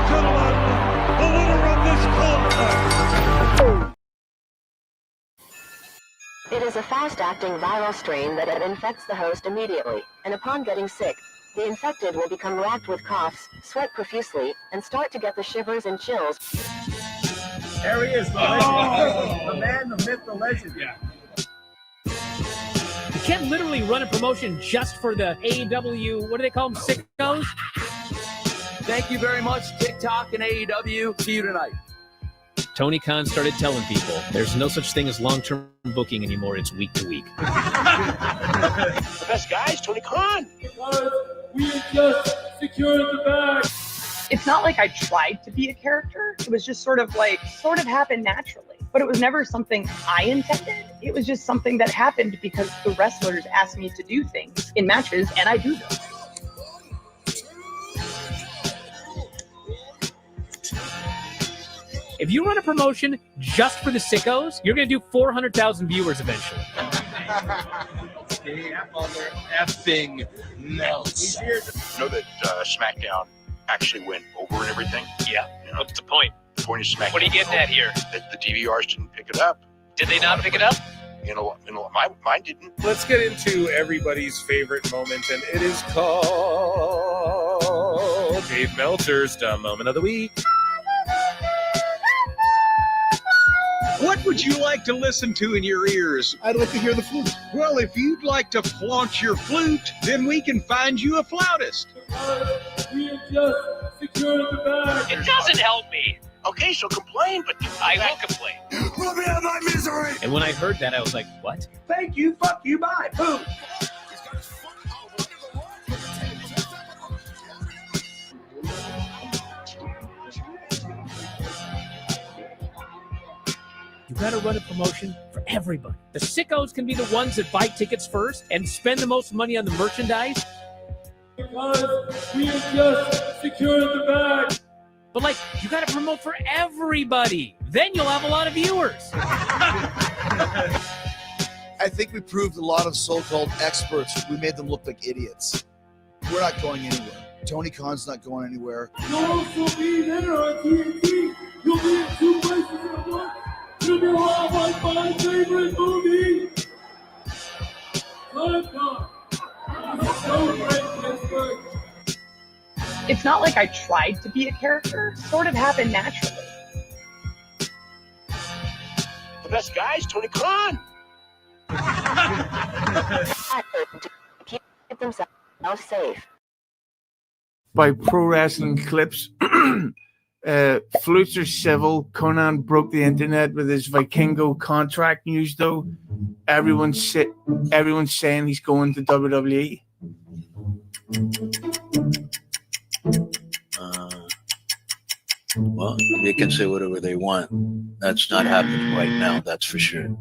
gentlemen, the winner of this contest. It is a fast-acting viral strain that infects the host immediately, and upon getting sick, the infected will become racked with coughs, sweat profusely, and start to get the shivers and chills. There he is, the legend. The man, the myth, the legend. Yeah. You can't literally run a promotion just for the AEW, what do they call them, sickos? Thank you very much, TikTok and AEW. See you tonight. Tony Khan started telling people there's no such thing as long-term booking anymore. It's week to week. The best guys, Tony Khan. We just secured the bag. It's not like I tried to be a character. It was just sort of happened naturally. But it was never something I intended. It was just something that happened because the wrestlers asked me to do things in matches, and I do them. If you run a promotion just for the sickos, you're going to do 400,000 viewers eventually. Effing Meltzer. You know that SmackDown actually went over and everything? Yeah. What's the point? The point is SmackDown. What are you getting at here? That the DVRs didn't pick it up. Did they not pick it up? Mine didn't. Let's get into everybody's favorite moment, and it is called Dave Meltzer's Dumb Moment of the Week. What would you like to listen to in your ears? I'd like to hear the flute. Well, if you'd like to flaunt your flute, then we can find you a flautist. We just secured the bag. It doesn't help me. Okay, so complain, but I will complain. Let me have my misery. And when I heard that, I was like, what? Thank you, fuck you, bye, boom. You got to run a promotion for everybody. The sickos can be the ones that buy tickets first and spend the most money on the merchandise. Because we just secured the bag. But you got to promote for everybody. Then you'll have a lot of viewers. I think we proved a lot of so-called experts. We made them look like idiots. We're not going anywhere. Tony Khan's not going anywhere. You'll also be there on TNT. You'll be in 2 places at once. You'll be like my favorite movie. Lifetime. It's so great, Pittsburgh. It's not like I tried to be a character. It sort of happened naturally. the best guys, Tony Khan. Keep themselves safe. By Pro Wrestling Clips. Flutes are civil. Conan broke the internet with his Vikingo contract news, though. Everyone's saying he's going to WWE. Well, they can say whatever they want. That's not happening right now, that's for sure.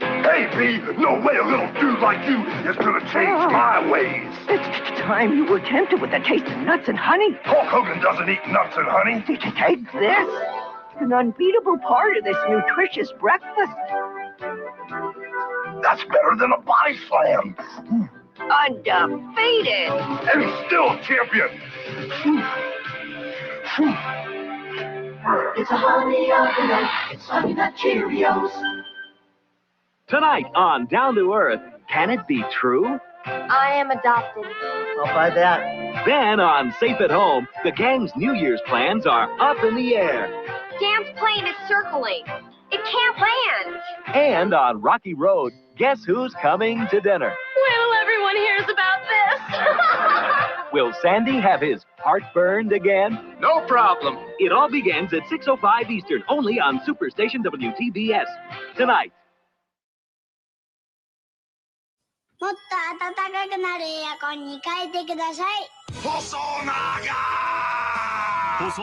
Hey, B, no way a little dude like you is gonna change my ways. It's time you were tempted with a taste of nuts and honey. Hulk Hogan doesn't eat nuts and honey. Did you take this? An unbeatable part of this nutritious breakfast. That's better than a body slam. Undefeated. And still champion. It's a honey of the nut. It's Honey Nut Cheerios. Tonight on Down to Earth, can it be true? I am adopted. I'll buy that. Then on Safe at Home, the gang's New Year's plans are up in the air. Dan's plane is circling. It can't land. And on Rocky Road, guess who's coming to dinner? Wait till everyone hears about this. Will Sandy have his heart burned again? No problem. It all begins at 6:05 Eastern, only on Superstation WTBS. Tonight. もっと暖かくなるエアコンに変えてください。細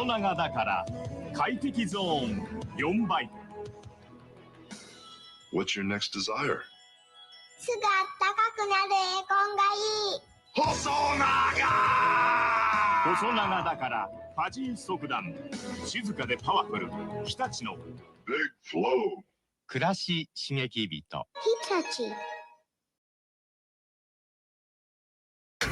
長だから快適ゾーン4倍。What's your next desire? すぐ暖かくなるエアコンがいい。細長だからパチン速弾静かでパワフル日立の Big Flow 暮らし刺激人日立。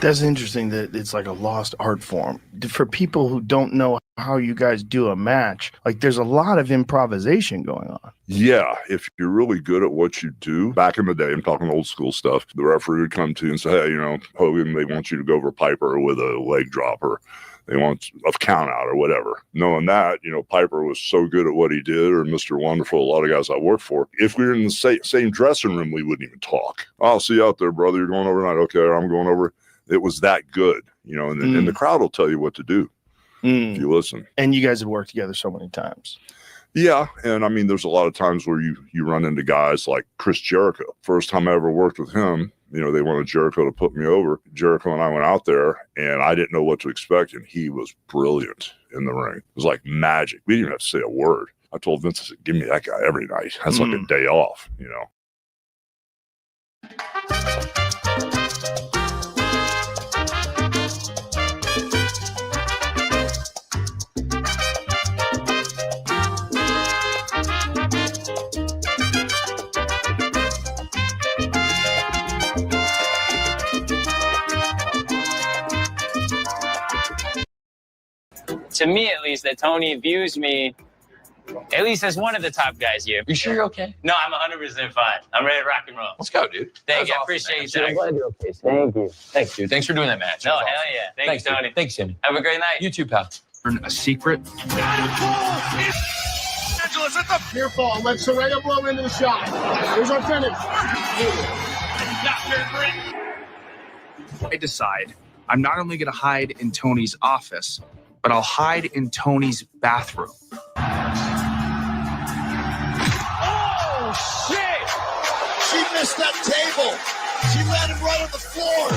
That's interesting that it's like a lost art form. For people who don't know how you guys do a match, like there's a lot of improvisation going on. Yeah, if you're really good at what you do, back in the day, I'm talking old school stuff, the referee would come to you and say, hey, you know, Hogan, they want you to go over Piper with a leg dropper. They want a count out or whatever. Knowing that, you know, Piper was so good at what he did, or Mr. Wonderful, a lot of guys I worked for. If we were in the same dressing room, we wouldn't even talk. I'll see you out there, brother. You're going over tonight. Okay, I'm going over. It was that good, you know, and the crowd will tell you what to do if you listen. And you guys have worked together so many times. Yeah, and I mean, there's a lot of times where you run into guys like Chris Jericho. First time I ever worked with him, you know, they wanted Jericho to put me over. Jericho and I went out there, and I didn't know what to expect, and he was brilliant in the ring. It was like magic. We didn't even have to say a word. I told Vince, I said, give me that guy every night. That's like a day off, you know. To me, at least, that Tony views me at least as one of the top guys here. You sure you're okay? No, I'm 100% fine. I'm ready to rock and roll. Let's go, dude. Thank you. I Awesome, appreciate man. you. I'm glad you're okay. Thank you. Thanks, dude. Thanks for doing that match. No, That was hell awesome. yeah. Thanks, Tony. Dude. Thanks, Jimmy. Have a great night. You too, pal. A secret. Near fall. Let Saraya blow into the shot. Here's our finish. I decide I'm not only going to hide in Tony's office, but I'll hide in Tony's bathroom. Oh, shit! She missed that table. She landed right on the floor.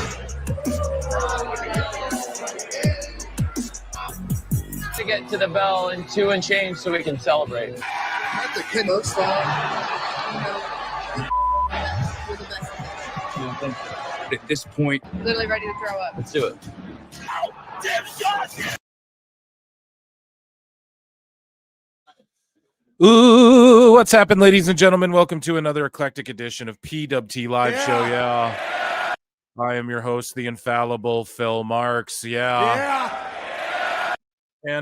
To get to the bell in 2 and change so we can celebrate. At the kid looks fine. At this point, Literally ready to throw up. Let's do it. Ooh, what's happened, ladies and gentlemen? Welcome to another eclectic edition of PWT Live Show. Yeah. I am your host, the infallible Phil Marks. And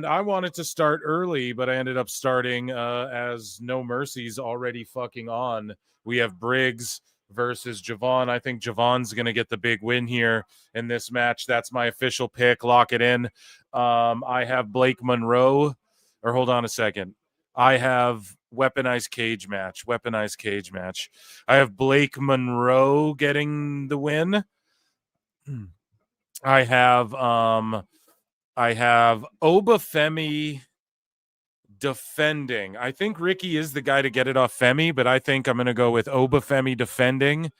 I wanted to start early, but I ended up starting as No Mercy's already fucking on. We have Briggs versus Javon. I think Javon's going to get the big win here in this match. That's my official pick. Lock it in. I have Blake Monroe. Or hold on a second. I have weaponized cage match. I have Blake Monroe getting the win. I have Obafemi defending. I think Ricky is the guy to get it off Femi, but I think I'm going to go with Obafemi defending,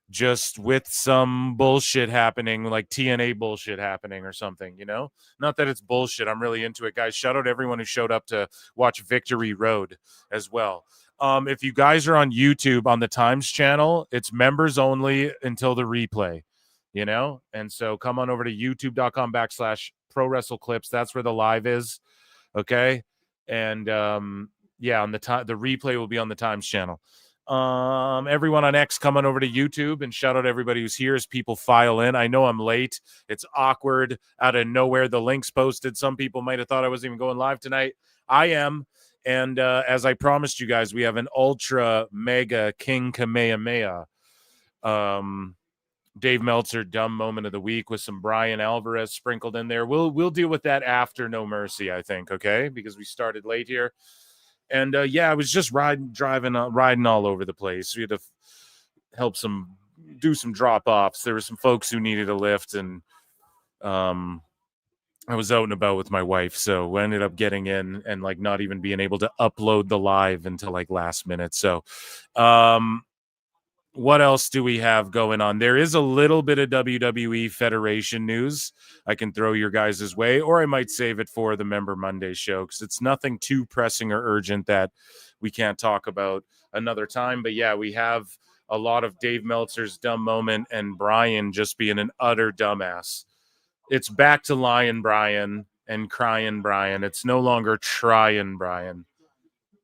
just with some bullshit happening, like TNA bullshit happening or something, you know? Not that it's bullshit. I'm really into it, guys. Shout out to everyone who showed up to watch Victory Road as well. If you guys are on YouTube on the Times channel, it's members only until the replay, you know? And so come on over to youtube.com/ProWrestleClips. That's where the live is, okay? And yeah, on the replay will be on the Times channel. Everyone on X, come on over to YouTube and shout out everybody who's here as people file in. I know I'm late. It's awkward out of nowhere. The link's posted. Some people might have thought I wasn't even going live tonight. I am. And as I promised you guys, we have an ultra mega King Kamehameha. Dave Meltzer dumb moment of the week with some Bryan Alvarez sprinkled in there. We'll deal with that after No Mercy, I think, okay? Because we started late here. And yeah, I was just riding all over the place. We had to do some drop-offs. There were some folks who needed a lift, and I was out and about with my wife, so we ended up getting in and like not even being able to upload the live until like last minute. So what else do we have going on? There is a little bit of WWE Federation news I can throw your guys' way, or I might save it for the Member Monday show because it's nothing too pressing or urgent that we can't talk about another time. But yeah, we have a lot of Dave Meltzer's dumb moment and Bryan just being an utter dumbass. It's back to lying Bryan and crying Bryan. It's no longer trying Bryan.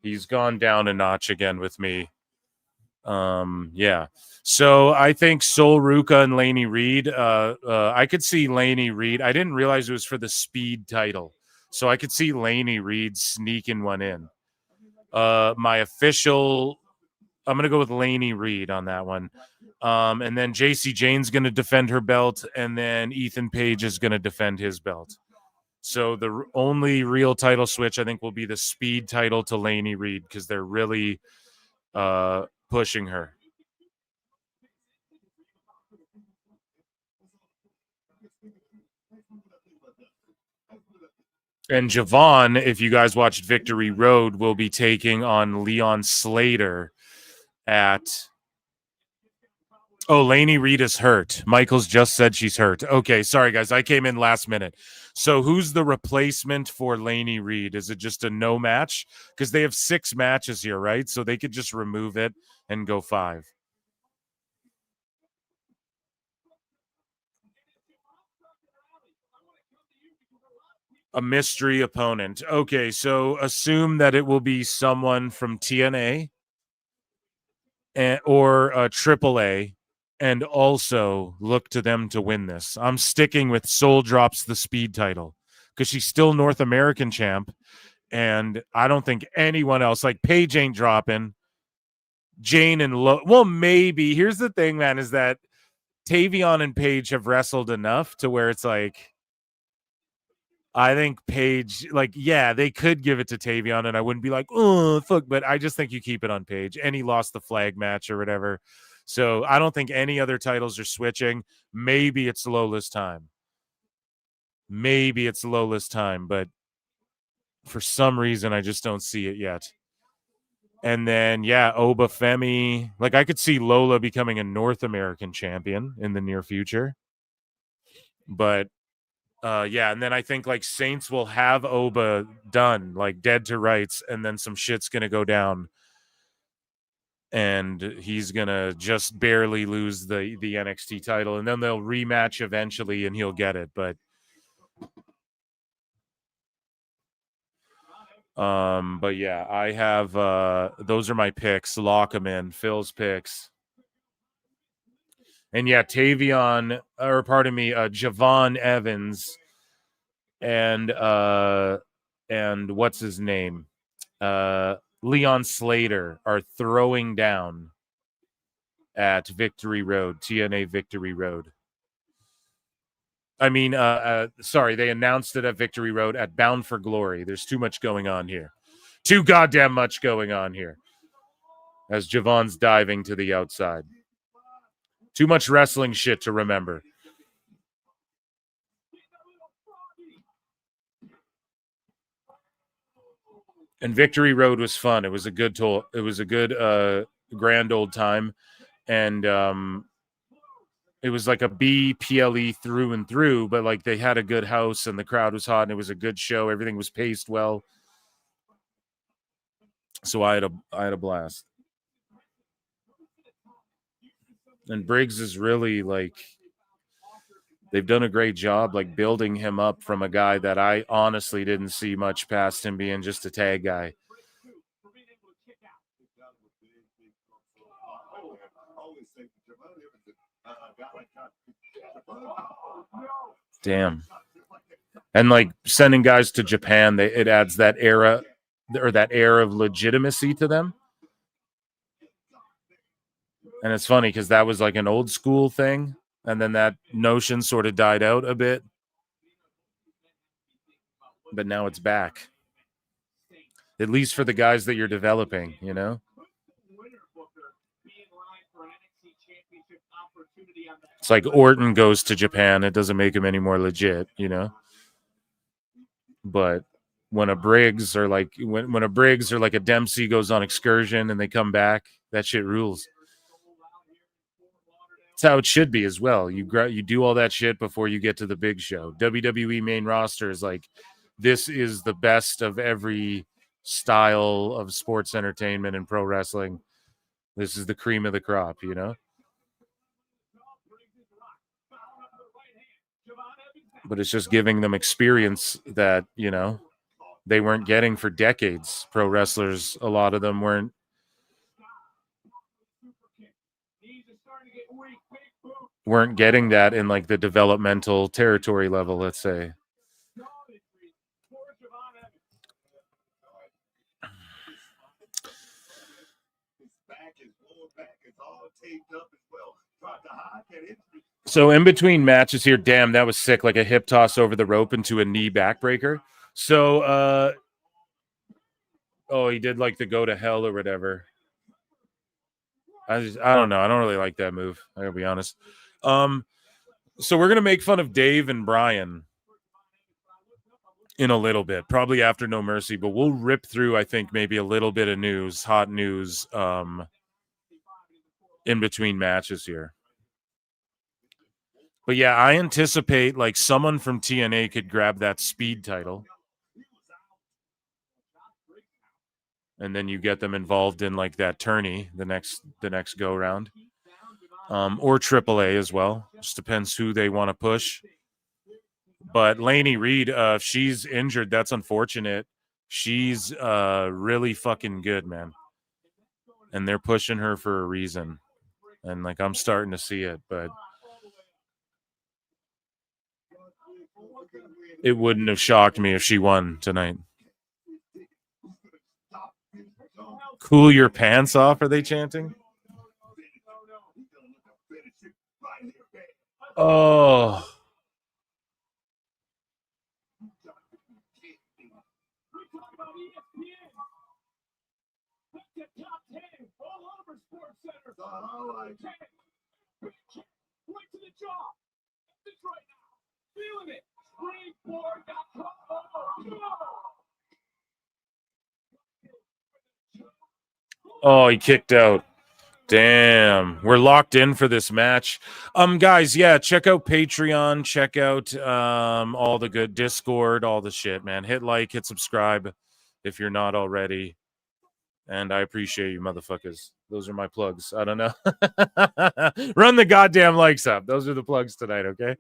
He's gone down a notch again with me. Yeah. So I think Sol Ruka and Laney Reed. I could see Laney Reed. I didn't realize it was for the speed title, so I could see Laney Reed sneaking one in. My official, I'm gonna go with Laney Reed on that one. And then JC Jane's gonna defend her belt, and then Ethan Page is gonna defend his belt. So the only real title switch I think will be the speed title to Laney Reed because they're really pushing her. And Javon, if you guys watched Victory Road, will be taking on Leon Slater at... Oh, Laney Reed is hurt. Michaels just said she's hurt. Okay, sorry, guys. I came in last minute. So who's the replacement for Laney Reed? Is it just a no match? Because they have 6 matches here, right? So they could just remove it and go 5. A mystery opponent. Okay, so assume that it will be someone from TNA or AAA, and also look to them to win this. I'm sticking with Soul drops the speed title because she's still North American champ, and I don't think anyone else, like Paige ain't dropping. Jane and well, maybe. Here's the thing, man, is that Tavion and Paige have wrestled enough to where it's like, I think Paige, like, yeah, they could give it to Tavion, and I wouldn't be like, oh, fuck, but I just think you keep it on Paige. And he lost the flag match or whatever. So I don't think any other titles are switching. Maybe it's Lola's time. But for some reason, I just don't see it yet. And then, yeah, Oba Femi. Like, I could see Lola becoming a North American champion in the near future. But yeah, and then I think like Saints will have Oba done, like dead to rights, and then some shit's gonna go down, and he's gonna just barely lose the NXT title, and then they'll rematch eventually, and he'll get it. But yeah, I have those are my picks. Lock them in. Phil's picks. And yeah, Javon Evans and what's his name? Leon Slater are throwing down at Victory Road, TNA Victory Road. I mean, sorry, they announced it at Victory Road at Bound for Glory. There's too much going on here. Too goddamn much going on here. As Javon's diving to the outside. Too much wrestling shit to remember. And Victory Road was fun. It was a good grand old time. And it was like a BPLE through and through, but like they had a good house and the crowd was hot and it was a good show. Everything was paced well. So I had a blast. And Briggs is really like, they've done a great job like building him up from a guy that I honestly didn't see much past him being just a tag guy. Damn. And like sending guys to Japan, it adds that era or that air of legitimacy to them. And it's funny because that was like an old school thing. And then that notion sort of died out a bit. But now it's back. At least for the guys that you're developing, you know? It's like Orton goes to Japan. It doesn't make him any more legit, you know? But when a Briggs or like when a Briggs or like a Dempsey goes on excursion and they come back, that shit rules. That's how it should be as well. You do all that shit before you get to the big show. WWE main roster is like, this is the best of every style of sports entertainment and pro wrestling. This is the cream of the crop, you know? But it's just giving them experience that, you know, they weren't getting for decades. Pro wrestlers, a lot of them weren't weren't getting that in like the developmental territory level, let's say. So in between matches here, damn, that was sick. Like a hip toss over the rope into a knee backbreaker. So, oh, he did like the go to hell or whatever. I don't know. I don't really like that move. I gotta be honest. So we're gonna make fun of Dave and Bryan in a little bit, probably after No Mercy, but we'll rip through, I think, maybe a little bit of news, hot news, in between matches here. But yeah, I anticipate like someone from TNA could grab that speed title. And then you get them involved in like that tourney the next go round. Or AAA as well. Just depends who they want to push. But Lainey Reed, if she's injured, that's unfortunate. She's really fucking good, man. And they're pushing her for a reason. And like I'm starting to see it, but it wouldn't have shocked me if she won tonight. Cool your pants off, are they chanting? Oh. Oh, he kicked out. Damn. We're locked in for this match. Guys, yeah, check out Patreon, check out all the good Discord, all the shit, man. Hit like, hit subscribe if you're not already. And I appreciate you, motherfuckers. Those are my plugs. I don't know. Run the goddamn likes up. Those are the plugs tonight, okay?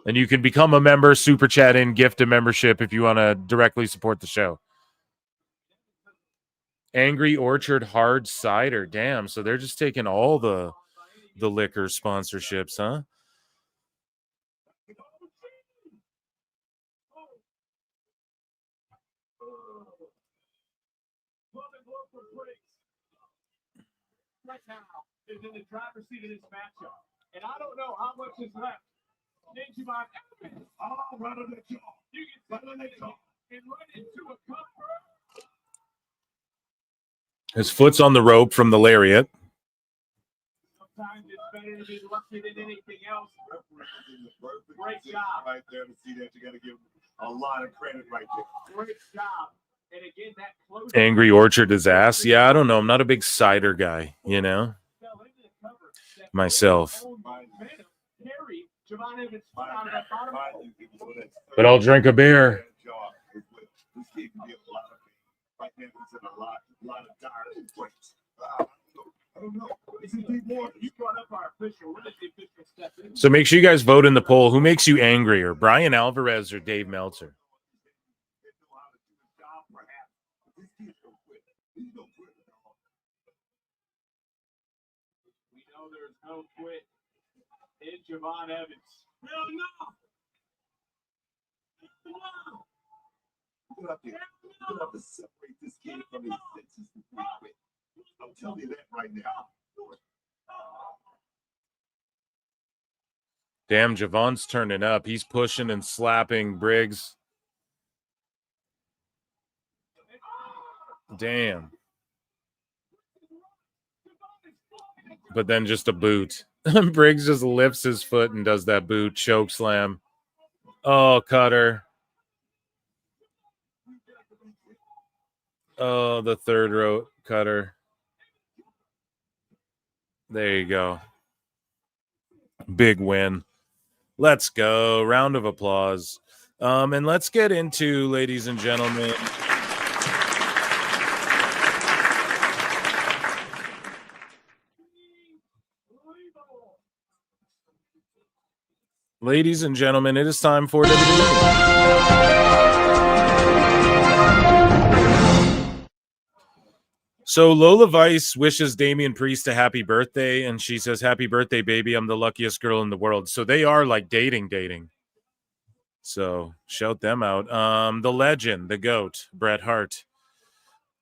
And you can become a member, super chat in, gift a membership if you want to directly support the show. Angry Orchard Hard Cider. Damn, so they're just taking all the liquor sponsorships, huh? Right now is in the driver's seat of this matchup, and I don't know how much is left. His foot's on the rope from the lariat. Sometimes it's better to be lucky than anything else. Great job. Right there to see that, you got to give a lot of credit right there. Great job. And again, that close. Angry Orchard is ass. Yeah, I don't know. I'm not a big cider guy, you know, myself. But I'll drink a beer. So make sure you guys vote in the poll. Who makes you angrier, Bryan Alvarez or Dave Meltzer? We know there's no quit in Javon Evans. Hell no! You have to separate this kid from his senses. I'm telling you that right now. Damn, Javon's turning up. He's pushing and slapping Briggs. Damn. But then just a boot. Briggs just lifts his foot and does that boot choke slam. Oh, cutter. Oh, the third row cutter. There you go. Big win. Let's go. Round of applause. And let's get into, ladies and gentlemen. Ladies and gentlemen, it is time for WWE. So Lola Vice wishes Damian Priest a happy birthday, and she says, "Happy birthday, baby! I'm the luckiest girl in the world." So they are like dating. So shout them out. The legend, the GOAT, Bret Hart,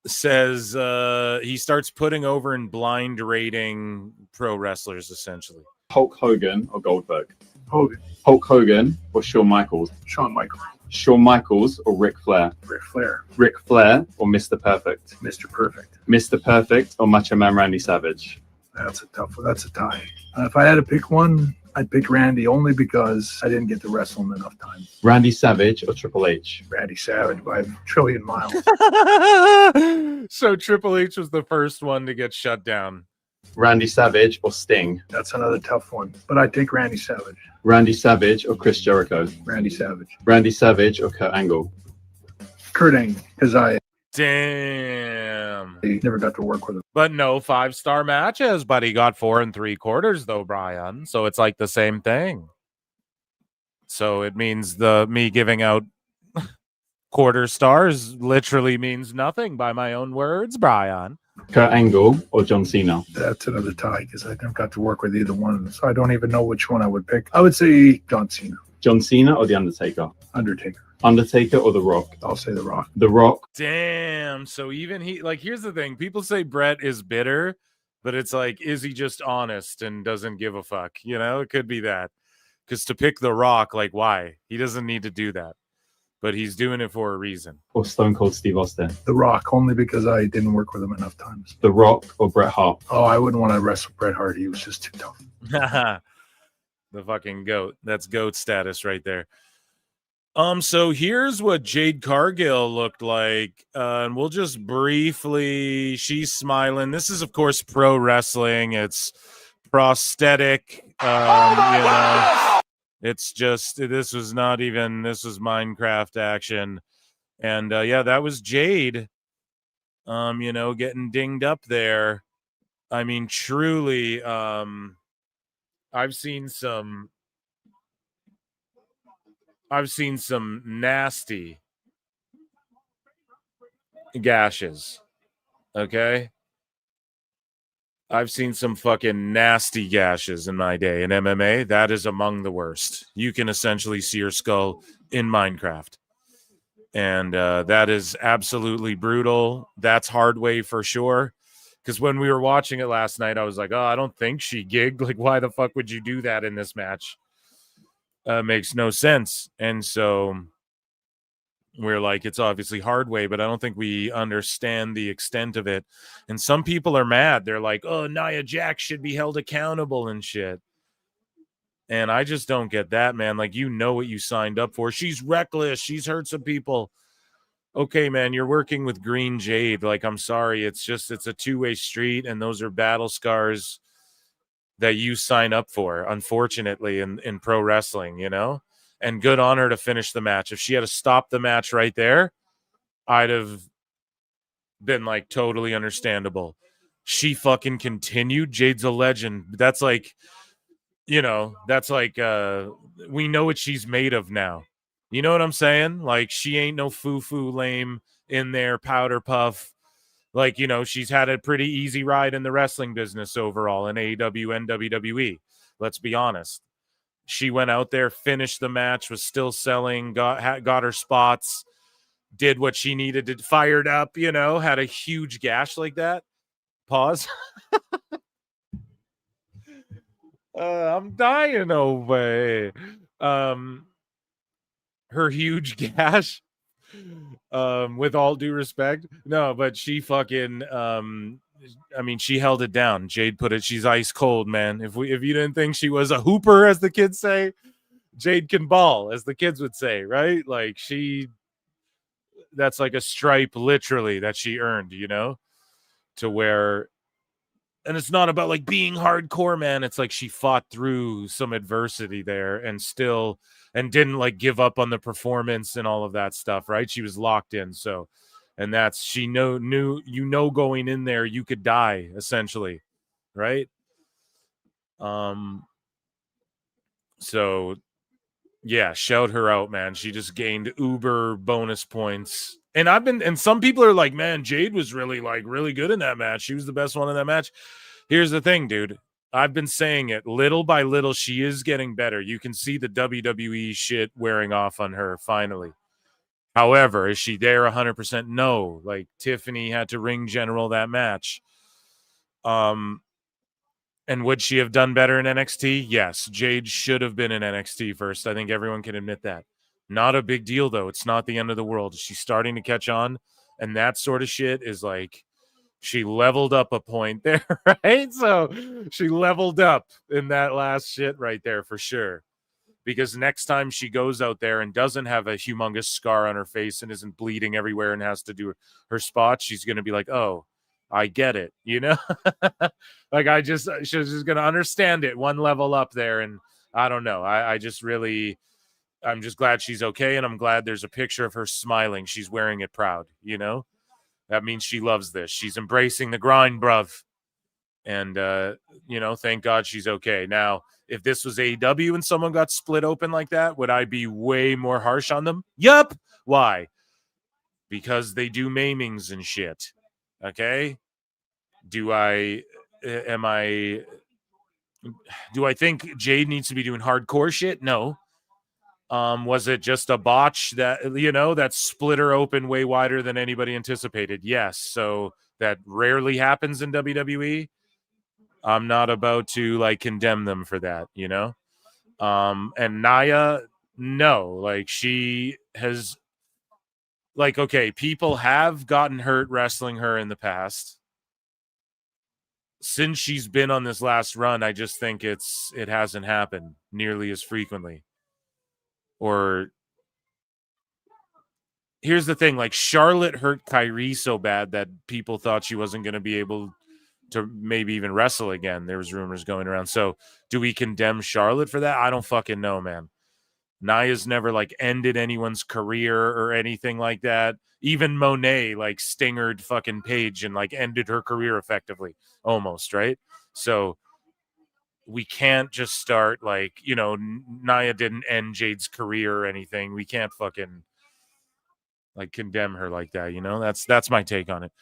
says he starts putting over and blind rating pro wrestlers, essentially. Hulk Hogan or Goldberg? Hogan. Hulk Hogan or Shawn Michaels? Shawn Michaels. Shawn Michaels or Ric Flair? Ric Flair. Ric Flair or Mr. Perfect? Mr. Perfect. Mr. Perfect or Macho Man Randy Savage? That's a tough one. That's a tie. If I had to pick one, I'd pick Randy only because I didn't get to wrestle him enough times. Randy Savage or Triple H? Randy Savage by a trillion miles. So Triple H was the first one to get shut down. Randy Savage or Sting? That's another tough one, but I'd take Randy Savage. Randy Savage or Chris Jericho? Randy Savage. Randy Savage or Kurt Angle? Kurt Angle, because I Damn. never got to work with him. But no 5-star matches, but he got 4 3/4 though, Brian. So it's like the same thing. So it means me giving out quarter stars literally means nothing by my own words, Brian. Kurt Angle or John Cena? That's another tie because I never got to work with either one of them, so I don't even know which one I would pick. I would say John Cena. John Cena or The Undertaker? Undertaker. Undertaker or The Rock? I'll say The Rock. The Rock. Damn. So even here's the thing. People say Brett is bitter, but it's like, is he just honest and doesn't give a fuck? You know, it could be that. Because to pick The Rock, like, why? He doesn't need to do that. But he's doing it for a reason. Or Stone Cold Steve Austin? The Rock, only because I didn't work with him enough times. The Rock or Bret Hart? Oh, I wouldn't want to wrestle Bret Hart. He was just too tough. The fucking GOAT. That's GOAT status right there. So here's what Jade Cargill looked like. And we'll just briefly, she's smiling. This is, of course, pro wrestling. It's prosthetic. You know, it's just, this was Minecraft action. And yeah, that was Jade, you know, getting dinged up there. I mean, truly, I've seen some nasty gashes. Okay. I've seen some fucking nasty gashes in my day in MMA. That is among the worst. You can essentially see your skull in Minecraft. And that is absolutely brutal. That's hard way for sure. Because when we were watching it last night, I was like, oh, I don't think she gigged. Like, why the fuck would you do that in this match? Makes no sense. And so we're like, it's obviously hard way, but I don't think we understand the extent of it. And some people are mad. They're like, oh, Nia Jax should be held accountable and shit. And I just don't get that, man. Like, you know what you signed up for. She's reckless. She's hurt some people. Okay, man, you're working with Green Jade. Like, I'm sorry. It's a two-way street, and those are battle scars that you sign up for, unfortunately, in pro wrestling, you know? And good on her to finish the match. If she had to stop the match right there, I'd have been like totally understandable. She fucking continued. Jade's a legend. That's like, you know, that's like we know what she's made of now. You know what I'm saying? Like, she ain't no foo-foo lame in there, powder puff. Like, you know, she's had a pretty easy ride in the wrestling business overall in AEW and WWE. Let's be honest. She went out there, finished the match, was still selling, got her spots, did what she needed to, fired up, you know, had a huge gash like that. Pause. I'm dying over. Her huge gash. With all due respect, no, but she fucking I mean, she held it down. Jade put it, she's ice cold, man. If you didn't think she was a hooper, as the kids say, Jade can ball, as the kids would say, right? Like, that's like a stripe literally that she earned, you know, to where, and it's not about like being hardcore, man. It's like she fought through some adversity there and didn't like give up on the performance and all of that stuff, right? She was locked in. So, and that's, she knew, you know, going in there, you could die essentially. Right. So yeah, shout her out, man. She just gained uber bonus points And some people are like, man, Jade was really good in that match. She was the best one in that match. Here's the thing, dude. I've been saying it little by little. She is getting better. You can see the WWE shit wearing off on her finally. However, is she there 100%? No. Like, Tiffany had to ring general that match. And would she have done better in NXT? Yes. Jade should have been in NXT first. I think everyone can admit that. Not a big deal, though. It's not the end of the world. She's starting to catch on, and that sort of shit is like, she leveled up a point there, right? So she leveled up in that last shit right there for sure. Because next time she goes out there and doesn't have a humongous scar on her face and isn't bleeding everywhere and has to do her spots, she's going to be like, oh, I get it, you know? Like, she's just going to understand it one level up there. And I don't know. I'm just glad she's okay. And I'm glad there's a picture of her smiling. She's wearing it proud, you know? That means she loves this. She's embracing the grind, bruv. And, you know, thank God she's okay. Now, if this was AEW and someone got split open like that, would I be way more harsh on them? Yup. Why? Because they do maimings and shit. Okay? Do I think Jade needs to be doing hardcore shit? No. Was it just a botch that, you know, that split her open way wider than anybody anticipated? Yes. So that rarely happens in WWE. I'm not about to like condemn them for that, you know? And Nia, no, like she has, like, okay, people have gotten hurt wrestling her in the past. Since she's been on this last run, I just think it hasn't happened nearly as frequently. Or here's the thing, like Charlotte hurt Kyrie so bad that people thought she wasn't going to be able to maybe even wrestle again. There was rumors going around. So do we condemn Charlotte for that? I don't fucking know, man. Nia's never like ended anyone's career or anything like that. Even Monet like stingered fucking Paige and like ended her career effectively almost, right? So we can't just start like, you know, Nia didn't end Jade's career or anything. We can't fucking like condemn her like that, you know? That's my take on it.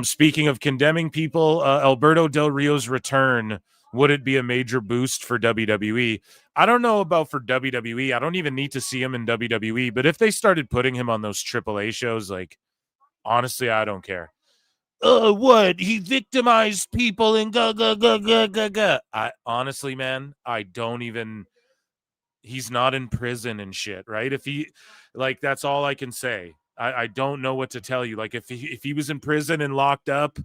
Speaking of condemning people, Alberto Del Rio's return, would it be a major boost for WWE? I don't know about for WWE. I don't even need to see him in WWE, but if they started putting him on those AAA shows, like, honestly, I don't care. What? He victimized people and I honestly, man, I don't even, he's not in prison and shit, right? If he, like, that's all I can say. I don't know what to tell you. Like, if he was in prison and locked up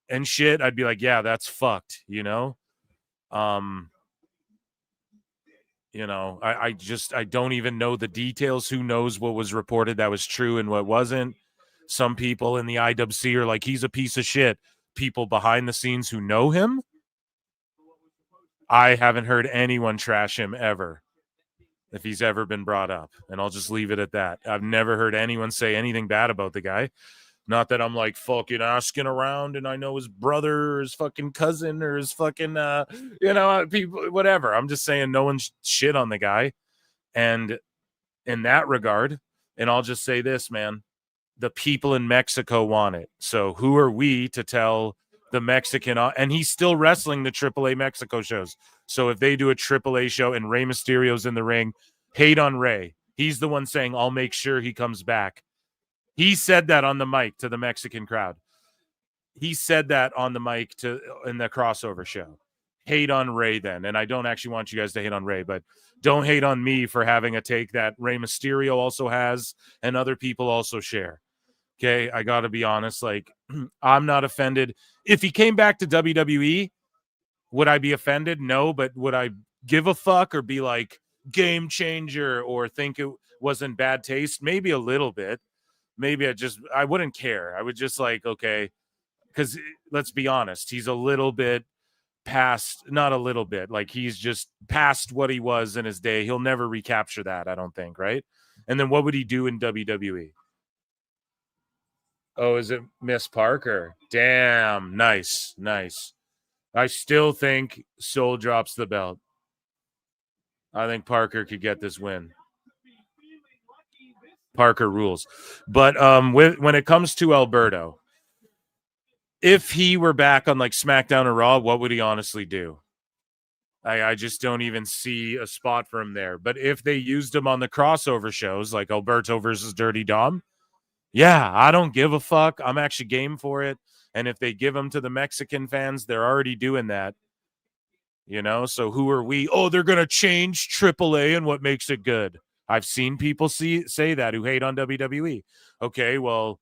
and shit, I'd be like, yeah, that's fucked, you know? You know, I don't even know the details. Who knows what was reported that was true and what wasn't. Some people in the IWC are like, he's a piece of shit. People behind the scenes who know him, I haven't heard anyone trash him ever, if he's ever been brought up. And I'll just leave it at that. I've never heard anyone say anything bad about the guy. Not that I'm like fucking asking around and I know his brother or his fucking cousin or his fucking, you know, people, whatever. I'm just saying no one's shit on the guy. And in that regard, and I'll just say this, man, the people in Mexico want it. So who are we to tell the Mexican, and he's still wrestling the AAA Mexico shows. So if they do a AAA show and Rey Mysterio's in the ring, hate on Rey. He's the one saying, I'll make sure he comes back. He said that on the mic to the Mexican crowd. He said that on the mic in the crossover show. Hate on Rey then. And I don't actually want you guys to hate on Rey, but don't hate on me for having a take that Rey Mysterio also has and other people also share. Okay, I got to be honest. Like, I'm not offended. If he came back to WWE, would I be offended? No, but would I give a fuck or be like game changer or think it wasn't bad taste? Maybe a little bit. Maybe I wouldn't care. I would just like, okay, because let's be honest, he's a little bit past, not a little bit, like he's just past what he was in his day. He'll never recapture that, I don't think, right? And then what would he do in WWE? Oh, is it Miss Parker? Damn, nice. I still think Soul drops the belt. I think Parker could get this win. Parker rules. But when it comes to Alberto, if he were back on like SmackDown or Raw, what would he honestly do? I just don't even see a spot for him there. But if they used him on the crossover shows like Alberto versus Dirty Dom, yeah, I don't give a fuck. I'm actually game for it. And if they give him to the Mexican fans, they're already doing that. So who are we? Oh, they're going to change AAA and what makes it good. I've seen people say that who hate on WWE. Okay, well,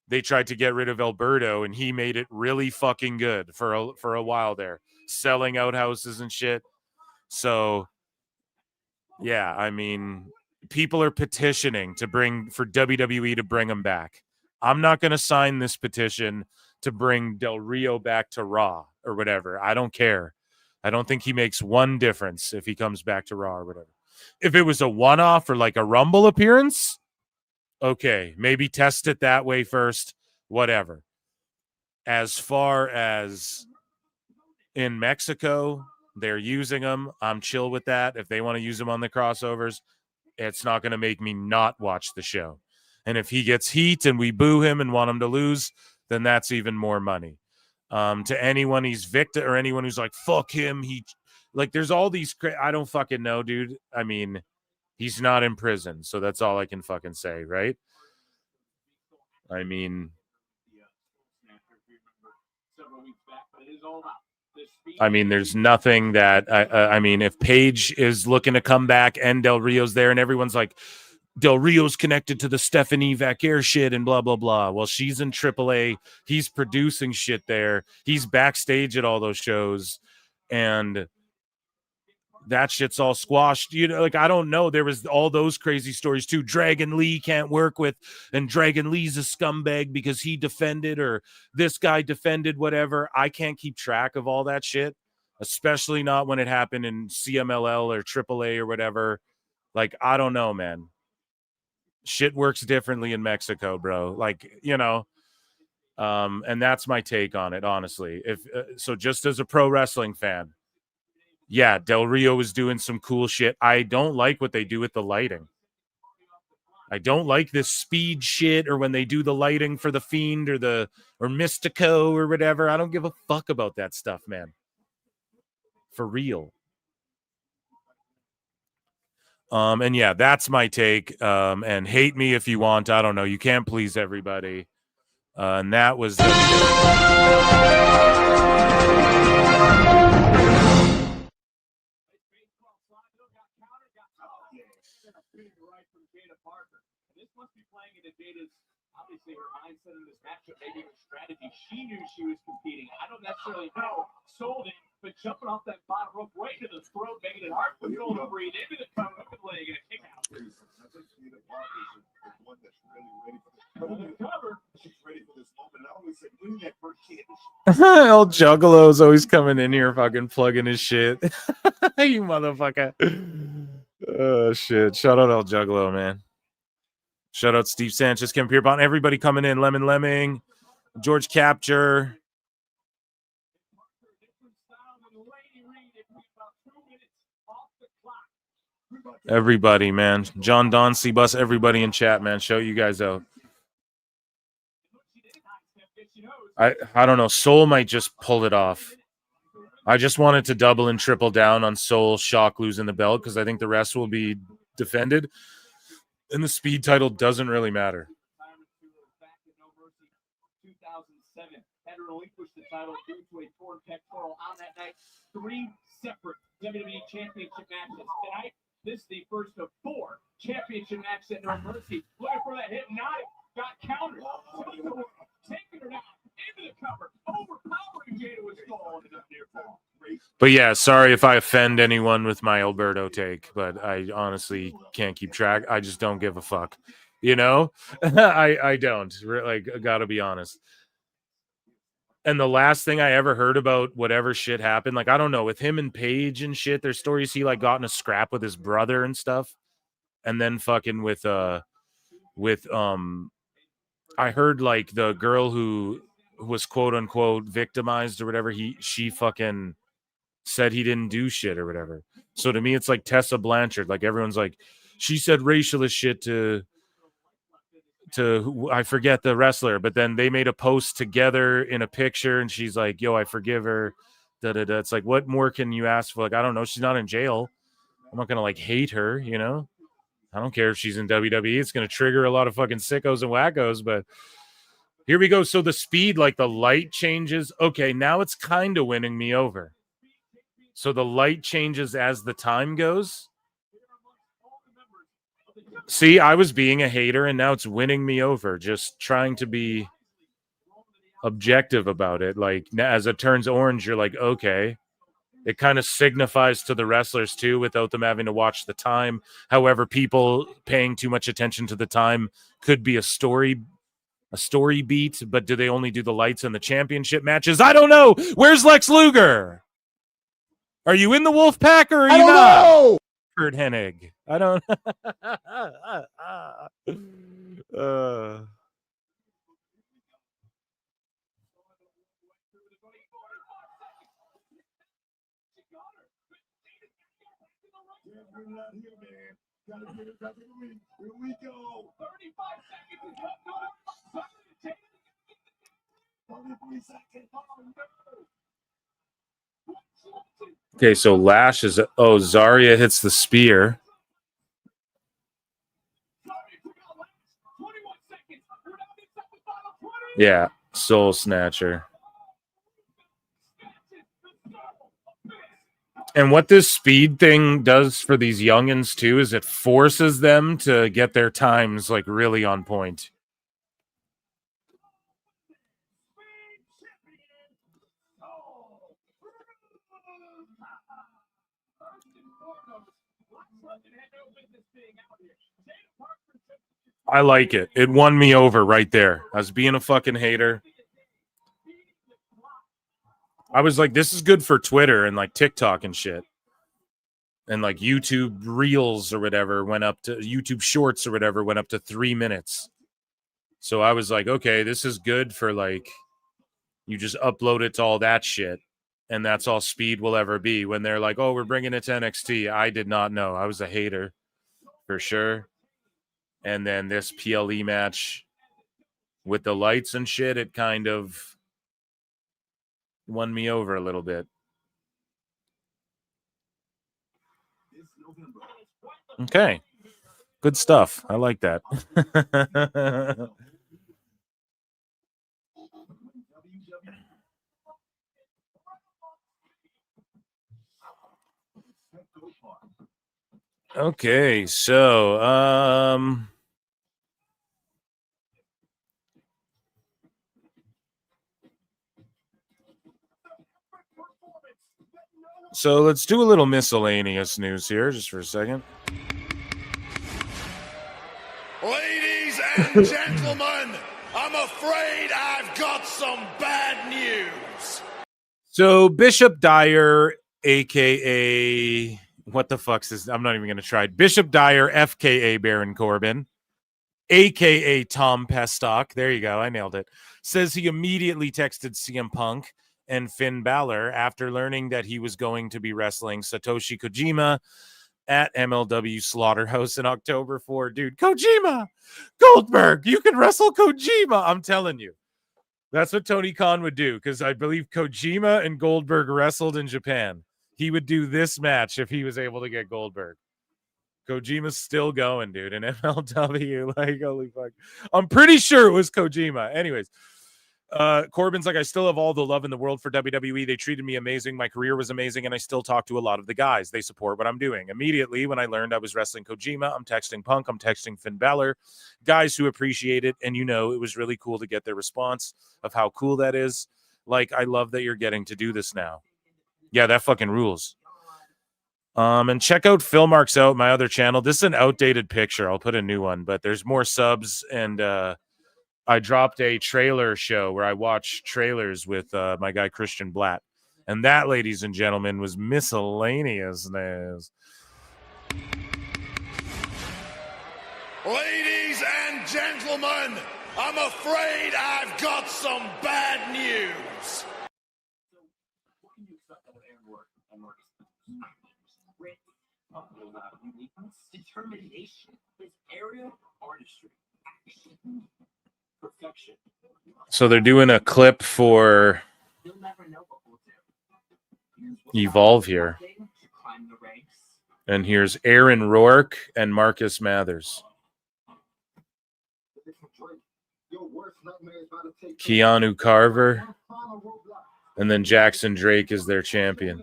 they tried to get rid of Alberto and he made it really fucking good for a while there, selling out houses and shit. So, yeah, I mean, people are petitioning for WWE to bring him back. I'm not going to sign this petition to bring Del Rio back to Raw or whatever. I don't care. I don't think he makes one difference if he comes back to Raw or whatever. If it was a one-off or like a Rumble appearance, okay, maybe test it that way first, whatever. As far as in Mexico, they're using him. I'm chill with that. If they want to use him on the crossovers, it's not going to make me not watch the show. And if he gets heat and we boo him and want him to lose, then that's even more money. To anyone he's victim or anyone who's like, fuck him. There's all these, I don't fucking know, dude. I mean, he's not in prison. So that's all I can fucking say, right? I mean, there's nothing that I mean, if Paige is looking to come back and Del Rio's there and everyone's like, Del Rio's connected to the Stephanie Vaquer shit and blah, blah, blah. Well, she's in AAA. He's producing shit there. He's backstage at all those shows. And that shit's all squashed. I don't know. There was all those crazy stories too. Dragon Lee can't work with, and Dragon Lee's a scumbag because he defended or this guy defended whatever. I can't keep track of all that shit, especially not when it happened in CMLL or AAA or whatever. I don't know, man. Shit works differently in Mexico, bro. And that's my take on it, honestly. So just as a pro wrestling fan, yeah, Del Rio is doing some cool shit. I don't like what they do with the lighting. I don't like this speed shit or when they do the lighting for the Fiend or Mystico or whatever. I don't give a fuck about that stuff, man. For real. And yeah, that's my take. And hate me if you want. I don't know. You can't please everybody. And that was Obviously, her mindset in this matchup, maybe her strategy. She knew she was competing. I don't necessarily know. Sold it, but jumping off that bottom rope right to the throat, making it hard for Phil to breathe into the cover, up the leg, and a kick out. I think Nina Parker is one that's really ready for the cover. She's ready for this moment. I always say, bring that first championship. El Juggalo's always coming in here fucking plugging his shit. You motherfucker. Oh, shit. Shout out El Juggalo, man. Shout out Steve Sanchez, Kevin Pierpont, everybody coming in. Lemon Lemming, George Capture. Everybody, man. John Don, Cbus, everybody in chat, man. Show you guys out. I don't know. Soul might just pull it off. I just wanted to double and triple down on Soul, Shock losing the belt because I think the rest will be defended. And the speed title doesn't really matter. 2007 had relinquished the title due to a torn pectoral on that night. 3 separate WWE Championship matches. Tonight, this is the first of 4 championship matches at No Mercy. Looking for that hypnotic. Got countered. Taking her down into the cover. Overpowering Jada with Skull on the near fall. But yeah, sorry if I offend anyone with my Alberto take, but I honestly can't keep track. I just don't give a fuck. I don't. I gotta be honest. And the last thing I ever heard about whatever shit happened, I don't know, with him and Paige and shit, there's stories he got in a scrap with his brother and stuff. And then fucking with I heard the girl who was quote unquote victimized or whatever, she fucking said he didn't do shit or whatever. So to me, it's like Tessa Blanchard. Everyone's like, she said racialist shit to I forget the wrestler, but then they made a post together in a picture, and she's like, "Yo, I forgive her." Da da da. It's like, what more can you ask for? Like, I don't know. She's not in jail. I'm not gonna like hate her, you know. I don't care if she's in WWE. It's gonna trigger a lot of fucking sickos and wackos, but here we go. So the speed, like the light changes. Okay, now it's kind of winning me over. So the light changes as the time goes. See, I was being a hater, and now it's winning me over. Just trying to be objective about it. Like, as it turns orange, you're like, okay. It kind of signifies to the wrestlers, too, without them having to watch the time. However, people paying too much attention to the time could be a story beat, but do they only do the lights in the championship matches? I don't know. Where's Lex Luger? Are you in the Wolf Pack or are you not? Know. Kurt Hennig. I don't. Here we go. 35 seconds. Okay, so Lash is. Oh, Zarya hits the spear. Yeah, Soul Snatcher. And what this speed thing does for these youngins too is it forces them to get their times like really on point. I like it. It won me over right there. I was being a fucking hater. I was like, this is good for Twitter and like TikTok and shit. And like YouTube Reels or whatever went up to YouTube Shorts or whatever went up to 3 minutes. So I was like, okay, this is good for like, you just upload it to all that shit. And that's all speed will ever be. When they're like, oh, we're bringing it to NXT. I did not know. I was a hater for sure. And then this PLE match with the lights and shit, it kind of won me over a little bit. Okay. Good stuff. I like that. Okay, so so let's do a little miscellaneous news here just for a second. Ladies and gentlemen, I'm afraid I've got some bad news. So Bishop Dyer, aka what the fuck's this? I'm not even gonna try. Bishop Dyer, FKA Baron Corbin, aka Tom Pestock. There you go, I nailed it. Says he immediately texted CM Punk and Finn Balor after learning that he was going to be wrestling Satoshi Kojima at MLW Slaughterhouse in October 4. Dude, Kojima! Goldberg! You can wrestle Kojima! I'm telling you. That's what Tony Khan would do, because I believe Kojima and Goldberg wrestled in Japan. He would do this match if he was able to get Goldberg. Kojima's still going, dude, in MLW. Like, holy fuck. I'm pretty sure it was Kojima. Anyways, Corbin's like, I still have all the love in the world for WWE. They treated me amazing. My career was amazing, and I still talk to a lot of the guys. They support what I'm doing. Immediately, when I learned I was wrestling Kojima, I'm texting Punk. I'm texting Finn Balor. Guys who appreciate it, and it was really cool to get their response of how cool that is. Like, I love that you're getting to do this now. Yeah, that fucking rules. And check out Phil Marks Out, my other channel. This is an outdated picture. I'll put a new one, but there's more subs, and I dropped a trailer show where I watch trailers with my guy Christian Blatt. And that, ladies and gentlemen, was miscellaneous news. Ladies and gentlemen, I'm afraid I've got some bad news. Uniqueness, determination, his area of artistry. So they're doing a clip for Evolve here. And here's Aaron Rourke and Marcus Mathers. Keanu Carver. And then Jackson Drake is their champion.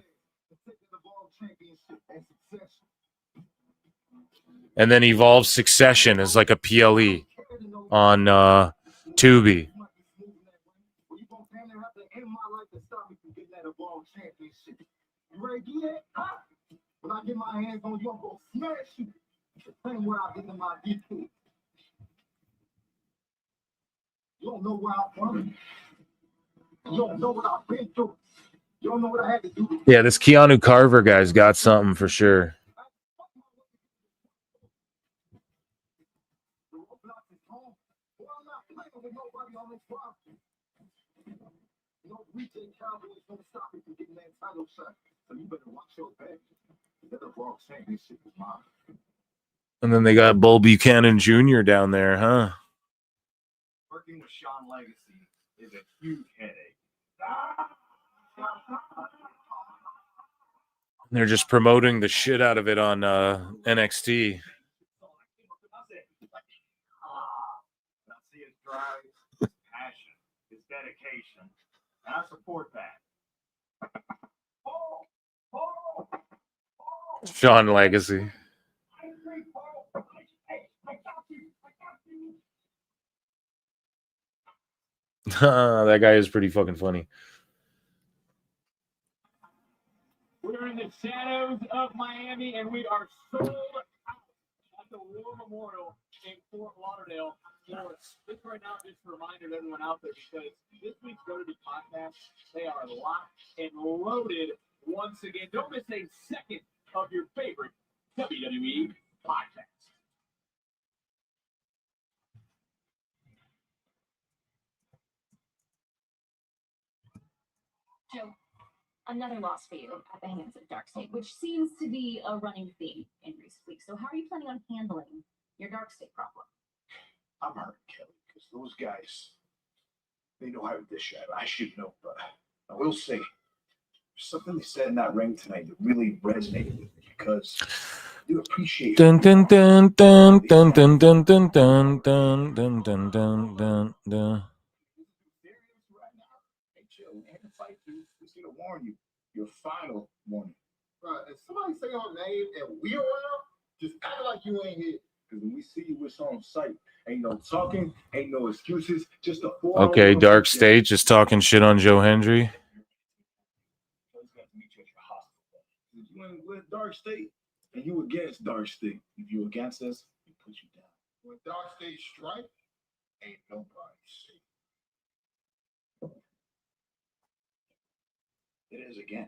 And then Evolve Succession is like a PLE on Tubi. When I get my hands on you, I'm gonna smash you. Same way I did in my DP. You don't know where I'm from. You don't know what I've been through. You don't know what I had to do. Yeah, this Keanu Carver guy's got something for sure. And then they got Bull Buchanan Jr. down there, huh? Working with Sean Legacy is a huge headache. They're just promoting the shit out of it on NXT. I see his drive, his passion, his dedication, and I support that. Sean Legacy. That guy is pretty fucking funny. We're in the shadows of Miami, and we are sold out at the War Memorial in Fort Lauderdale, Florida. This right now, just a reminder to everyone out there, because this week's WWE podcast, they are locked and loaded once again. Don't miss a second of your favorite WWE podcast. Joe, another loss for you at the hands of Dark State, which seems to be a running theme in recent weeks. So how are you planning on handling your Dark State problem? I'm hurt, Kelly, because those guys, they know how to dish out. I should know, but I will say, there's something they said in that ring tonight that really resonated with me, because you appreciate Dun dun dun dun dun dun dun dun dun dun dun dun dun dun dun. to warn you, your final warning. Right, if somebody say our name and we around, just act like you ain't here. Because when we see you, it's on site. Ain't no talking, ain't no excuses, just a four. Okay, Dark State just talking shit on Joe Hendry. You ain't with Dark State, and you against Dark State. If you against us, we put you down. When Dark State strike, ain't nobody safe. It is again.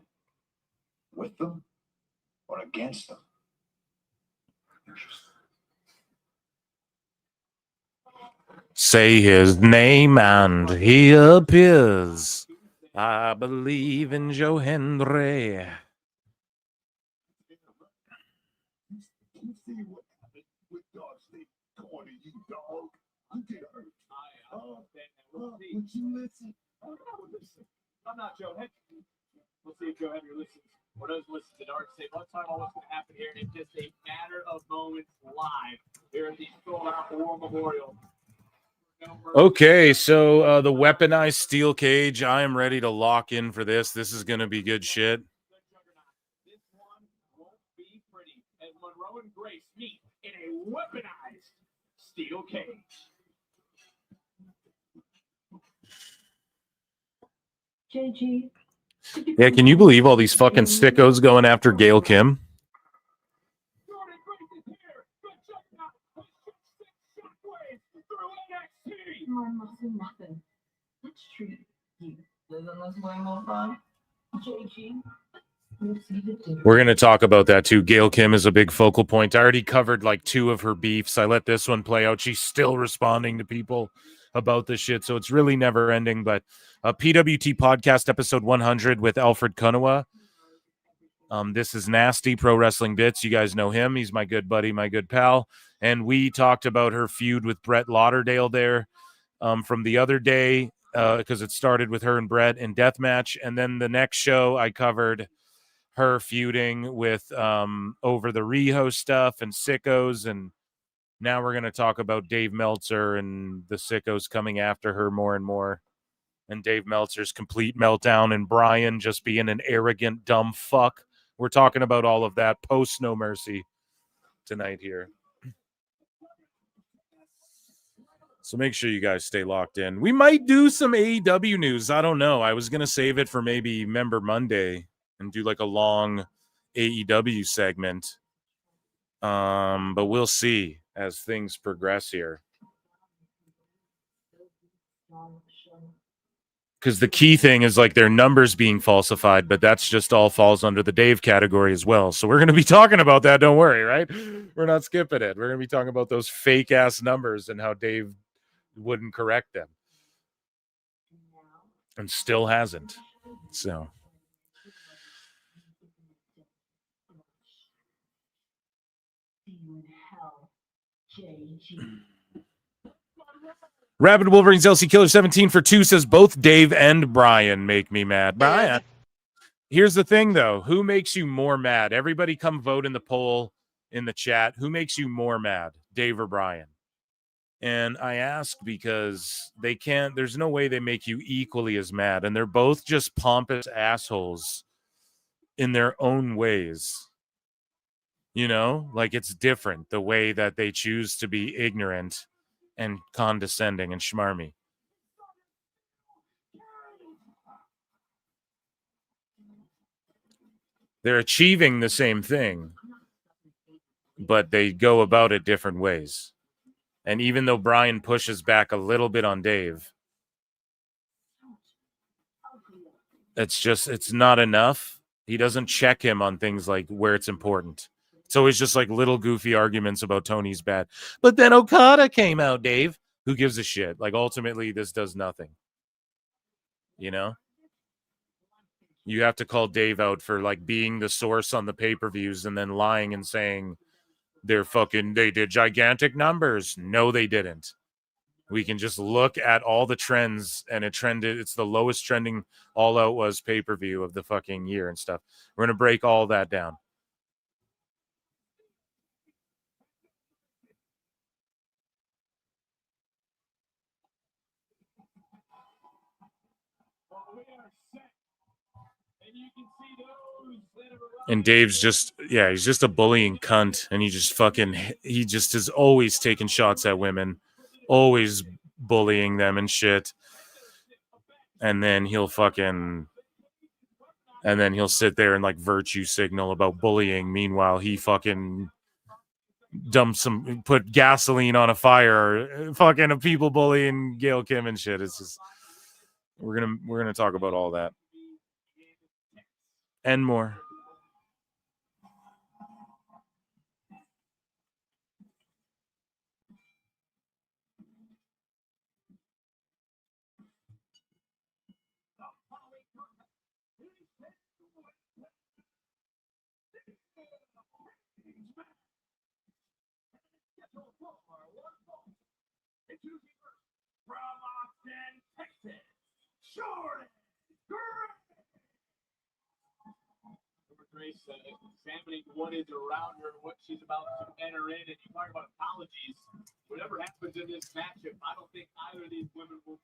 With them or against them. Say his name and he appears. I believe in Joe Hendry. I'm not Joe Hendry. We'll see if Joe Hendry listens or doesn't listen to Dark State. Let's talk about what's going to happen here in just a matter of moments live here at the Sold Out War Memorial. Okay, so the weaponized steel cage. I am ready to lock in for this. This is going to be good shit. This one won't be pretty as Monroe and Grace meet in a weaponized steel cage. JG. Yeah, can you believe all these fucking sickos going after Gail Kim? Nothing. Let's treat you. JG. We're going to talk about that too. Gail Kim is a big focal point. I already covered like 2 of her beefs. I let this one play out. She's still responding to people about this shit, so it's really never ending. But PWT podcast episode 100 with Alfred Kunawa. This is Nasty Pro Wrestling Bits. You guys know him. He's my good buddy, my good pal. And we talked about her feud with Brett Lauderdale there from the other day because it started with her and Brett in Deathmatch. And then the next show I covered her feuding with over the Riho stuff and Sickos. And now we're going to talk about Dave Meltzer and the Sickos coming after her more and more. And Dave Meltzer's complete meltdown and Bryan just being an arrogant, dumb fuck. We're talking about all of that post No Mercy tonight here. So make sure you guys stay locked in. We might do some AEW news. I don't know. I was going to save it for maybe Member Monday and do like a long AEW segment. But we'll see as things progress here. Because the key thing is like their numbers being falsified, but that's just all falls under the Dave category as well. So we're going to be talking about that. Don't worry, right? We're not skipping it. We're going to be talking about those fake ass numbers and how Dave wouldn't correct them and still hasn't. So Rabid Wolverines LC Killer 17 for 2 says both Dave and Bryan make me mad. Bryan, here's the thing though. Who makes you more mad? Everybody come vote in the poll in the chat. Who makes you more mad, Dave or Bryan? And I ask because they can't, there's no way they make you equally as mad. And they're both just pompous assholes in their own ways. You know, like it's different the way that they choose to be ignorant and condescending and schmarmy. They're achieving the same thing, but they go about it different ways. And even though Bryan pushes back a little bit on Dave, it's not enough. He doesn't check him on things like where it's important. It's always just like little goofy arguments about Tony's bad. But then Okada came out, Dave. Who gives a shit? Like ultimately this does nothing. You know? You have to call Dave out for like being the source on the pay-per-views and then lying and saying they did gigantic numbers. No, they didn't. We can just look at all the trends and it's the lowest trending All Out was pay-per-view of the fucking year and stuff. We're going to break all that down. And Dave's he's just a bullying cunt. And he just is always taking shots at women, always bullying them and shit. And then he'll sit there and like virtue signal about bullying. Meanwhile, he fucking put gasoline on a fire, fucking a people bullying Gail Kim and shit. It's just, we're going to talk about all that and more. Grace examining what is around her, what she's about to enter in, and you talk about apologies. Whatever happens in this matchup, I don't think either of these women will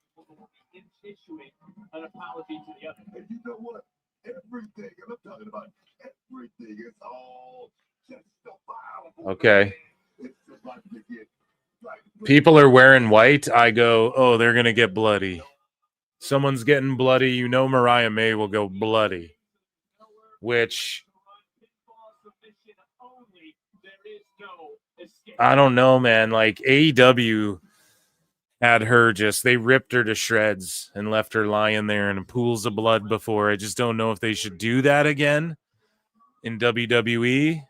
issuing an apology to the other. And you know what? Everything, and I'm talking about everything, is all justifiable. Okay. People are wearing white. I go, oh, they're going to get bloody. Someone's getting bloody. You know Mariah May will go bloody. Which I don't know, man. Like AEW had her they ripped her to shreds and left her lying there in pools of blood before. I just don't know if they should do that again in WWE.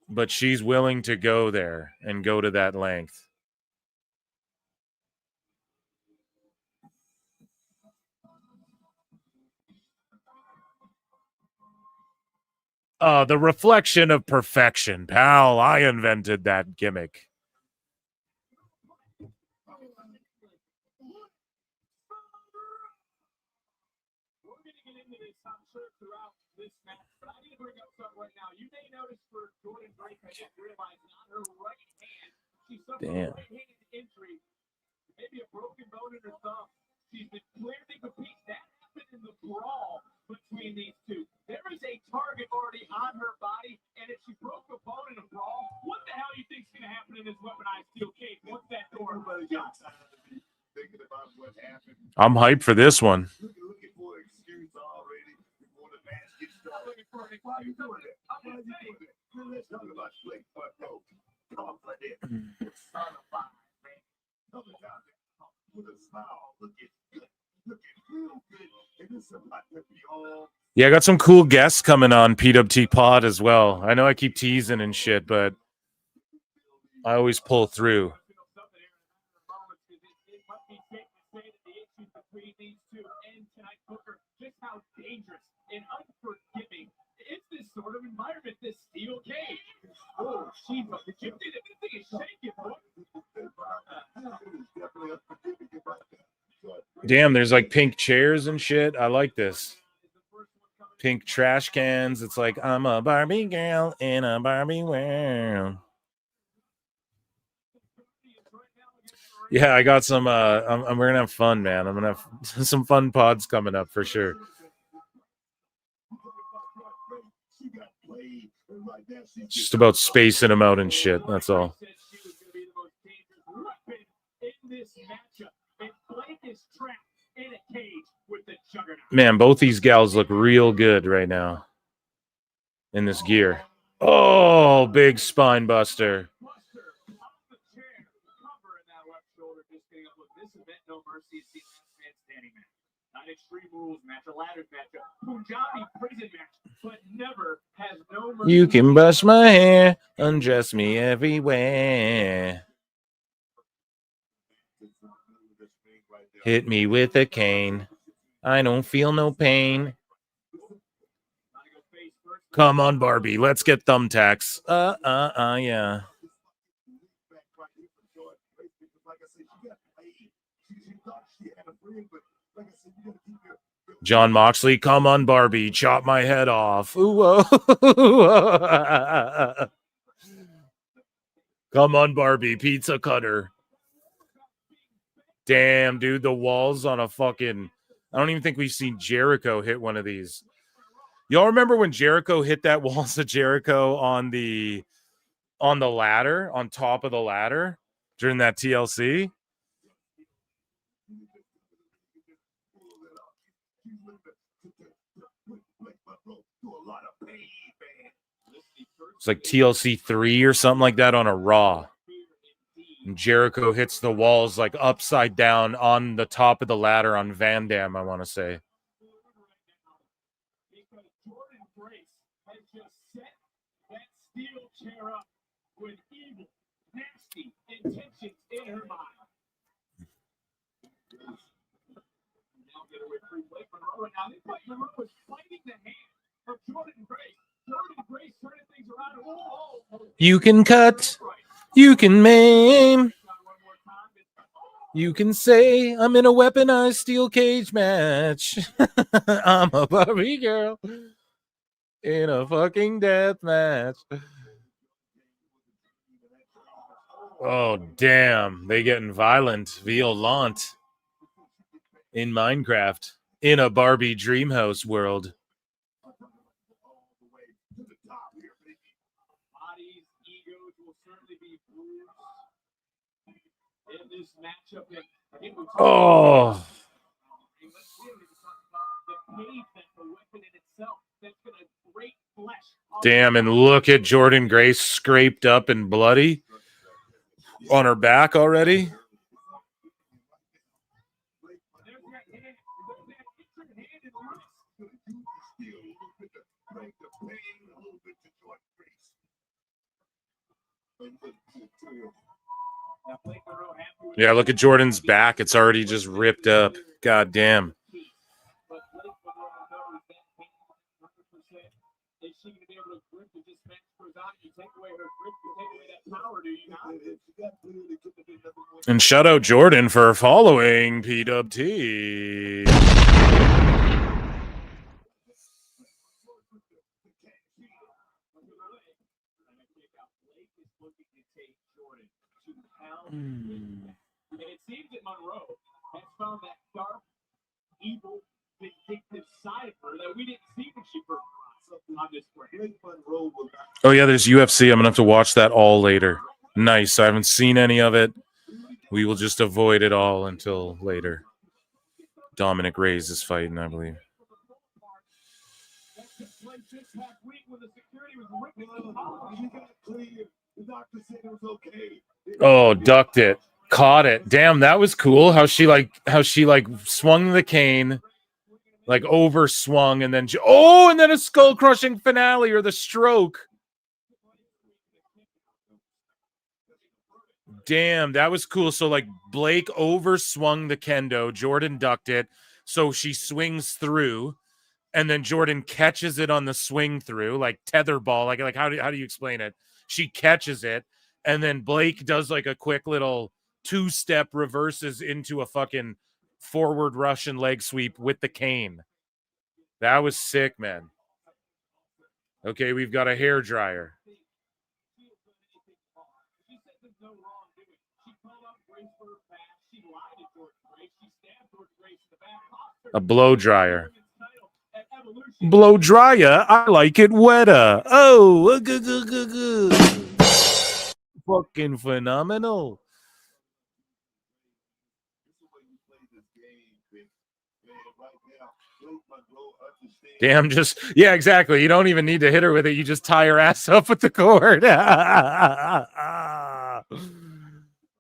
But she's willing to go there and go to that length. The reflection of perfection, pal. I invented that gimmick. Damn. Maybe a broken bone in her thumb. She's been clearly competing. That happened in the brawl between these two. There is a target already on her body, and if she broke a bone in a brawl, what the hell do you think's going to happen in this weaponized steel cage? What's that door? Thinking about what happened. I'm hyped for this one. Looking for an excuse already before the match gets started. Why are you doing it? Why are you doing it? Let's talk about Blake Bucko. Confident. Personified, man. Other guys with a smile, looking good, looking real good, and this is about to be all. Yeah, I got some cool guests coming on PWT Pod as well. I know I keep teasing and shit, but I always pull through. Just how dangerous and unforgiving is this sort of environment, this steel cage. Oh, Shiva, did you see that this thing is shaking, boy? Damn, there's like pink chairs and shit. I like this. Pink trash cans. It's like I'm a Barbie girl in a Barbie world. Yeah, I got some. We're gonna have fun, man. I'm gonna have some fun pods coming up for sure. Just about spacing them out and shit. That's all. Man, both these gals look real good right now in this gear. Oh, big spine buster. You can brush my hair, undress me everywhere. Hit me with a cane. I don't feel no pain. Come on, Barbie. Let's get thumbtacks. Yeah. John Moxley, come on, Barbie. Chop my head off. Ooh, oh. Come on, Barbie. Pizza cutter. Damn, dude. The walls on a fucking... I don't even think we've seen Jericho hit one of these. Y'all remember when Jericho hit that Walls of Jericho on the ladder, on top of the ladder during that TLC? It's like TLC 3 or something like that on a Raw. And Jericho hits the walls like upside down on the top of the ladder on Van Dam, I want to say. Chair up with evil, nasty intentions in her mind. Now, this fight was fighting the hand of Jordan Grace. Jordan Grace turning things around. You can cut, you can maim, you can say I'm in a weaponized steel cage match. I'm a Barbie girl in a fucking death match. Oh, damn. They getting violent. Violent in Minecraft. In a Barbie Dreamhouse world. Oh. Damn, and look at Jordan Grace scraped up and bloody on her back already. Yeah, look at Jordan's back. It's already just ripped up. God damn. able to grip the dispense goes on. You take away her grip, you take away that power, do you not? And shout out Jordan for following PWT. And it seems that Monroe has found that dark, evil, vindictive side of her that we didn't see when she first on this brand. Oh yeah, there's UFC. I'm gonna have to watch that all later. Nice. I haven't seen any of it. We will just avoid it all until later. Dominic Reyes is fighting, I believe. Oh, ducked it. Caught it. Damn, that was cool. How she swung the cane, like over swung, and then and then a skull crushing finale or the stroke. Damn, that was cool. So like Blake over swung the kendo, Jordan ducked it, so she swings through, and then Jordan catches it on the swing through, like tetherball. Like how do you explain it? She catches it, and then Blake does like a quick little two-step reverses into a fucking forward Russian leg sweep with the cane. That was sick, man. Okay, we've got a hair dryer. A blow dryer. Blow dryer. I like it wetter. Oh, fucking phenomenal. Damn, yeah, exactly. You don't even need to hit her with it. You just tie her ass up with the cord.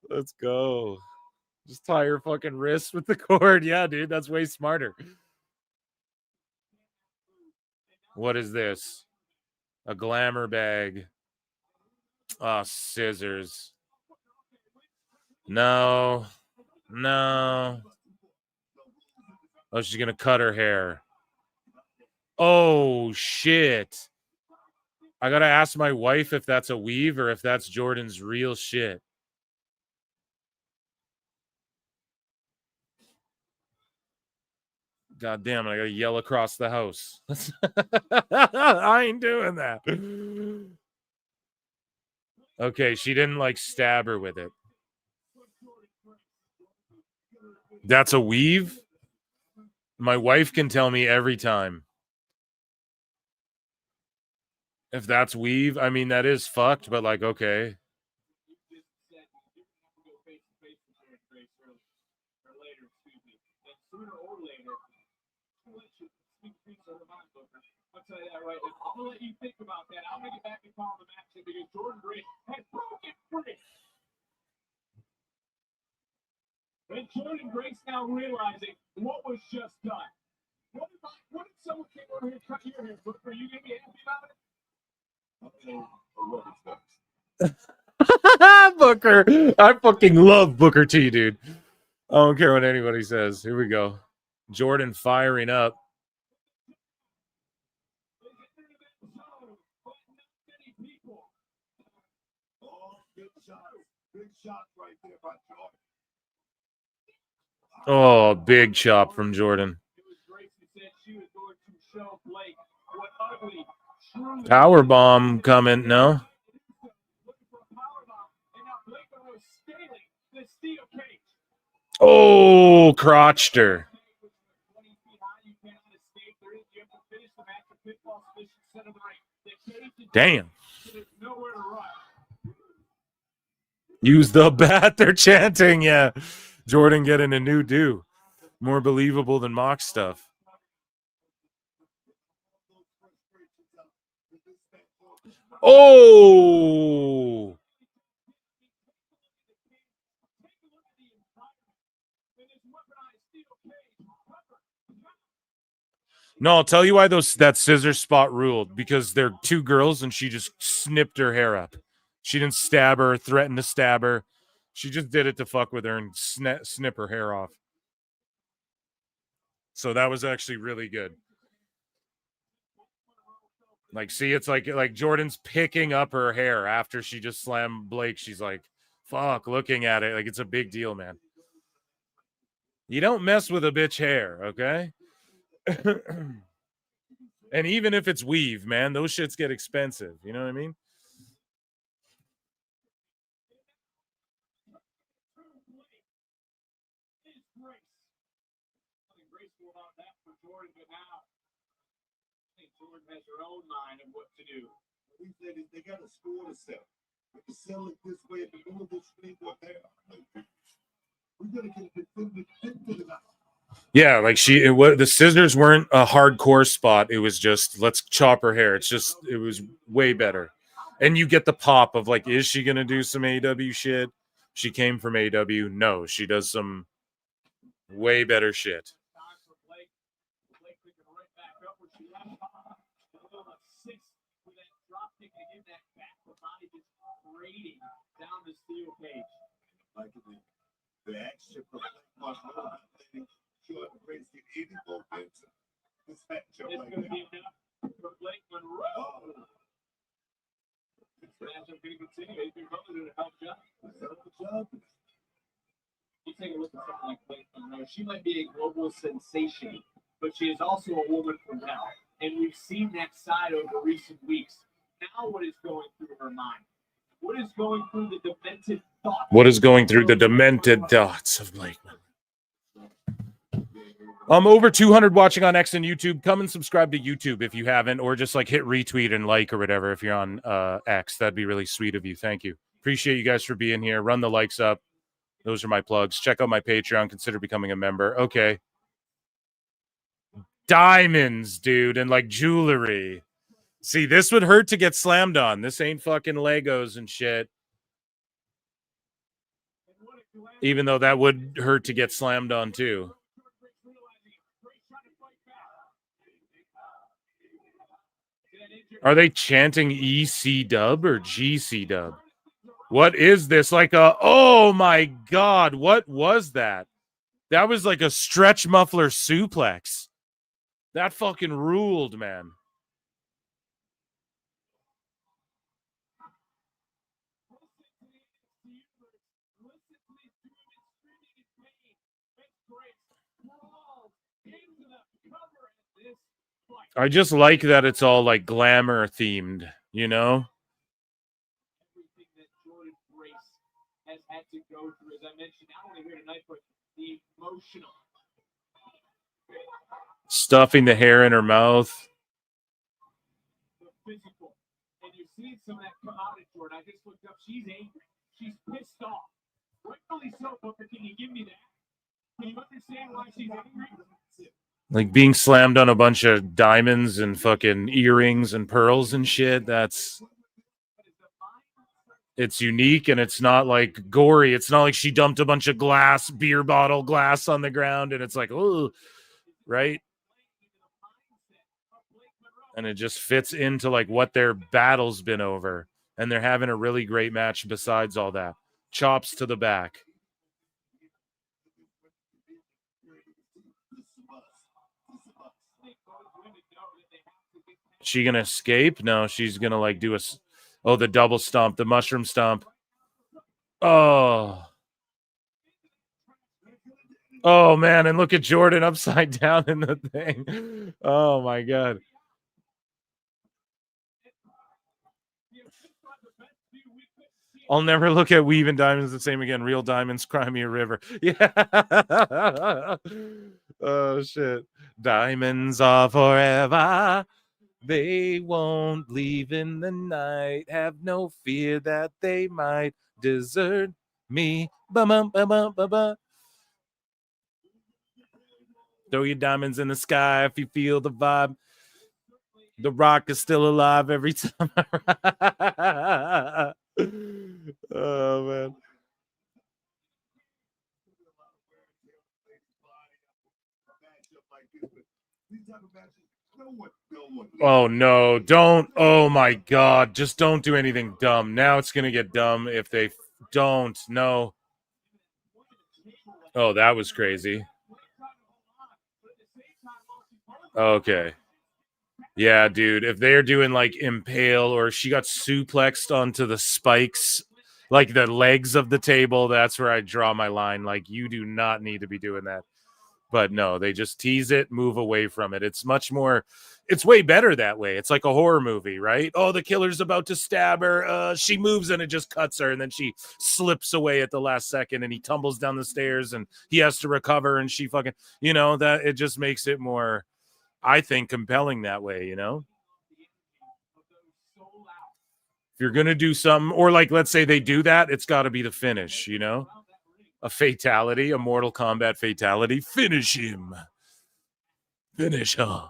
Let's go. Just tie her fucking wrist with the cord. Yeah, dude, that's way smarter. What is this? A glamour bag. Oh, scissors. No. Oh, she's going to cut her hair. Oh, shit. I got to ask my wife if that's a weave or if that's Jordan's real shit. God damn it, I gotta yell across the house. I ain't doing that. Okay, she didn't like stab her with it. That's a weave? My wife can tell me every time. If that's weave, I mean, that is fucked, but like, okay. I'll tell you that right now. I'm gonna let you think about that. I'm gonna get back and call the match because Jordan Grace has broken free. And Jordan Grace now realizing what was just done. What if someone came over here and cut your hair? Are you gonna be happy about it? Booker. I fucking love Booker T, dude. I don't care what anybody says. Here we go. Jordan firing up. Oh, big chop from Jordan. Power bomb coming, no? Oh, crotched her. Damn. Use the bat. They're chanting. Yeah. Jordan getting a new do. More believable than mock stuff. Oh. No, I'll tell you why that scissor spot ruled. Because they're two girls and she just snipped her hair up. She didn't stab her, threaten to stab her. She just did it to fuck with her and snip her hair off. So that was actually really good. Like, see, it's like Jordan's picking up her hair after she just slammed Blake. She's like, fuck, looking at it. Like, it's a big deal, man. You don't mess with a bitch hair, okay? And even if it's weave, man, those shits get expensive. You know what I mean? Jordan has her own mind of what to do. We said they got a score to sell. If you sell it this way in the middle of this thing, what there? We're gonna get it. Yeah, like the scissors weren't a hardcore spot. It was just, let's chop her hair. It was way better. And you get the pop of like, is she gonna do some AW shit? She came from AW. No, she does some way better shit. Down the steel cage. Like the action from short race get any momentum. This matchup like that. For Blake Monroe. This matchup can continue. Adrian Butler did a hell of a job. You take a look at something like Blake Monroe. She might be a global sensation, but she is also a woman from hell. And we've seen that side over recent weeks. Now what is going through her mind? What is going through the demented thoughts? What is going through the demented thoughts of Blakeman? Over 200 watching on X and YouTube. Come and subscribe to YouTube if you haven't, or just like hit retweet and like or whatever if you're on X. That'd be really sweet of you. Thank you. Appreciate you guys for being here. Run the likes up. Those are my plugs. Check out my Patreon. Consider becoming a member. Okay. Diamonds, dude, and like jewelry. See, this would hurt to get slammed on. This ain't fucking Legos and shit. Even though that would hurt to get slammed on too. Are they chanting EC dub or GC dub? What is this? Like oh my God, what was that? That was like a stretch muffler suplex. That fucking ruled, man. I just like that it's all like glamour themed, you know? Everything that Jordan Grace has had to go through, as I mentioned, not only here tonight, but the emotional. Stuffing the hair in her mouth. The physical. And you're seeing some of that come out in Jordan. I just looked up. She's angry. She's pissed off. Rightfully so, Booker. Can you give me that? Can you understand why she's angry? Like being slammed on a bunch of diamonds and fucking earrings and pearls and shit. It's unique and it's not like gory. It's not like she dumped a bunch of beer bottle glass on the ground and it's like, oh, right? And it just fits into like what their battle's been over. And they're having a really great match besides all that. Chops to the back. She gonna escape? No, she's gonna like do the double stomp, the mushroom stomp. Oh man, and look at Jordan upside down in the thing. Oh my God. I'll never look at weaving diamonds the same again. Real diamonds, cry me a river. Yeah. Oh shit. Diamonds are forever. They won't leave in the night. Have no fear that they might desert me. Ba-bum-ba-bum-ba-ba. Throw your diamonds in the sky if you feel the vibe. The Rock is still alive every time. Oh, man. Oh no, don't. Oh my God, just don't do anything dumb. Now it's gonna get dumb if they don't. No. Oh, that was crazy. Okay. Yeah, dude. If they're doing like impale or she got suplexed onto the spikes, like the legs of the table, that's where I draw my line. Like, you do not need to be doing that. But no, they just tease it, move away from it. It's much more, it's way better that way. It's like a horror movie, right? Oh, the killer's about to stab her. She moves and it just cuts her. And then she slips away at the last second and he tumbles down the stairs and he has to recover. And she fucking, that it just makes it more, I think, compelling that way, If you're going to do something, or like, let's say they do that, it's got to be the finish, A fatality, a Mortal Kombat fatality. Finish him. Finish her.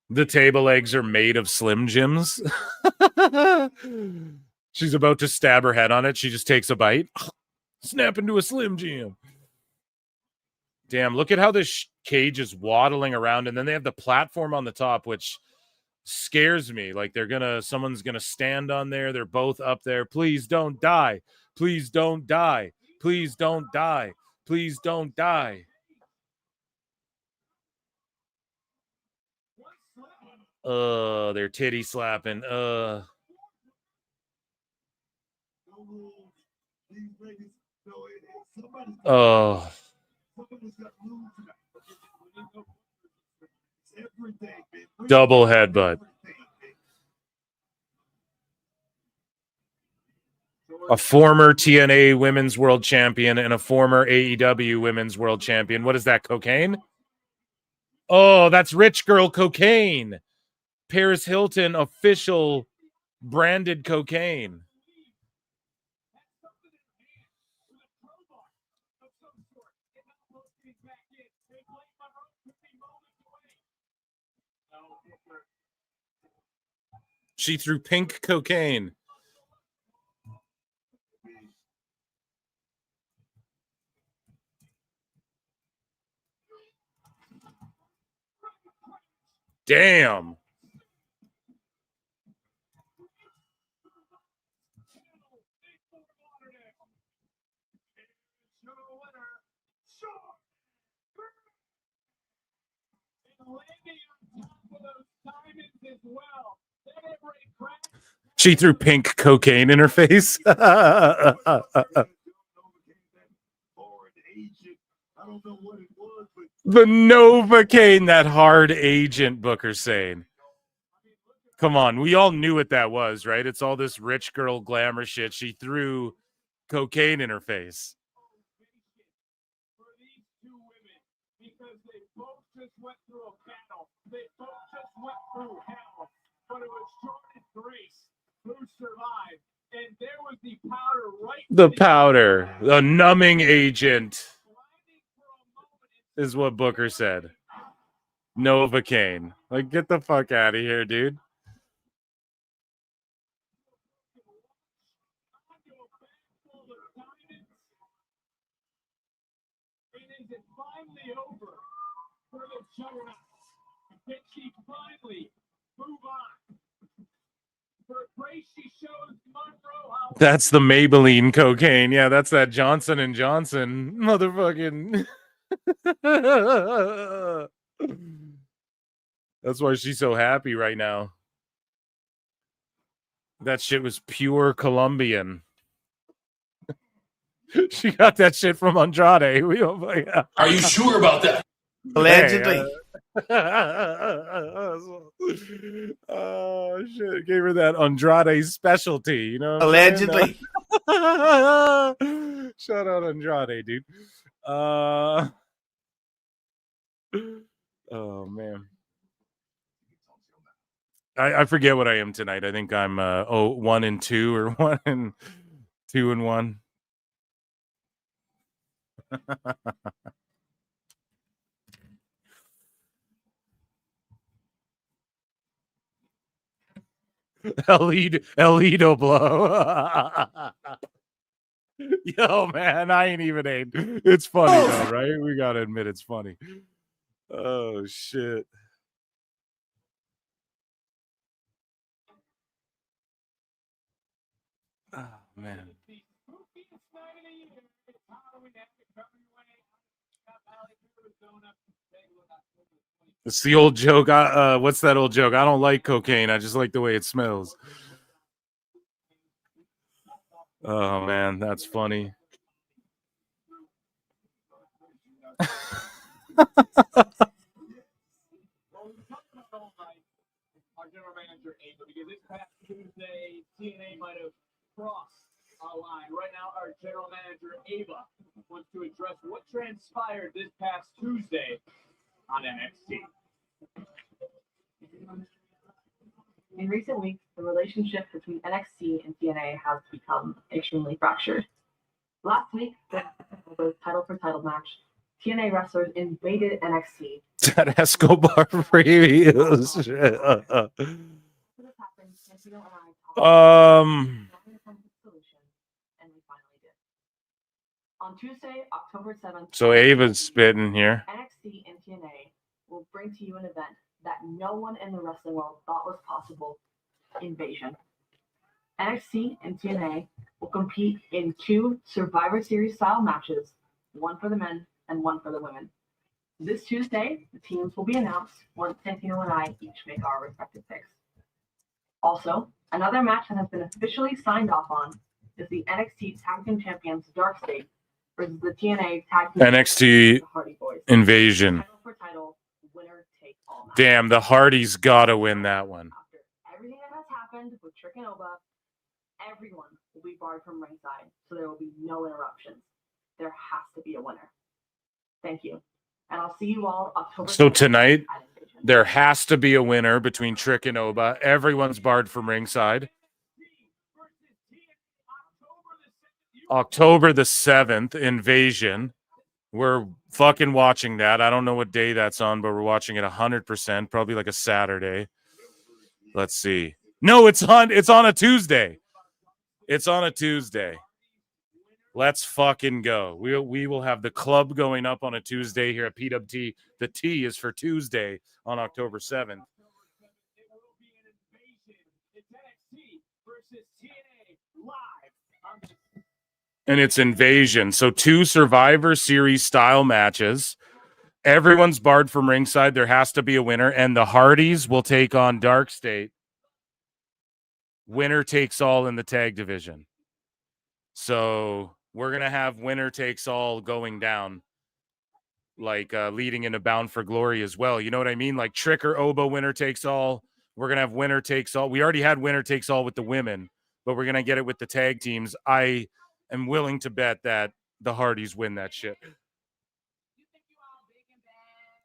The table legs are made of Slim Jims. She's about to stab her head on it. She just takes a bite. Snap into a Slim Jim. Damn, look at how this cage is waddling around. And then they have the platform on the top, which scares me. Like someone's gonna stand on there. They're both up there. Please don't die. Please don't die. Please don't die. Please don't die. They're titty slapping. Oh. Double headbutt. A former TNA Women's World Champion and a former AEW Women's World Champion. What is that, cocaine? Oh, that's rich girl cocaine. Paris Hilton official branded cocaine. She threw pink cocaine. Damn. She threw pink cocaine in her face. The Novocaine, that hard agent, Booker's saying. Come on, we all knew what that was, right? It's all this rich girl glamour shit. She threw cocaine in her face. Because they both just went through a battle. They both just went through hell. But it was Jordan Grace who survived. And there was the powder right The powder, the numbing agent, is what Booker said. Novocaine. Like, get the fuck out of here, dude. Is it finally over for the Juggernaut? Can she finally move on? For Grace, she shows Monroe how. That's the Maybelline cocaine. Yeah, that's that Johnson and Johnson motherfucking. That's why she's so happy right now. That shit was pure Colombian. She got that shit from Andrade. Are you sure about that? Allegedly. Oh shit! Gave her that Andrade specialty. You know. Allegedly. Shout out Andrade, dude. Oh man. I forget what I am tonight. I think I'm 1-2 or 1-2-1. Elido blow. Yo, man, I ain't even aimed. It's funny though, right? We gotta admit it's funny. Oh shit. Oh man. It's the old joke. What's that old joke? I don't like cocaine. I just like the way it smells. Oh, man, that's funny. Our general manager, Ava, because this past Tuesday, TNA might have crossed our line. Right now, our general manager, Ava, wants to address what transpired this past Tuesday on NXT. In recent weeks, the relationship between NXT and TNA has become extremely fractured. Last week, the title for title match, TNA wrestlers invaded NXT. That Escobar previews. On Tuesday, October 7th, So Ava's spitting here. NXT and TNA will bring to you an event that no one in the wrestling world thought was possible: Invasion. NXT and TNA will compete in 2 Survivor Series style matches, one for the men and one for the women. This Tuesday, the teams will be announced once Santino and I each make our respective picks. Also, another match that has been officially signed off on is the NXT Tag Team Champions Dark State versus the TNA Tag Team NXT Hardy Boys. Invasion. Title for title, winner take all match. Damn, the Hardys gotta win that one. After everything that has happened with Trick and Oba, everyone will be barred from ringside, so there will be no interruptions. There has to be a winner. Thank you. And I'll see you all October. So tonight, there has to be a winner between Trick and Oba. Everyone's barred from ringside. October the 7th, Invasion. We're fucking watching that. I don't know what day that's on, but we're watching it 100%. Probably like a Saturday. Let's see. No, it's on a Tuesday. It's on a Tuesday. Let's fucking go. We will have the club going up on a Tuesday here at PWT. The T is for Tuesday on October 7th. And it's Invasion. So 2 Survivor Series style matches. Everyone's barred from ringside. There has to be a winner. And the Hardys will take on Dark State. Winner takes all in the tag division. So we're going to have winner takes all going down, like leading into Bound for Glory as well. You know what I mean? Like Trick or Oba, winner takes all. We're going to have winner takes all. We already had winner takes all with the women, but we're going to get it with the tag teams. I am willing to bet that the Hardys win that shit.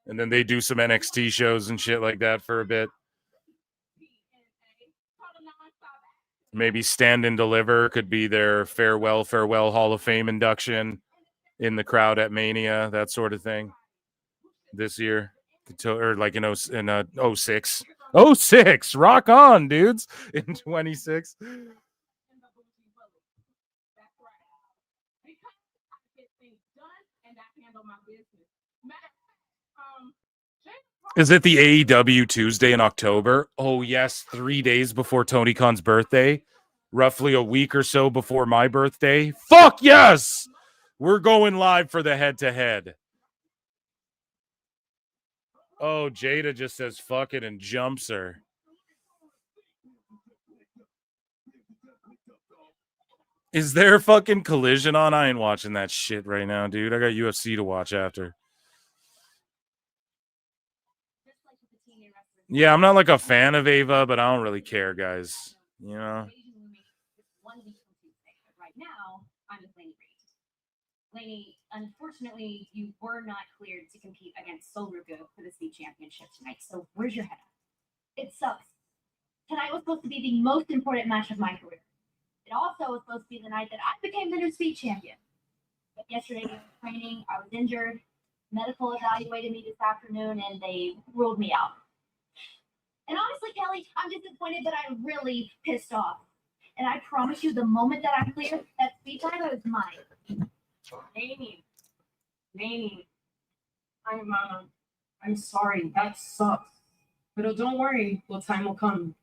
And then they do some NXT shows and shit like that for a bit. Maybe Stand and Deliver could be their farewell Hall of Fame induction in the crowd at Mania, that sort of thing. This year, or like in 06. 06, rock on, dudes. In 26. Is it the AEW Tuesday in October? Oh, yes. 3 days before Tony Khan's birthday. Roughly a week or so before my birthday. Fuck yes! We're going live for the head-to-head. Oh, Jada just says fuck it and jumps her. Is there fucking Collision on? I ain't watching that shit right now, dude. I got UFC to watch after. Yeah, I'm not like a fan of Ava, but I don't really care, guys. You know? Right now, I'm with Lainey Reed. Lainey, unfortunately, you were not cleared to compete against Sol Ruka for the state championship tonight. So where's your head at? It sucks. Tonight was supposed to be the most important match of my career. It also was supposed to be the night that I became the new state champion. But yesterday during training, I was injured. Medical evaluated me this afternoon, and they ruled me out. And honestly, Kelly, I'm disappointed, but I'm really pissed off. And I promise you, the moment that I clear, that speed title is mine. Lainey, I'm sorry. That sucks. But don't worry, well, time will come.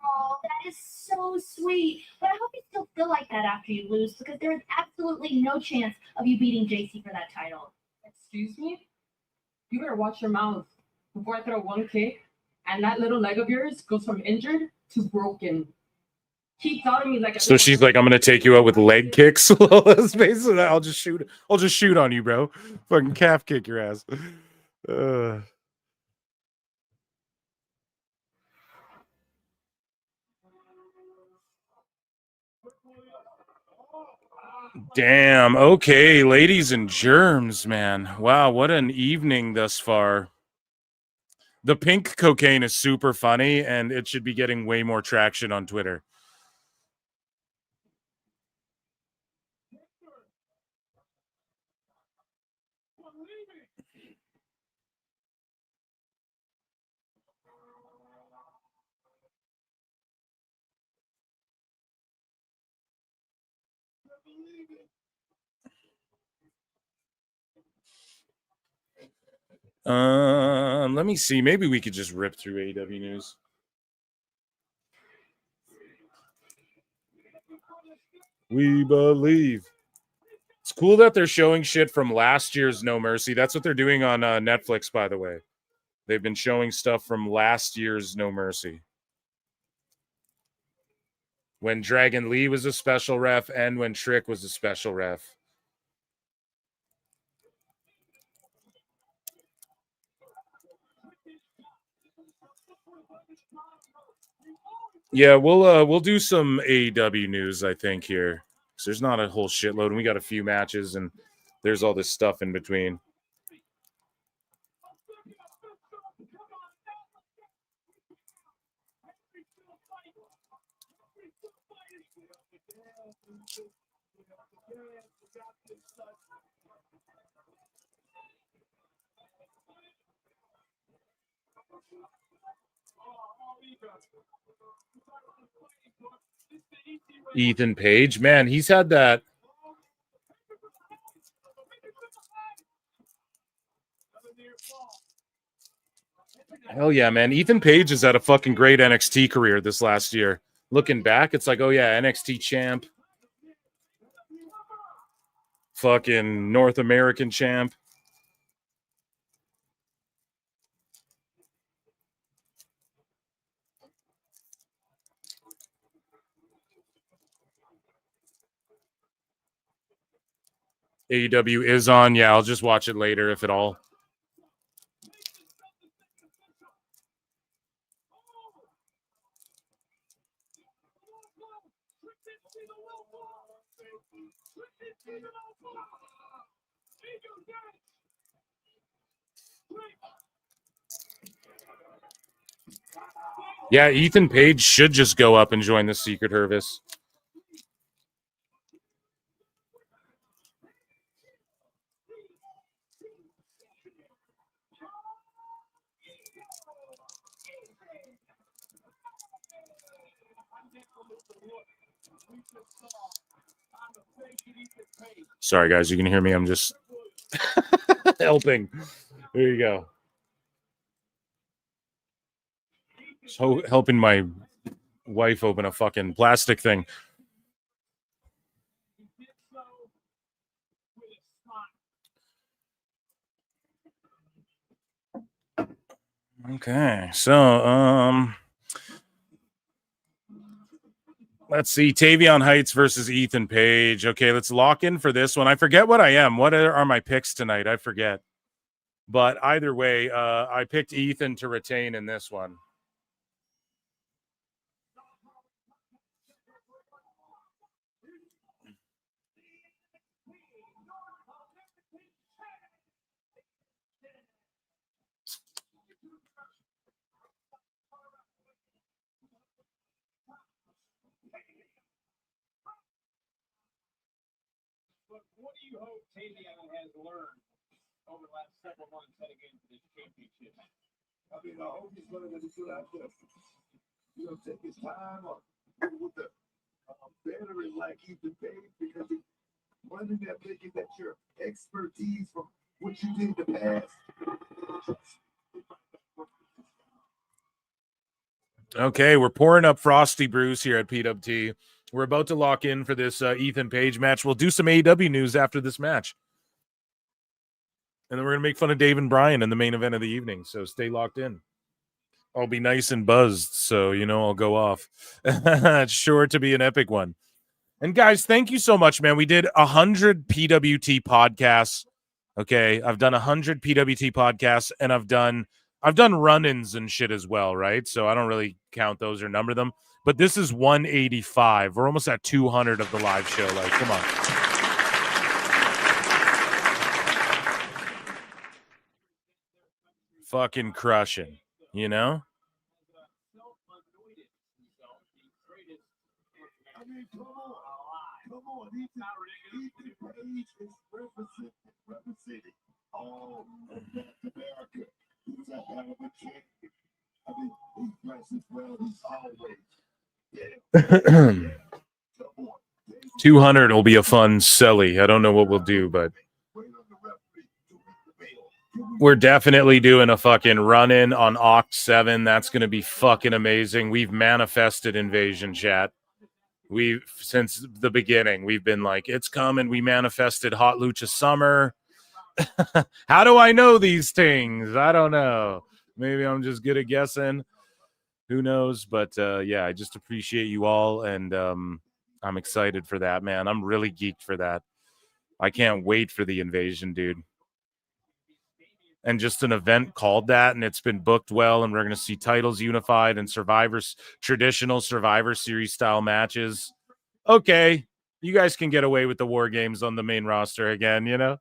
Oh, that is so sweet. But I hope you still feel like that after you lose, because there is absolutely no chance of you beating JC for that title. Excuse me? you better watch your mouth before I throw one kick, and that little leg of yours goes from injured to broken. Keep telling me like. So she's like, I'm gonna take you out with leg kicks. That's basically, I'll just shoot on you, bro. Fucking calf kick your ass. Damn. Okay, ladies and germs, man. Wow, what an evening thus far. The pink cocaine is super funny, and it should be getting way more traction on Twitter. Let me see. Maybe we could just rip through AEW news. We believe. It's cool that they're showing shit from last year's No Mercy. That's what they're doing on Netflix, by the way. They've been showing stuff from last year's No Mercy. When Dragon Lee was a special ref and when Trick was a special ref. Yeah, we'll do some AEW news, I think, here. Because there's not a whole shitload, and we got a few matches, and there's all this stuff in between. Ethan Page, man, he's had that. Hell yeah, man. Ethan Page has had a fucking great NXT career this last year. Looking back, it's like, oh yeah, NXT champ. Fucking North American champ. AEW is on. Yeah, I'll just watch it later if at all. Yeah, Ethan Page should just go up and join the Secret Service. Sorry, guys, you can hear me. I'm just helping. There you go. So helping my wife open a fucking plastic thing. Okay, so let's see. Tavion Heights versus Ethan Page. Okay, let's lock in for this one. I forget what I am. What are my picks tonight? I forget. But either way, I picked Ethan to retain in this one. What do you hope Tavion has learned over the last several months heading into this championship? I mean, I hope he's learning that he's good out there. You know, take his time with the veteran like Ethan Page, because it's one thing that making that your expertise from what you did in the past. Okay, we're pouring up Frosty Brews here at PWT. We're about to lock in for this Ethan Page match. We'll do some AEW news after this match. And then we're going to make fun of Dave and Bryan in the main event of the evening. So stay locked in. I'll be nice and buzzed. So, I'll go off. It's sure to be an epic one. And guys, thank you so much, man. We did 100 PWT podcasts. Okay. I've done 100 PWT podcasts, and I've done run-ins and shit as well, right? So I don't really count those or number them. But this is 185. We're almost at 200 of the live show. Like, come on. Fucking crushing, Yeah. 200 will be a fun silly. I don't know what we'll do, but we're definitely doing a fucking run-in on Oct 7. That's going to be fucking amazing. We've manifested Invasion, chat. Since the beginning, we've been like, it's coming. We manifested Hot Lucha Summer. How do I know these things? I don't know. Maybe I'm just good at guessing. Who knows? But yeah, I just appreciate you all, and I'm excited for that, man. I'm really geeked for that. I can't wait for the Invasion, dude. And just an event called that, and it's been booked well, and we're going to see titles unified and traditional Survivor Series style matches. Okay, you guys can get away with the War Games on the main roster again,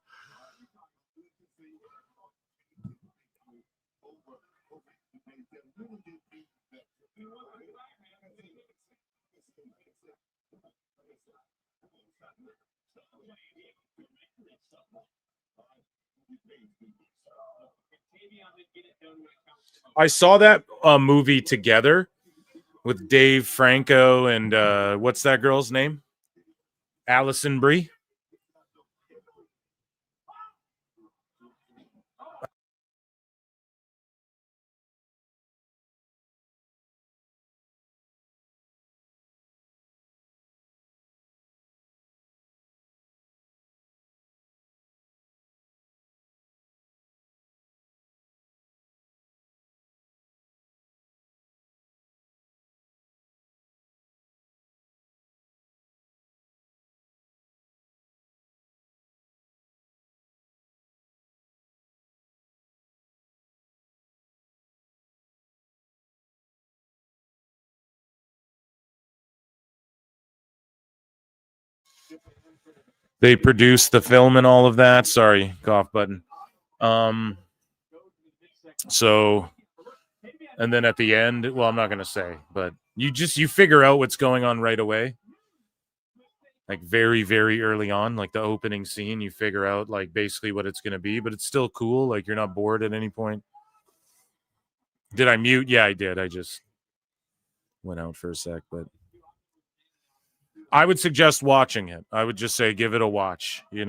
I saw that movie Together with Dave Franco and what's that girl's name? Allison Brie. They produced the film and all of that. Sorry, cough button. So, and then at the end, well, I'm not going to say, but you figure out what's going on right away. Like very, very early on, like the opening scene, you figure out like basically what it's going to be, but it's still cool. Like you're not bored at any point. Did I mute? Yeah, I did. I just went out for a sec, but I would suggest watching it. I would just say, give it a watch, It's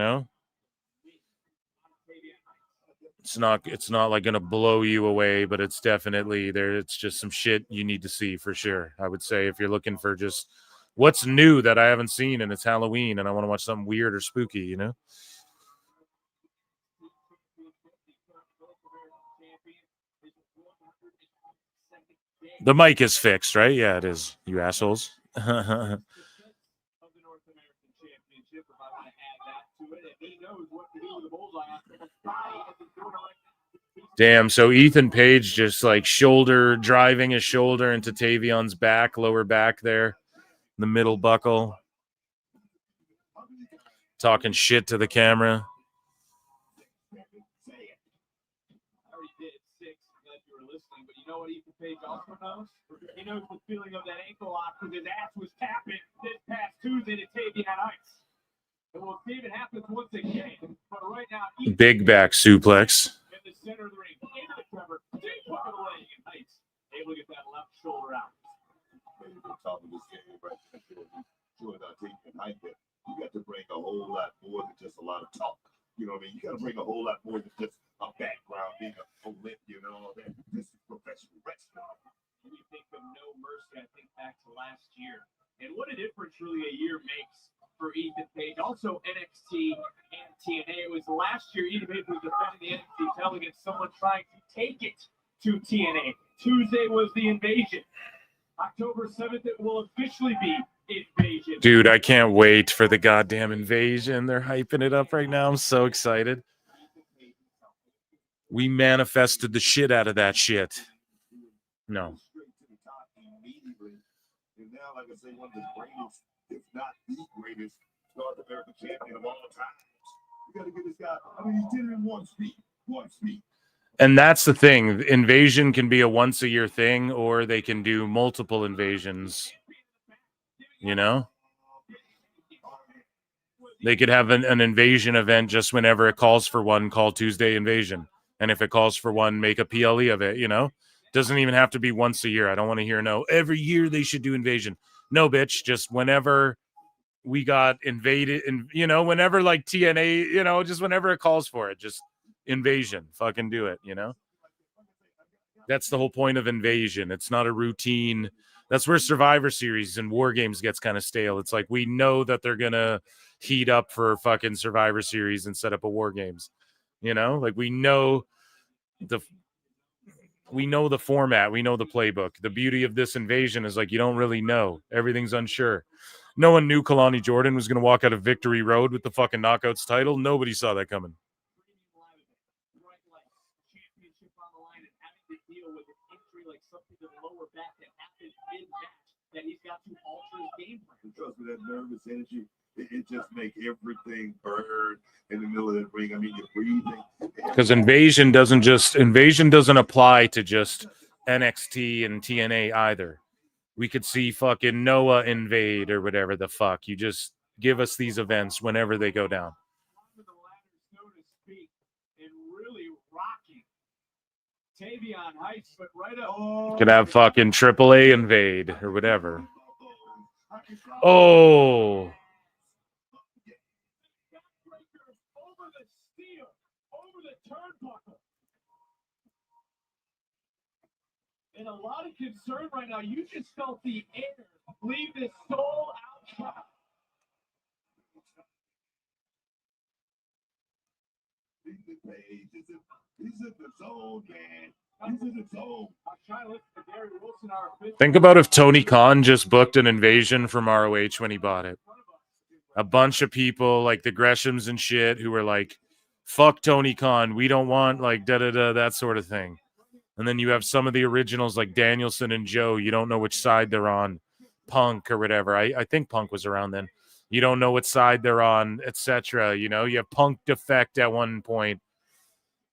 not like going to blow you away, but it's definitely there. It's just some shit you need to see for sure. I would say if you're looking for just what's new that I haven't seen and it's Halloween and I want to watch something weird or spooky, The mic is fixed, right? Yeah, it is. You assholes. Damn, so Ethan Page just like driving his shoulder into Tavion's back, lower back there, the middle buckle. Talking shit to the camera. Page also knows. He knows the feeling of that ankle lock because his ass was tapping this past Tuesday to Tavion Ice. And we'll see if it happens once again. But right now, big back suplex. In the center of the ring, into the cover, deep hook of the leg, and Ice able to get that left shoulder out. Maybe the top of this game, right? Showing Tavion Ice that you got to bring a whole lot more than just a lot of talk. You know what I mean? You got to bring a whole lot more than just a background, being a Olympian and all that. This is professional wrestling. When you think of No Mercy, I think back to last year. And what a difference really a year makes for Ethan Page. Also NXT and TNA. It was last year Ethan Page was defending the someone trying to take it to TNA. Tuesday was the Invasion. October 7th, it will officially be Invasion. Dude, I can't wait for the goddamn Invasion. They're hyping it up right now. I'm so excited. We manifested the shit out of that shit. No. And now, like I say, one of the greatest, if not the greatest, North American champion of all time. You got to get this guy. I mean, he did it in one speed. And that's the thing. Invasion can be a once-a-year thing, or they can do multiple invasions. You know? They could have an invasion event just whenever it calls for one, call Tuesday Invasion. And if it calls for one, make a PLE of it, you know? Doesn't even have to be once a year. I don't want to hear no, every year they should do Invasion. No, bitch, just whenever we got invaded, and you know, whenever like TNA, you know, just whenever it calls for it, just Invasion. Fucking do it, you know? That's the whole point of Invasion. It's not a routine. That's where Survivor Series and War Games gets kind of stale. It's like we know that they're gonna heat up for fucking Survivor Series and set up a War Games. You know, like we know the format, we know the playbook. The beauty of this Invasion is like you don't really know. Everything's unsure. No one knew Kalani Jordan was gonna walk out of Victory Road with the fucking Knockouts title. Nobody saw that coming. That he's got to alter his game plan. Trust me, that nervous energy, it just makes everything burn in the middle of that ring. I mean, you're breathing. Because Invasion doesn't apply to just NXT and TNA either. We could see fucking Noah invade or whatever the fuck. You just give us these events whenever they go down. Tavion Heights, but right up. Could have fucking AAA invade or whatever. Oh. Over the steel, over the turnbuckle. And a lot of concern right now. You just felt the air leave this soul outside. He's in the zone, man. He's in the zone. Think about if Tony Khan just booked an Invasion from ROH when he bought it. A bunch of people like the Greshams and shit who were like, fuck Tony Khan. We don't want like da-da-da, that sort of thing. And then you have some of the originals like Danielson and Joe. You don't know which side they're on. Punk or whatever. I think Punk was around then. You don't know what side they're on, etc. You know, you have Punk defect at one point.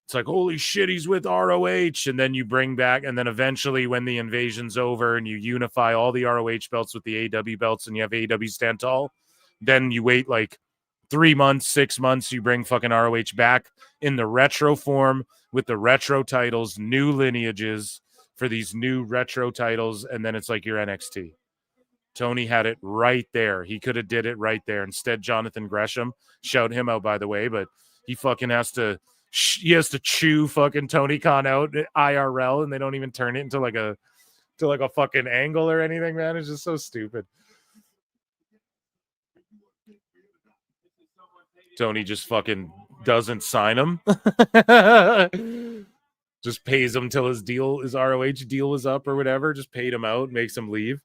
It's like, holy shit, he's with ROH. And then you bring back, and then eventually when the Invasion's over and you unify all the ROH belts with the AW belts and you have AW stand tall, then you wait like 3 months, 6 months, you bring fucking ROH back in the retro form with the retro titles, new lineages for these new retro titles, and then it's like your NXT. Tony had it right there. He could have did it right there. Instead, Jonathan Gresham, shout him out, by the way, but he fucking has to chew fucking Tony Khan out at IRL, and they don't even turn it into like a fucking angle or anything, man. It's just so stupid. Tony just fucking doesn't sign him. Just pays him till his ROH deal was up or whatever. Just paid him out, makes him leave.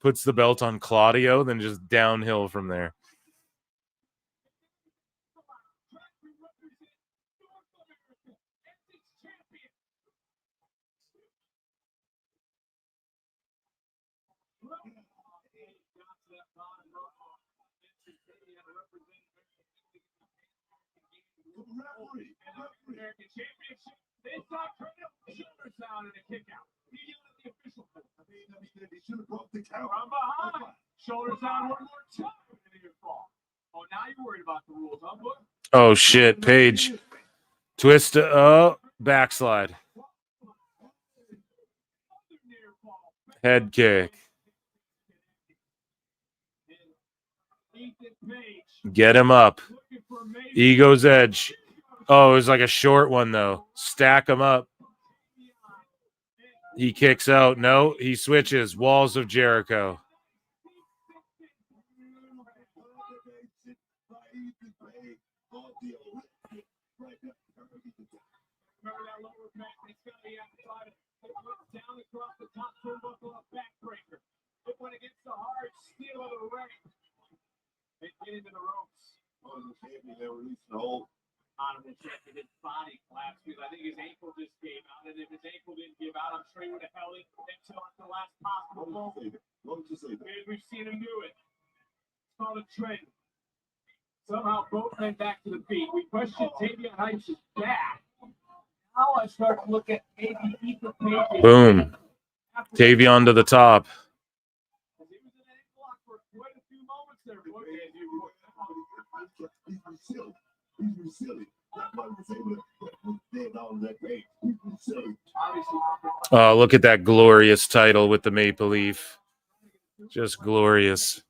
Puts the belt on Claudio, then just downhill from there. American Championship. They saw shoulders down and a kick out. He yelled at the official. They should have broke the count. From behind. Shoulders down one more time. And you fall. Oh, now you're worried about the rules, huh, Book? Oh, shit. Paige. Twist. Oh, backslide. Head kick. Get him up. Ego's edge. Oh, it was like a short one, though. Stack him up. He kicks out. No, he switches. Walls of Jericho. Down across the top turnbuckle, a backbreaker. It went against the hard steel of the ring. They get into the ropes. Honorable champion, they released the whole. Honorable champion, his body collapsed because I think his ankle just gave out. And if his ankle didn't give out, I'm sure he would have held it until at the last possible moment. What would you say? We've seen him do it. It's called a trend. Somehow both men back to the feet. We question Tavion Heights' back. Now I start to look at maybe Ethan Page. Boom. Tavion to the top. Oh, look at that glorious title with the Maple Leaf. Just glorious.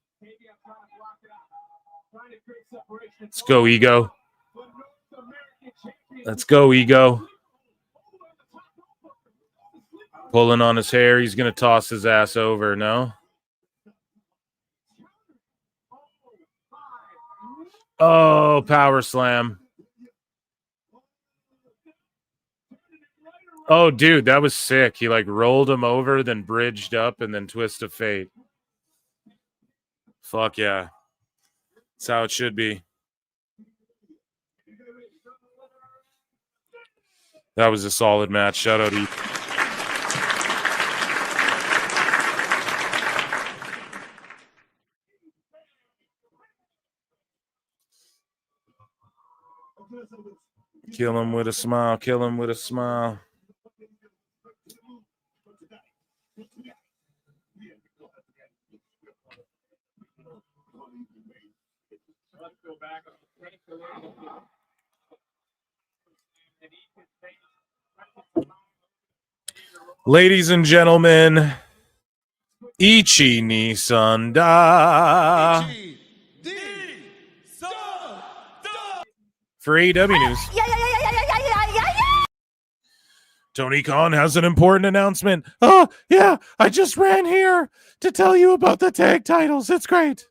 Let's go, Ego. Let's go, Ego. Pulling on his hair. He's going to toss his ass over, no? Oh, power slam. Oh, dude, that was sick. He like rolled him over, then bridged up, and then twist of fate. Fuck yeah. That's how it should be. That was a solid match. Shout out to you. Kill him with a smile. Kill him with a smile. Ladies and gentlemen, Ichi ni Sanda. For AEW News. Tony Khan has an important announcement. Oh, yeah, I just ran here to tell you about the tag titles. It's great.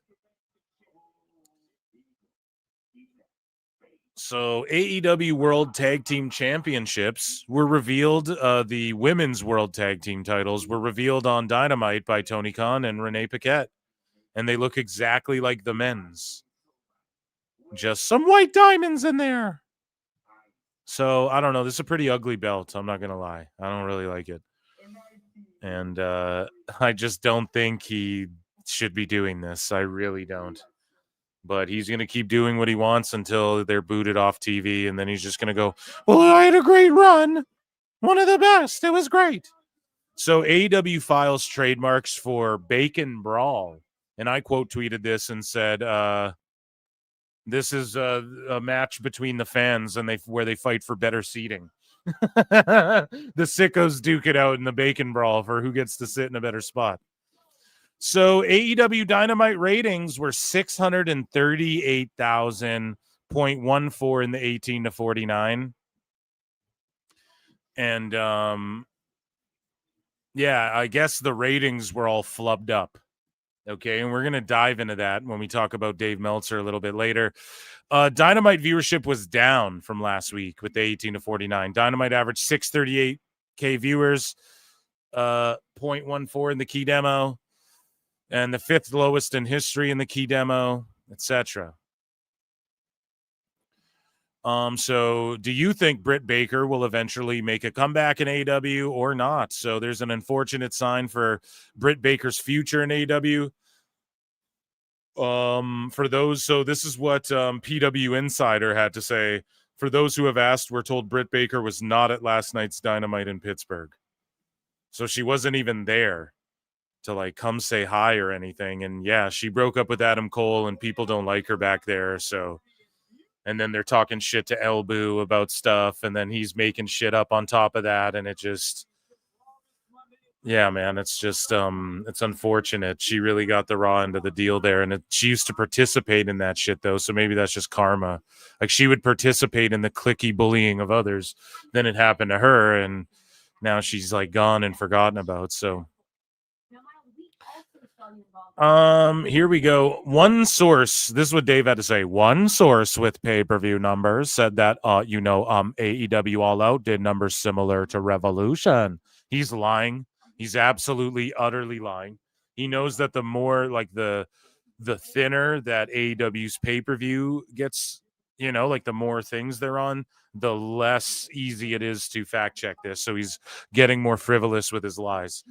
So AEW World Tag Team Championships were revealed. The women's World Tag Team titles were revealed on Dynamite by Tony Khan and Renee Paquette. And they look exactly like the men's. Just some white diamonds in there. So, I don't know. This is a pretty ugly belt. I'm not going to lie. I don't really like it. And I just don't think he should be doing this. I really don't. But he's going to keep doing what he wants until they're booted off TV. And then he's just going to go, well, I had a great run. One of the best. It was great. So AEW files trademarks for Bacon Brawl. And I quote tweeted this and said, this is a match between the fans and where they fight for better seating. The sickos duke it out in the Bacon Brawl for who gets to sit in a better spot. So AEW Dynamite ratings were 638,000.14 in the 18 to 49. And yeah, I guess the ratings were all flubbed up. Okay, and we're going to dive into that when we talk about Dave Meltzer a little bit later. Dynamite viewership was down from last week with the 18 to 49. Dynamite averaged 638K viewers, 0.14 in the key demo, and the fifth lowest in history in the key demo, etc. So do you think Britt Baker will eventually make a comeback in AEW or not? So there's an unfortunate sign for Britt Baker's future in AEW. For those, so this is what PW Insider had to say. For those who have asked, we're told Britt Baker was not at last night's Dynamite in Pittsburgh. So she wasn't even there to like come say hi or anything. And yeah, she broke up with Adam Cole and people don't like her back there. So, and then they're talking shit to Elbu about stuff. And then he's making shit up on top of that. And it just, yeah, man, it's just, it's unfortunate. She really got the raw end of the deal there. And she used to participate in that shit though. So maybe that's just karma. Like she would participate in the cliquey bullying of others. Then it happened to her. And now she's like gone and forgotten about. So Here we go. One source, this is what Dave had to say. One source with pay-per-view numbers said that AEW All Out did numbers similar to Revolution. He's lying. He's absolutely utterly lying. He knows that the more like the thinner that AEW's pay-per-view gets, like the more things they're on, the less easy it is to fact check this. So he's getting more frivolous with his lies.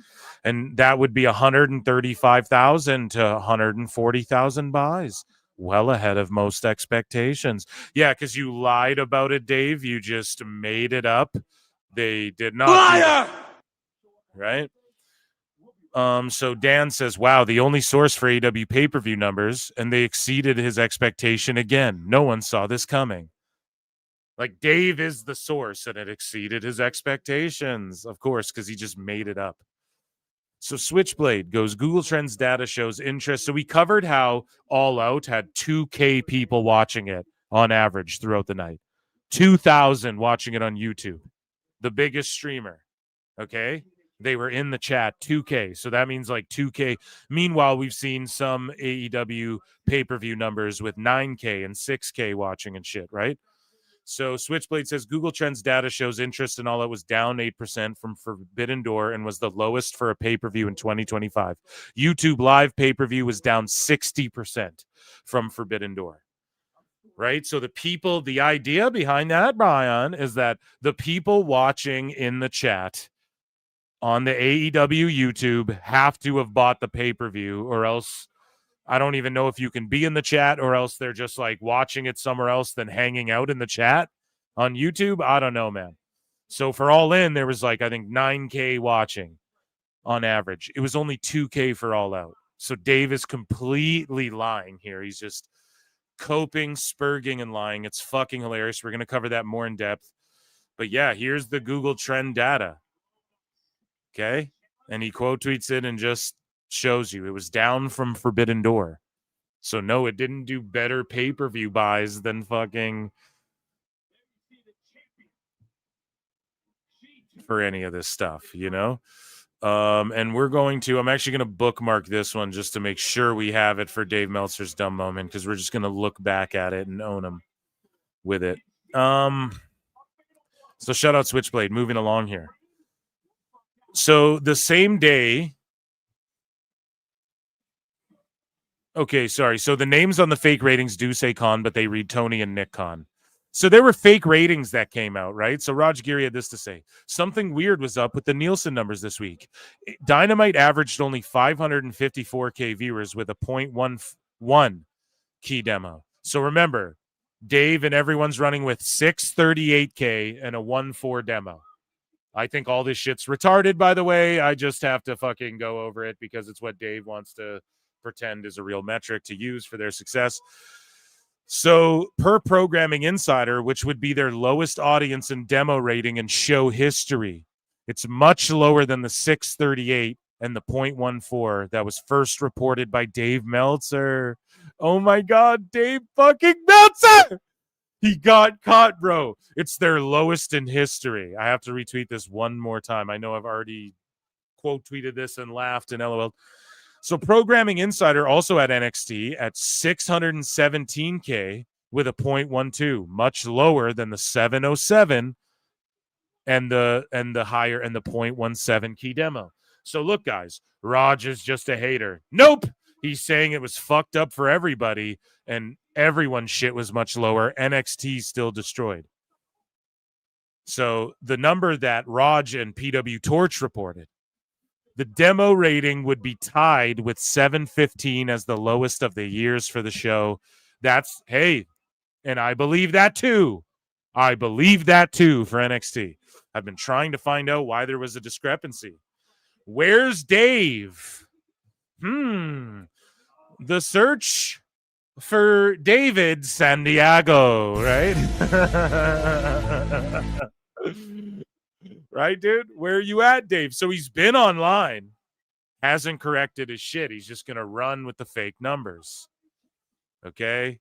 And that would be 135,000 to 140,000 buys. Well ahead of most expectations. Yeah, because you lied about it, Dave. You just made it up. They did not. Liar! Right? So Dan says, wow, the only source for AEW pay-per-view numbers, and they exceeded his expectation again. No one saw this coming. Like, Dave is the source, and it exceeded his expectations, of course, because he just made it up. So Switchblade goes, Google Trends data shows interest. So we covered how All Out had 2K people watching it on average throughout the night. 2,000 watching it on YouTube. The biggest streamer. Okay? They were in the chat, 2K. So that means like 2K. Meanwhile, we've seen some AEW pay-per-view numbers with 9K and 6K watching and shit, right? So Switchblade says Google Trends data shows interest in All Out was down 8% from Forbidden Door and was the lowest for a pay-per-view in 2025. YouTube Live pay-per-view was down 60% from Forbidden Door. Right? So the idea behind that, Brian, is that the people watching in the chat on the AEW YouTube have to have bought the pay-per-view, or else I don't even know if you can be in the chat, or else they're just like watching it somewhere else than hanging out in the chat on YouTube. I don't know, man. So for All In, there was like, I think 9K watching on average. It was only 2K for All Out. So Dave is completely lying here. He's just coping, spurging, and lying. It's fucking hilarious. We're going to cover that more in depth. But yeah, here's the Google Trend data. Okay? And he quote tweets it and just shows you it was down from Forbidden Door. So no, it didn't do better pay-per-view buys than fucking for any of this stuff, and I'm actually going to bookmark this one just to make sure we have it for Dave Meltzer's dumb moment, because we're just going to look back at it and own him with it. So shout out Switchblade. Moving along here. So the same day. Okay, sorry. So the names on the fake ratings do say Khan, but they read Tony and Nick Khan. So there were fake ratings that came out, right? So Raj Giri had this to say. Something weird was up with the Nielsen numbers this week. Dynamite averaged only 554K viewers with a 0.11 key demo. So remember, Dave and everyone's running with 638K and a 1.4 demo. I think all this shit's retarded, by the way. I just have to fucking go over it because it's what Dave wants to pretend is a real metric to use for their success. So per Programming Insider, which would be their lowest audience and demo rating in show history, it's much lower than the 638 and the 0.14 that was first reported by Dave Meltzer. Oh my God, Dave fucking Meltzer! He got caught, bro. It's their lowest in history. I have to retweet this one more time. I know I've already quote tweeted this and laughed and LOL. So Programming Insider also had NXT at 617K with a 0.12, much lower than the 707 and the higher and the 0.17 key demo. So look, guys, Raj is just a hater. Nope. He's saying it was fucked up for everybody and everyone's shit was much lower. NXT still destroyed. So the number that Raj and PW Torch reported, the demo rating would be tied with 715 as the lowest of the years for the show. That's, hey, and I believe that too. I believe that too for NXT. I've been trying to find out why there was a discrepancy. Where's Dave? The search for David Santiago, right? Right, dude? Where are you at, Dave? So he's been online, hasn't corrected his shit. He's just going to run with the fake numbers. Okay?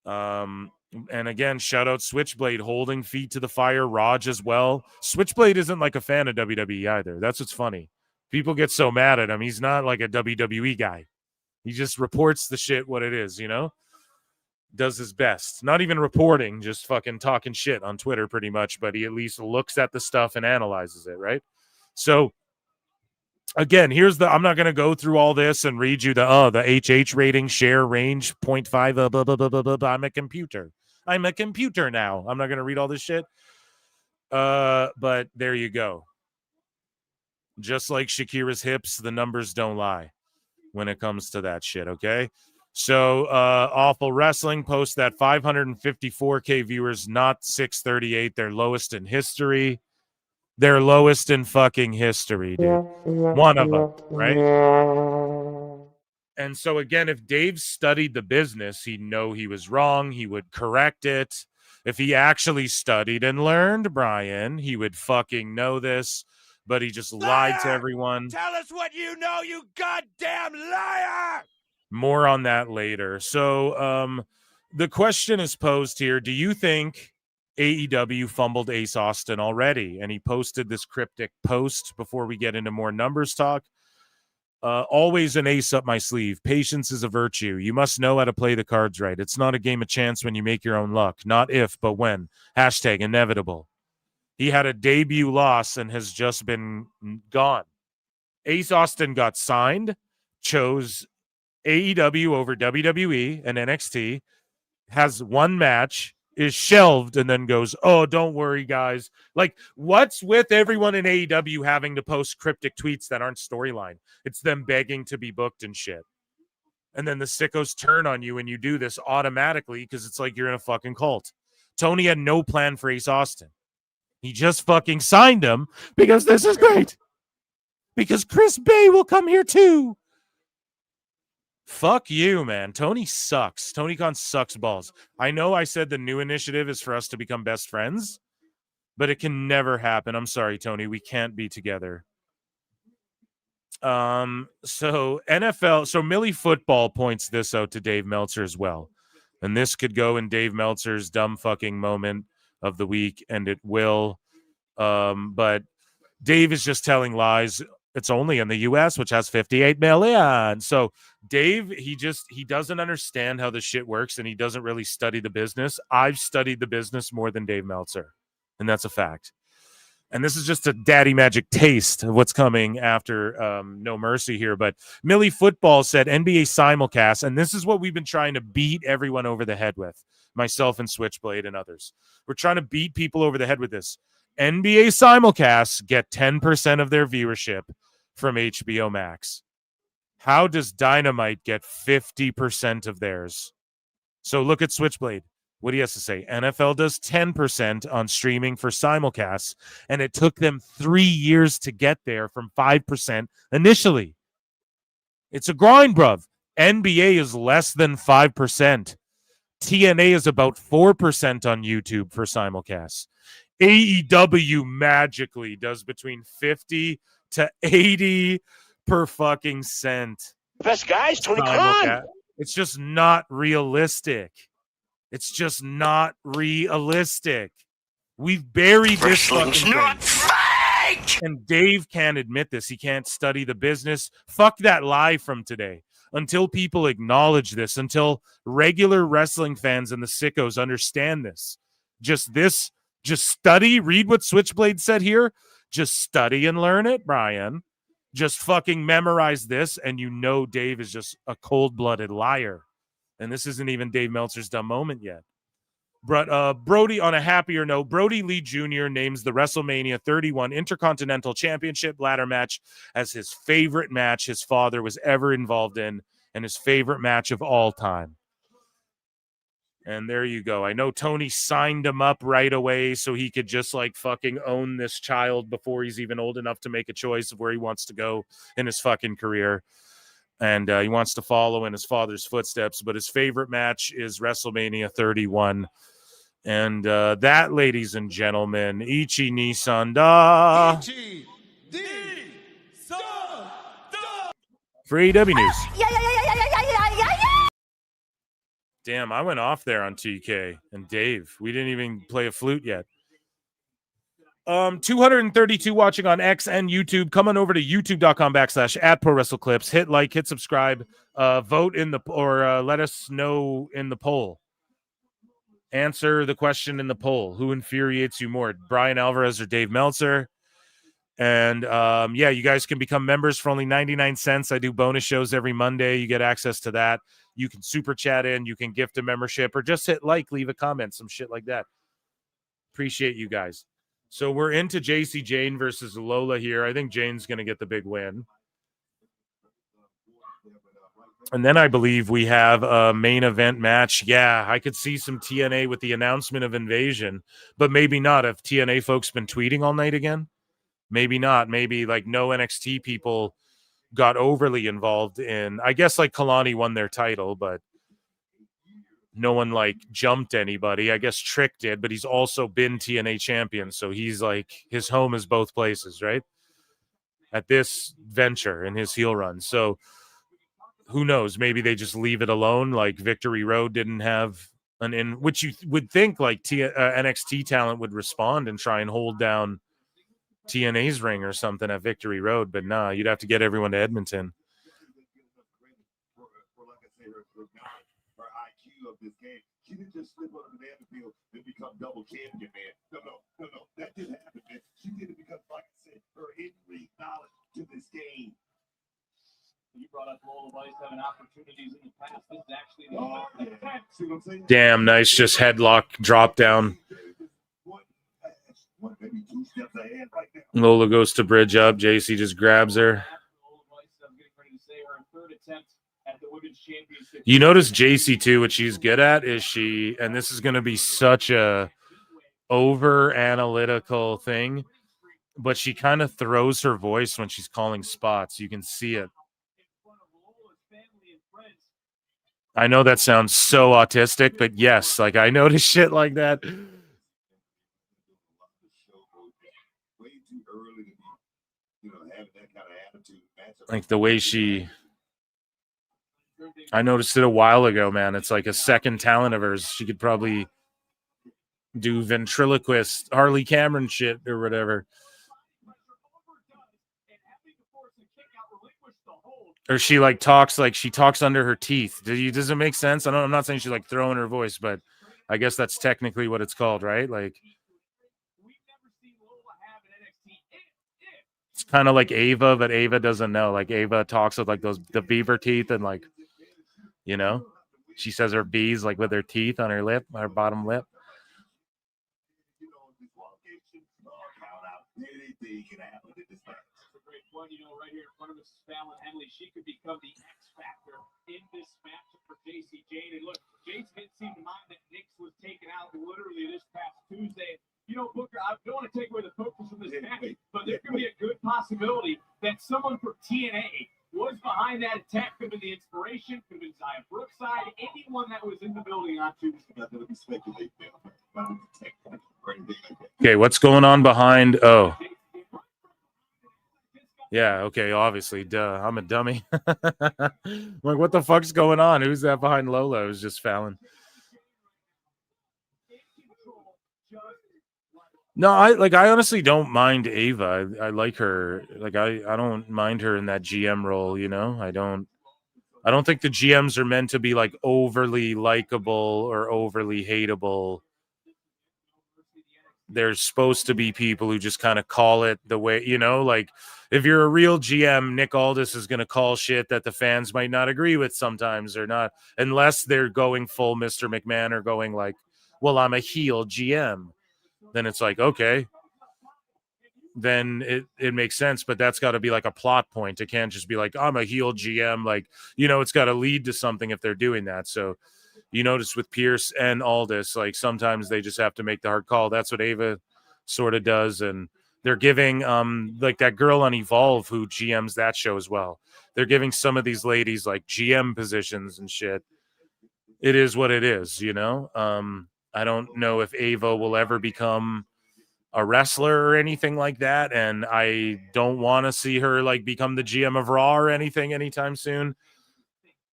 And again, shout out Switchblade holding feet to the fire. Raj as well. Switchblade isn't like a fan of WWE either. That's what's funny. People get so mad at him. He's not like a WWE guy. He just reports the shit what it is, does his best. Not even reporting, just fucking talking shit on Twitter pretty much, but he at least looks at the stuff and analyzes it, right? So again, I'm not going to go through all this and read you the HH rating, share range, 0.5, blah, blah, blah, blah, blah. I'm a computer. I'm a computer now. I'm not going to read all this shit. But there you go. Just like Shakira's hips, the numbers don't lie when it comes to that shit, okay? So, Awful Wrestling posts that 554K viewers, not 638, their lowest in history. Their lowest in fucking history, dude. One of them, right? And so, again, if Dave studied the business, he'd know he was wrong. He would correct it. If he actually studied and learned, Brian, he would fucking know this. But he just lied to everyone. Tell us what you know, you goddamn liar! More on that later. So the question is posed here. Do you think AEW fumbled Ace Austin already? And he posted this cryptic post before we get into more numbers talk. Always an ace up my sleeve. Patience is a virtue. You must know how to play the cards right. It's not a game of chance when you make your own luck. Not if, but when. Hashtag inevitable. He had a debut loss and has just been gone. Ace Austin got signed, chose AEW over WWE and NXT, has one match, is shelved, and then goes, oh, don't worry, guys. Like, what's with everyone in AEW having to post cryptic tweets that aren't storyline? It's them begging to be booked and shit. And then the sickos turn on you and you do this automatically because it's like you're in a fucking cult. Tony had no plan for Ace Austin. He just fucking signed him because this is great. Because Chris Bay will come here too. Fuck you, man. Tony sucks. Tony Khan sucks balls. I know I said the new initiative is for us to become best friends, but it can never happen. I'm sorry, Tony. We can't be together. So Millie Football points this out to Dave Meltzer as well. And this could go in Dave Meltzer's dumb fucking moment of the week, and it will. But Dave is just telling lies. It's only in the US, which has 58 million. So Dave, he doesn't understand how this shit works, and he doesn't really study the business. I've studied the business more than Dave Meltzer, and that's a fact. And this is just a daddy magic taste of what's coming after No Mercy here. But Millie Football said NBA simulcast, and this is what we've been trying to beat everyone over the head with, myself and Switchblade and others. We're trying to beat people over the head with this. NBA simulcasts get 10% of their viewership from HBO Max. How does Dynamite get 50% of theirs? So look at Switchblade. What he has to say. NFL does 10% on streaming for simulcasts, and it took them 3 years to get there from 5% initially. It's a grind, bruv. NBA is less than 5%. TNA is about 4% on YouTube for simulcasts. AEW magically does between 50 to 80 per fucking cent. Best guys, Tony Khan. It's just not realistic. It's just not realistic. We've buried this fucking not fake. And Dave can't admit this. He can't study the business. Fuck that lie from today. Until people acknowledge this, until regular wrestling fans and the sickos understand this. Just study, read what Switchblade said here. Just study and learn it, Brian. Just fucking memorize this, and you know Dave is just a cold-blooded liar. And this isn't even Dave Meltzer's dumb moment yet. But Brody, on a happier note, Brody Lee Jr. names the WrestleMania 31 Intercontinental Championship ladder match as his favorite match his father was ever involved in, and his favorite match of all time. And there you go. I know Tony signed him up right away so he could just like fucking own this child before he's even old enough to make a choice of where he wants to go in his fucking career. And he wants to follow in his father's footsteps. But his favorite match is WrestleMania 31. And that, ladies and gentlemen, Ichi ni Sanda. For AEW News. Damn, I went off there on TK and Dave. We didn't even play a flute yet. 232 watching on X and YouTube. Come on over to youtube.com/@ProWrestleClips. Hit like, hit subscribe, vote in the, or let us know in the poll. Answer the question in the poll. Who infuriates you more, Bryan Alvarez or Dave Meltzer? And yeah, you guys can become members for only 99 cents. I do bonus shows every Monday. You get access to that. You can super chat in, you can gift a membership, or just hit like, leave a comment, some shit like that. Appreciate you guys. So we're into JC Jane versus Lola here. I think Jane's going to get the big win. And then I believe we have a main event match. Yeah, I could see some TNA with the announcement of Invasion, but maybe not. Have TNA folks been tweeting all night again? Maybe not. Maybe like no NXT people got overly involved in, I guess like Kalani won their title, but no one like jumped anybody. I guess Trick did, but he's also been TNA champion. So he's like, his home is both places, right? At this venture in his heel run. So who knows? Maybe they just leave it alone. Like Victory Road didn't have an in, which you would think like NXT talent would respond and try and hold down TNA's ring or something at Victory Road. But nah, you'd have to get everyone to Edmonton. This game. She didn't just slip on the banana field and become double champion, man. No. That didn't happen, man. She did it because, like I said, her in-ring knowledge to this game. You brought up Lola Vice having opportunities in the past. This is actually the See what I'm saying? Damn, nice, just headlock drop down. Maybe 2 steps ahead right now. Lola goes to bridge up. JC just grabs her. You notice JC too, what she's good at is she, and this is going to be such a over analytical thing, but she kind of throws her voice when she's calling spots. You can see it. I know that sounds so autistic, but yes, like I notice shit like that. Like the way she, I noticed it a while ago, man. It's like a second talent of hers. She could probably do ventriloquist Harley Cameron shit or whatever. Or she like talks like she talks under her teeth. Does it make sense? I'm not saying she's like throwing her voice, but I guess that's technically what it's called, right? Like it's kind of like Ava, but Ava doesn't know. Like Ava talks with like the beaver teeth and like, you know, she says her B's like with her teeth on her lip, her bottom lip. You know, right here in front of us, Fallon Henley. She could become the X factor in this matchup for JC Jane. And look, Jason didn't seem to mind that Nix was taken out literally this past Tuesday. You know, Booker, I don't want to take away the focus from this match, but there could be a good possibility that someone from TNA was behind that attack. Could have been the inspiration, could have been Zaya Brookside, anyone that was in the building on Tuesday. Okay, what's going on behind? Oh. Yeah, okay, obviously, duh. I'm a dummy. Like, what the fuck's going on? Who's that behind Lola? It was just Fallon. No, I honestly don't mind Ava. I like her. Like I don't mind her in that GM role, you know? I don't think the GMs are meant to be like overly likable or overly hateable. There's supposed to be people who just kind of call it the way, you know, like if you're a real GM, Nick Aldis is going to call shit that the fans might not agree with sometimes or not, unless they're going full Mr. McMahon or going like, well, I'm a heel GM. Then it's like, okay, then it makes sense, but that's got to be like a plot point. It can't just be like, I'm a heel GM. Like, you know, it's got to lead to something if they're doing that. So you notice with Pierce and Aldis, like sometimes they just have to make the hard call. That's what Ava sort of does. And they're giving like that girl on Evolve who GMs that show as well. They're giving some of these ladies like GM positions and shit. It is what it is, you know? I don't know if Ava will ever become a wrestler or anything like that. And I don't want to see her like become the GM of Raw or anything anytime soon.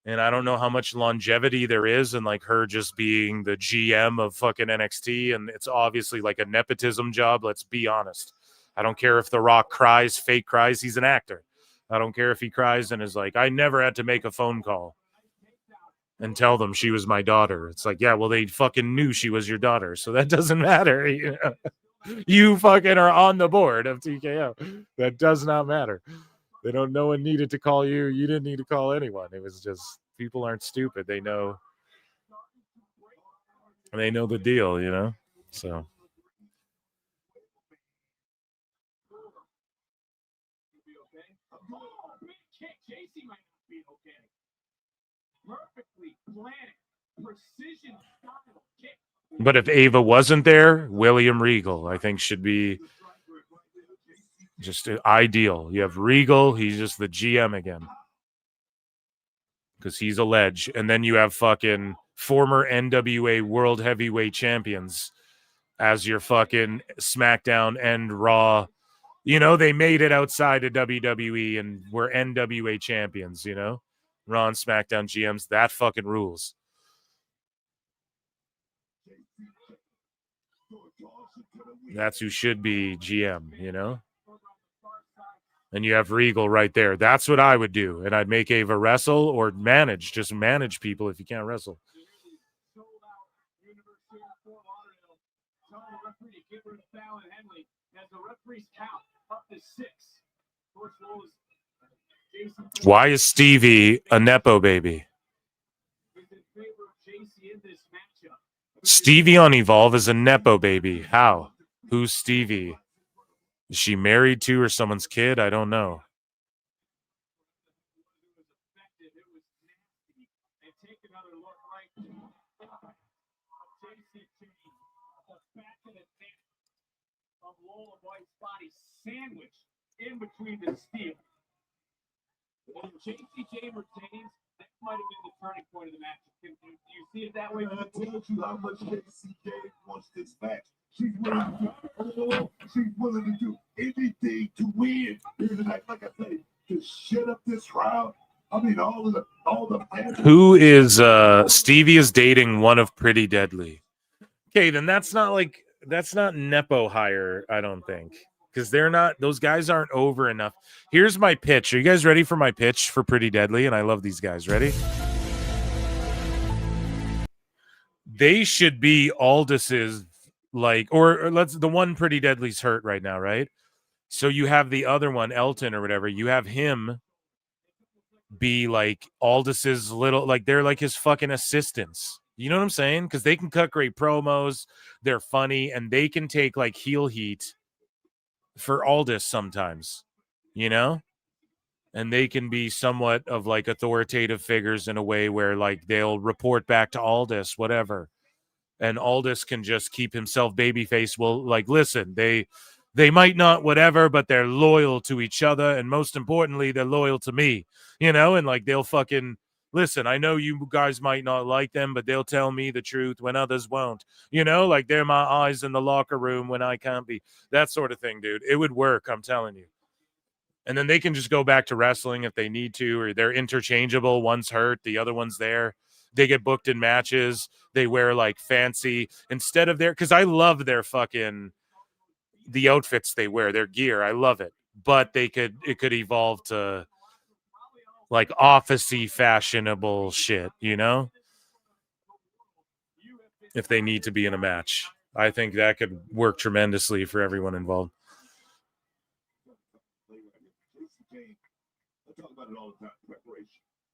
And I don't know how much longevity there is in like her just being the GM of fucking NXT. And it's obviously like a nepotism job. Let's be honest. I don't care if The Rock cries, fake cries. He's an actor. I don't care if he cries and is like, I never had to make a phone call and tell them she was my daughter. It's like, yeah, well, they fucking knew she was your daughter. So that doesn't matter. You know? You fucking are on the board of TKO. That does not matter. They don't. No one needed to call you. You didn't need to call anyone. It was just people aren't stupid. They know. They know the deal, you know. So. But if Ava wasn't there, William Regal, I think, should be just ideal. You have Regal, he's just the GM again. Because he's a ledge. And then you have fucking former NWA World Heavyweight Champions as your fucking SmackDown and Raw. You know, they made it outside of WWE and were NWA champions, you know? Raw and SmackDown GMs, that fucking rules. That's who should be GM, you know? And you have Regal right there. That's what I would do. And I'd make Ava wrestle or manage. Just manage people if you can't wrestle. Why is Stevie a Nepo baby? Stevie on Evolve is a Nepo baby. How? Who's Stevie? Is she married to or someone's kid? I don't know. Sandwich in between the steel. When JCJ retains, that might have been the turning point of the match. Do you see it that way? I told you how much JCJ wants this match. She's willing to do anything to win. Like I say, to shut up this crowd. I mean, all the Who is Stevie is dating one of Pretty Deadly. Okay, then that's not Nepo hire, I don't think. Because those guys aren't over enough. Here's my pitch. Are you guys ready for my pitch for Pretty Deadly? And I love these guys. Ready? They should be Aldis's, like, or the one Pretty Deadly's hurt right now, right? So you have the other one, Elton or whatever. You have him be like Aldis's little, like they're like his fucking assistants. You know what I'm saying? Because they can cut great promos. They're funny and they can take like heel heat for Aldis sometimes, you know, and they can be somewhat of like authoritative figures in a way where like they'll report back to Aldis, whatever, and Aldis can just keep himself babyface. Well, like, listen, they might not whatever, but they're loyal to each other, and most importantly, they're loyal to me, you know, and like they'll fucking listen. I know you guys might not like them, but they'll tell me the truth when others won't. You know, like they're my eyes in the locker room when I can't be. That sort of thing, dude. It would work, I'm telling you. And then they can just go back to wrestling if they need to, or they're interchangeable. One's hurt, the other one's there. They get booked in matches. They wear like fancy instead of because I love their fucking the outfits they wear, their gear. I love it. But it could evolve to like office-y fashionable shit, you know? If they need to be in a match. I think that could work tremendously for everyone involved. I talk about it all the time.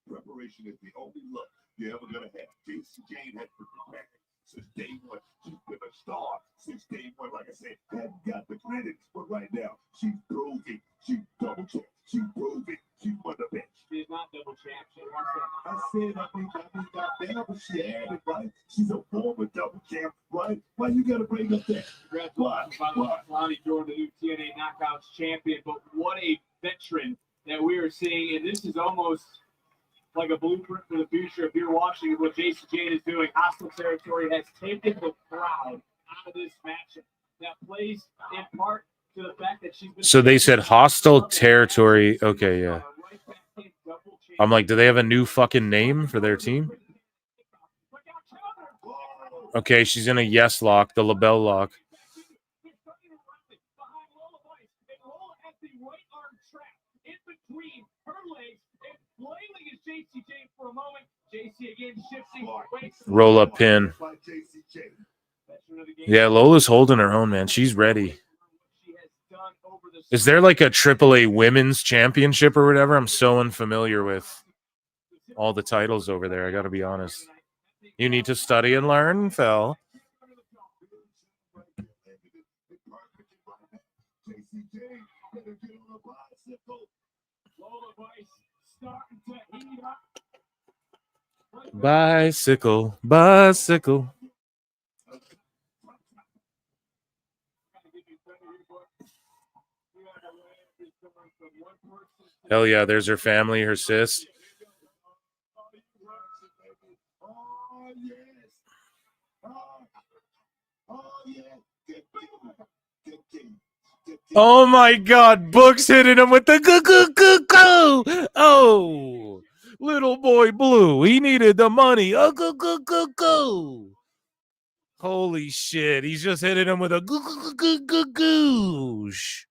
Preparation is the only look you're ever gonna have. JCJ has been prepared since day one. She's been a star since day one. Like I said, hadn't got the credit, but right now she's proving. She's double champ. She's proving she's won the bench. She's not double champ. I said goddamn, but she had it, right? She's a former double champ, right? Why you gotta bring up that? Why? Lonnie Jordan, the new TNA Knockouts champion, but what a veteran that we are seeing, and this is almost like a blueprint for the future. If you're watching what Jason Jane is doing, hostile territory has taken the crowd out of this matchup. That plays in part to the fact that she's been. So they said hostile territory. Okay, yeah. I'm like, do they have a new fucking name for their team? Okay, she's in a yes lock, the LaBelle lock. Roll up pin. Yeah, Lola's holding her own, man. She's ready. Is there like a AAA women's championship or whatever? I'm so unfamiliar with all the titles over there. I got to be honest. You need to study and learn, Phil. Bicycle, bicycle. Hell yeah, there's her family, her sis. Oh my God, Book's hitting him with the go. Oh, little boy Blue, he needed the money. Oh, go. Holy shit, he's just hitting him with a goosh.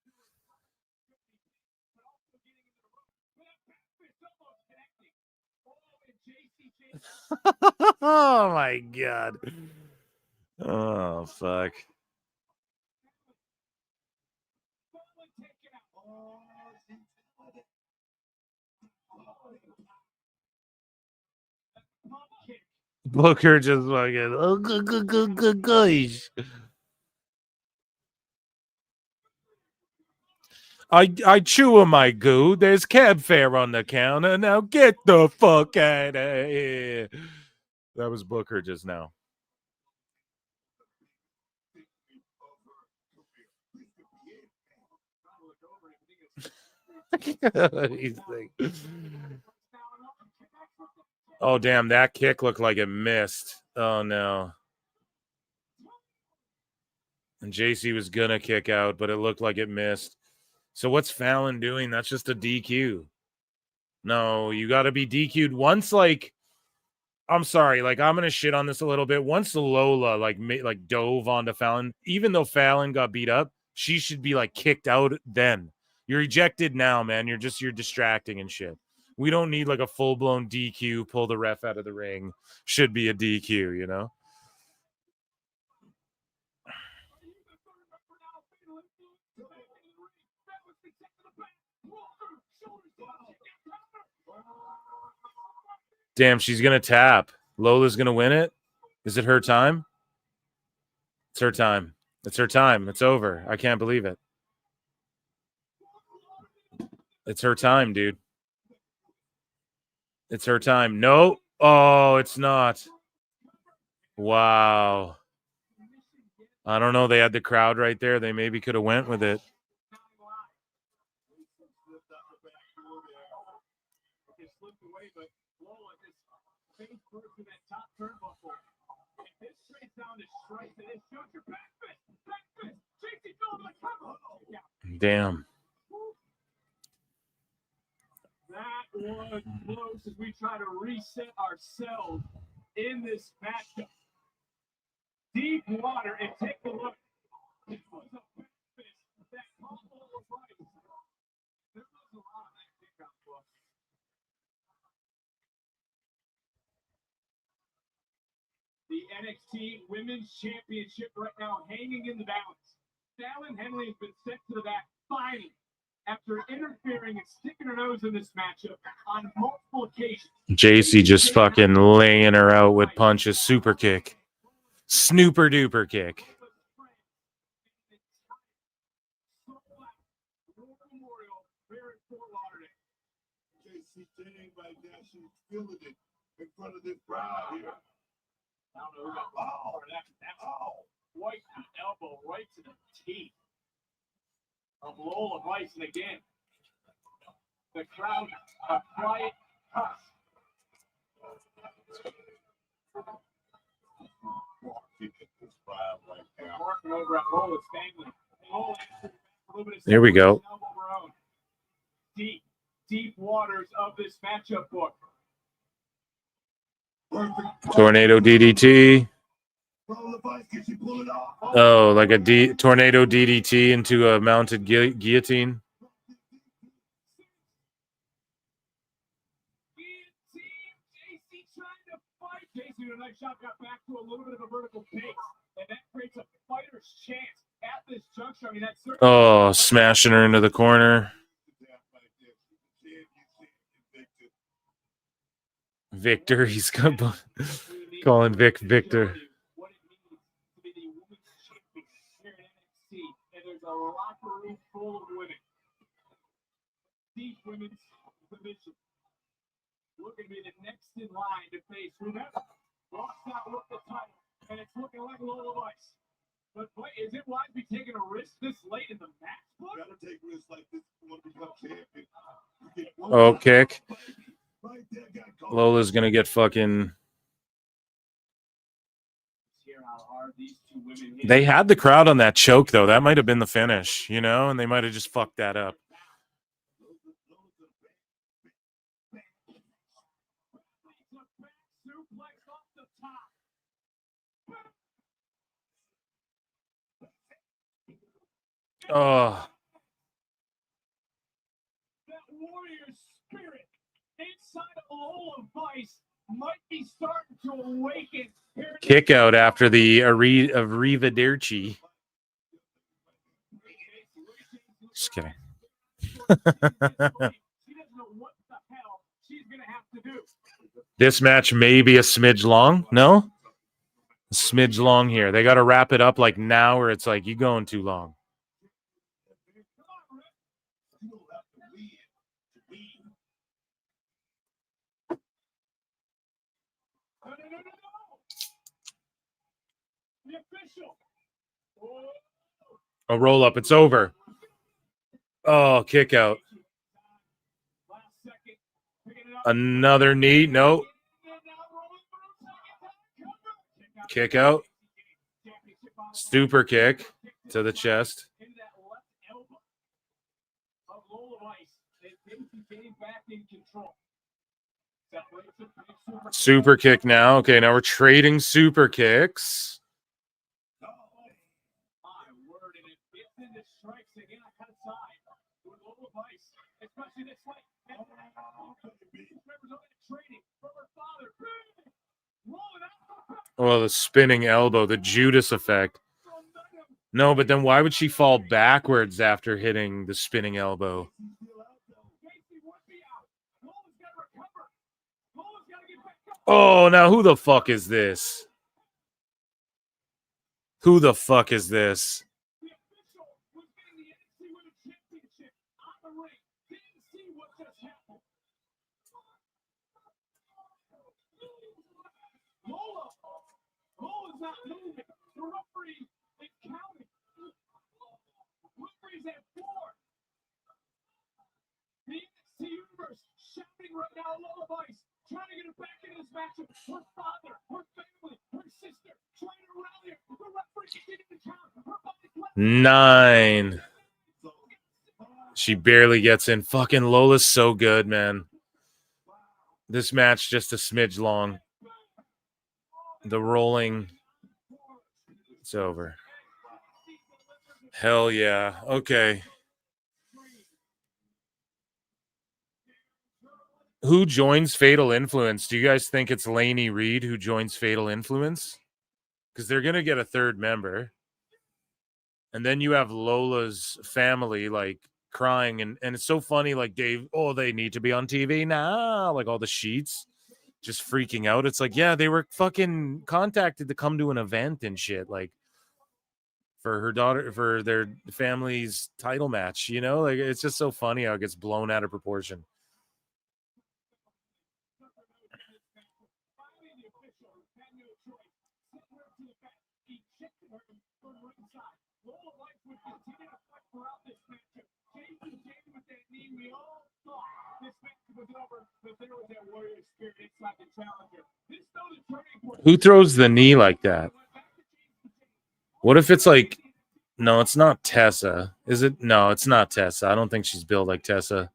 Oh my God. Oh, fuck. Booker just fucking gosh. I chew on my goo. There's cab fare on the counter. Now get the fuck out of here. That was Booker just now. Oh, damn. That kick looked like it missed. Oh, no. And JC was going to kick out, but it looked like it missed. So what's Fallon doing? That's just a DQ. No, you got to be DQ'd once, like, I'm sorry, like, I'm going to shit on this a little bit. Once Lola, like dove onto Fallon, even though Fallon got beat up, she should be, like, kicked out then. You're ejected now, man. You're distracting and shit. We don't need, like, a full-blown DQ, pull the ref out of the ring. Should be a DQ, you know? Damn, she's going to tap. Lola's going to win it? Is it her time? It's her time. It's her time. It's over. I can't believe it. It's her time, dude. It's her time. No. Oh, it's not. Wow. I don't know. They had the crowd right there. They maybe could have went with it. Damn. That was close as we try to reset ourselves in this matchup. Deep water, and take a look. This was a breakfast that combo of rice. There was a lot of that kickoff book. The NXT Women's Championship right now hanging in the balance. Fallon Henley has been sent to the back finally after interfering and sticking her nose in this matchup on multiple occasions. JC just fucking laying her out with punches. Super kick. Snooper duper kick. In front of this crowd here. I don't know who got that's right to the elbow, right to the teeth of Lola Bison again. The crowd, a quiet hush. Marking over at Lola's family. There we go. Deep deep waters of this matchup book. Tornado DDT. Oh, like a tornado DDT into a mounted guillotine. JC with a nice shot, got back to a little bit of a vertical pace, and that creates a fighter's chance at this juncture. I mean, that's certainly. Oh, smashing her into the corner. Victor, he's calling Vic Victor. And there's a locker room full of women. Deep women's division. Looking to be the next in line to face whoever walks out with the title. And it's looking like Lola Vice. But boy, is it wise to be taking a risk this late in the match? Gotta take risks like this if you want to become champion. Oh, kick. Lola's gonna get fucking. They had the crowd on that choke though. That might have been the finish, you know, and they might have just fucked that up. Oh. That warrior spirit inside of Lola Vice might be starting to awaken. Kick out after the Arrivederci. Just kidding. This match may be a smidge long. No? A smidge long here. They got to wrap it up like now or it's like you going too long. A roll up. It's over. Oh, kick out. Another knee. No. Kick out. Super kick to the chest. Super kick now. Okay, now we're trading super kicks. Oh, the spinning elbow, the Judas effect. No, but then why would she fall backwards after hitting the spinning elbow? Oh, now who the fuck is this? Who the fuck is this? Lola's not moving. The referee is counting. Referee's at 4. The NXT universe shouting right now, Lola Vice, trying to get her back into this matchup. Her father, her family, her sister, trying to rally her. The referee getting the count. Her body's left. 9. She barely gets in. Fucking Lola's so good, man. This match just a smidge long. The rolling. It's over. Hell yeah. Okay. Who joins Fatal Influence? Do you guys think it's Lainey Reed who joins Fatal Influence? Because they're going to get a third member. And then you have Lola's family, like, crying. And it's so funny, like, Dave, oh, they need to be on TV now. Like, all the sheets just freaking out. It's like, yeah, they were fucking contacted to come to an event and shit. Like, for her daughter, for their family's title match, you know? Like, it's just so funny how it gets blown out of proportion. Who throws the knee like that? What if it's like, no, it's not Tessa. Is it? No, it's not Tessa. I don't think she's built like Tessa.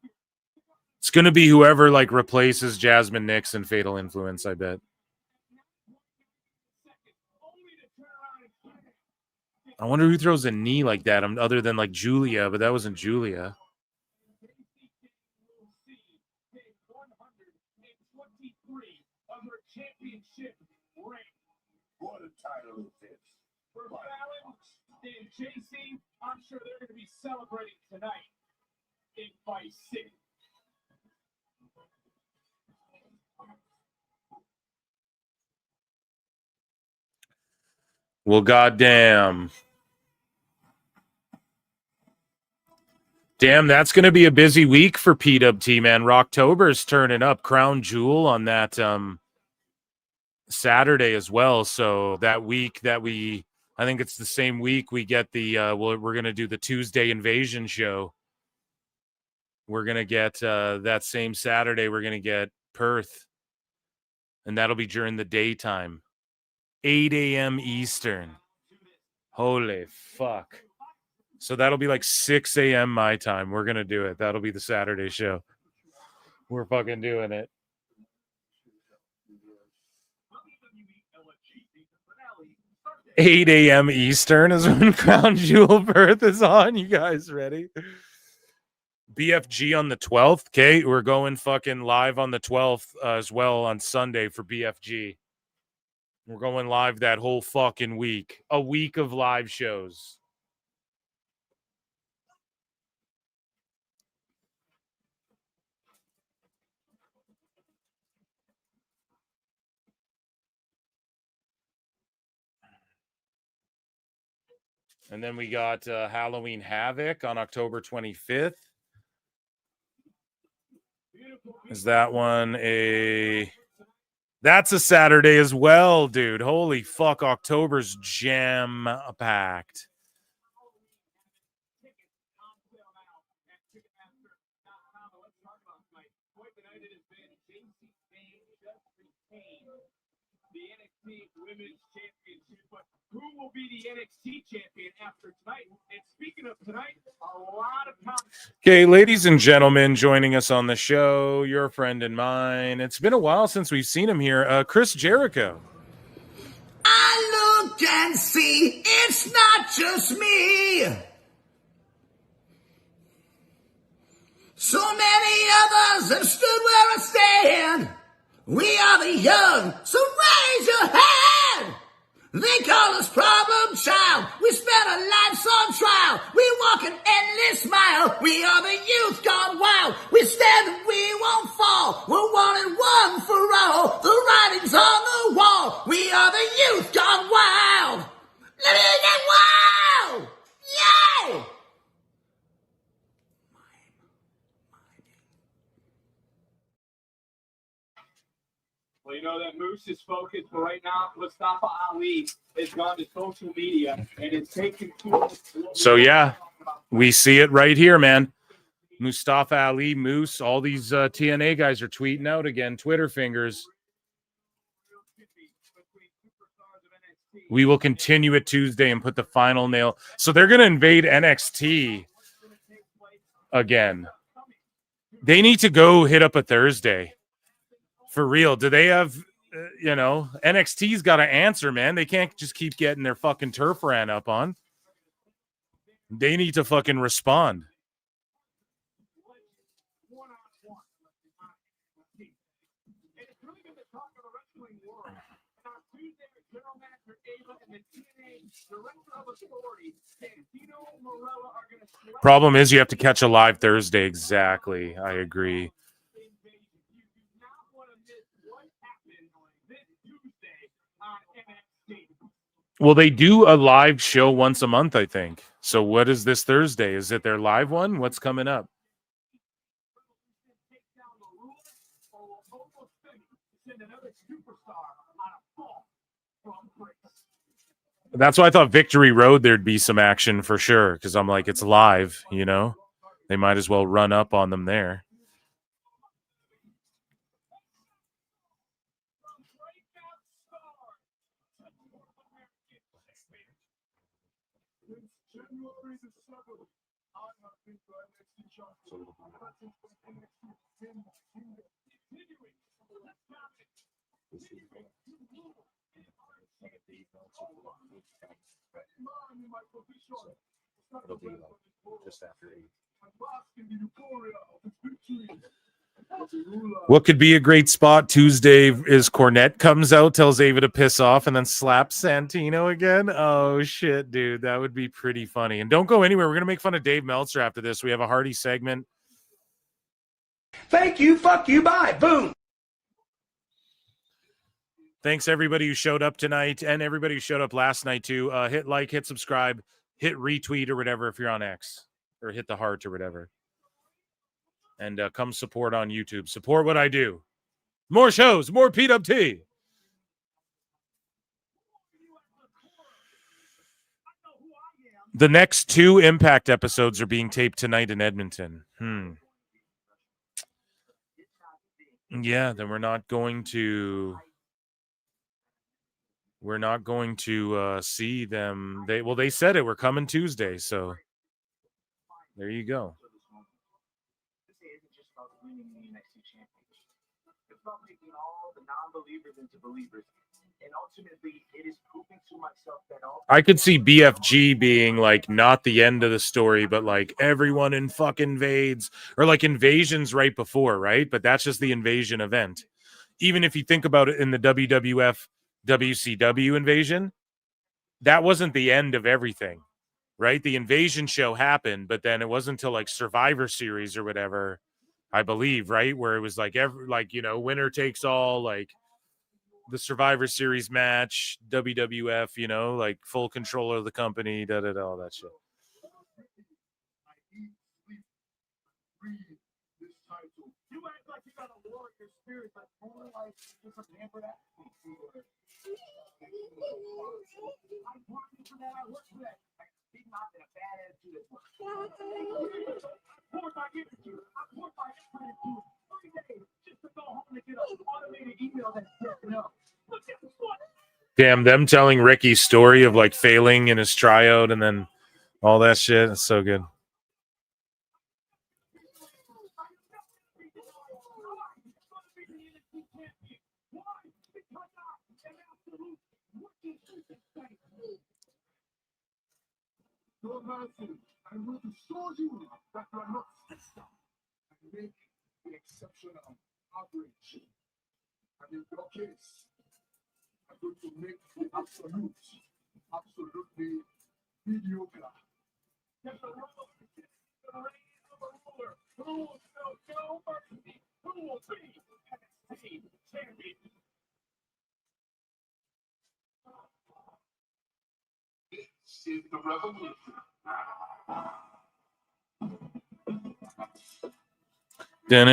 It's going to be whoever like replaces Jasmine Nix in Fatal Influence, I bet. I wonder who throws a knee like that other than like Julia, but that wasn't Julia. What a title is this? For Fallon and JC, I'm sure they're going to be celebrating tonight in Vice City. Well, goddamn. Damn, that's going to be a busy week for PWT, man. Rocktober's turning up. Crown Jewel on that Saturday as well. So that week that I think it's the same week we get the, we're going to do the Tuesday Invasion show. We're going to get that same Saturday, we're going to get Perth. And that'll be during the daytime. 8 a.m. Eastern. Holy fuck. So that'll be like 6 a.m. my time. We're going to do it. That'll be the Saturday show. We're fucking doing it. $8 a.m. Eastern is when Crown Jewel Birth is on. You guys ready? BFG on the 12th. Okay, we're going fucking live on the 12th as well on Sunday for BFG. We're going live that whole fucking week. A week of live shows. And then we got Halloween Havoc on October 25th. Is that one a... That's a Saturday as well, dude. Holy fuck, October's jam-packed. The NXT Women's Championship, but who will be the NXT champion after tonight? And speaking of tonight, a lot of Okay, ladies and gentlemen, joining us on the show, your friend and mine. It's been a while since we've seen him here. Chris Jericho. I look and see it's not just me. So many others have stood where I stand. We are the young, so raise your hand. They call us problem child. We spent our lives on trial. We walk an endless mile. We are the youth gone wild. We stand and we won't fall. We're one and one for all. The writing's on the wall. We are the youth gone wild. Let it get wild. Yay! Well, you know that Moose is focused, but right now, Mustafa Ali has gone to social media and it's taken to. So, yeah, we see it right here, man. Mustafa Ali, Moose, all these TNA guys are tweeting out again. Twitter fingers. We will continue it Tuesday and put the final nail. So they're going to invade NXT again. They need to go hit up a Thursday. For real. Do they have, NXT's got to answer, man. They can't just keep getting their fucking turf ran up on. They need to fucking respond. Problem is you have to catch a live Thursday. Exactly. I agree. Well, they do a live show once a month, I think. So what is this Thursday? Is it their live one? What's coming up? That's why I thought Victory Road there'd be some action for sure, because I'm like, it's live, They might as well run up on them there. It'll be like just after 8. What could be a great spot Tuesday is Cornette comes out, tells Ava to piss off, and then slaps Santino again. Oh, shit, dude. That would be pretty funny. And don't go anywhere. We're going to make fun of Dave Meltzer after this. We have a Hardy segment. Thank you, fuck you, bye, boom. Thanks, everybody who showed up tonight and everybody who showed up last night, too. Hit like, hit subscribe, hit retweet or whatever if you're on X, or hit the heart or whatever. And come support on YouTube. Support what I do. More shows, more PWT. The next 2 Impact episodes are being taped tonight in Edmonton. Yeah, then we're not going to see them. They said it. We're coming Tuesday, so there you go. It's about making all the non-believers into believers. And ultimately, it is proving to myself that all I could see BFG being like not the end of the story, but like everyone in fuck invades, or like Invasion's right before, right? But that's just the Invasion event. Even if you think about it in the WWF WCW Invasion, that wasn't the end of everything, right? The Invasion show happened, but then it wasn't until like Survivor Series or whatever, I believe, right? Where it was like winner takes all, like the Survivor Series match, WWF, like full control of the company, all that shit. You act like you got a warrior spirit, but more like just a pampered athlete. I work for that. I work for that. He's not in a bad attitude at work. I pour my energy. I pour my effort into it every day just to go home and get an automated email that's broken up. Look at this one. Damn, them telling Ricky's story of like failing in his tryout and then all that shit. It's so good. I will assure you that you are not system. I make an exceptional average. And in your case, I'm going to make the absolutely mediocre. There's a rule, the reign of a ruler. Who will show no mercy? Who will be NXT champion? This is the revolution. I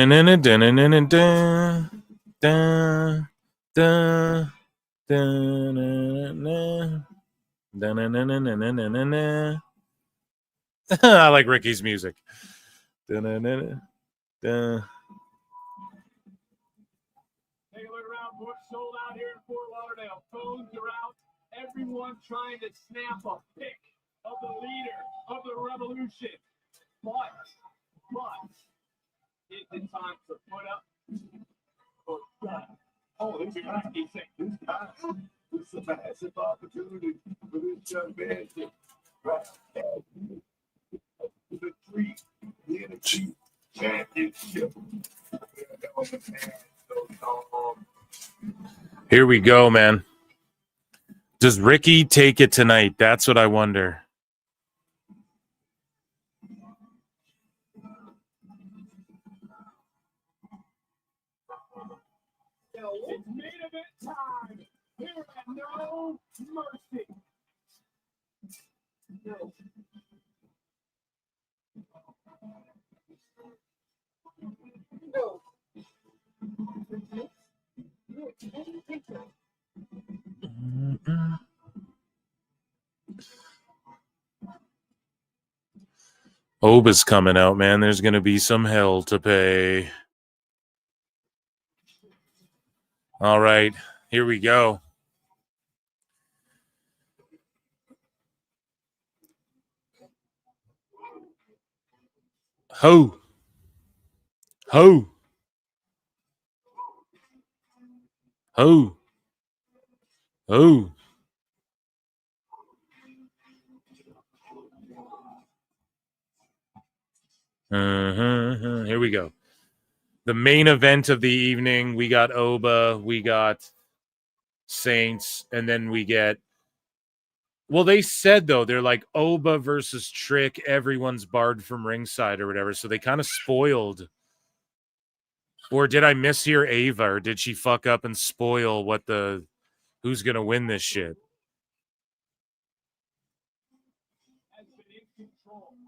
like Ricky's music. Taylor around, Bush sold out here in Fort Lauderdale. Phones are out. Everyone trying to snap a pic of the leader of the revolution. But is it time to put up or shut? Oh, this guy, he said, this is a massive opportunity for this young man to grab the NXT championship. Here we go, man. Does Ricky take it tonight? That's what I wonder. It's main event time. Here at No Mercy. No. No. Oba's coming out, man. There's going to be some hell to pay. All right, here we go. Ho. Oh. Oh. Here we go. The main event of the evening. We got Oba, we got Saints, and then we get. Well, they said though they're like Oba versus Trick. Everyone's barred from ringside or whatever, so they kind of spoiled. Or did I mishear Ava? Or did she fuck up and spoil who's gonna win this shit?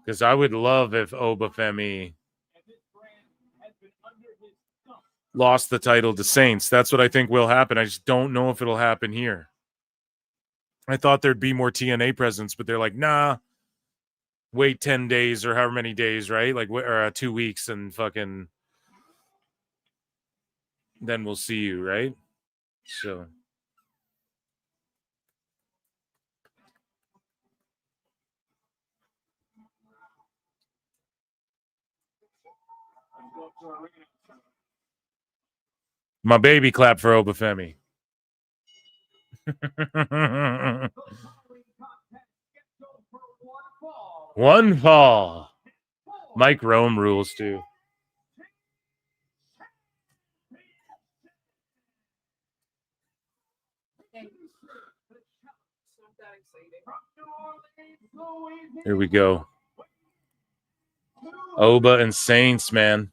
Because I would love if Oba Femi lost the title to Saints. That's what I think will happen. I just don't know if it'll happen here. I thought there'd be more TNA presence, but they're like, nah, wait 10 days or however many days, right? Like, or 2 weeks and fucking then we'll see you, right? So. My baby clap for Obafemi. One fall. Mike Rome rules too. Here we go. Oba and Saints, man.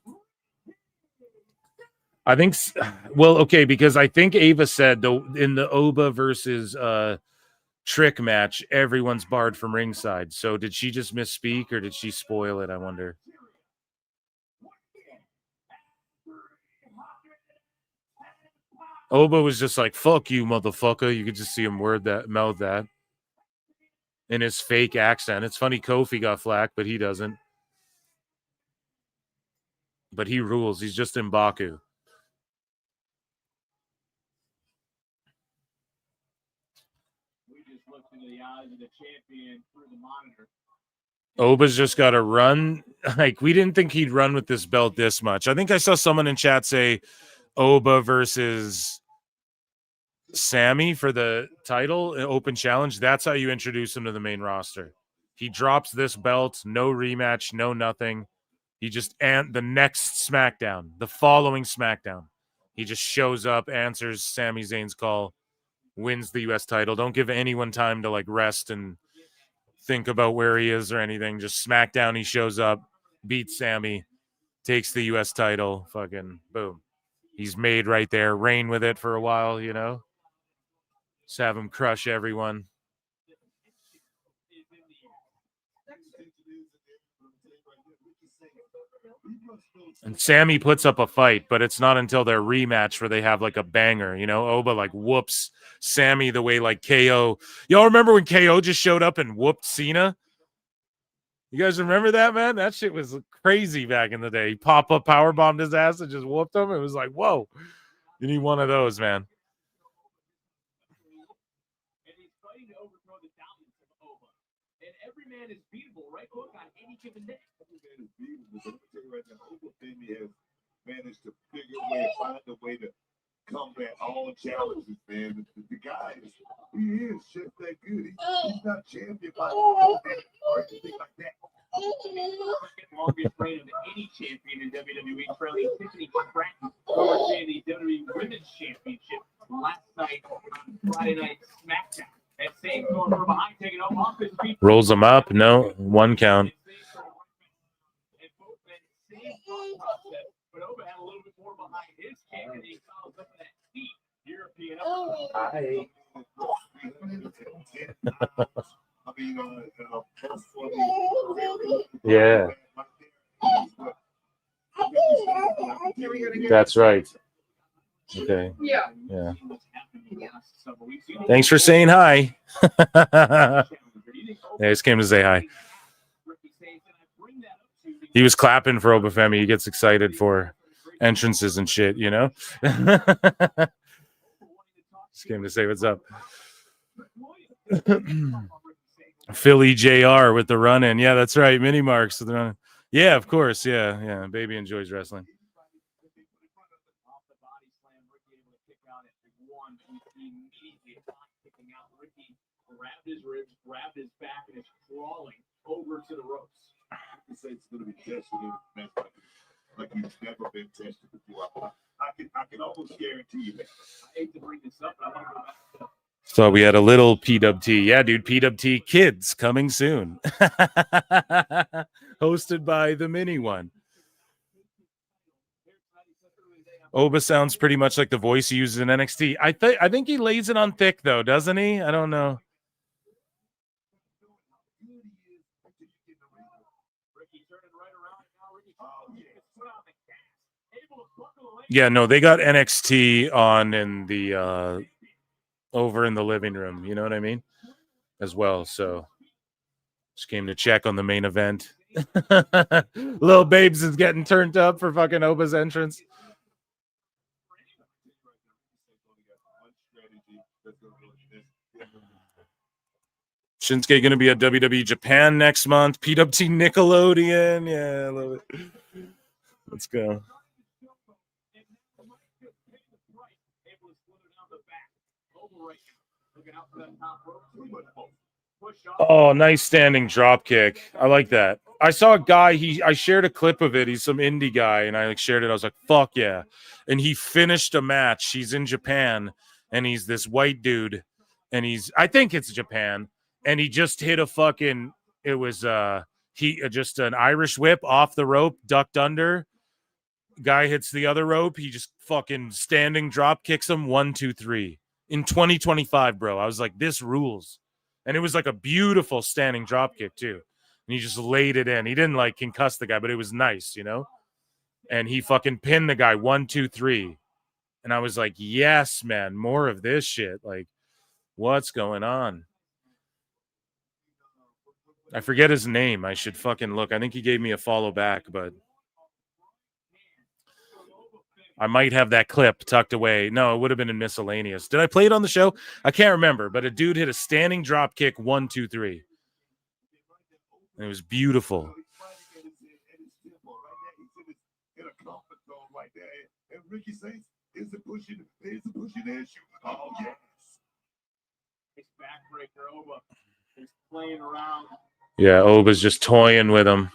I think, well, okay, because I think Ava said in the Oba versus Trick match, everyone's barred from ringside. So did she just misspeak or did she spoil it? I wonder. Oba was just like, fuck you, motherfucker. You could just see him mouth that in his fake accent. It's funny Kofi got flack, but he doesn't. But he rules. He's just in Baku. Oba's just got to run. Like, we didn't think he'd run with this belt this much. I think I saw someone in chat say Oba versus Sammy for the title, open challenge. That's how you introduce him to the main roster. He drops this belt, no rematch, no nothing. He just, and the next SmackDown, the following SmackDown, he just shows up, answers Sami Zayn's call, wins the U.S. title. Don't give anyone time to like rest and think about where he is or anything. Just SmackDown, he shows up, beats Sammy, takes the U.S. title, fucking boom. He's made right there. Reign with it for a while, you know? Just have him crush everyone. And Sammy puts up a fight, but it's not until their rematch where they have like a banger, you know? Oba like whoops Sammy the way like KO. Y'all remember when KO just showed up and whooped Cena? You guys remember that, man? That shit was crazy back in the day. He pop-up powerbombed his ass and just whooped him. It was like, whoa. You need one of those, man. Man is beatable, right? Look, on any given day. Every man is beatable. But let me tell you right now, Oklahoma has managed to figure a way, find a way to combat all challenges, man. The guy he is just that good. He's not champion by or anything like that. Longest reign of any champion in WWE, trailing Tiffany Stratton for the WWE Women's Championship last night on Friday Night SmackDown. That same going from behind, taking off his feet. Rolls him up. No, one count. But Oba had a little bit more behind his kick, and he follows up that deep European Yeah. That's right. Okay. Yeah. Yeah. Thanks for saying hi. I just came to say hi. He was clapping for Obafemi. He gets excited for entrances and shit, you know? Just came to say what's up. Philly JR with the run-in. Yeah, that's right. Mini Marks with the run-in. Yeah, of course. Yeah, yeah. Baby enjoys wrestling. grabbed his ribs, grabbed his back, and is crawling over to the ropes. You say it's going to be tested like you've never been tested before. I can almost guarantee you that. I hate to bring this up, but I want to go back to So we had a little PWT. Yeah, dude, PWT Kids coming soon. Hosted by the mini one. Oba sounds pretty much like the voice he uses in NXT. I think he lays it on thick, though, doesn't he? I don't know. Yeah, no, they got NXT on in the over in the living room. You know what I mean? As well. So just came to check on the main event. Lil Babes is getting turned up for fucking Oba's entrance. Shinsuke going to be at WWE Japan next month. PWT Nickelodeon. Yeah, I love it. Let's go. Oh, nice standing drop kick. I like that. I saw a guy, I shared a clip of it. He's some indie guy, and I shared it. I was like, fuck yeah. And he finished a match. He's in Japan, and he's this white dude, and I think it's Japan, and he just hit a fucking, it was just an Irish whip off the rope, ducked under. Guy hits the other rope. He just fucking standing drop kicks him 1, 2, 3 in 2025, bro. I was like, this rules. And it was like a beautiful standing drop kick too. And he just laid it in. He didn't like concuss the guy, but it was nice, you know? And he fucking pinned the guy 1, 2, 3. And I was like, yes, man, more of this shit. Like, what's going on? I forget his name. I should fucking look. I think he gave me a follow back, but I might have that clip tucked away. No, it would have been in miscellaneous. Did I play it on the show? I can't remember, but a dude hit a standing drop kick 1, 2, 3. And it was beautiful. And Ricky Saints is a pushing issue. Oh, yes. his backbreaker. Oba is playing around. Yeah, Oba's just toying with him.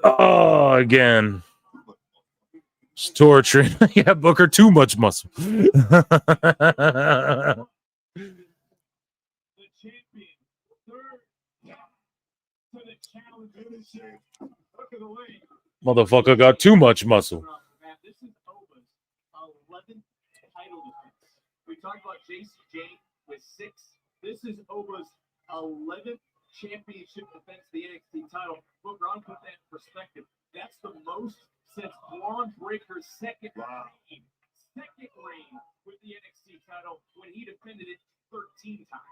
Oh, again. It's torturing. Yeah, Booker, too much muscle. Motherfucker got too much muscle. This is Oba's 11th title defense. We talked about JCJ with 6. This is Oba's 11th championship defense of the NXT title. Booker, I'll put that in perspective. That's the most since Braun Breaker's second reign with the NXT title when he defended it 13 times.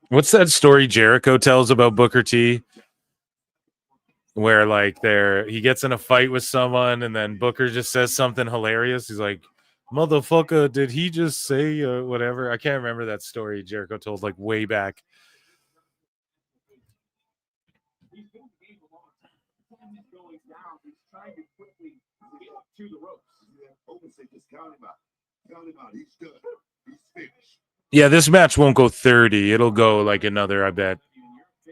What's that story Jericho tells about Booker T? Where like he gets in a fight with someone and then Booker just says something hilarious. He's like, motherfucker, did he just say whatever? I can't remember that story Jericho told like way back. He's been in the game a long time. He's going down. He's trying to quickly get to the ropes. Oba said, just count him out. Count him out. He's done. He's finished. Yeah, this match won't go 30. It'll go like another, I bet,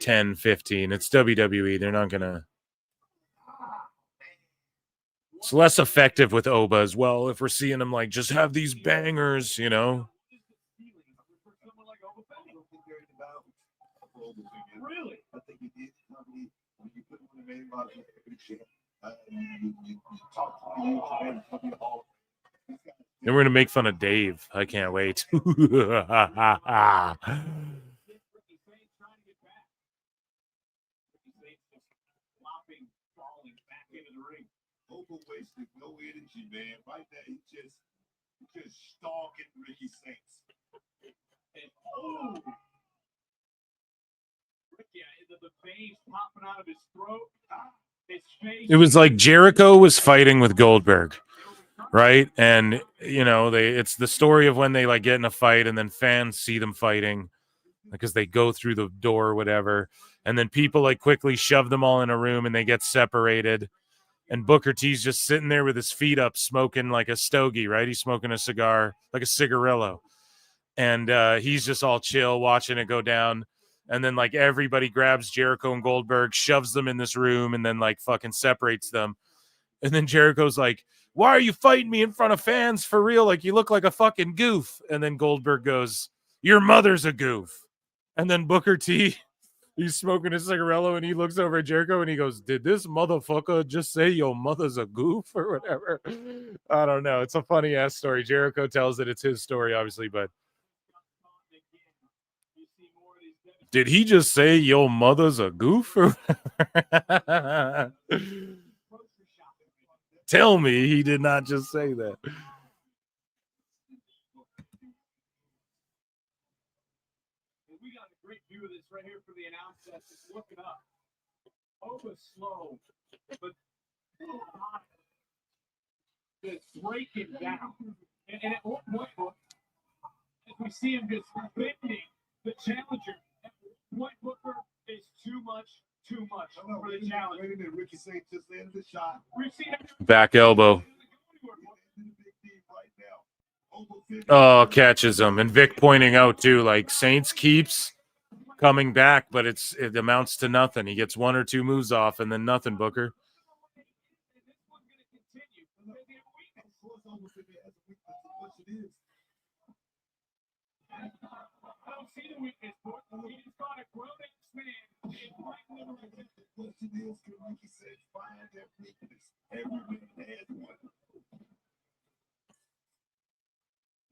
10, 15. It's WWE. They're not going to. It's less effective with Oba as well. If we're seeing him like just have these bangers, you know. Really? I think he did. When you put him in the main box, Then we're gonna make fun of Dave. I can't wait. Oba wasted no energy, man. Right there, he just stalking Ricky Saints. And Ricky, the veins popping out of his throat. His face. It was like Jericho was fighting with Goldberg, right? And you know, it's the story of when they like get in a fight and then fans see them fighting because they go through the door or whatever, and then people like quickly shove them all in a room and they get separated. And Booker T's just sitting there with his feet up, smoking like a stogie, right? He's smoking a cigar, like a cigarillo. And he's just all chill, watching it go down. And then, like, everybody grabs Jericho and Goldberg, shoves them in this room, and then, like, fucking separates them. And then Jericho's like, why are you fighting me in front of fans for real? Like, you look like a fucking goof. And then Goldberg goes, your mother's a goof. And then Booker T, he's smoking a cigarillo, and he looks over at Jericho, and he goes, did this motherfucker just say your mother's a goof or whatever? I don't know. It's a funny-ass story. Jericho tells that it's his story, obviously, but did he just say your mother's a goof? Tell me he did not just say that. We got a great view of this right here for the announce desk. Just look it up. Over slow, but just breaking down. And at one point, as we see him just bending the challenger, at one point Booker is too much for the challenger. Wait a minute, Ricky Saints just ended the shot. We've seen him Back elbow. Oh, catches him. And Vic pointing out, too, like, Saints keeps coming back, but it amounts to nothing. He gets one or two moves off, and then nothing, Booker. I don't see the weakness, Booker. He's got a grown-ass man. The question is, can Ricky Saints find that weakness? Everyone has one.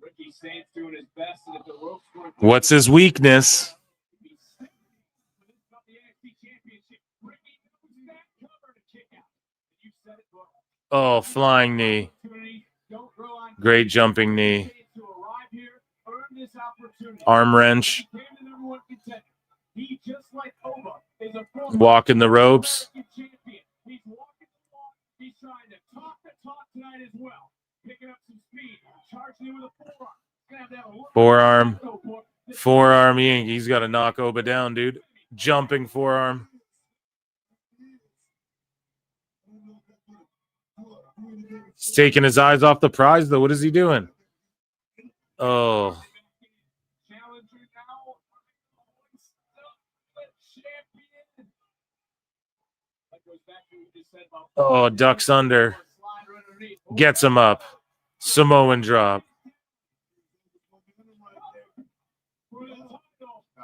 Ricky Saints doing his best, and if the ropes were... What's his weakness? Oh, flying knee. Great jumping knee. Arm wrench. Walking the ropes. He's walking the walk. He's trying to talk the talk tonight as well. Picking up some speed. Charging him with a forearm. Forearm. He's got to knock Oba down, dude. Jumping forearm. He's taking his eyes off the prize, though. What is he doing? Oh. Oh, ducks under. Gets him up. Samoan drop.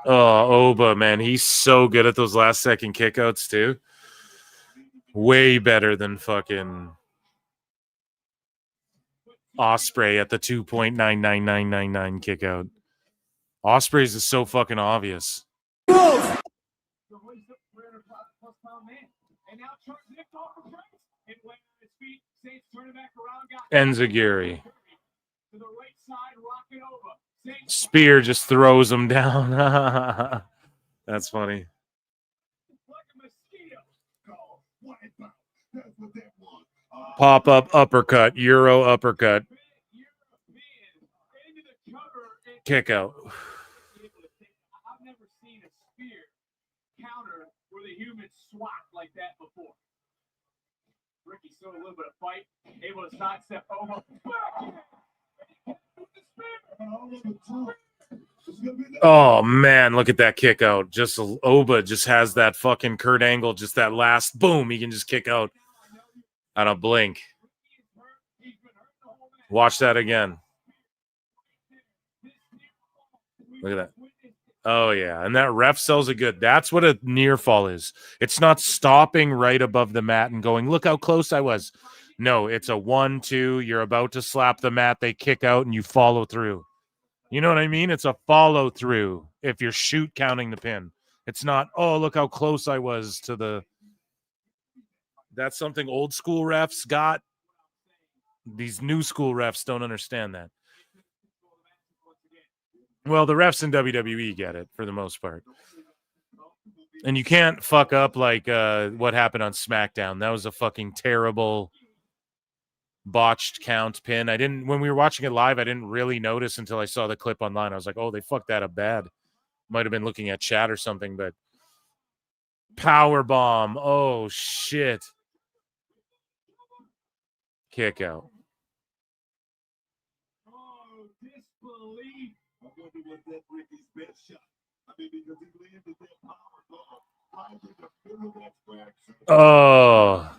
Oh, Oba, man. He's so good at those last second kickouts, too. Way better than fucking Ospreay at the 2.99999 kickout. Ospreay's is so fucking obvious. Enziguri. Spear just throws him down. That's funny. Pop-up uppercut. Euro uppercut. Kick out. I've never seen a spear counter with a human swat like that before. Ricky still a little bit of fight, able to sidestep over. Oh man, look at that kick out. Just Oba just has that fucking Kurt Angle, just that last boom. He can just kick out on a blink. Watch that again. Look at that. Oh, yeah. And that ref sells it good. That's what a near fall is. It's not stopping right above the mat and going, look how close I was. No, it's a 1-2. You're about to slap the mat. They kick out and you follow through. You know what I mean? It's a follow through if you're shoot counting the pin. It's not, oh, look how close I was to the. That's something old school refs got. These new school refs don't understand that. Well, the refs in WWE get it for the most part. And you can't fuck up like what happened on SmackDown. That was a fucking terrible botched count pin. When we were watching it live, I didn't really notice until I saw the clip online. I was like, oh, they fucked that up bad. Might have been looking at chat or something, but power bomb. Oh, shit. Kick out. Oh, disbelief. I wonder was that Ricky's best shot. I mean, because he landed that power bomb right in the middle of that square. Oh.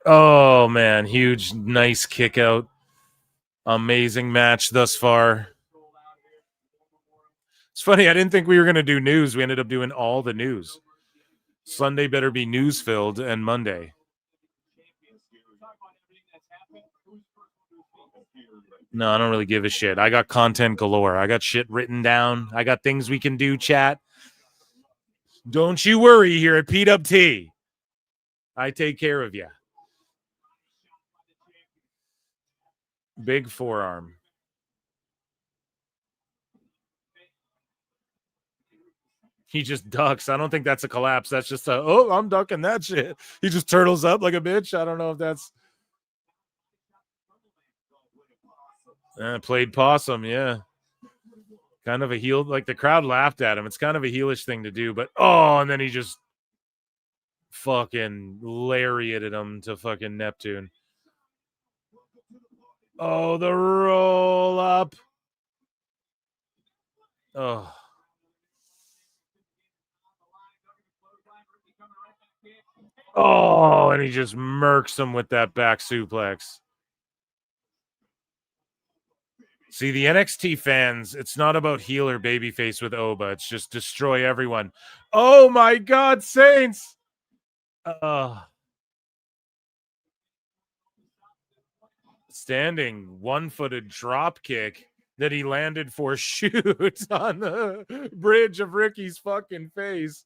Oh, man. Huge, nice kick out. Amazing match thus far. It's funny. I didn't think we were going to do news. We ended up doing all the news. Sunday better be news filled, and Monday. No, I don't really give a shit. I got content galore. I got shit written down. I got things we can do, chat. Don't you worry here at PWT. I take care of you. Big forearm. He just ducks. I don't think that's a collapse. That's just a, oh, I'm ducking that shit. He just turtles up like a bitch. I don't know if that's... played possum, yeah. Kind of a heel, like the crowd laughed at him. It's kind of a heelish thing to do, but oh, and then he just fucking lariated him to fucking Neptune. Oh, the roll up. Oh. Oh, and he just murks him with that back suplex. See, the NXT fans, it's not about heel or babyface with Oba. It's just destroy everyone. Oh, my God, Saints. Standing one-footed drop kick that he landed for shoot on the bridge of Ricky's fucking face.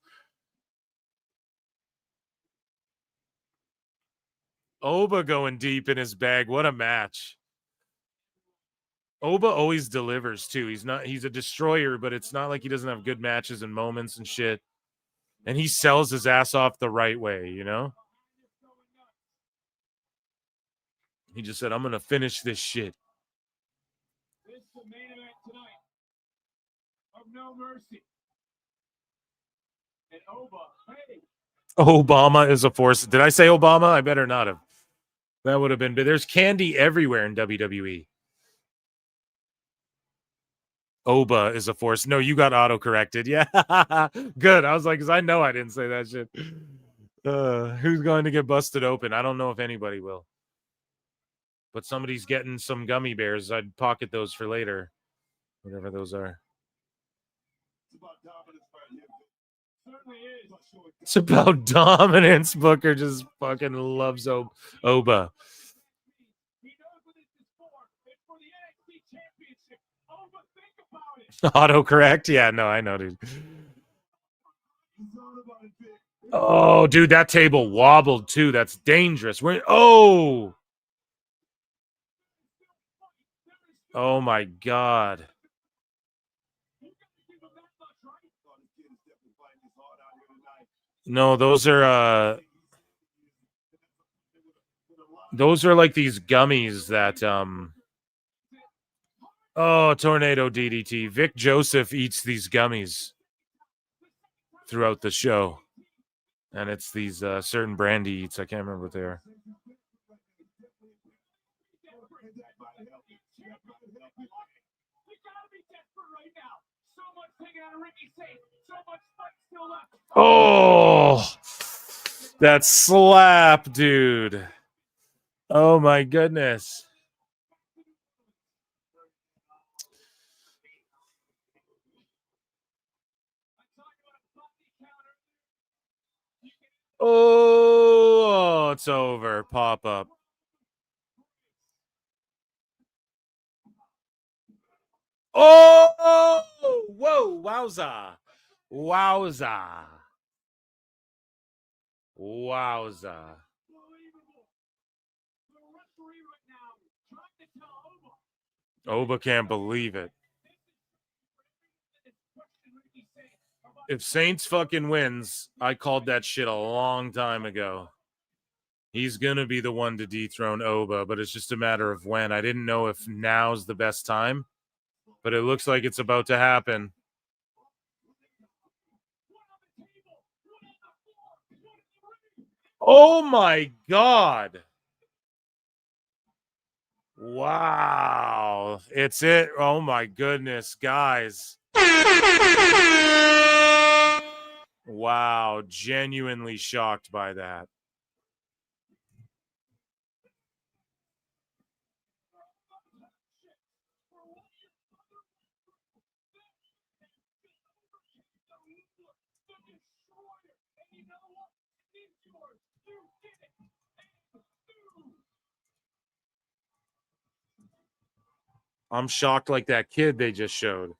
Oba going deep in his bag. What a match. Oba always delivers too. He's a destroyer, but it's not like he doesn't have good matches and moments and shit. And he sells his ass off the right way, you know? He just said, I'm going to finish this shit. This is the main event tonight of No Mercy. And Oba, hey. Obama is a force. Did I say Obama? I better not have. That would have been. But there's candy everywhere in WWE. Oba is a force. No, you got auto-corrected. Yeah. Good. I was like, because I know I didn't say that shit. Who's going to get busted open? I don't know if anybody will. But somebody's getting some gummy bears. I'd pocket those for later. Whatever those are. It's about dominance. Booker just fucking loves Oba. Autocorrect? Yeah, no, I know, dude. Oh, dude, that table wobbled too. That's dangerous. Oh my God. No, those are like these gummies that oh, tornado DDT. Vic Joseph eats these gummies throughout the show. And it's these certain brand he eats. I can't remember what they are. Oh, that slap, dude. Oh, my goodness. Oh, it's over. Pop up. Oh, whoa, wowza. Wowza. Wowza. Oba can't believe it. If Saints fucking wins, I called that shit a long time ago. He's going to be the one to dethrone Oba, but it's just a matter of when. I didn't know if now's the best time, but it looks like it's about to happen. Oh my God. Wow. It's it. Oh my goodness, guys. Wow. Genuinely shocked by that. I'm shocked like that kid they just showed.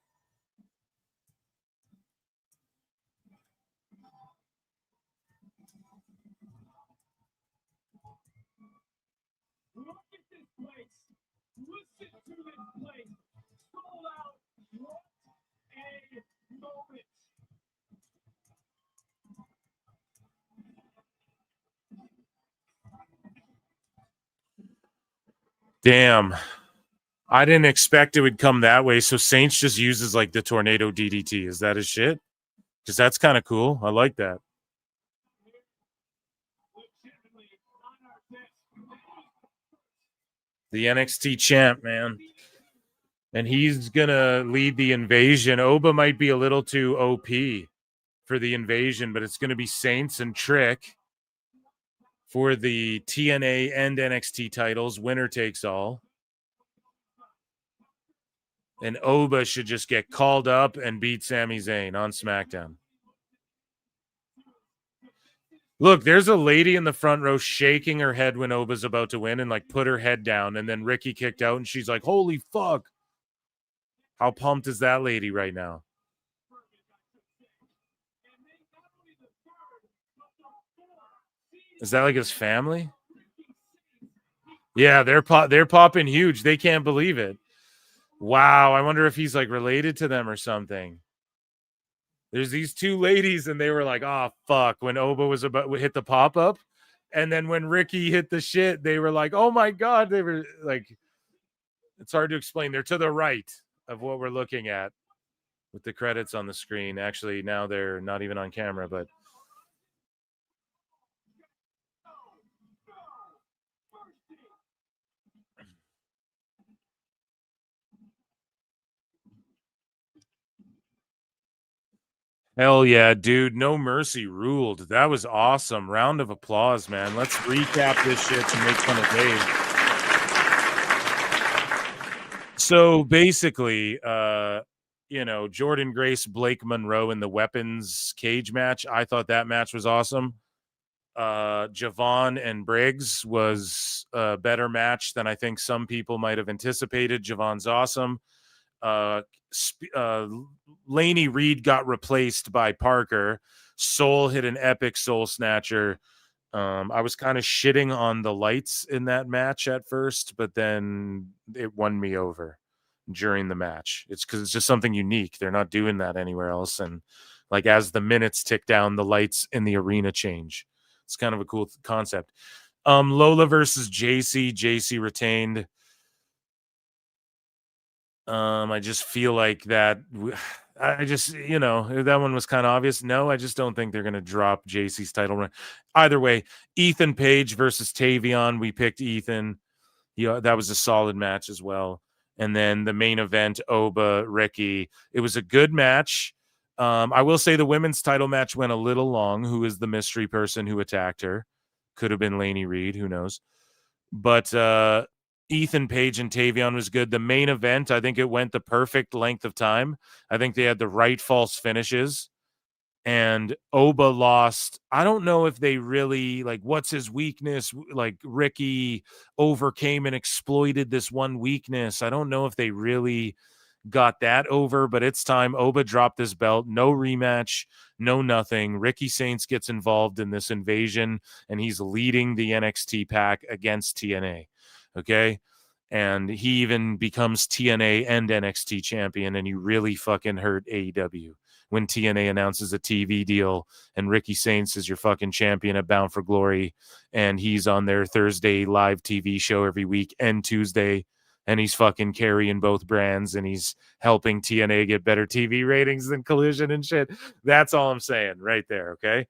Damn. I didn't expect it would come that way. So Saints just uses like the tornado DDT. Is that his shit? Because that's kind of cool. I like that. The NXT champ, man. And he's going to lead the invasion. Oba might be a little too OP for the invasion, but it's going to be Saints and Trick for the TNA and NXT titles. Winner takes all. And Oba should just get called up and beat Sami Zayn on SmackDown. Look, there's a lady in the front row shaking her head when Oba's about to win and like put her head down. And then Ricky kicked out and she's like, holy fuck. How pumped is that lady right now? Is that like his family? Yeah, they're popping huge. They can't believe it. Wow, I wonder if he's like related to them or something. There's these two ladies, and they were like, "Oh fuck!" When Oba was about to hit the pop up, and then when Ricky hit the shit, they were like, "Oh my god!" They were like, it's hard to explain. They're to the right of what we're looking at with the credits on the screen. Actually, now they're not even on camera, but. Hell yeah, dude. No Mercy ruled. That was awesome. Round of applause, man. Let's recap this shit and make fun of Dave. So basically, Jordan Grace, Blake Monroe in the weapons cage match. I thought that match was awesome. Javon and Briggs was a better match than I think some people might have anticipated. Javon's awesome. Laney Reed got replaced by Parker. Soul hit an epic soul snatcher. I was kind of shitting on the lights in that match at first, but then it won me over during the match. It's because it's just something unique. They're not doing that anywhere else. And like as the minutes tick down, the lights in the arena change. It's kind of a cool concept. Lola versus JC. JC retained. I just feel like that. I just, that one was kind of obvious. No, I just don't think they're going to drop JC's title run. Either way, Ethan Page versus Tavion. We picked Ethan. That was a solid match as well. And then the main event, Oba, Ricky. It was a good match. I will say the women's title match went a little long. Who is the mystery person who attacked her? Could have been Laney Reed. Who knows? But Ethan Page and Tavion was good. The main event, I think it went the perfect length of time. I think they had the right false finishes. And Oba lost. I don't know if they really, what's his weakness? Like, Ricky overcame and exploited this one weakness. I don't know if they really got that over, but it's time. Oba dropped this belt. No rematch, no nothing. Ricky Saints gets involved in this invasion, and he's leading the NXT pack against TNA. Okay. And he even becomes TNA and NXT champion, and you really fucking hurt AEW when TNA announces a TV deal and Ricky Saints is your fucking champion at Bound for Glory, and he's on their Thursday live TV show every week and Tuesday, and he's fucking carrying both brands, and he's helping TNA get better TV ratings than Collision and shit. That's all I'm saying right there, okay?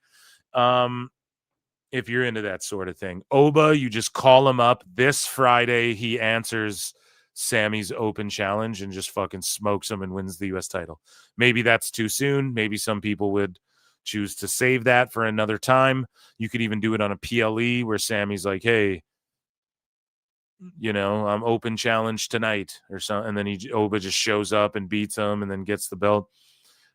if you're into that sort of thing. Oba, you just call him up this Friday. He answers Sammy's open challenge and just fucking smokes him and wins the U.S. title. Maybe that's too soon. Maybe some people would choose to save that for another time. You could even do it on a PLE where Sammy's like, hey, you know, I'm open challenge tonight or something. And then Oba just shows up and beats him and then gets the belt.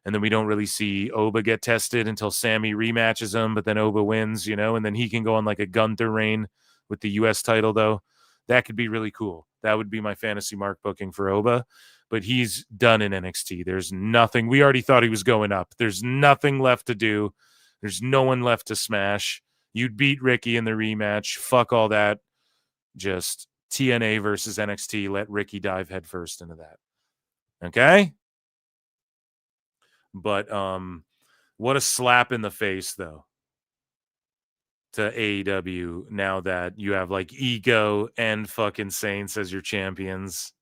And then we don't really see Oba get tested until Sammy rematches him, but then Oba wins, you know, and then he can go on like a Gunther reign with the U.S. title, though. That could be really cool. That would be my fantasy mark booking for Oba, but he's done in NXT. There's nothing. We already thought he was going up. There's nothing left to do. There's no one left to smash. You'd beat Ricky in the rematch. Fuck all that. Just TNA versus NXT. Let Ricky dive headfirst into that. Okay? But what a slap in the face, though, to AEW now that you have like Ego and fucking Saints as your champions.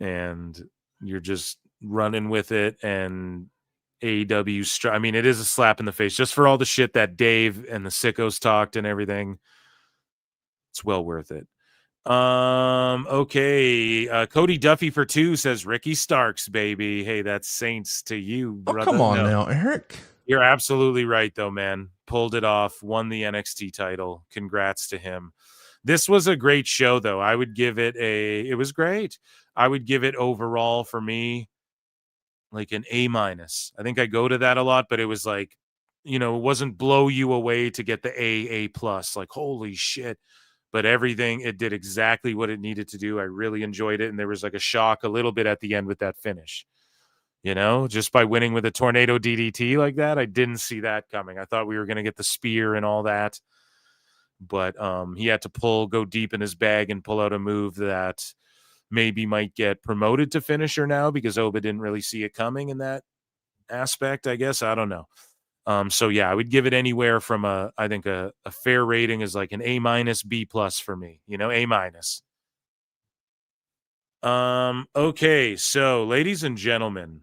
And you're just running with it. And AEW, I mean, it is a slap in the face just for all the shit that Dave and the Sickos talked and everything. It's well worth it. Okay. Cody Duffy for 2 says Ricky Starks, baby. Hey, that's Saints to you, brother. Come on now, Eric. You're absolutely right, though, man. Pulled it off, won the NXT title. Congrats to him. This was a great show, though. I would give it it was great. I would give it overall for me like an A-. I think I go to that a lot, but it was like, you know, it wasn't blow you away to get the A+. Like, holy shit. But everything, it did exactly what it needed to do. I really enjoyed it. And there was like a shock a little bit at the end with that finish. You know, just by winning with a tornado DDT like that, I didn't see that coming. I thought we were going to get the spear and all that. But he had to go deep in his bag and pull out a move that maybe might get promoted to finisher now because Oba didn't really see it coming in that aspect, I guess. I don't know. So yeah, I would give it anywhere from I think a fair rating is like an A-, B+ for me, you know, A-. Okay. So ladies and gentlemen,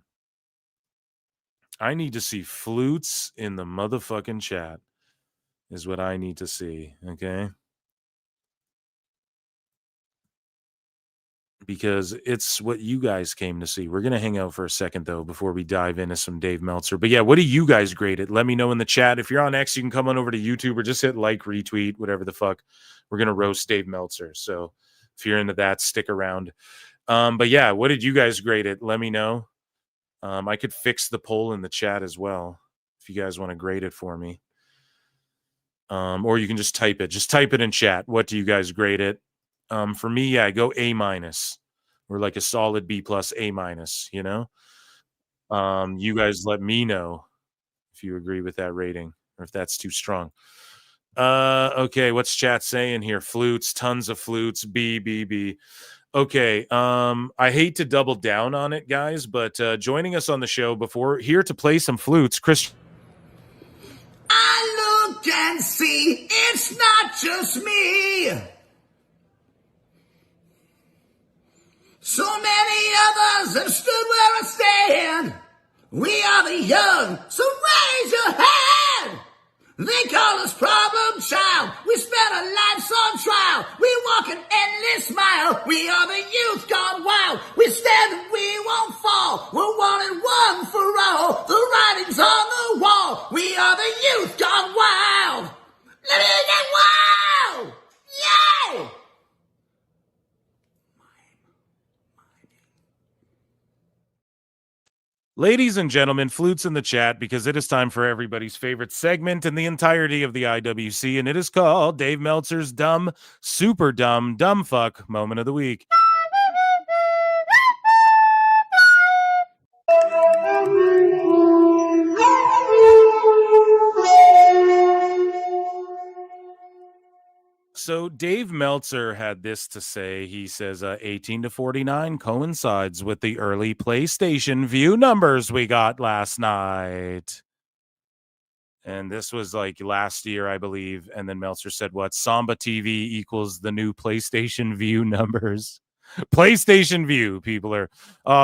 I need to see flutes in the motherfucking chat is what I need to see. Okay. Because it's what you guys came to see. We're going to hang out for a second, though, before we dive into some Dave Meltzer. But yeah, what do you guys grade it? Let me know in the chat. If you're on X, you can come on over to YouTube or just hit like, retweet, whatever the fuck. We're going to roast Dave Meltzer. So if you're into that, stick around. But yeah, what did you guys grade it? Let me know. I could fix the poll in the chat as well if you guys want to grade it for me. Or you can just type it. Just type it in chat. What do you guys grade it? For me, yeah, I go A-. Or like a solid B+, A-, you know? You guys let me know if you agree with that rating or if that's too strong. Okay, what's chat saying here? Flutes, tons of flutes, B. Okay, I hate to double down on it, guys, but joining us on the show here to play some flutes, Chris. I look and see it's not just me. So many others have stood where I stand. We are the young, so raise your hand. They call us problem child. We spent our lives on trial. We walk an endless mile. We are the youth gone wild. We stand and we won't fall. We're one and one for all. The writing's on the wall. We are the youth gone wild. Let me get wild. Yay! Ladies and gentlemen, flutes in the chat because it is time for everybody's favorite segment in the entirety of the IWC, and it is called Dave Meltzer's Dumb, Super Dumb, Dumb Fuck Moment of the Week. So Dave Meltzer had this to say. He says 18 to 49 coincides with the early PlayStation view numbers we got last night. And this was like last year, I believe. And then Meltzer said, what? Samba TV equals the new PlayStation view numbers. PlayStation view. People are,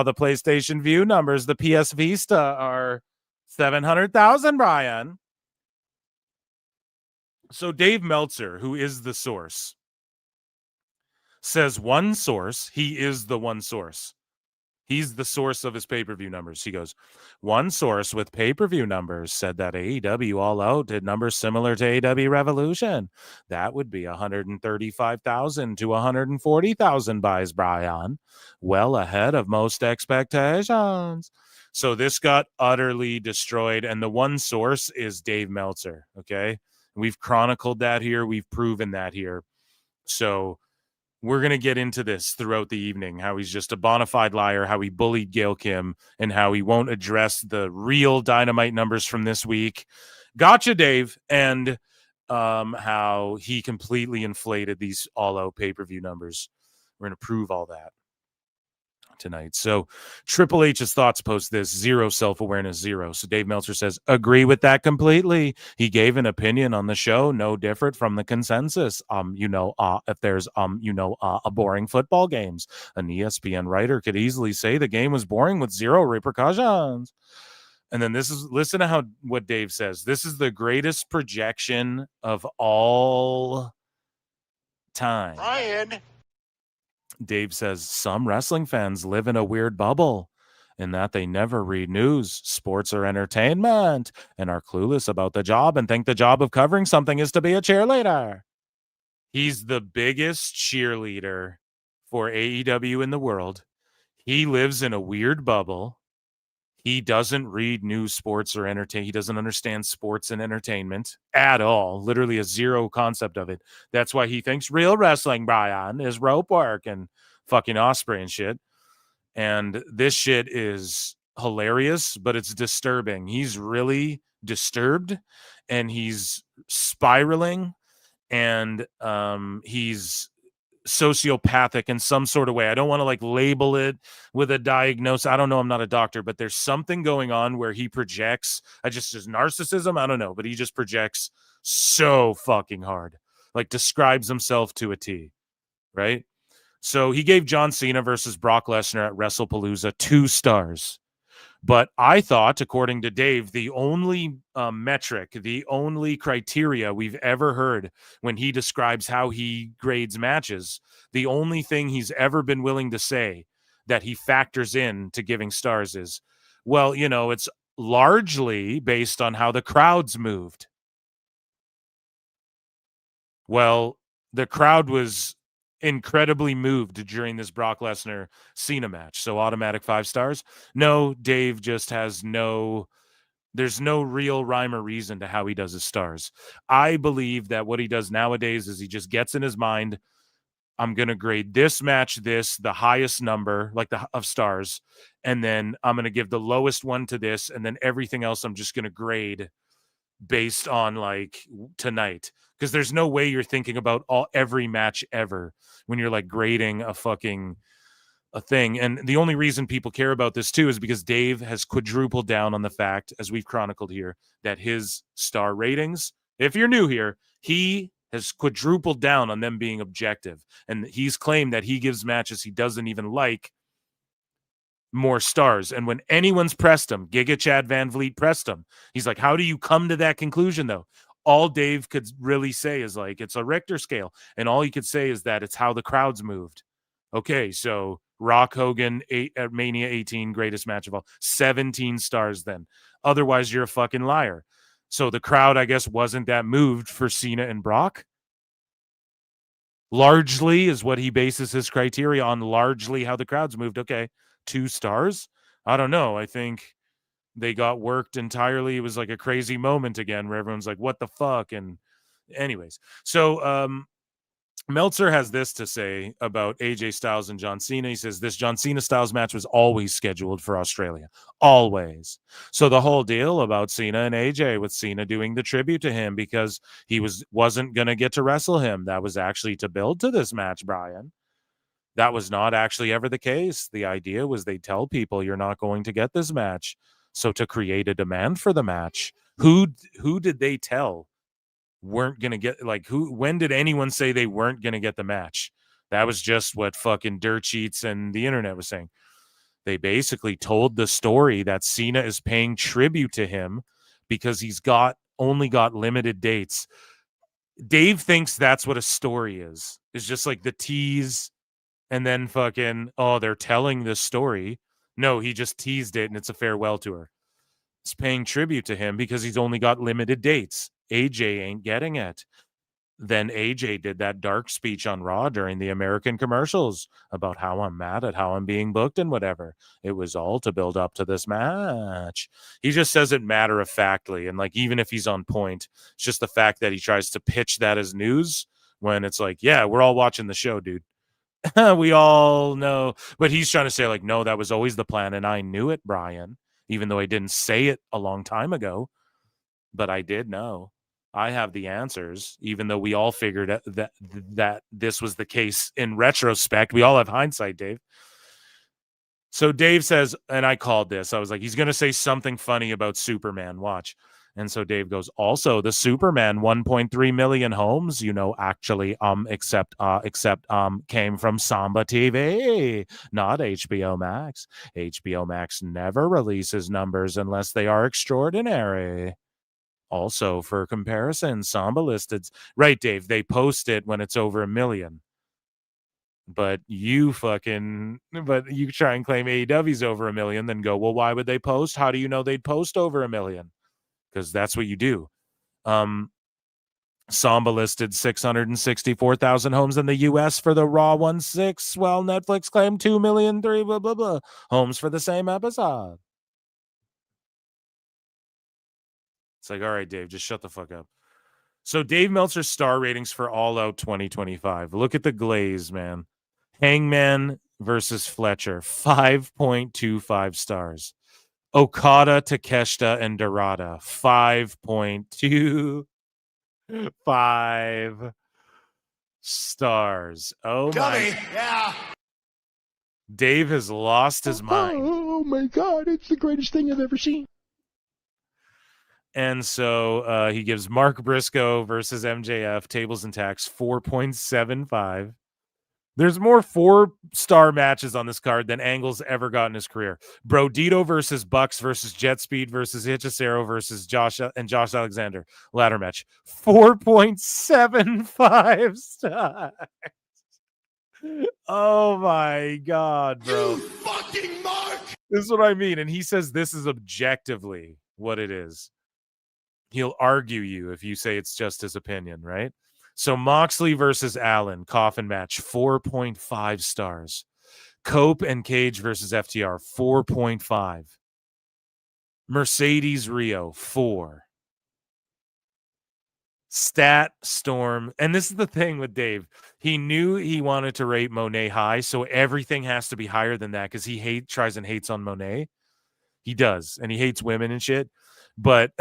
the PlayStation view numbers, the PS Vista are 700,000, Brian. So Dave Meltzer, who is the source, says one source, he is the one source. He's the source of his pay-per-view numbers. He goes, one source with pay-per-view numbers said that AEW All Out did numbers similar to AEW Revolution. That would be 135,000 to 140,000 buys, Bryan. Well ahead of most expectations. So this got utterly destroyed, and the one source is Dave Meltzer, okay? We've chronicled that here. We've proven that here. So we're going to get into this throughout the evening, how he's just a bona fide liar, how he bullied Gail Kim, and how he won't address the real Dynamite numbers from this week. Gotcha, Dave. And how he completely inflated these all-out pay-per-view numbers. We're going to prove all that tonight. So Triple H's thoughts post this: zero self-awareness, zero. So Dave Meltzer says, agree with that completely. He gave an opinion on the show, no different from the consensus. If there's a boring football games, an ESPN writer could easily say the game was boring with zero repercussions. And then listen to what Dave says. This is the greatest projection of all time. Bryan. Dave says some wrestling fans live in a weird bubble in that they never read news, sports, or entertainment, and are clueless about the job and think the job of covering something is to be a cheerleader. He's the biggest cheerleader for AEW in the world. He lives in a weird bubble. He doesn't read news, sports, or entertain. He doesn't understand sports and entertainment at all. Literally a zero concept of it. That's why he thinks real wrestling, Bryan, is rope work and fucking Osprey and shit. And this shit is hilarious, but it's disturbing. He's really disturbed, and he's spiraling, and he's sociopathic in some sort of way. I don't want to label it with a diagnosis. I don't know. I'm not a doctor, but there's something going on where he projects. Just narcissism. I don't know, but he just projects so fucking hard. Describes himself to a T, right? So he gave John Cena versus Brock Lesnar at WrestlePalooza 2 stars. But I thought, according to Dave, the only metric, the only criteria we've ever heard when he describes how he grades matches, the only thing he's ever been willing to say that he factors in to giving stars is, well, it's largely based on how the crowds moved. Well, the crowd was incredibly moved during this Brock Lesnar Cena match. So automatic 5 stars. No, Dave just has there's no real rhyme or reason to how he does his stars. I believe that what he does nowadays is he just gets in his mind, I'm going to grade this match, the highest number, of stars. And then I'm going to give the lowest one to this. And then everything else I'm just going to grade based on tonight. Because there's no way you're thinking about every match ever when you're grading a thing. And the only reason people care about this too is because Dave has quadrupled down on the fact, as we've chronicled here, that his star ratings, if you're new here, he has quadrupled down on them being objective. And he's claimed that he gives matches he doesn't even like more stars. And when anyone's pressed him, Giga Chad Van Vliet pressed him, he's like, how do you come to that conclusion though? All Dave could really say is it's a Richter scale. And all he could say is that it's how the crowds moved. Okay, so Rock Hogan at Mania 18, greatest match of all, 17 stars then. Otherwise, you're a fucking liar. So the crowd, I guess, wasn't that moved for Cena and Brock. Largely is what he bases his criteria on, largely how the crowds moved. Okay, 2 stars? I don't know. I think they got worked entirely. It was a crazy moment again where everyone's like, what the fuck? And anyways, so Meltzer has this to say about AJ Styles and John Cena. He says this John Cena Styles match was always scheduled for Australia. Always. So the whole deal about Cena and AJ, with Cena doing the tribute to him because he wasn't going to get to wrestle him, that was actually to build to this match, Bryan. That was not actually ever the case. The idea was they tell people you're not going to get this match. So to create a demand for the match, who did they tell weren't going to get, when did anyone say they weren't going to get the match? That was just what fucking dirt sheets and the internet was saying. They basically told the story that Cena is paying tribute to him because he's only got limited dates. Dave thinks that's what a story is. It's just like the tease and then fucking, oh, they're telling this story. No, he just teased it and it's a farewell tour. It's paying tribute to him because he's only got limited dates. AJ ain't getting it. Then AJ did that dark speech on Raw during the American commercials about how I'm mad at how I'm being booked and whatever. It was all to build up to this match. He just says it matter-of-factly, and like even if he's on point, it's just the fact that he tries to pitch that as news when it's like, yeah, we're all watching the show, dude. We all know. But he's trying to say like, no, that was always the plan, and I knew it, Bryan, even though I didn't say it a long time ago. But I did know. I have the answers, even though we all figured that this was the case in retrospect. We all have hindsight, Dave. So Dave says, and I called this, I was like, he's going to say something funny about Superman. Watch. And so Dave goes, also the Superman 1.3 million homes, actually, except came from Samba TV, not HBO Max. HBO Max never releases numbers unless they are extraordinary. Also, for comparison, Samba listed, right, Dave, they post it when it's over 1 million. But you try and claim AEW's over 1 million, then go, well, why would they post? How do you know they'd post over 1 million? Because that's what you do. Samba listed 664,000 homes in the U.S. for the Raw 1/6, while Netflix claimed 2 million, 3 blah, blah, blah, homes for the same episode. It's like, all right, Dave, just shut the fuck up. So Dave Meltzer's star ratings for All Out 2025. Look at the glaze, man. Hangman versus Fletcher, 5.25 stars. Okada, Takeshita, and Dorada, 5.25 stars. Oh, Dummy. my. Yeah. Dave has lost his mind. Oh, my God. It's the greatest thing I've ever seen. And so he gives Mark Briscoe versus MJF, tables and tacks, 4.75. There's more 4-star matches on this card than Angle's ever got in his career. Brodito versus Bucks versus Jet Speed versus Hechicero versus Josh Alexander. Ladder match, 4.75 stars. Oh my God, bro. You fucking Mark! This is what I mean. And he says this is objectively what it is. He'll argue you if you say it's just his opinion, right? So Moxley versus Allen, coffin match, 4.5 stars. Cope and Cage versus FTR, 4.5. Mercedes Rio, 4. Stat Storm, and this is the thing with Dave. He knew he wanted to rate Monet high, so everything has to be higher than that because he tries and hates on Monet. He does, and he hates women and shit. But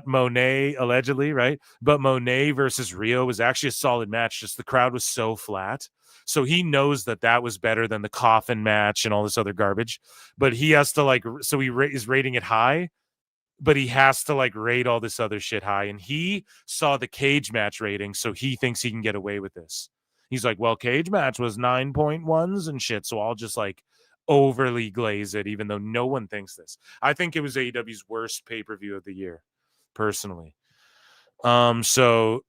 Monet allegedly, right? But Monet versus Rio was actually a solid match. Just the crowd was so flat. So he knows that was better than the coffin match and all this other garbage. But he has to so he is rating it high, but he has to rate all this other shit high. And he saw the cage match rating, so he thinks he can get away with this. He's like, well, cage match was 9.1s and shit. So I'll just overly glaze it, even though no one thinks this. I think it was AEW's worst pay-per-view of the year, personally. So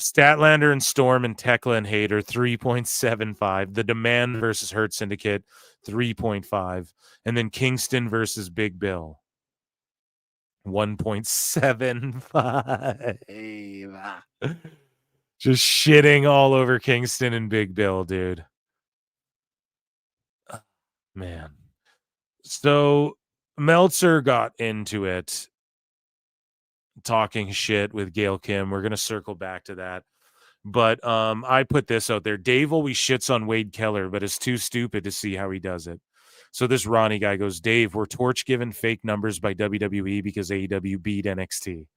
Statlander and Storm and Tekla and Hayter, 3.75. The Demand versus Hurt Syndicate, 3.5. And then Kingston versus Big Bill, 1.75. Just shitting all over Kingston and Big Bill, dude. Man. So Meltzer got into it, talking shit with Gail Kim. We're going to circle back to that. But I put this out there. Dave always shits on Wade Keller, but is too stupid to see how he does it. So this Ronnie guy goes, Dave, we're torch given fake numbers by WWE because AEW beat NXT.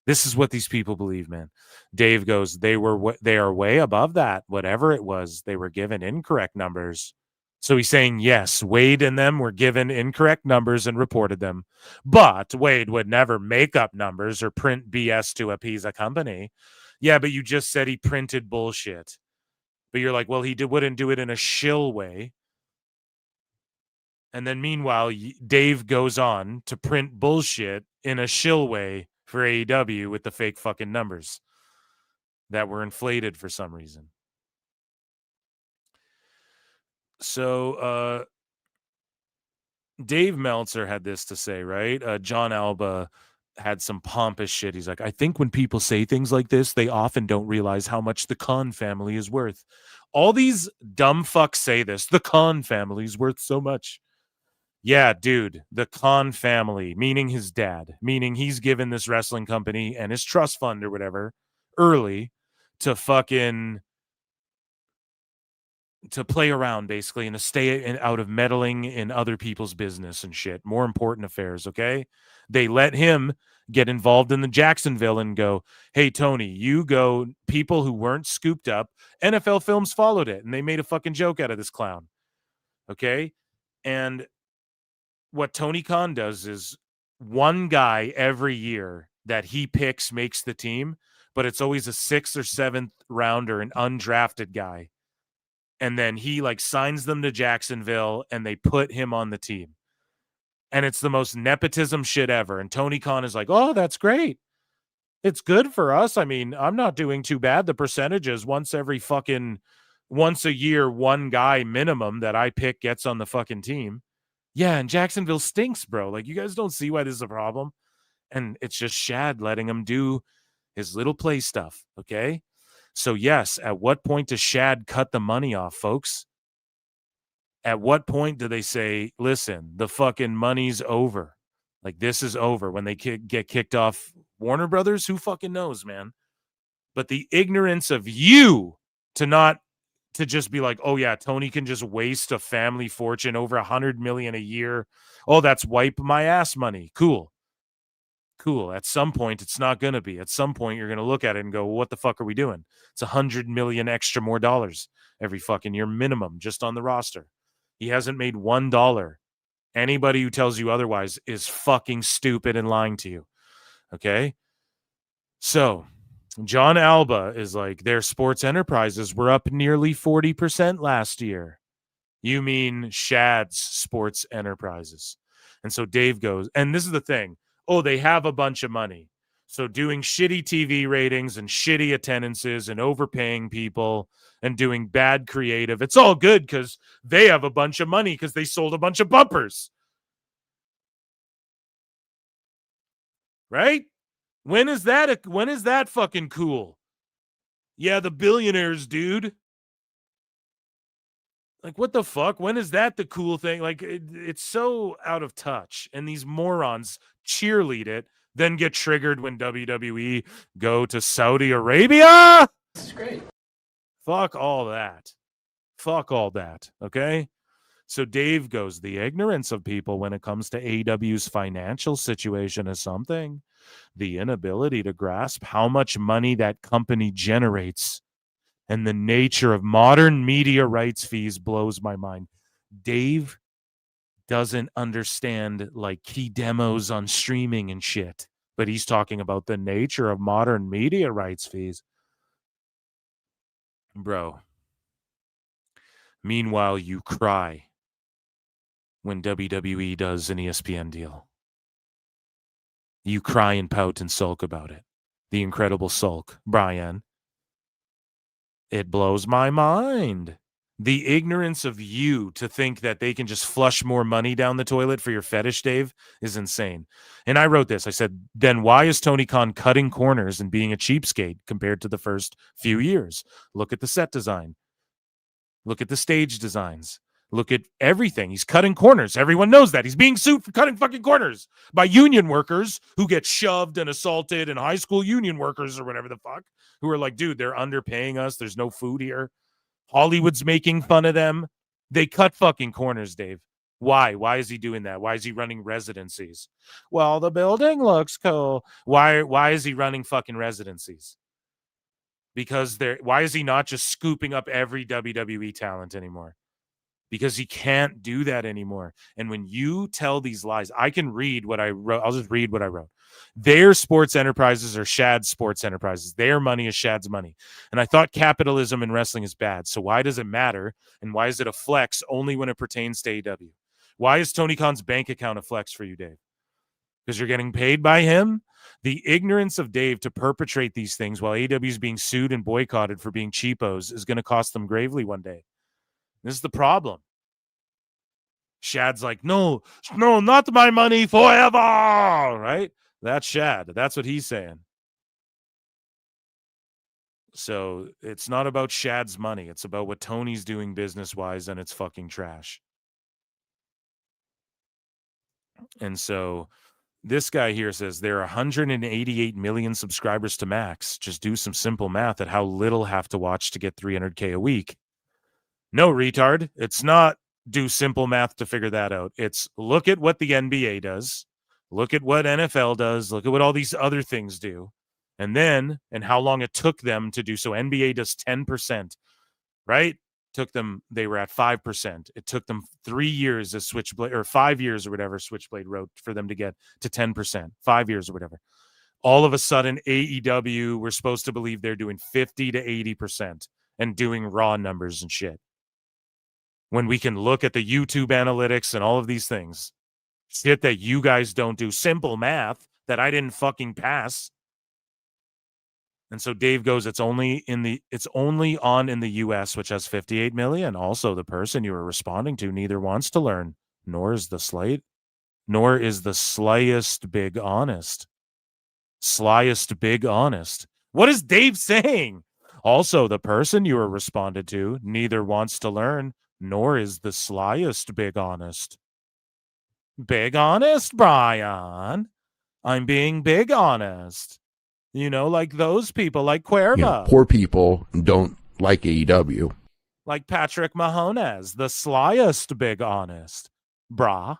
This is what these people believe, man. Dave goes, they are way above that. Whatever it was, they were given incorrect numbers. So he's saying, yes, Wade and them were given incorrect numbers and reported them, but Wade would never make up numbers or print BS to appease a company. Yeah, but you just said he printed bullshit. But you're like, well, wouldn't do it in a shill way. And then meanwhile, Dave goes on to print bullshit in a shill way for AEW with the fake fucking numbers. that were inflated for some reason. So Dave Meltzer had this to say, right? John Alba had some pompous shit. He's like, I think when people say things like this, they often don't realize how much the Khan family is worth. All these dumb fucks say this. The Khan family is worth so much. Yeah, dude, the Khan family, meaning his dad, meaning he's given this wrestling company and his trust fund or whatever early to fucking to play around basically and to stay out of meddling in other people's business and shit. More important affairs, okay? They let him get involved in the Jacksonville and go, hey, Tony, you go. People who weren't scooped up, NFL Films followed it and they made a fucking joke out of this clown, okay? And what Tony Khan does is one guy every year that he picks makes the team, but it's always a 6th or 7th rounder, an undrafted guy. And then he like signs them to Jacksonville and they put him on the team. And it's the most nepotism shit ever. And Tony Khan is like, oh, that's great. It's good for us. I mean, I'm not doing too bad. The percentages once a year, one guy minimum that I pick gets on the fucking team. Yeah, and Jacksonville stinks, bro. Like, you guys don't see why this is a problem. And it's just Shad letting him do his little play stuff, okay? So, yes, at what point does Shad cut the money off, folks? At what point do they say, listen, the fucking money's over? Like, this is over. When they get kicked off Warner Brothers, who fucking knows, man? But the ignorance of you to just be like, oh yeah, Tony can just waste a family fortune over $100 million a year. Oh, that's wipe my ass money. Cool. At some point, it's not going to be. At some point, you're going to look at it and go, well, what the fuck are we doing? It's $100 million extra more dollars every fucking year minimum just on the roster. He hasn't made $1. Anybody who tells you otherwise is fucking stupid and lying to you. Okay? So John Alba is like, their sports enterprises were up nearly 40% last year. You mean Shad's sports enterprises. And so Dave goes, and this is the thing. Oh, they have a bunch of money. So doing shitty TV ratings and shitty attendances and overpaying people and doing bad creative, it's all good because they have a bunch of money because they sold a bunch of bumpers. Right? When is that fucking cool? Yeah, the billionaires, dude. Like, what the fuck? When is that the cool thing? Like, it's so out of touch. And these morons cheerlead it, then get triggered when WWE go to Saudi Arabia. That's great. Fuck all that. Okay? So Dave goes, the ignorance of people when it comes to AEW's financial situation is something. The inability to grasp how much money that company generates and the nature of modern media rights fees blows my mind. Dave doesn't understand like key demos on streaming and shit, but he's talking about the nature of modern media rights fees. Bro. Meanwhile, you cry when WWE does an ESPN deal. You cry and pout and sulk about it. The incredible sulk, Bryan. It blows my mind. The ignorance of you to think that they can just flush more money down the toilet for your fetish, Dave, is insane. And I wrote this. I said, then why is Tony Khan cutting corners and being a cheapskate compared to the first few years? Look at the set design. Look at the stage designs. Look at everything. He's cutting corners. Everyone knows that. He's being sued for cutting fucking corners by union workers who get shoved and assaulted, and high school union workers or whatever the fuck, who are like, dude, they're underpaying us. There's no food here. Hollywood's making fun of them. They cut fucking corners, Dave. Why? Why is he doing that? Why is he running residencies? Well, the building looks cool. Why is he running fucking residencies? Because why is he not just scooping up every WWE talent anymore? Because he can't do that anymore. And when you tell these lies, I can read what I wrote. I'll just read what I wrote. Their sports enterprises are Shad's sports enterprises. Their money is Shad's money. And I thought capitalism in wrestling is bad. So why does it matter? And why is it a flex only when it pertains to AEW? Why is Tony Khan's bank account a flex for you, Dave? because you're getting paid by him. The ignorance of Dave to perpetrate these things while AEW is being sued and boycotted for being cheapos is going to cost them gravely one day. This is the problem. Shad's like, no, not my money forever, right? That's Shad. That's what he's saying. So it's not about Shad's money. It's about what Tony's doing business-wise, and it's fucking trash. And so this guy here says there are 188 million subscribers to Max. Just do some simple math at how little have to watch to get 300K a week. No, retard. It's not do simple math to figure that out. It's look at what the NBA does. Look at what NFL does. Look at what all these other things do. And how long it took them to do so. NBA does 10%, right? They were at 5%. It took them 3 years as Switchblade, or 5 years or whatever Switchblade wrote for them to get to 10%, 5 years or whatever. All of a sudden, AEW, we're supposed to believe they're doing 50 to 80% and doing raw numbers and shit. When we can look at the YouTube analytics and all of these things, shit that you guys don't do, simple math that I didn't fucking pass. And so Dave goes, it's only on in the US, which has 58 million. Also, the person you were responding to neither wants to learn, nor is the slyest big honest. Slyest big honest. What is Dave saying? Also, the person you were responded to neither wants to learn, nor is the slyest big honest. Big honest, Brian. I'm being big honest. You know, like those people, like Cuerva. Yeah, poor people don't like AEW. Like Patrick Mahomes, the slyest big honest. Brah.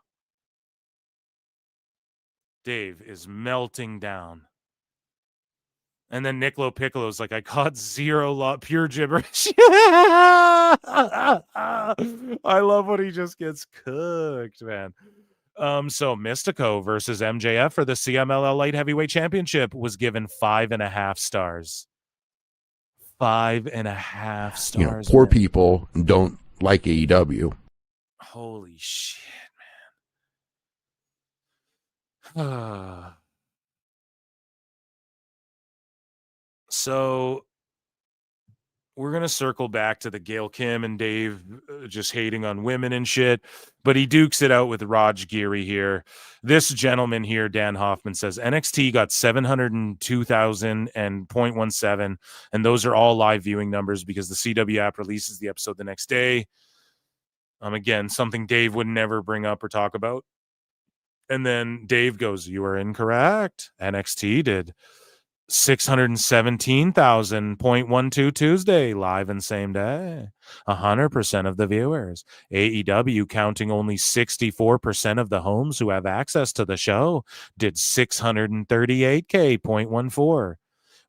Dave is melting down. And then Niccolo Piccolo's like, I caught zero pure gibberish. I love when he just gets cooked, man. So Mystico versus MJF for the CMLL Light Heavyweight Championship was given 5.5 stars. 5.5 stars. You know, poor people don't like AEW. Holy shit, man. So we're going to circle back to the Gail Kim and Dave just hating on women and shit, but he dukes it out with Raj Giri here. This gentleman here, Dan Hoffman, says NXT got 702,000 and 0.17, and those are all live viewing numbers because the CW app releases the episode the next day. Again, something Dave would never bring up or talk about. And then Dave goes, you are incorrect. NXT did 617,000.12 Tuesday, live and same day. 100% of the viewers. AEW, counting only 64% of the homes who have access to the show, did 638K.14.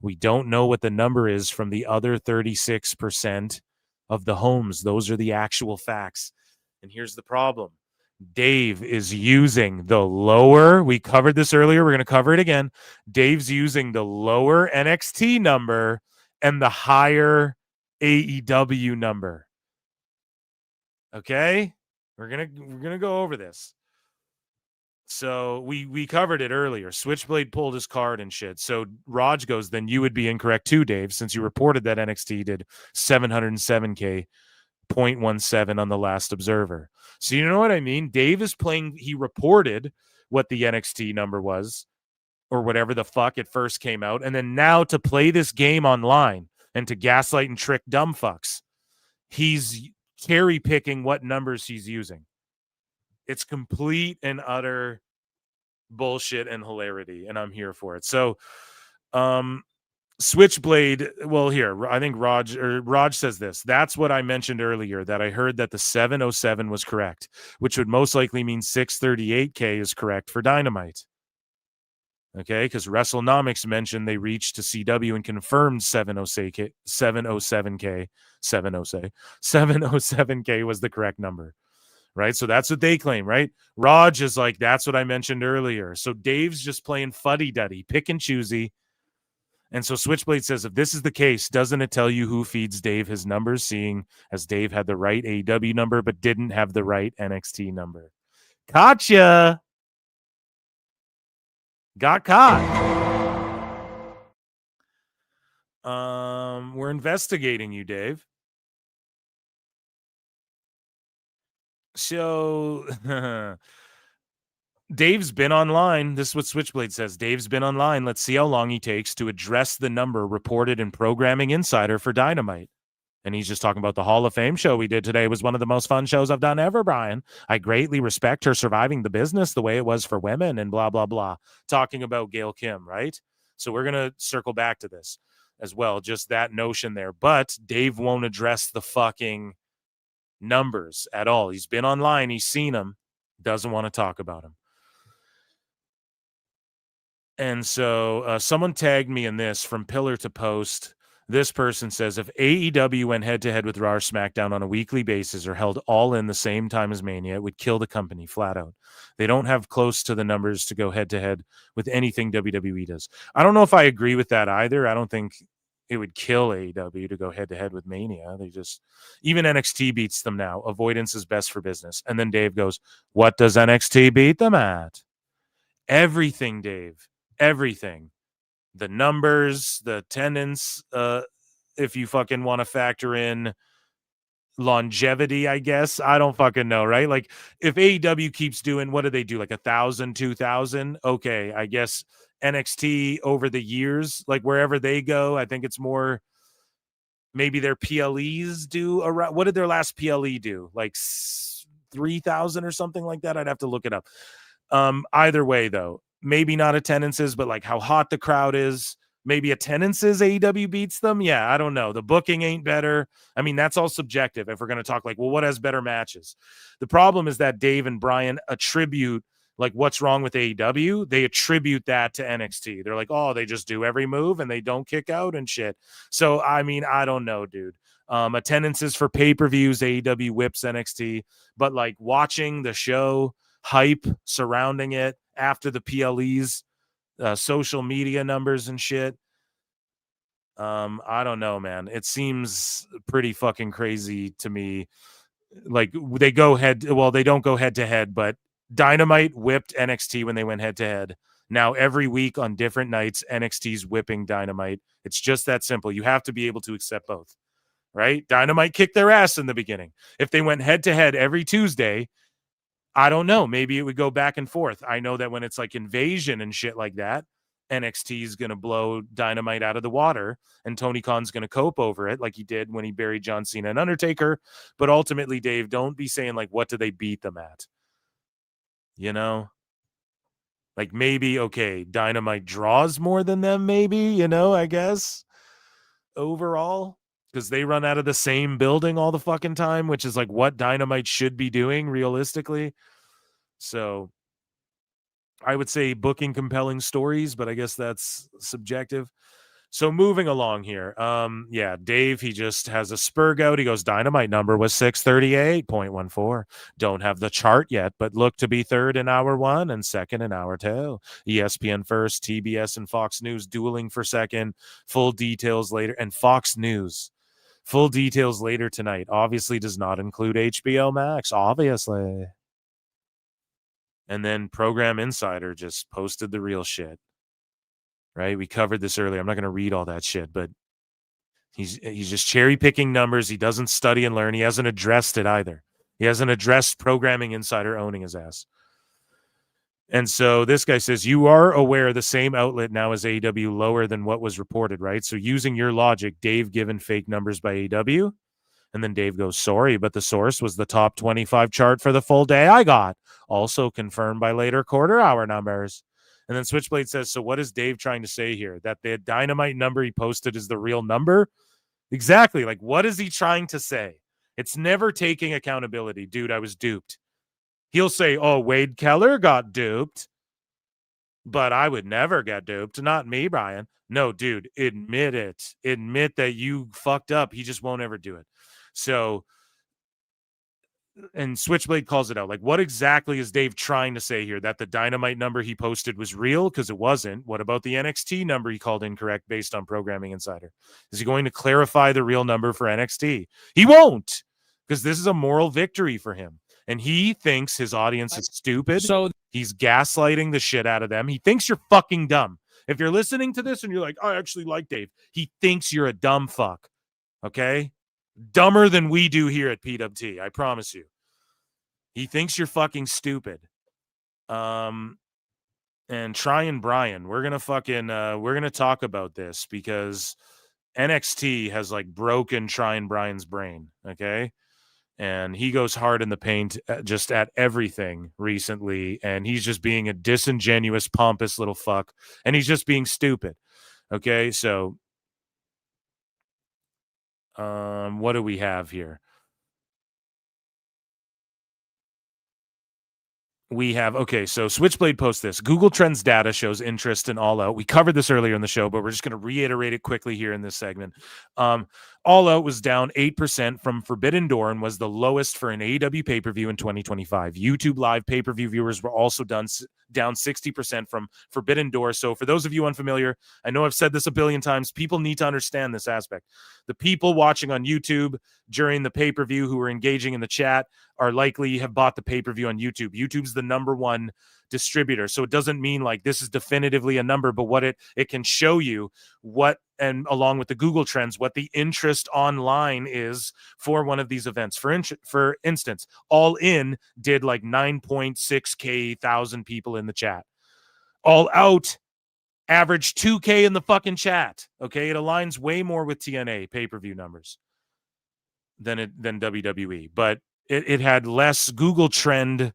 We don't know what the number is from the other 36% of the homes. Those are the actual facts. And here's the problem. Dave is using the lower, we covered this earlier, we're going to cover it again. Dave's using the lower NXT number and the higher AEW number. Okay? We're going to go over this. So we covered it earlier. Switchblade pulled his card and shit. So Raj goes, then you would be incorrect too, Dave, since you reported that NXT did 707K.17 on the Last Observer. So you know what I mean? Dave is playing, he reported what the NXT number was, or whatever the fuck it first came out, and then now to play this game online and to gaslight and trick dumb fucks, he's cherry picking what numbers he's using. It's complete and utter bullshit and hilarity, and I'm here for it. So Switchblade, well, here, I think Raj says this. That's what I mentioned earlier, that I heard that the 707 was correct, which would most likely mean 638K is correct for Dynamite. Okay, because WrestleNomics mentioned they reached to CW and confirmed 707K was the correct number. Right? So that's what they claim, right? Raj is like, that's what I mentioned earlier. So Dave's just playing fuddy-duddy, pick and choosy. And so Switchblade says, if this is the case, doesn't it tell you who feeds Dave his numbers, seeing as Dave had the right AEW number but didn't have the right NXT number? Gotcha! Got caught. We're investigating you, Dave. So Dave's been online. This is what Switchblade says. Dave's been online. Let's see how long he takes to address the number reported in Programming Insider for Dynamite. And he's just talking about the Hall of Fame show we did today. It was one of the most fun shows I've done ever, Brian. I greatly respect her surviving the business the way it was for women and blah, blah, blah. Talking about Gail Kim, right? So we're going to circle back to this as well. Just that notion there. But Dave won't address the fucking numbers at all. He's been online. He's seen them. Doesn't want to talk about them. And so someone tagged me in this from pillar to post. This person says, if AEW went head-to-head with Raw or SmackDown on a weekly basis or held all in the same time as Mania, it would kill the company flat out. They don't have close to the numbers to go head-to-head with anything WWE does. I don't know if I agree with that either. I don't think it would kill AEW to go head-to-head with Mania. They just, even NXT beats them now. Avoidance is best for business. And then Dave goes, what does NXT beat them at? Everything, Dave. Everything. The numbers, the attendance, if you fucking want to factor in longevity, I guess. I don't fucking know, right? Like, if AEW keeps doing, what do they do? Like 1,000, 2,000? Okay, I guess NXT over the years, like wherever they go, I think it's more, maybe their PLEs do around, what did their last PLE do? Like 3,000 or something like that? I'd have to look it up. Either way, though, maybe not attendances, but like how hot the crowd is. Maybe attendances, AEW beats them. Yeah, I don't know. The booking ain't better. I mean, that's all subjective if we're going to talk like, well, what has better matches? The problem is that Dave and Brian attribute like what's wrong with AEW. They attribute that to NXT. They're like, oh, they just do every move and they don't kick out and shit. So, I mean, I don't know, dude. Attendances for pay-per-views, AEW whips NXT. But like watching the show, hype surrounding it, after the PLEs, social media numbers and shit. I don't know, man. It seems pretty fucking crazy to me. Like they go head, well, they don't go head to head, but Dynamite whipped NXT when they went head to head. Now every week on different nights, NXT's whipping Dynamite. It's just that simple. You have to be able to accept both, right? Dynamite kicked their ass in the beginning. If they went head to head every Tuesday, I don't know. Maybe it would go back and forth. I know that when it's like Invasion and shit like that, NXT is going to blow Dynamite out of the water and Tony Khan's going to cope over it like he did when he buried John Cena and Undertaker. But ultimately, Dave, don't be saying like, what do they beat them at? You know? Like maybe, okay, Dynamite draws more than them, maybe, you know, I guess, overall. Because they run out of the same building all the fucking time, which is like what Dynamite should be doing realistically. So I would say booking compelling stories, but I guess that's subjective. So moving along here. Yeah, Dave, he just has a spurg out. He goes, Dynamite number was 638.14. Don't have the chart yet, but look to be third in hour 1 and second in hour 2. ESPN first, TBS and Fox News dueling for second. Full details later. And Fox News. Full details later tonight. Obviously does not include HBO Max, obviously. And then Program Insider just posted the real shit. Right? We covered this earlier. I'm not going to read all that shit, but he's just cherry picking numbers. He doesn't study and learn. He hasn't addressed it either. He hasn't addressed Programming Insider owning his ass. And so this guy says, you are aware the same outlet now is AEW lower than what was reported, right? So using your logic, Dave given fake numbers by AEW. And then Dave goes, sorry, but the source was the top 25 chart for the full day I got. Also confirmed by later quarter hour numbers. And then Switchblade says, so what is Dave trying to say here? That the Dynamite number he posted is the real number? Exactly. Like, what is he trying to say? It's never taking accountability. Dude, I was duped. He'll say, oh, Wade Keller got duped, but I would never get duped. Not me, Brian. No, dude, admit it. Admit that you fucked up. He just won't ever do it. So, and Switchblade calls it out. Like, what exactly is Dave trying to say here? That the Dynamite number he posted was real? Because it wasn't. What about the NXT number he called incorrect based on Programming Insider? Is he going to clarify the real number for NXT? He won't, because this is a moral victory for him. and he thinks his audience is stupid. So he's gaslighting the shit out of them. He thinks you're fucking dumb. If you're listening to this and you're like, I actually like Dave, he thinks you're a dumb fuck. Okay? Dumber than we do here at PWT, I promise you. He thinks you're fucking stupid. And Bryan, we're gonna talk about this because NXT has like broken Bryan's brain, okay? And he goes hard in the paint just at everything recently, and he's just being a disingenuous, pompous little fuck, and he's just being stupid. Okay, so what do we have here? We have, okay, so Switchblade posts this. Google Trends data shows interest in All Out. We covered this earlier in the show, but we're just going to reiterate it quickly here in this segment. All Out was down 8% from Forbidden Door and was the lowest for an AEW pay-per-view in 2025. YouTube Live pay-per-view viewers were also down 60% from Forbidden Door. So for those of you unfamiliar, I know I've said this a billion times, people need to understand this aspect. The people watching on YouTube during the pay-per-view who are engaging in the chat are likely have bought the pay-per-view on YouTube. YouTube's the number one distributor. So it doesn't mean like this is definitively a number, but what it can show you what, and along with the Google Trends, what the interest online is for one of these events. For instance, All In did like 9.6K thousand people in the chat. All Out averaged 2K in the fucking chat. Okay, it aligns way more with TNA pay-per-view numbers than WWE, but it had less Google Trend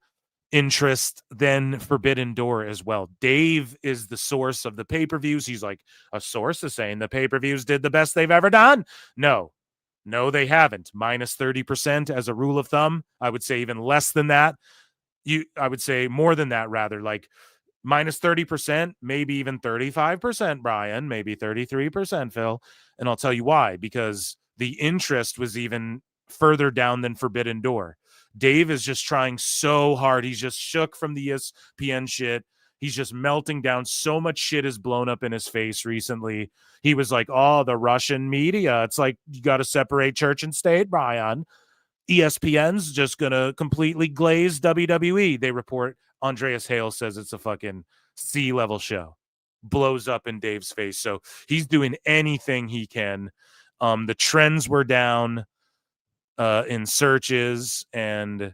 interest than Forbidden Door as well. Dave is the source of the pay-per-views. He's like, a source is saying the pay-per-views did the best they've ever done. No, they haven't. Minus 30% as a rule of thumb. I would say even less than that. I would say more than that, rather, like minus 30%, maybe even 35%, Bryan, maybe 33%, Phil. And I'll tell you why, because the interest was even further down than Forbidden Door. Dave is just trying so hard. He's just shook from the ESPN shit. He's just melting down. So much shit is blown up in his face recently. He was like, oh, the Russian media. It's like, you got to separate church and state, Bryan. ESPN's just going to completely glaze WWE. They report Andreas Hale says it's a fucking C-level show. Blows up in Dave's face. So he's doing anything he can. The trends were down in searches, and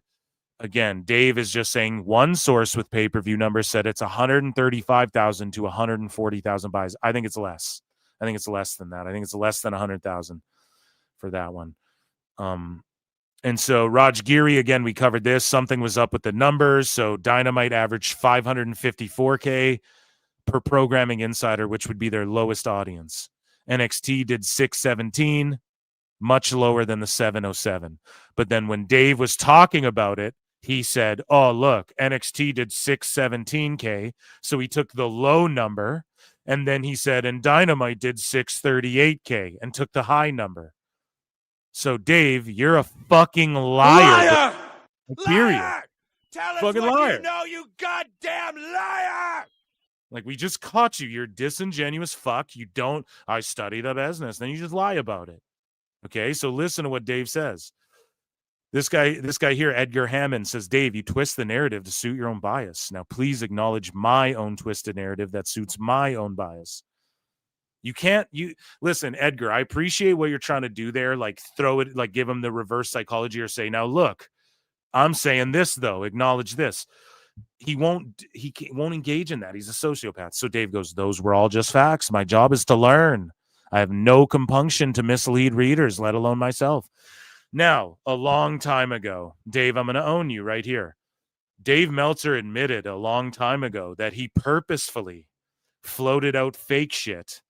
again, Dave is just saying one source with pay-per-view numbers said it's 135,000 to 140,000 buys. I think it's less. I think it's less than that. I think it's less than 100,000 for that one. And so Raj Giri, again, we covered this. Something was up with the numbers. So Dynamite averaged 554K per Programming Insider, which would be their lowest audience. NXT did 617, much lower than the 707. But then when Dave was talking about it, he said, oh, look, NXT did 617K. So he took the low number. And then he said, and Dynamite did 638K and took the high number. So, Dave, you're a fucking liar. Period. Liar! Tell us Fucking what liar. you know, you goddamn liar! Like, we just caught you. You're a disingenuous fuck. You don't, I study the business. Then you just lie about it. Okay, so listen to what Dave says. This guy here, Edgar Hammond, says, Dave, you twist the narrative to suit your own bias. Now, please acknowledge my own twisted narrative that suits my own bias. Listen, Edgar, I appreciate what you're trying to do there. Like, throw it, like, give him the reverse psychology or say, now, look, I'm saying this, though. Acknowledge this. He won't engage in that. He's a sociopath. So Dave goes, those were all just facts. My job is to learn. I have no compunction to mislead readers, let alone myself. Now, a long time ago, Dave, I'm going to own you right here. Dave Meltzer admitted a long time ago that he purposefully floated out fake shit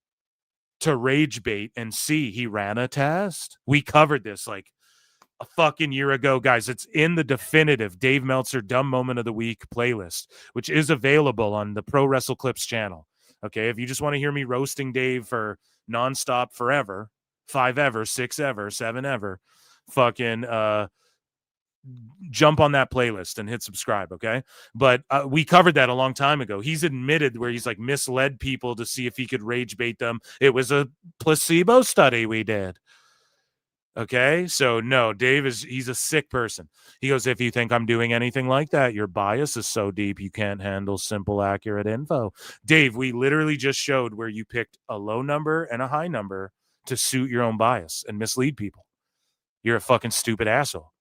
to rage bait and see. He ran a test. We covered this like a fucking year ago, guys. It's in the definitive Dave Meltzer Dumb Moment of the Week playlist, which is available on the Pro Wrestle Clips channel. Okay, if you just want to hear me roasting Dave for nonstop forever, 5 ever, 6 ever, 7 ever, fucking jump on that playlist and hit subscribe, okay? But we covered that a long time ago. He's admitted where he's like misled people to see if he could rage bait them. It was a placebo study we did. Okay, so no, Dave he's a sick person. He goes, if you think I'm doing anything like that, your bias is so deep you can't handle simple, accurate info. Dave, we literally just showed where you picked a low number and a high number to suit your own bias and mislead people. You're a fucking stupid asshole.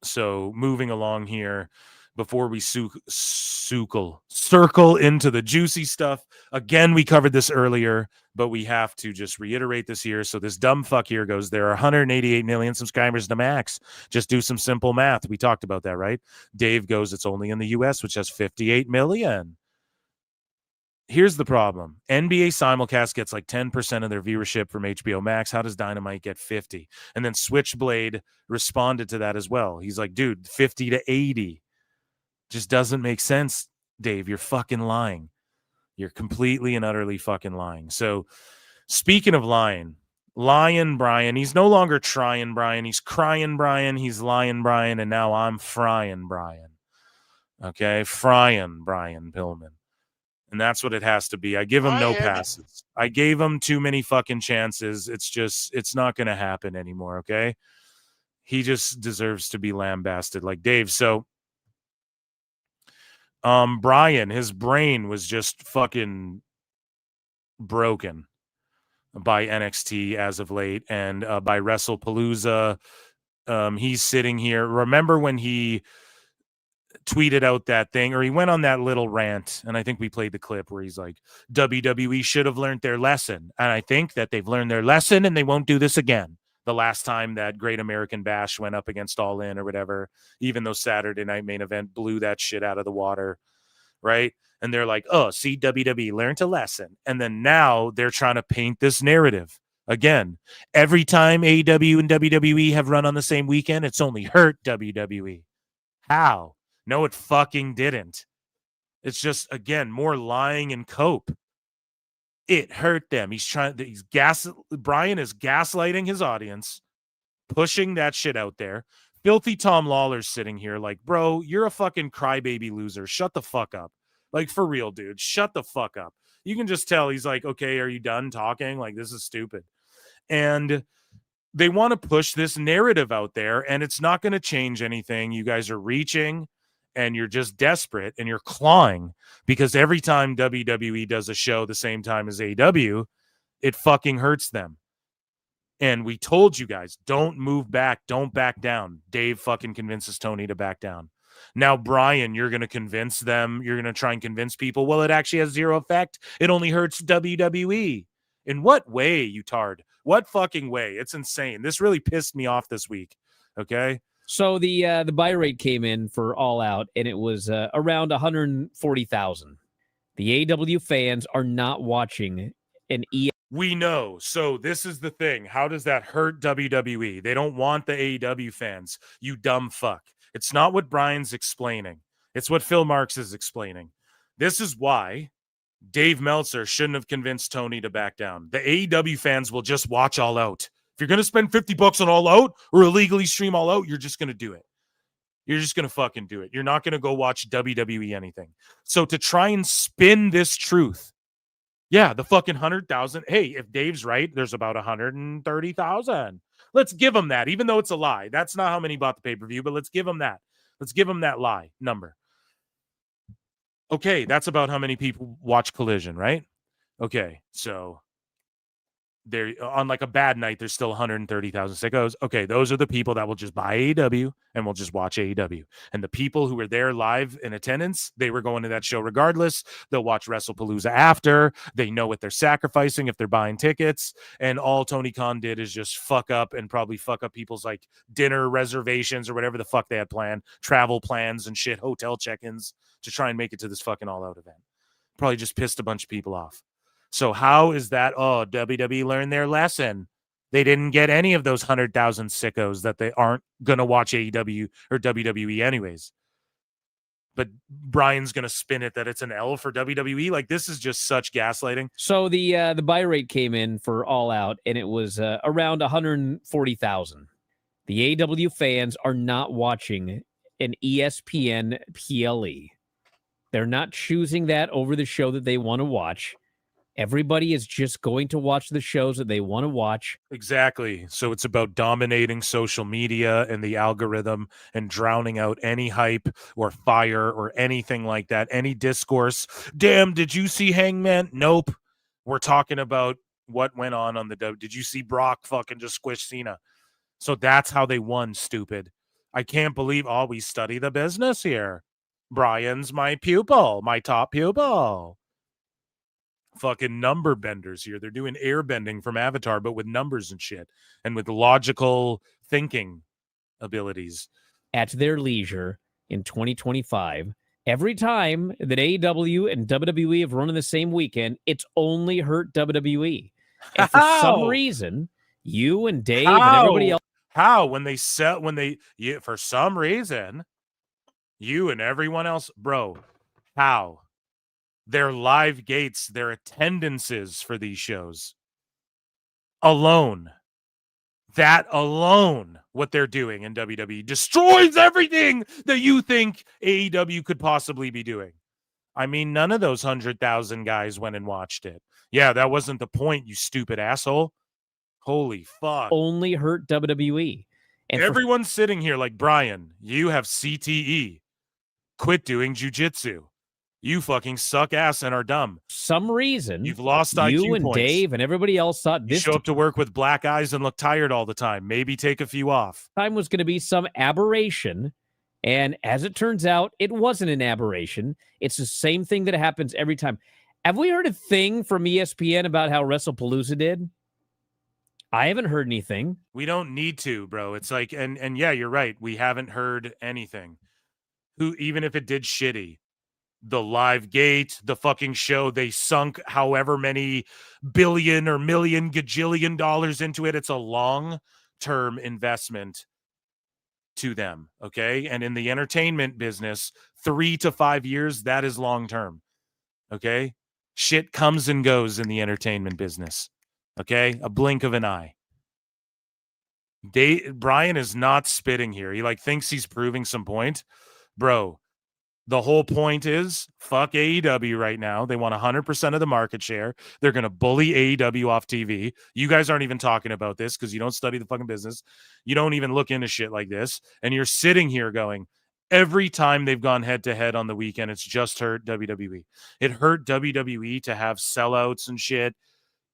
So moving along here, before we circle into the juicy stuff. Again, we covered this earlier, but we have to just reiterate this here. So this dumb fuck here goes, there are 188 million subscribers to Max. Just do some simple math. We talked about that, right? Dave goes, it's only in the US, which has 58 million. Here's the problem. NBA simulcast gets like 10% of their viewership from HBO Max. How does Dynamite get 50? And then Switchblade responded to that as well. He's like, dude, 50 to 80. Just doesn't make sense, Dave. You're fucking lying. You're completely and utterly fucking lying. So speaking of lying Bryan, he's no longer trying Bryan. He's crying Bryan. He's lying Bryan. And now I'm frying Bryan. Okay? Frying Bryan Pillman. And that's what it has to be. I give him no passes. I gave him too many fucking chances. It's not going to happen anymore, okay? He just deserves to be lambasted like Dave. So, Bryan, his brain was just fucking broken by NXT as of late and by WrestlePalooza. He's sitting here. Remember when he tweeted out that thing, or he went on that little rant, and I think we played the clip where he's like, WWE should have learned their lesson, and I think that they've learned their lesson and they won't do this again. The last time that Great American Bash went up against All In or whatever, even though Saturday Night Main Event blew that shit out of the water, right? And they're like, oh, see, WWE learned a lesson. And then now they're trying to paint this narrative. Again, every time AEW and WWE have run on the same weekend, it's only hurt WWE. How? No, it fucking didn't. It's just, again, more lying and cope. It hurt them. Bryan is gaslighting his audience, pushing that shit out there. Filthy Tom Lawler's sitting here like, bro, you're a fucking crybaby loser. Shut the fuck up. Like, for real, dude. Shut the fuck up. You can just tell he's like, okay, are you done talking? Like, this is stupid. And they want to push this narrative out there, and it's not going to change anything. You guys are reaching, and you're just desperate, and you're clawing, because every time WWE does a show the same time as AEW, it fucking hurts them. And we told you guys, don't move back, don't back down. Dave fucking convinces Tony to back down. Now, Bryan, you're going to convince them, you're going to try and convince people, well, it actually has zero effect. It only hurts WWE. In what way, you tard? What fucking way? It's insane. This really pissed me off this week, okay? So the buy rate came in for All Out, and it was around 140,000. The AEW fans are not watching an We know. So this is the thing. How does that hurt WWE? They don't want the AEW fans. You dumb fuck. It's not what Bryan's explaining. It's what Phil Marks is explaining. This is why Dave Meltzer shouldn't have convinced Tony to back down. The AEW fans will just watch All Out. If you're going to spend $50 on All Out or illegally stream All Out, you're just going to do it. You're just going to fucking do it. You're not going to go watch WWE anything. So to try and spin this truth, yeah, the fucking 100,000. Hey, if Dave's right, there's about 130,000. Let's give him that, even though it's a lie. That's not how many bought the pay-per-view, but let's give him that. Let's give him that lie number. Okay, that's about how many people watch Collision, right? Okay, so there on like a bad night, there's still 130,000 sickos. Okay, those are the people that will just buy AEW and will just watch AEW. And the people who were there live in attendance, they were going to that show regardless. They'll watch WrestlePalooza after. They know what they're sacrificing if they're buying tickets. And all Tony Khan did is just fuck up and probably fuck up people's like dinner reservations or whatever the fuck they had planned, travel plans and shit, hotel check-ins to try and make it to this fucking All Out event. Probably just pissed a bunch of people off. So how is that? Oh, WWE learned their lesson. They didn't get any of those 100,000 sickos that they aren't going to watch AEW or WWE anyways. But Bryan's going to spin it that it's an L for WWE. Like, this is just such gaslighting. So the buy rate came in for All Out, and it was around 140,000. The AEW fans are not watching an ESPN PLE. They're not choosing that over the show that they want to watch. Everybody is just going to watch the shows that they want to watch. Exactly. So it's about dominating social media and the algorithm and drowning out any hype or fire or anything like that, any discourse. Damn, did you see Hangman? Nope. We're talking about what went on the Did you see Brock fucking just squish Cena? So that's how they won, stupid. I can't believe, we study the business here. Bryan's my pupil, my top pupil. Fucking number benders here. They're doing air bending from Avatar, but with numbers and shit and with logical thinking abilities. At their leisure in 2025, every time that AEW and WWE have run in the same weekend, it's only hurt WWE. And for some reason, you and Dave and everybody else. How? For some reason, you and everyone else, bro, how? Their live gates, their attendances for these shows alone, what they're doing in WWE destroys everything that you think AEW could possibly be doing. I mean, none of those 100,000 guys went and watched it. Yeah, that wasn't the point, you stupid asshole. Holy fuck. Only hurt WWE. And everyone's sitting here like, Bryan, you have CTE. Quit doing jujitsu. You fucking suck ass and are dumb. Some reason you've lost IQ you and points. Dave and everybody else thought this show up to work with black eyes and look tired all the time. Maybe take a few off. Time was going to be some aberration. And as it turns out, it wasn't an aberration. It's the same thing that happens every time. Have we heard a thing from ESPN about how WrestlePalooza did? I haven't heard anything. We don't need to, bro. It's like, and yeah, you're right. We haven't heard anything. Even if it did shitty. The live gate, the fucking show, they sunk however many billion or million gajillion dollars into it. It's a long-term investment to them, okay? And in the entertainment business, 3 to 5 years, that is long-term, okay? Shit comes and goes in the entertainment business, okay? A blink of an eye. Bryan is not spitting here. He thinks he's proving some point. Bro, the whole point is fuck AEW right now. They want 100% of the market share. They're going to bully AEW off TV. You guys aren't even talking about this because you don't study the fucking business. You don't even look into shit like this. And you're sitting here going, every time they've gone head to head on the weekend, it's just hurt WWE. It hurt WWE to have sellouts and shit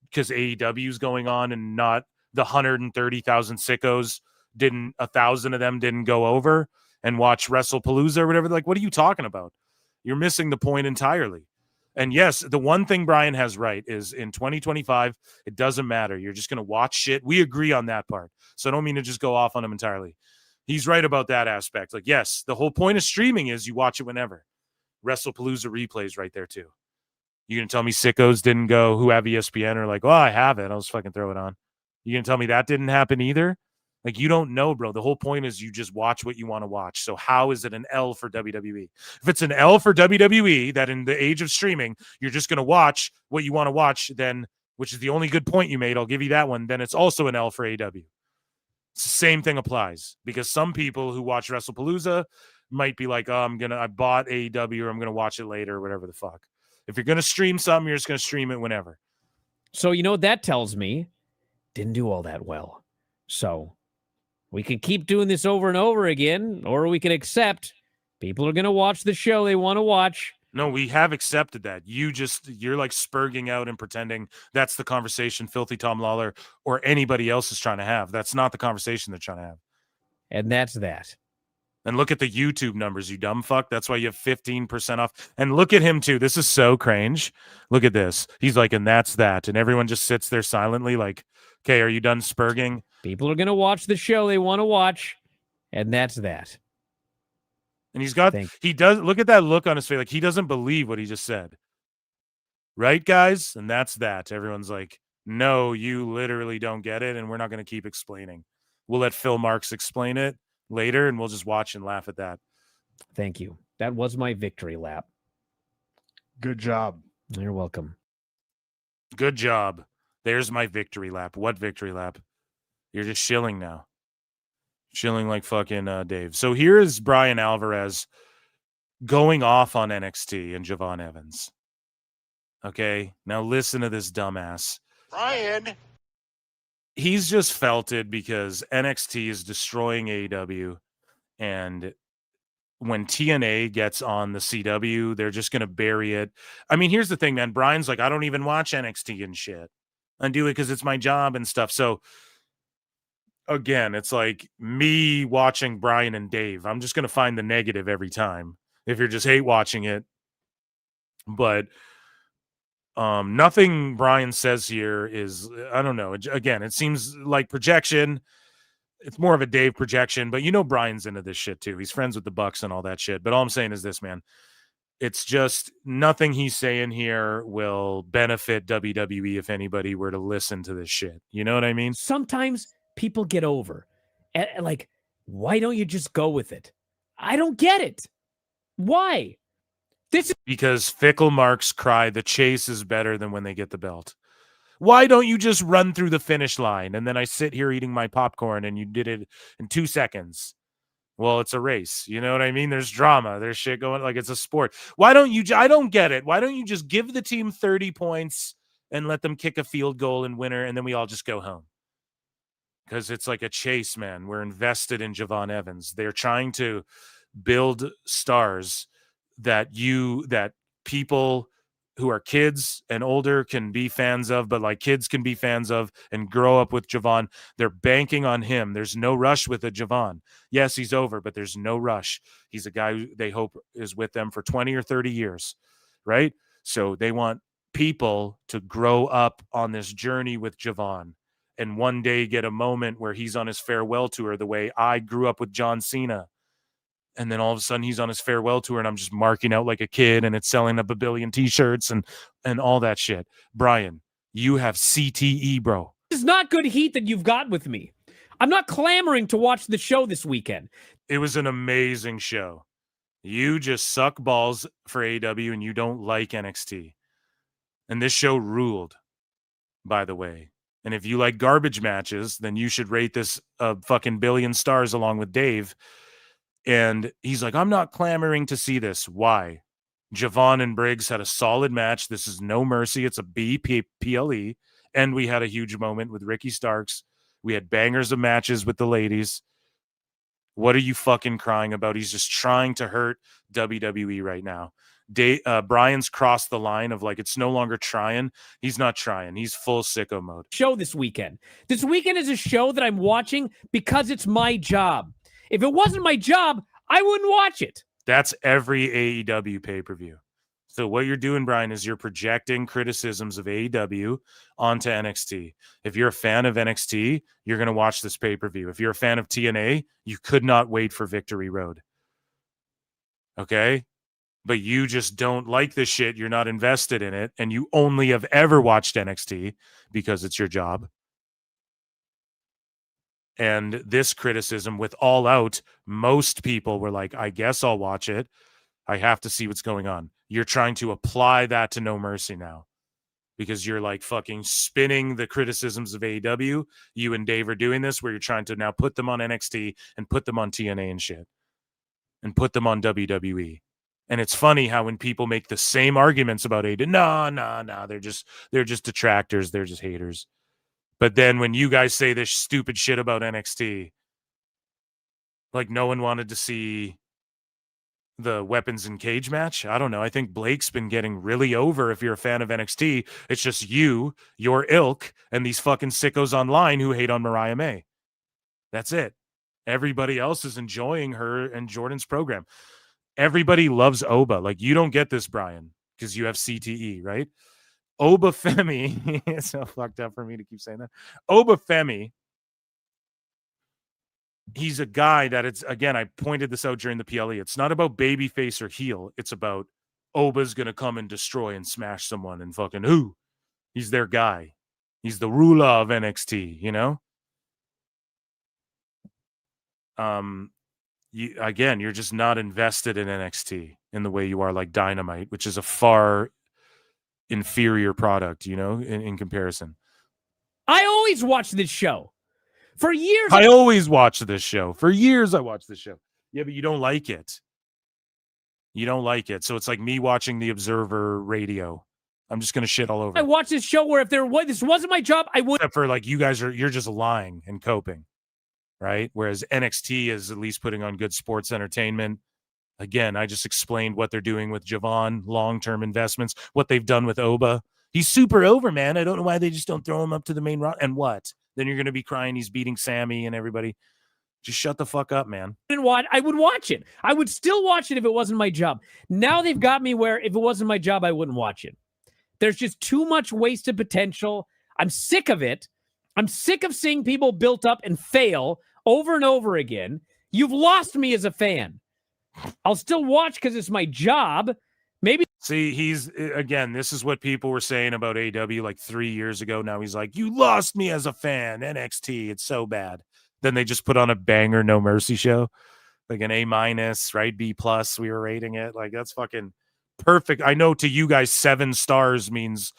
because AEW's going on and not the 130,000 sickos 1,000 of them didn't go over and watch WrestlePalooza or whatever. What are you talking about? You're missing the point entirely. And yes, the one thing Bryan has right is in 2025, it doesn't matter. You're just going to watch shit. We agree on that part. So I don't mean to just go off on him entirely. He's right about that aspect. Yes, the whole point of streaming is you watch it whenever. WrestlePalooza replays right there too. You going to tell me sickos didn't go who have ESPN or I have it. I'll just fucking throw it on. You going to tell me that didn't happen either? You don't know, bro. The whole point is you just watch what you want to watch. So how is it an L for WWE? If it's an L for WWE, that in the age of streaming, you're just going to watch what you want to watch, then, which is the only good point you made, I'll give you that one, then it's also an L for AEW. It's the same thing applies. Because some people who watch WrestlePalooza might be like, oh, I bought AEW or I'm going to watch it later or whatever the fuck. If you're going to stream something, you're just going to stream it whenever. So you know what that tells me? Didn't do all that well. So we can keep doing this over and over again, or we can accept people are going to watch the show they want to watch. No, we have accepted that. You're spurging out and pretending that's the conversation Filthy Tom Lawler or anybody else is trying to have. That's not the conversation they're trying to have. And that's that. And look at the YouTube numbers, you dumb fuck. That's why you have 15% off. And look at him too. This is so cringe. Look at this. He's like, and that's that. And everyone just sits there silently like, okay, are you done spurging? People are going to watch the show they want to watch, and that's that. And he does, look at that look on his face. He doesn't believe what he just said. Right, guys? And that's that. Everyone's like, no, you literally don't get it, and we're not going to keep explaining. We'll let Phil Marks explain it later, and we'll just watch and laugh at that. Thank you. That was my victory lap. Good job. You're welcome. Good job. There's my victory lap. What victory lap? You're just shilling now. Shilling like fucking Dave. So here is Bryan Alvarez going off on NXT and Javon Evans. Okay, now listen to this dumbass. Bryan. He's just felt it because NXT is destroying AEW, and when TNA gets on the CW, they're just going to bury it. I mean, here's the thing, man. Brian's like, I don't even watch NXT and shit. I do it because it's my job and stuff. So, again, it's like me watching Brian and Dave. I'm just going to find the negative every time if you're just hate watching it. But nothing Brian says here is, I don't know. Again, it seems like projection. It's more of a Dave projection, but you know Brian's into this shit too. He's friends with the Bucks and all that shit. But all I'm saying is this, man. It's just nothing he's saying here will benefit WWE if anybody were to listen to this shit. You know what I mean? Sometimes people get over. And, like, why don't you just go with it? I don't get it. Why? This is because fickle marks cry the chase is better than when they get the belt. Why don't you just run through the finish line and then I sit here eating my popcorn and you did it in 2 seconds? Well, it's a race. You know what I mean? There's drama. There's shit going, like it's a sport. Why don't you, I don't get it. Why don't you just give the team 30 points and let them kick a field goal and winner and then we all just go home? Because it's like a chase, man. We're invested in Javon Evans. They're trying to build stars that people who are kids and older can be fans of, but like kids can be fans of and grow up with Javon. They're banking on him. There's no rush with a Javon. Yes, he's over, but there's no rush. He's a guy who they hope is with them for 20 or 30 years, right? So they want people to grow up on this journey with Javon and one day get a moment where he's on his farewell tour the way I grew up with John Cena. And then all of a sudden he's on his farewell tour and I'm just marking out like a kid and it's selling up a billion t-shirts and all that shit. Brian, you have CTE, bro. This is not good heat that you've got with me. I'm not clamoring to watch the show this weekend. It was an amazing show. You just suck balls for AEW and you don't like NXT. And this show ruled, by the way. And if you like garbage matches, then you should rate this a fucking billion stars along with Dave. And he's like, I'm not clamoring to see this. Why? Javon and Briggs had a solid match. This is No Mercy. It's a BPLE. And we had a huge moment with Ricky Starks. We had bangers of matches with the ladies. What are you fucking crying about? He's just trying to hurt WWE right now. Brian's crossed the line of like, it's no longer trying. He's not trying. He's full sicko mode. Show this weekend. This weekend is a show that I'm watching because it's my job. If it wasn't my job, I wouldn't watch it. That's every AEW pay-per-view. So what you're doing, Brian, is you're projecting criticisms of AEW onto NXT. If you're a fan of NXT, you're going to watch this pay-per-view. If you're a fan of TNA, you could not wait for Victory Road. Okay? But you just don't like this shit. You're not invested in it. And you only have ever watched NXT because it's your job. And this criticism with All Out, most people were like, I guess I'll watch it. I have to see what's going on. You're trying to apply that to No Mercy now because you're like fucking spinning the criticisms of AEW. You and Dave are doing this where you're trying to now put them on NXT and put them on TNA and shit and put them on WWE. And it's funny how when people make the same arguments about AEW, no, they're just detractors. They're just haters. But then when you guys say this stupid shit about NXT, like no one wanted to see the weapons and cage match. I don't know. I think Blake's been getting really over if you're a fan of NXT. It's just you, your ilk, and these fucking sickos online who hate on Mariah May. That's it. Everybody else is enjoying her and Jordan's program. Everybody loves Oba. Like, you don't get this, Brian, because you have CTE, right? Oba Femi, it's so fucked up for me to keep saying that. Oba Femi, he's a guy that it's, again, I pointed this out during the PLE. It's not about babyface or heel. It's about Oba's going to come and destroy and smash someone and fucking who? He's their guy. He's the ruler of NXT, you know? You're just not invested in NXT in the way you are like Dynamite, which is a far inferior product, you know, in comparison. I always watch this show. For years. I always watch this show. For years I watched this show. Yeah, but you don't like it. You don't like it. So it's like me watching the Observer radio. I'm just gonna shit all over. I watched this show where if this wasn't my job, I would. Except for like you're just lying and coping, right? Whereas NXT is at least putting on good sports entertainment. Again, I just explained what they're doing with Javon, long-term investments, what they've done with Oba. He's super over, man. I don't know why they just don't throw him up to the main roster. And what? Then you're going to be crying he's beating Sammy and everybody. Just shut the fuck up, man. I would watch it. I would still watch it if it wasn't my job. Now they've got me where if it wasn't my job, I wouldn't watch it. There's just too much wasted potential. I'm sick of it. I'm sick of seeing people built up and fail over and over again. You've lost me as a fan. I'll still watch because it's my job. Maybe. See, this is what people were saying about AEW like 3 years ago. Now he's like, you lost me as a fan. NXT, it's so bad. Then they just put on a banger No Mercy show, like an A-, right? B+, we were rating it. Like, that's fucking perfect. I know to you guys, 7 stars means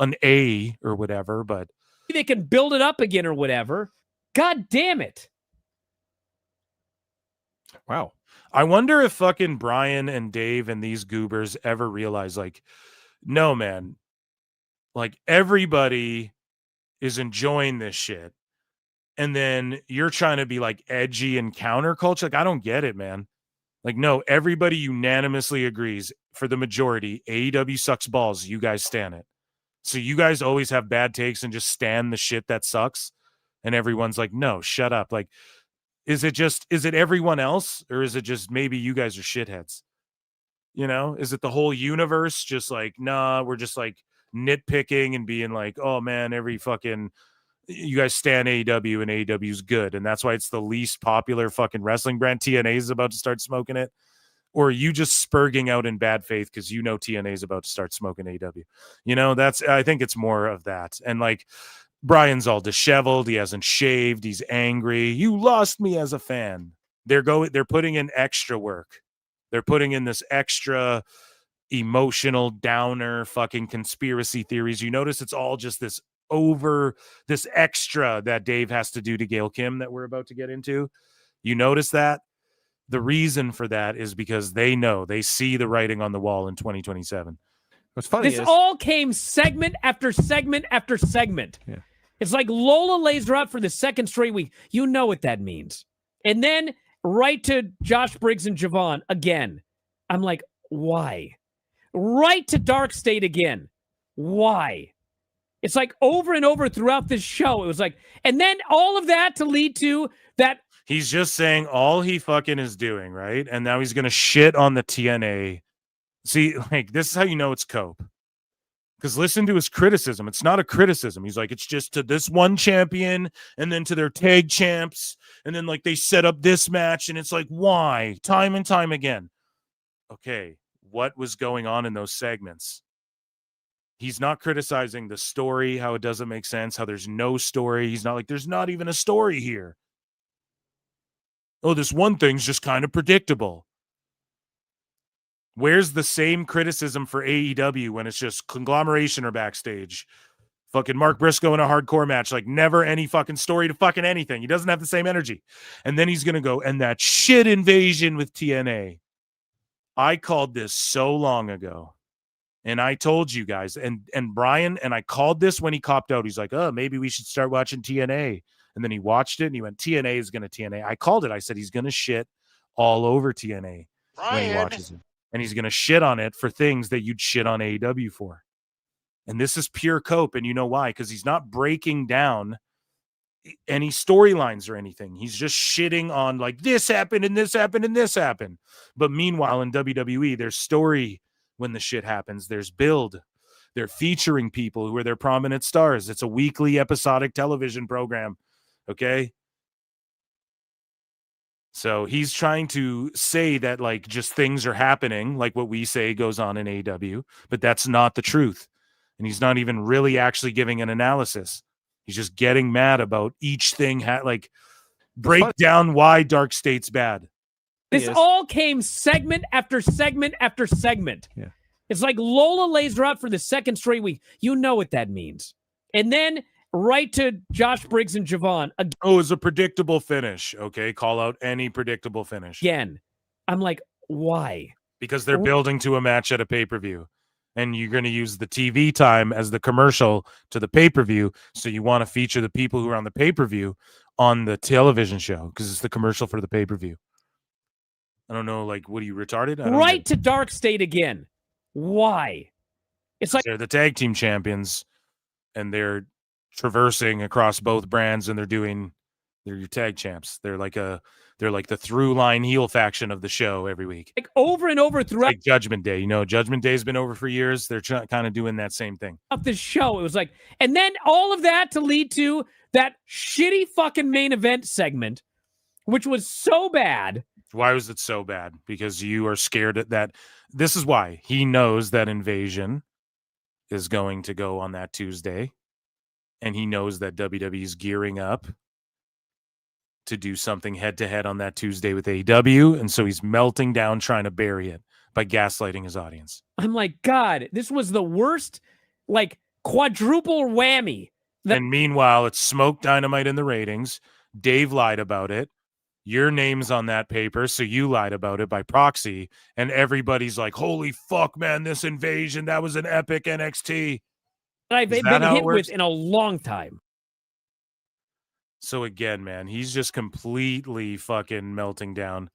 an A or whatever, but they can build it up again or whatever. God damn it. Wow. I wonder if fucking Brian and Dave and these goobers ever realize, like, no, man, like everybody is enjoying this shit. And then you're trying to be like edgy and counterculture. Like, I don't get it, man. Like, no, everybody unanimously agrees for the majority. AEW sucks balls. You guys stand it. So you guys always have bad takes and just stand the shit that sucks. And everyone's like, no, shut up. Like, is it everyone else? Or is it just maybe you guys are shitheads? You know, is it the whole universe? Just like, nah, we're just like nitpicking and being like, oh man, you guys stand AEW and AEW is good. And that's why it's the least popular fucking wrestling brand. TNA is about to start smoking it. Or are you just spurging out in bad faith because you know TNA is about to start smoking AEW? You know, I think it's more of that. And like, Brian's all disheveled. He hasn't shaved. He's angry. You lost me as a fan. They're putting in extra work. They're putting in this extra emotional downer fucking conspiracy theories. You notice it's all just this extra that Dave has to do to Gail Kim that we're about to get into. You notice that? The reason for that is because they see the writing on the wall in 2027. What's funny this all came segment after segment after segment. Yeah. It's like Lola lays her out for the second straight week. You know what that means. And then right to Josh Briggs and Javon again. I'm like, why? Right to Dark State again. Why? It's like over and over throughout this show. It was like, and then all of that to lead to that. He's just saying all he fucking is doing, right? And now he's going to shit on the TNA. See, like, this is how you know it's cope. Because listen to his criticism. It's not a criticism. He's like, it's just to this one champion and then to their tag champs. And then, like, they set up this match. And it's like, why? Time and time again. Okay, what was going on in those segments? He's not criticizing the story, how it doesn't make sense, how there's no story. He's not like, there's not even a story here. Oh, this one thing's just kind of predictable. Where's the same criticism for AEW when it's just conglomeration or backstage? Fucking Mark Briscoe in a hardcore match, like never any fucking story to fucking anything. He doesn't have the same energy. And then he's going to go, and that shit invasion with TNA. I called this so long ago. And I told you guys, and Brian, and I called this when he copped out. He's like, oh, maybe we should start watching TNA. And then he watched it and he went, TNA is going to TNA. I called it. I said, he's going to shit all over TNA when he watches it. And he's going to shit on it for things that you'd shit on AEW for. And this is pure cope. And you know why? Because he's not breaking down any storylines or anything. He's just shitting on like this happened and this happened and this happened. But meanwhile, in WWE, there's story when the shit happens. There's build. They're featuring people who are their prominent stars. It's a weekly episodic television program. Okay? So he's trying to say that like just things are happening, like what we say goes on in AEW, but that's not the truth. And he's not even really actually giving an analysis. He's just getting mad about each thing. Break down why Dark State's bad. This all came segment after segment after segment. Yeah. It's like Lola lays her out for the second straight week. You know what that means. And then right to Josh Briggs and Javon. Oh, it's a predictable finish. Okay, call out any predictable finish. Again, I'm like, why? Because they're building to a match at a pay-per-view. and you're going to use the TV time as the commercial to the pay-per-view. So you want to feature the people who are on the pay-per-view on the television show because it's the commercial for the pay-per-view. I don't know, like, what are you, retarded? I don't Right to Dark State again. Why? It's like they're the tag team champions, and they're traversing across both brands, and they're your tag champs. They're like the through line heel faction of the show every week. Like over and over throughout like Judgment Day. You know, Judgment Day's been over for years. They're kind of doing that same thing. the show. It was like, and then all of that to lead to that shitty fucking main event segment, which was so bad. Why was it so bad? Because you are scared at that. This is why. He knows that Invasion is going to go on that Tuesday, and he knows that WWE is gearing up to do something head-to-head on that Tuesday with AEW, and so he's melting down trying to bury it by gaslighting his audience. I'm like, God, this was the worst, like, quadruple whammy. And meanwhile, it's smoke dynamite in the ratings. Dave lied about it. Your name's on that paper, so you lied about it by proxy, and everybody's like, holy fuck, man, this Invasion, that was an epic NXT. I've been hit with in a long time. So again, man, he's just completely fucking melting down.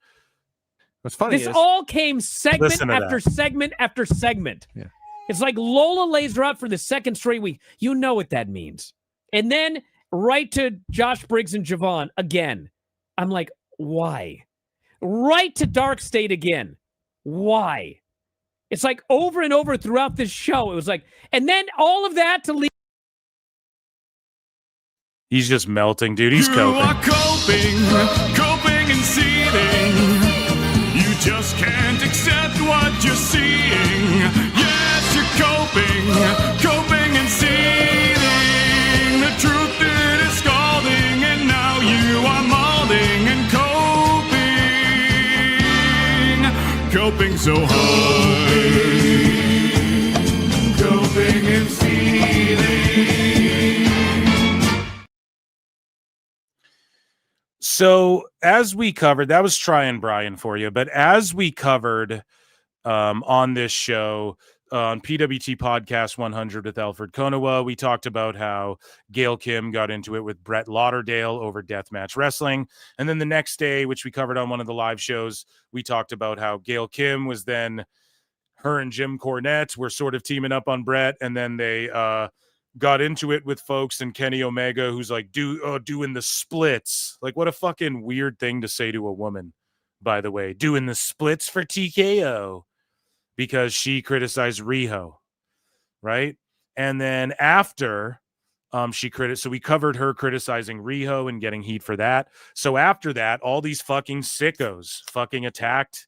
What's funny This is all came segment Listen to after that. segment after segment. Yeah. It's like Lola lays her up for the second straight week. You know what that means. And then right to Josh Briggs and Javon again. I'm like, why? Right to Dark State again. Why? It's like over and over throughout this show. It was like, and then all of that to lead. He's just melting, dude. He's coping. Coping and seething. You just can't accept what you're seeing. Yes, you're coping and seething. The truth it is scalding, and now you are molding and coping so hard. Coping and seething. So as we covered, that was Trying Bryan for you, but as we covered on this show, on PWT Podcast 100 with Alfred Konowa, we talked about how Gail Kim got into it with Brett Lauderdale over Deathmatch Wrestling. And then the next day, which we covered on one of the live shows, we talked about how Gail Kim was then, her and Jim Cornette were sort of teaming up on Brett, and then they got into it with folks and Kenny Omega, who's like doing the splits. Like, what a fucking weird thing to say to a woman, by the way, doing the splits for TKO, because she criticized Riho, right? And then after so we covered her criticizing Riho and getting heat for that. So after that, all these fucking sickos fucking attacked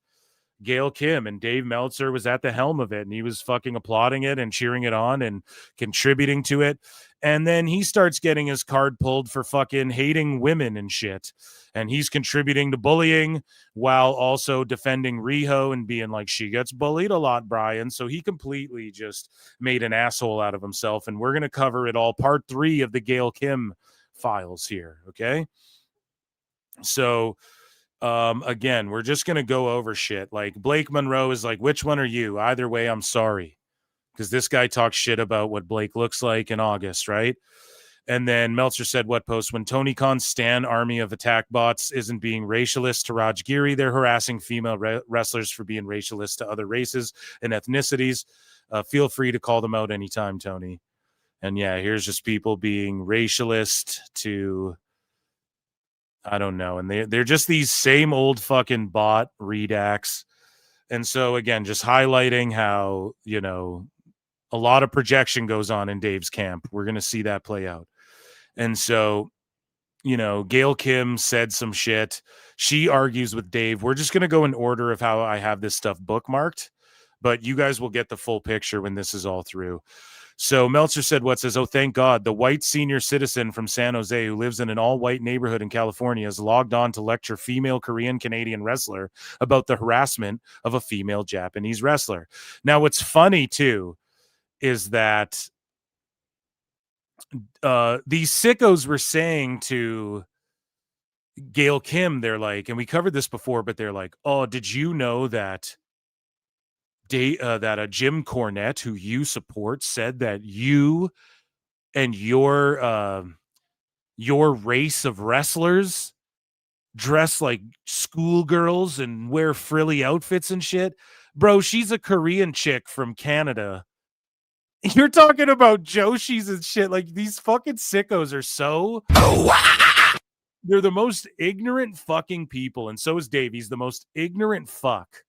Gail Kim, and Dave Meltzer was at the helm of it, and he was fucking applauding it and cheering it on and contributing to it. And then he starts getting his card pulled for fucking hating women and shit. And he's contributing to bullying while also defending Riho and being like, she gets bullied a lot, Bryan. So he completely just made an asshole out of himself. And we're going to cover it all. Part 3 of the Gail Kim files here. Okay. So, again, we're just going to go over shit. Like, Blake Monroe is like, which one are you? Either way, I'm sorry. Because this guy talks shit about what Blake looks like in August, right? And then Meltzer said, what post? When Tony Khan's Stan army of attack bots isn't being racialist to Raj Giri, they're harassing female wrestlers for being racialist to other races and ethnicities. Feel free to call them out anytime, Tony. And yeah, here's just people being racialist to, I don't know. And they're just these same old fucking bot redacts. And so, again, just highlighting how, you know, a lot of projection goes on in Dave's camp. We're going to see that play out. And so, you know, Gail Kim said some shit. She argues with Dave. We're just going to go in order of how I have this stuff bookmarked, but you guys will get the full picture when this is all through. So Meltzer said what says, oh, thank God, the white senior citizen from San Jose who lives in an all-white neighborhood in California has logged on to lecture female Korean-Canadian wrestler about the harassment of a female Japanese wrestler. Now, what's funny, too, is that these sickos were saying to Gail Kim, they're like, and we covered this before, but they're like, oh, did you know that Jim Cornette, who you support, said that you and your race of wrestlers dress like schoolgirls and wear frilly outfits and shit. Bro, she's a Korean chick from Canada. You're talking about Joshis and shit. Like, these fucking sickos are so... They're the most ignorant fucking people, and so is Dave. He's the most ignorant fuck.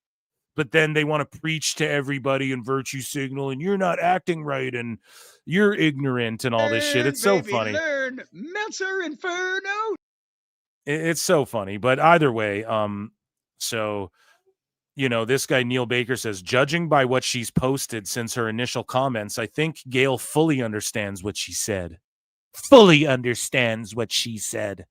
But then they want to preach to everybody and virtue signal, and you're not acting right, and you're ignorant and all this shit. It's so funny. Learn Meltzer Inferno. It's so funny. But either way, so, you know, this guy Neil Baker says, judging by what she's posted since her initial comments, I think Gail fully understands what she said. Fully understands what she said.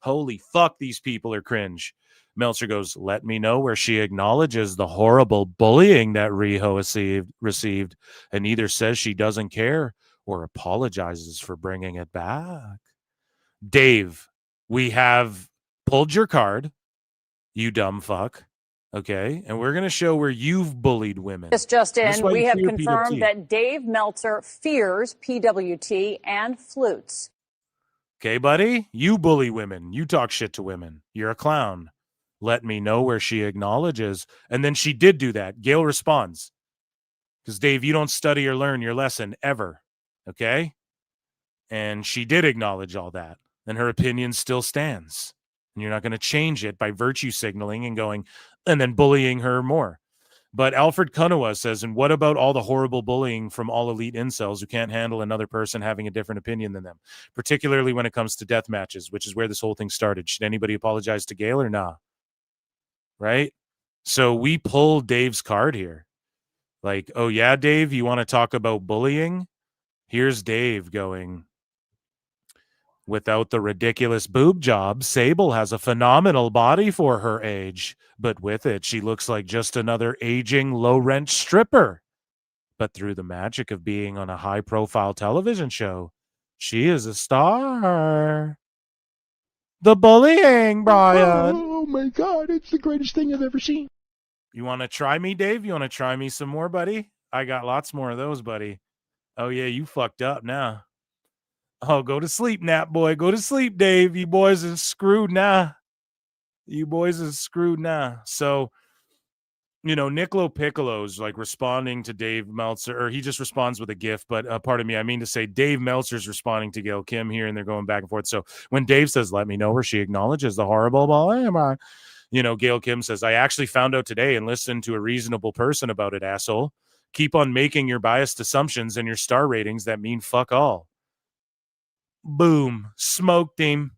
Holy fuck, these people are cringe. Meltzer goes, let me know where she acknowledges the horrible bullying that Riho received and either says she doesn't care or apologizes for bringing it back. Dave, we have pulled your card, you dumb fuck. Okay, and we're going to show where you've bullied women. Just in, we have confirmed that Dave Meltzer fears PWT and flutes. Okay, buddy, you bully women. You talk shit to women. You're a clown. Let me know where she acknowledges. And then she did do that. Gail responds. Because, Dave, you don't study or learn your lesson ever. Okay? And she did acknowledge all that. And her opinion still stands. And you're not going to change it by virtue signaling and going, and then bullying her more. But Alfred Kunawa says, and what about all the horrible bullying from all elite incels who can't handle another person having a different opinion than them, particularly when it comes to death matches, which is where this whole thing started. Should anybody apologize to Gail or nah? Right? So we pulled Dave's card here. Like, oh yeah, Dave, you want to talk about bullying? Here's Dave going, without the ridiculous boob job, Sable has a phenomenal body for her age. But with it, she looks like just another aging, low-rent stripper. But through the magic of being on a high-profile television show, she is a star. The bullying, Brian. Oh, my God. It's the greatest thing I've ever seen. You want to try me, Dave? You want to try me some more, buddy? I got lots more of those, buddy. Oh, yeah, you fucked up now. Oh, go to sleep, nap boy. Go to sleep, Dave. You boys are screwed now. You boys are screwed now. So, you know, Nicolo Piccolo's like responding to Dave Meltzer, or he just responds with a GIF, but pardon me, I mean to say Dave Meltzer's responding to Gail Kim here, and they're going back and forth. So when Dave says, let me know where she acknowledges the horrible bullying, you know, Gail Kim says, I actually found out today and listened to a reasonable person about it, asshole. Keep on making your biased assumptions and your star ratings that mean fuck all. Boom. Smoked him.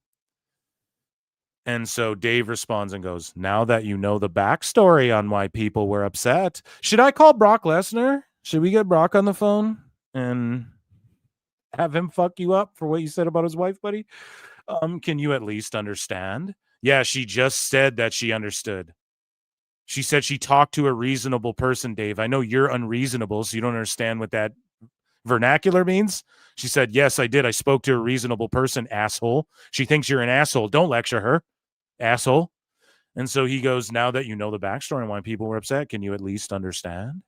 And so Dave responds and goes, now that you know the backstory on why people were upset, should I call Brock Lesnar? Should we get Brock on the phone and have him fuck you up for what you said about his wife, buddy? Can you at least understand? Yeah, she just said that she understood. She said she talked to a reasonable person, Dave. I know you're unreasonable, so you don't understand what that vernacular means. She said, yes, I did. I spoke to a reasonable person, asshole. She thinks you're an asshole. Don't lecture her, asshole. And so he goes, now that you know the backstory and why people were upset, can you at least understand?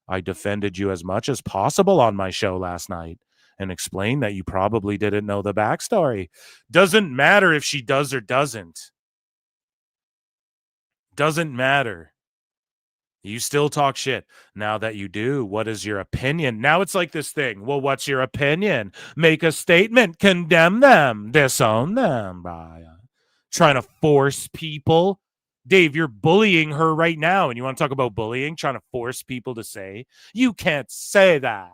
I defended you as much as possible on my show last night and explained that you probably didn't know the backstory. Doesn't matter if she does or doesn't. Doesn't matter. You still talk shit. Now that you do, what is your opinion? Now it's like this thing. Well, what's your opinion? Make a statement. Condemn them. Disown them. Trying to force people. Dave, you're bullying her right now. And you want to talk about bullying? Trying to force people to say? You can't say that.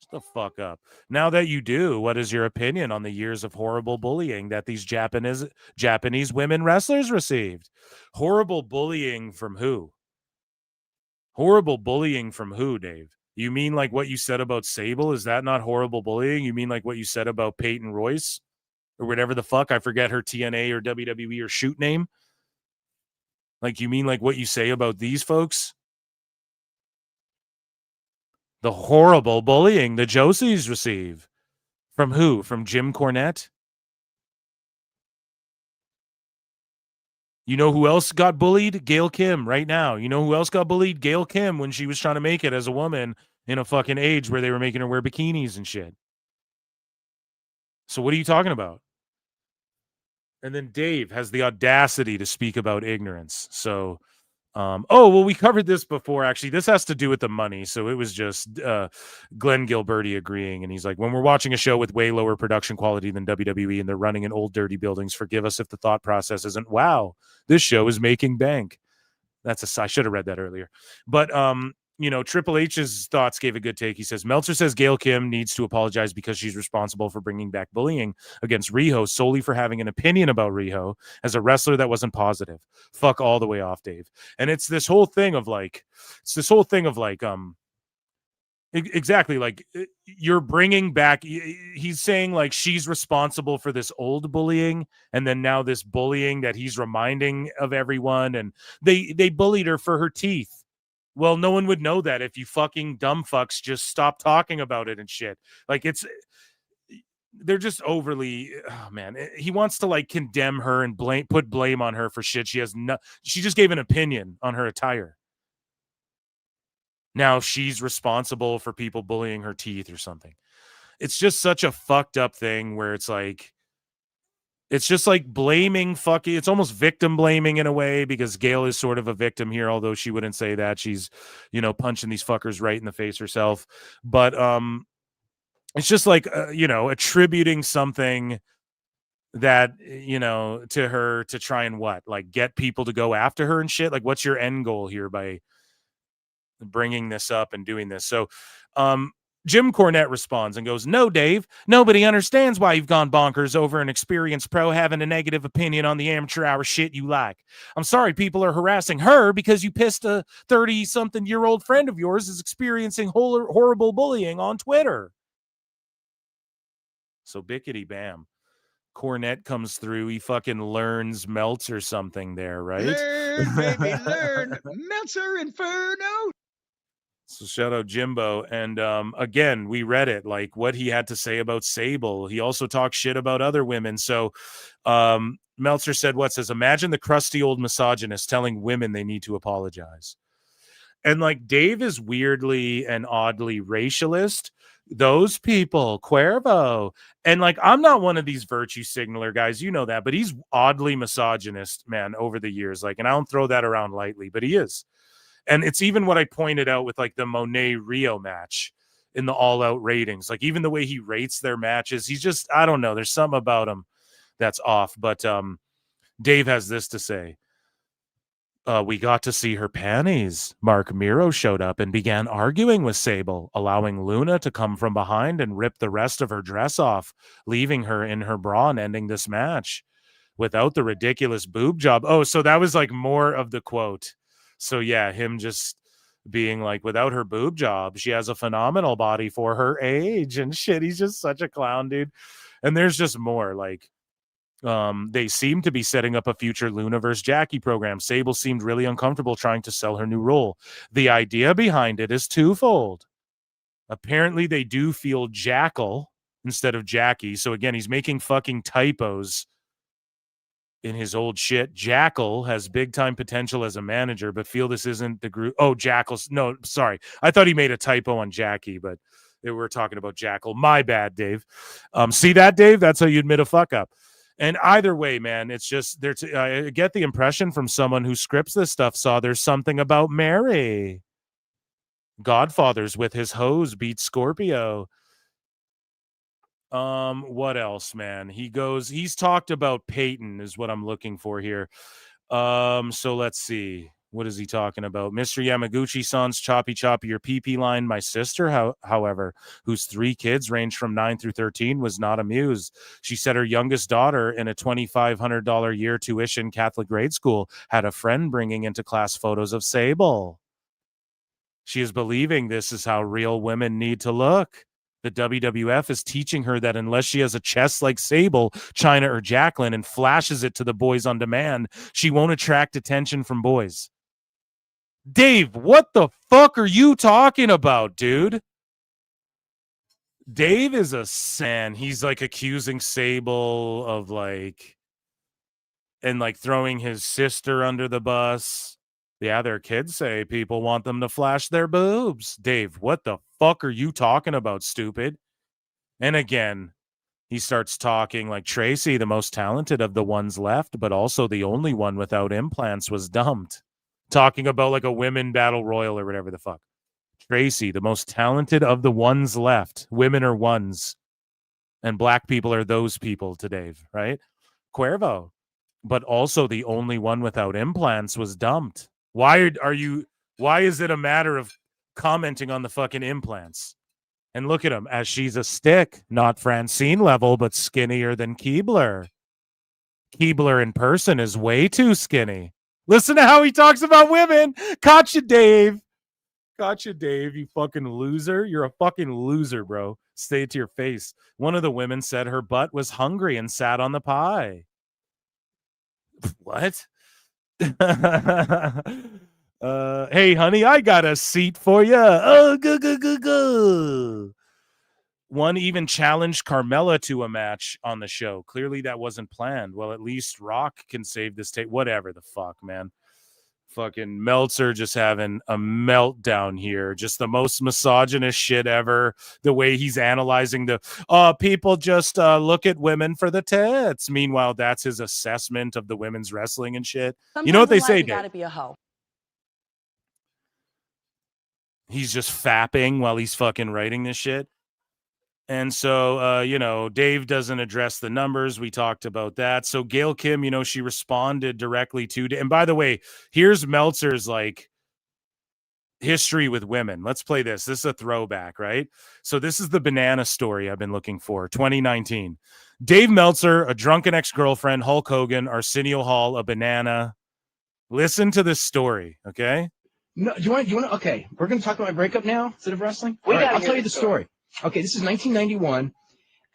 Shut the fuck up. Now that you do, what is your opinion on the years of horrible bullying that these Japanese women wrestlers received? Horrible bullying from who? Horrible bullying from who, Dave? You mean like what you said about Sable? Is that not horrible bullying? You mean like what you said about Peyton Royce? Or whatever the fuck? I forget her TNA or WWE or shoot name. Like, you mean like what you say about these folks? The horrible bullying the Josies receive. From who? From Jim Cornette? You know who else got bullied? Gail Kim right now. You know who else got bullied? Gail Kim when she was trying to make it as a woman in a fucking age where they were making her wear bikinis and shit. So what are you talking about? And then Dave has the audacity to speak about ignorance. So, we covered this before. Actually, this has to do with the money. So it was just Glenn Gilberti agreeing. And he's like, when we're watching a show with way lower production quality than WWE and they're running in old, dirty buildings, forgive us if the thought process isn't, wow, this show is making bank. I should have read that earlier. But, Triple H's thoughts gave a good take. He says, Meltzer says Gail Kim needs to apologize because she's responsible for bringing back bullying against Riho solely for having an opinion about Riho as a wrestler that wasn't positive. Fuck all the way off, Dave. And it's this whole thing of exactly, like you're bringing back, he's saying like she's responsible for this old bullying and then now this bullying that he's reminding of everyone, and they bullied her for her teeth. Well, no one would know that if you fucking dumb fucks just stop talking about it and shit. Like they're just overly, oh man, he wants to like condemn her and put blame on her for shit. She just gave an opinion on her attire. Now she's responsible for people bullying her teeth or something. It's just such a fucked up thing where it's just like blaming it's almost victim blaming in a way, because Gail is sort of a victim here, although she wouldn't say that. She's, punching these fuckers right in the face herself. But it's just like, attributing something that, to her to try and like get people to go after her and shit. Like, what's your end goal here by bringing this up and doing this? So, Jim Cornette responds and goes, no, Dave, nobody understands why you've gone bonkers over an experienced pro having a negative opinion on the amateur hour shit you like. I'm sorry people are harassing her because you pissed a 30-something-year-old friend of yours is experiencing horrible bullying on Twitter. So bickety bam. Cornette comes through. He fucking learns Meltzer something there, right? Learn, baby, learn. Meltzer Inferno. So shout out Jimbo. And again, we read it, like what he had to say about Sable. He also talked shit about other women. So Meltzer said, imagine the crusty old misogynist telling women they need to apologize. And like Dave is weirdly and oddly racialist. Those people, Cuervo. And like, I'm not one of these virtue signaler guys, you know that, but he's oddly misogynist, man, over the years. Like, and I don't throw that around lightly, but he is. And it's even what I pointed out with like the Monet Rio match in the All Out ratings. Like even the way he rates their matches, he's just, I don't know. There's something about him that's off. But Dave has this to say. We got to see her panties. Mark Miro showed up and began arguing with Sable, allowing Luna to come from behind and rip the rest of her dress off, leaving her in her bra and ending this match without the ridiculous boob job. Oh, so that was like more of the quote. So yeah, him just being like, without her boob job, she has a phenomenal body for her age and shit. He's just such a clown, dude. And there's just more like, they seem to be setting up a future Luna vs. Jackie program. Sable seemed really uncomfortable trying to sell her new role. The idea behind it is twofold. Apparently they do feel Jackal instead of Jackie. So again, he's making fucking typos in his old shit. Jackal has big time potential as a manager, but feel this isn't the group. Oh, Jackal's. No, sorry. I thought he made a typo on Jackie, but we're talking about Jackal. My bad, Dave. See that, Dave? That's how you admit a fuck up. And either way, man, it's just I get the impression from someone who scripts this stuff saw there's something about Mary. Godfather's with his hose beat Scorpio. What else, man? He's talked about Peyton is what I'm looking for here. So let's see. What is he talking about? Mr. Yamaguchi-san's choppy your PP line. My sister, however, whose 3 kids range from 9 through 13, was not amused. She said her youngest daughter in a $2,500 a year tuition Catholic grade school had a friend bringing into class photos of Sable. She is believing this is how real women need to look. The WWF is teaching her that unless she has a chest like Sable, Chyna, or Jacqueline and flashes it to the boys on demand, she won't attract attention from boys. Dave, what the fuck are you talking about, dude? Dave is a san. He's like accusing Sable of like and like throwing his sister under the bus. Yeah, their kids say people want them to flash their boobs. Dave, what the fuck are you talking about, stupid? And again, he starts talking like Tracy, the most talented of the ones left, but also the only one without implants, was dumped. Talking about like a women battle royal or whatever the fuck. Tracy, the most talented of the ones left. Women are ones. And black people are those people to Dave, right? Cuervo. But also the only one without implants was dumped. Why is it a matter of commenting on the fucking implants? And look at him, as she's a stick, not Francine level, but skinnier than Keebler. Keebler in person is way too skinny. Listen to how he talks about women. Caught you, Dave. Gotcha, Dave, you fucking loser. You're a fucking loser, bro. Say it to your face. One of the women said her butt was hungry and sat on the pie. What? Hey, honey, I got a seat for you. Oh, go. One even challenged Carmella to a match on the show. Clearly that wasn't planned. Well, at least Rock can save this tape. Whatever the fuck, man. Fucking Meltzer just having a meltdown here. Just the most misogynist shit ever. The way he's analyzing the people just look at women for the tits. Meanwhile, that's his assessment of the women's wrestling and shit. Sometimes you know what they in life, say, you Dave? gotta be a hoe. He's just fapping while he's fucking writing this shit. And so, Dave doesn't address the numbers. We talked about that. So Gail Kim, she responded directly to, and by the way, here's Meltzer's like history with women. Let's play this. This is a throwback, right? So this is the banana story I've been looking for. 2019. Dave Meltzer, a drunken ex-girlfriend, Hulk Hogan, Arsenio Hall, a banana. Listen to this story, okay? No, do you want? Okay, we're going to talk about my breakup now instead of wrestling. I'll tell you the story. Okay, this is 1991,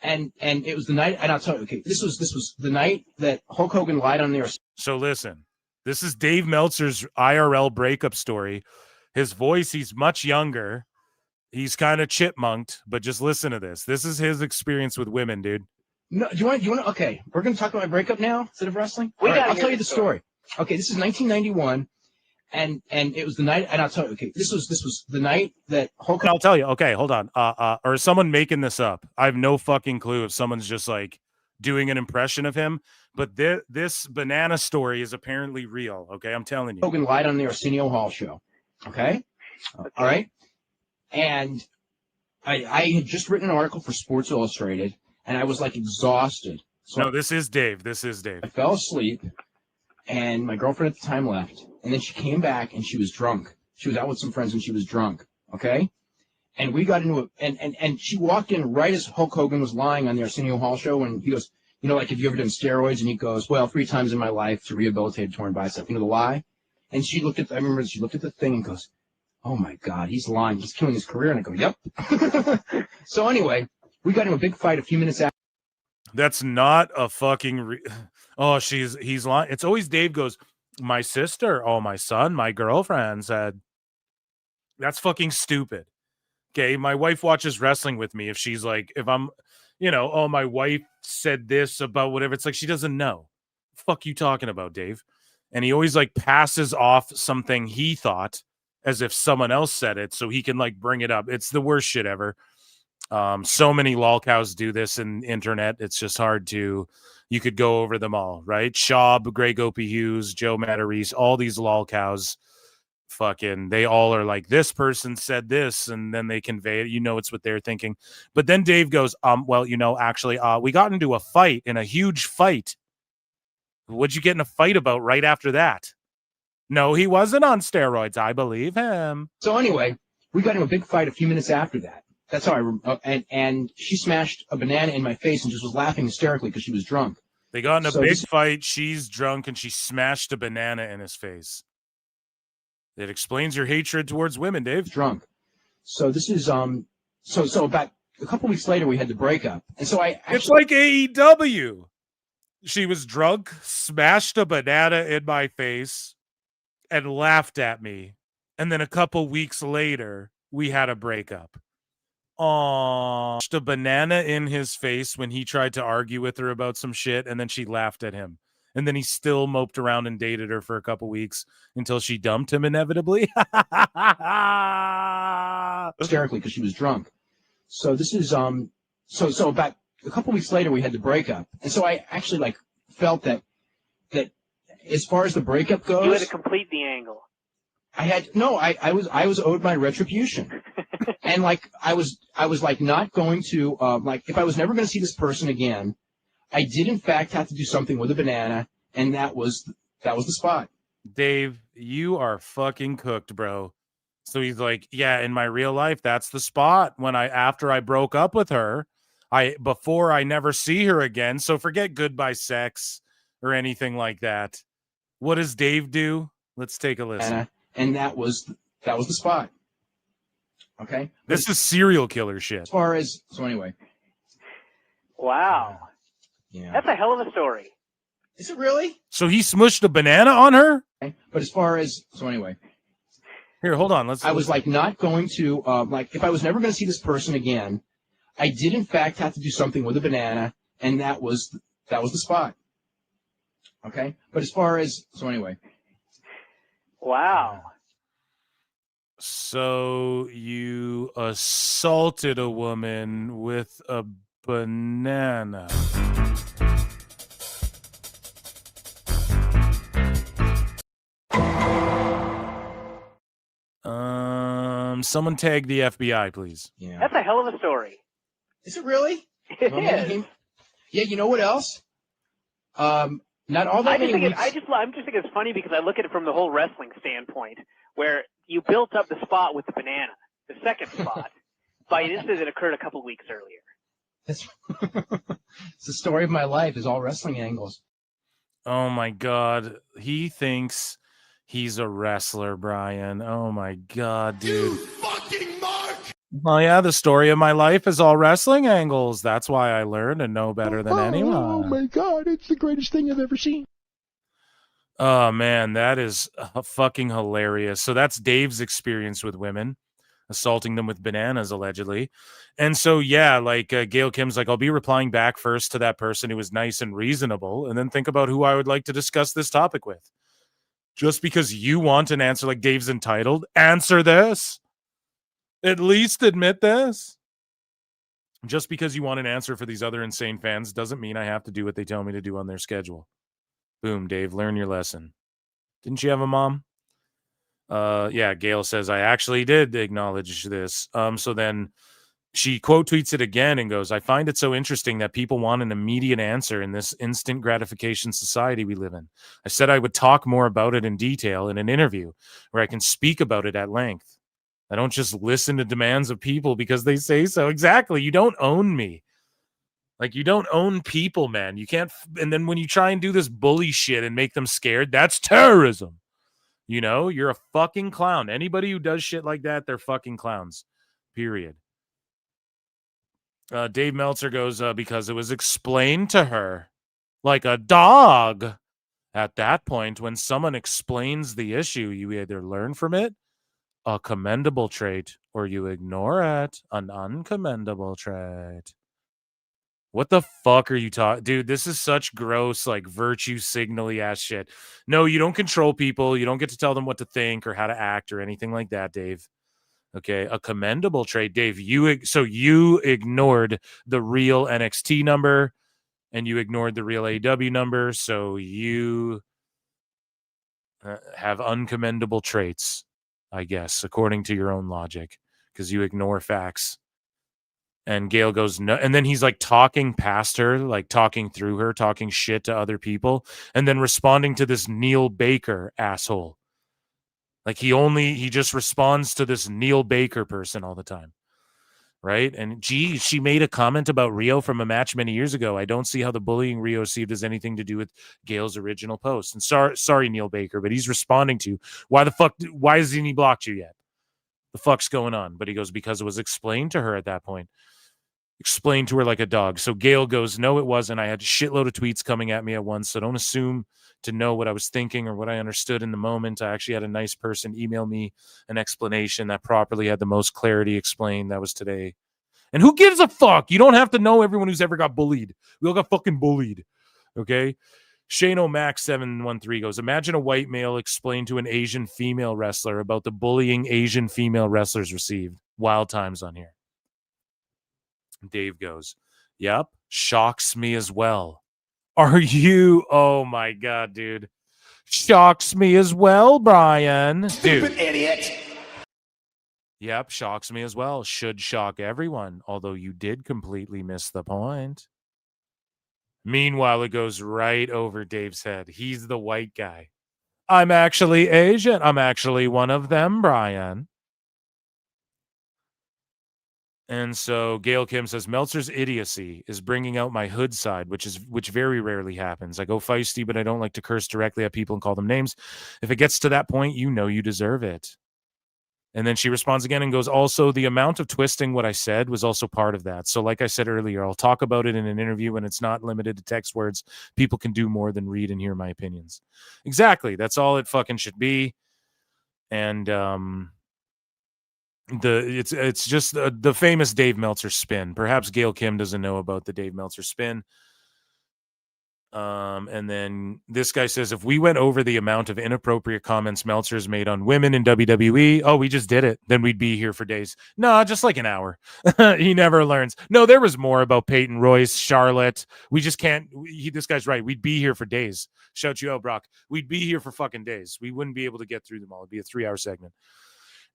and it was the night. And I'll tell you. Okay, this was the night that Hulk Hogan lied on there. So listen, this is Dave Meltzer's IRL breakup story. His voice, he's much younger. He's kind of chipmunked, but just listen to this. This is his experience with women, dude. No, do you want? Okay, we're going to talk about my breakup now instead of wrestling. I'll tell you the story. Okay, this is 1991. And it was the night, and I'll tell you. Okay, this was the night that Hulk. I'll tell you. Okay, hold on. Or is someone making this up? I have no fucking clue if someone's just like doing an impression of him. But this banana story is apparently real. Okay, I'm telling you. Hogan lied on the Arsenio Hall show. Okay, all right. And I had just written an article for Sports Illustrated, and I was like exhausted. So no, this is Dave. This is Dave. I fell asleep, and my girlfriend at the time left. And then she came back and she was drunk. She was out with some friends and she was drunk. Okay. And we got into it. And she walked in right as Hulk Hogan was lying on the Arsenio Hall show. And he goes, like, have you ever done steroids? And he goes, well, 3 times in my life to rehabilitate a torn bicep. The lie. And she looked at, I remember she looked at the thing and goes, oh my God, he's lying. He's killing his career. And I go, yep. So anyway, we got into a big fight a few minutes after. That's not a fucking, he's lying. It's always Dave goes, my sister, my son, my girlfriend said. That's fucking stupid. Okay, my wife watches wrestling with me. If she's like, if I'm, my wife said this about whatever, it's like she doesn't know. Fuck you talking about, Dave? And he always like passes off something he thought as if someone else said it so he can like bring it up. It's the worst shit ever. So many lolcows do this in internet. It's just hard to. You could go over them all, right? Schaub, Greg Opie Hughes, Joe Matarese, all these lolcows, fucking, they all are like, this person said this, and then they convey it. It's what they're thinking. But then Dave goes, actually, we got into a fight, in a huge fight. What'd you get in a fight about right after that? No, he wasn't on steroids. I believe him. So anyway, we got into a big fight a few minutes after that. That's how and she smashed a banana in my face and just was laughing hysterically because she was drunk. They got in a big fight. She's drunk and she smashed a banana in his face. It explains your hatred towards women, Dave. Drunk. So this is so about a couple weeks later we had the breakup, and so it's like AEW. She was drunk, smashed a banana in my face, and laughed at me, and then a couple weeks later we had a breakup. A banana in his face when he tried to argue with her about some shit, and then she laughed at him. And then he still moped around and dated her for a couple weeks until she dumped him inevitably. Hysterically because she was drunk. So this is so about a couple weeks later we had the breakup, and so I actually like felt that as far as the breakup goes, you had to complete the angle. I was owed my retribution, and like I was like not going to like if I was never going to see this person again, I did in fact have to do something with a banana, and that was the spot. Dave, you are fucking cooked, bro. So he's like, yeah, in my real life, that's the spot. After I broke up with her, before I never see her again. So forget goodbye sex or anything like that. What does Dave do? Let's take a listen. And that was the spot. Okay. This is serial killer shit. As far as anyway. Wow. Yeah. That's a hell of a story. Is it really? So he smushed a banana on her? Okay. But as far as anyway. Here, hold on. I was like not going to like if I was never going to see this person again, I did in fact have to do something with a banana, and that was the spot. Okay. But as far as anyway. Wow. So you assaulted a woman with a banana. Someone tag the FBI, please. Yeah. That's a hell of a story. Is it really? It is. Yeah, you know what else? Not all that many weeks. I'm just thinking it's funny because I look at it from the whole wrestling standpoint, where you built up the spot with the banana, the second spot, by an incident that occurred a couple weeks earlier. It's the story of my life is all wrestling angles. Oh my God. He thinks he's a wrestler, Brian. Oh my God, dude. You fucking mark! Well, yeah, the story of my life is all wrestling angles. That's why I learn and know better than anyone. Oh my God, it's the greatest thing I've ever seen. Oh man, that is fucking hilarious. So that's Dave's experience with women, assaulting them with bananas, allegedly. And so, yeah, like Gail Kim's like, I'll be replying back first to that person who was nice and reasonable, and then think about who I would like to discuss this topic with. Just because you want an answer like Dave's entitled, answer this. At least admit this. Just because you want an answer for these other insane fans doesn't mean I have to do what they tell me to do on their schedule. Boom, Dave, learn your lesson. Didn't you have a mom? Yeah, Gail says, I actually did acknowledge this. So then she quote tweets it again and goes, I find it so interesting that people want an immediate answer in this instant gratification society we live in. I said I would talk more about it in detail in an interview where I can speak about it at length. I don't just listen to demands of people because they say so. Exactly. You don't own me. Like, you don't own people, man. You can't. And then when you try and do this bully shit and make them scared, that's terrorism. You know, you're a fucking clown. Anybody who does shit like that, they're fucking clowns. Period. Dave Meltzer goes, because it was explained to her like a dog. At that point, when someone explains the issue, you either learn from it, a commendable trait, or you ignore it, an uncommendable trait. What the fuck are you talking? Dude, this is such gross, like, virtue signal-y ass shit. No, you don't control people. You don't get to tell them what to think or how to act or anything like that, Dave. Okay, a commendable trait, Dave. You ignored the real NXT number and you ignored the real AEW number, so you have uncommendable traits, I guess, according to your own logic, because you ignore facts. And Gail goes, no. And then he's like talking past her, like talking through her, talking shit to other people, and then responding to this Neil Baker asshole. Like he just responds to this Neil Baker person all the time. Right? And geez, she made a comment about Rio from a match many years ago. I don't see how the bullying Rio received has anything to do with Gail's original post. And sorry, Neil Baker, but he's responding to why hasn't he blocked you yet? The fuck's going on? But he goes, because it was explained to her at that point. Explained to her like a dog. So Gail goes, no, it wasn't. I had a shitload of tweets coming at me at once. So don't assume to know what I was thinking or what I understood in the moment. I actually had a nice person email me an explanation that properly had the most clarity explained. That was today. And who gives a fuck? You don't have to know everyone who's ever got bullied. We all got fucking bullied. Okay. Shane O'Mac 713 goes, imagine a white male explain to an Asian female wrestler about the bullying Asian female wrestlers received. Wild times on here. Dave goes, yep, shocks me as well. Are you? Oh my God, dude. Shocks me as well, Brian. Stupid idiot. Yep, shocks me as well. Should shock everyone, although you did completely miss the point. Meanwhile, it goes right over Dave's head. He's the white guy. I'm actually Asian. I'm actually one of them, Brian. And so Gail Kim says, Meltzer's idiocy is bringing out my hood side, which very rarely happens. I go feisty, but I don't like to curse directly at people and call them names. If it gets to that point, you know you deserve it. And then she responds again and goes, also, the amount of twisting what I said was also part of that. So like I said earlier, I'll talk about it in an interview and it's not limited to text words. People can do more than read and hear my opinions. Exactly. That's all it fucking should be. And it's just the famous Dave Meltzer spin. Perhaps Gail Kim doesn't know about the Dave Meltzer spin. And then this guy says, if we went over the amount of inappropriate comments Meltzer's made on women in WWE, we just did it, then we'd be here for days. No, just like an hour. He never learns. No, there was more about Peyton Royce, Charlotte. We just can't. This guy's right. We'd be here for days. Shout you out, Brock. We'd be here for fucking days. We wouldn't be able to get through them all. It'd be a 3-hour segment.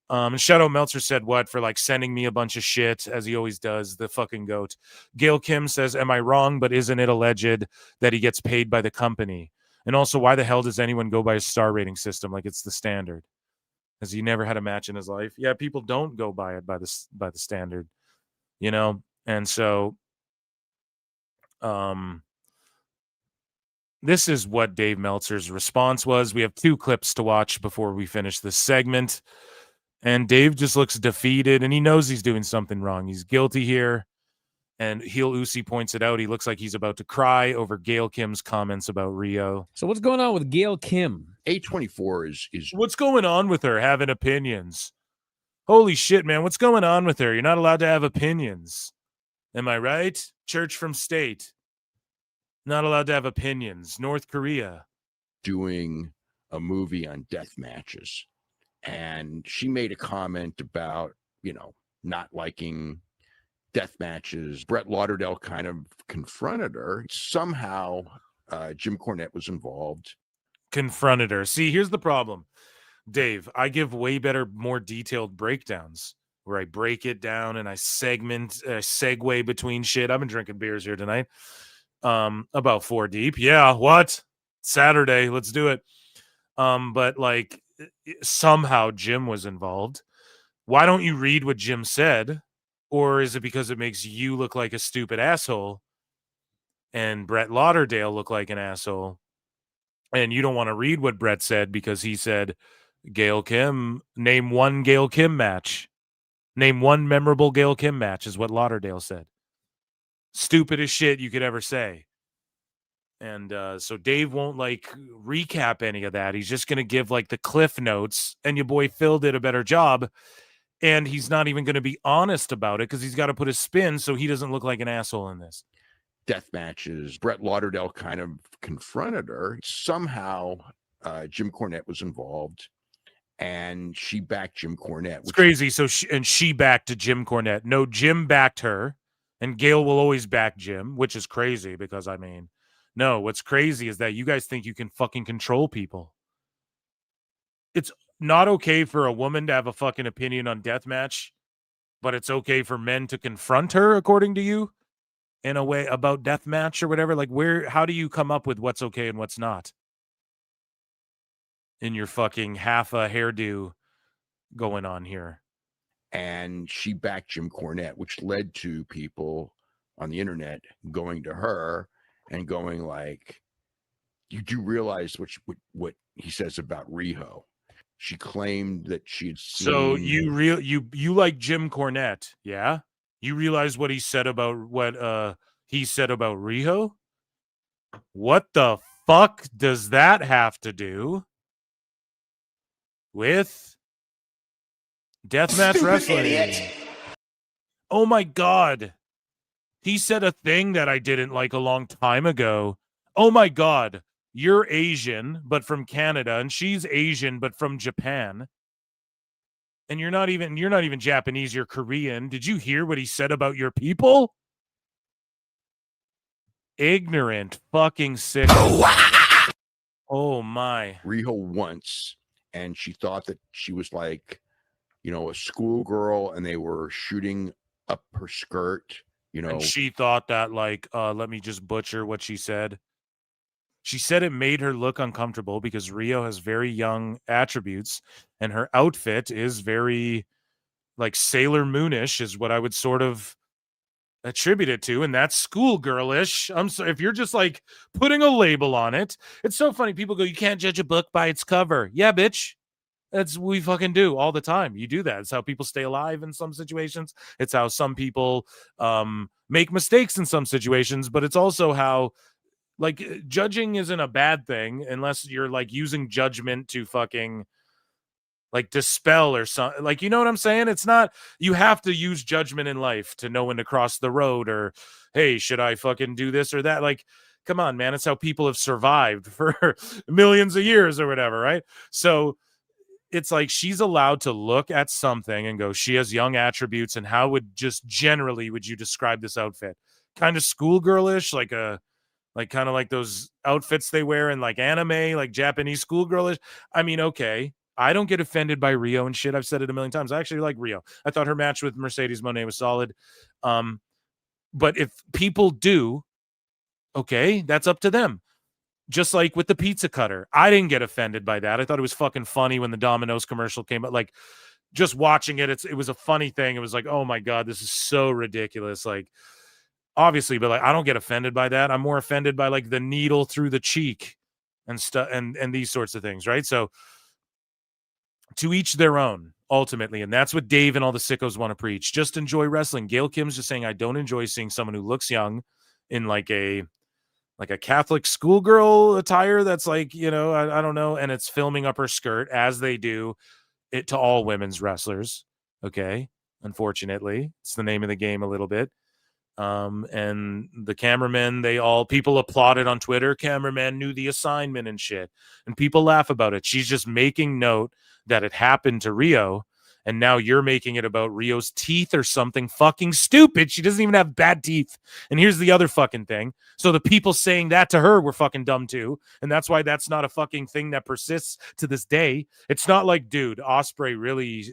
And Shadow Meltzer said what for like sending me a bunch of shit, as he always does, the fucking goat. Gail Kim says, am I wrong, but isn't it alleged that he gets paid by the company? And also, why the hell does anyone go by a star rating system like it's the standard? Has he never had a match in his life? Yeah, people don't go by it by the standard, you know? And so this is what Dave Meltzer's response was. We have 2 clips to watch before we finish this segment. And Dave just looks defeated, and he knows he's doing something wrong. He's guilty here. And Heel Uzi points it out. He looks like he's about to cry over Gail Kim's comments about Rio. So what's going on with Gail Kim? A24 is what's going on with her having opinions? Holy shit, man. What's going on with her? You're not allowed to have opinions. Am I right? Church from state. Not allowed to have opinions. North Korea. doing a movie on death matches. And she made a comment about, not liking death matches. Brett Lauderdale kind of confronted her. Somehow, Jim Cornette was involved. Confronted her. See, here's the problem, Dave. I give way better, more detailed breakdowns where I break it down and I segue between shit. I've been drinking beers here tonight. About 4 deep. Yeah, what? Saturday, let's do it. But like somehow Jim was involved. Why don't you read what Jim said? Or is it because it makes you look like a stupid asshole and Brett Lauderdale look like an asshole? And you don't want to read what Brett said because he said, Gail Kim, name one Gail Kim match. Name one memorable Gail Kim match is what Lauderdale said. Stupidest shit you could ever say. And so Dave won't recap any of that. He's just going to give the cliff notes, and your boy Phil did a better job. And he's not even going to be honest about it because he's got to put a spin so he doesn't look like an asshole in this. Death matches. Brett Lauderdale kind of confronted her. Somehow Jim Cornette was involved, and she backed Jim Cornette. It's crazy. So she backed Jim Cornette. No, Jim backed her, and Gail will always back Jim, which is crazy because, no, what's crazy is that you guys think you can fucking control people. It's not okay for a woman to have a fucking opinion on deathmatch, but it's okay for men to confront her, according to you, in a way about deathmatch or whatever. How do you come up with what's okay and what's not? In your fucking half a hairdo going on here. And she backed Jim Cornette, which led to people on the internet going to her and going you do realize what he says about Riho. She claimed that she had seen. So you like Jim Cornette, yeah? You realize what he said about Riho? What the fuck does that have to do with deathmatch wrestling? Idiot. Oh my God. He said a thing that I didn't like a long time ago. Oh my God. you're Asian, but from Canada, and she's Asian, but from Japan. And you're not even Japanese, you're Korean. Did you hear what he said about your people? Ignorant fucking sick. Oh my. Riho once, and she thought that she was like, a schoolgirl, and they were shooting up her skirt, And she thought that, like, let me just butcher what she said. She said it made her look uncomfortable because Rio has very young attributes, and her outfit is very, like, Sailor Moonish is what I would sort of attribute it to, and that's schoolgirlish. I'm sorry if you're just like putting a label on it. It's so funny. People go, you can't judge a book by its cover. Yeah, bitch. That's what we fucking do all the time. You do that. It's how people stay alive in some situations. It's how some people make mistakes in some situations, but it's also how, like, judging isn't a bad thing unless you're like using judgment to fucking like dispel or something. Like, you know what I'm saying? It's not, you have to use judgment in life to know when to cross the road, or, hey, should I fucking do this or that? Like, come on, man. It's how people have survived for millions of years or whatever, right? So it's like she's allowed to look at something and go, she has young attributes, and how would you describe this outfit? Kind of schoolgirlish, like kind of like those outfits they wear in like anime, like Japanese schoolgirlish. I mean, okay. I don't get offended by Rio and shit. I've said it a million times. I actually like Rio. I thought her match with Mercedes Moné was solid. But if people do, okay, that's up to them. Just like with the pizza cutter. I didn't get offended by that. I thought it was fucking funny when the Domino's commercial came out. Like, just watching it, it was a funny thing. It was like, oh my God, this is so ridiculous. Like, obviously, but like, I don't get offended by that. I'm more offended by like the needle through the cheek and stuff and these sorts of things, right? So to each their own, ultimately. And that's what Dave and all the sickos want to preach. Just enjoy wrestling. Gail Kim's just saying, I don't enjoy seeing someone who looks young in like a Catholic schoolgirl attire that's like, I don't know. And it's filming up her skirt, as they do it to all women's wrestlers. Okay. Unfortunately, it's the name of the game a little bit. And the cameramen, people applauded on Twitter. Cameraman knew the assignment and shit. And people laugh about it. She's just making note that it happened to Rio. And now you're making it about Rio's teeth or something fucking stupid. She doesn't even have bad teeth. And here's the other fucking thing. So the people saying that to her were fucking dumb too. And that's why that's not a fucking thing that persists to this day. It's not like, dude, Ospreay really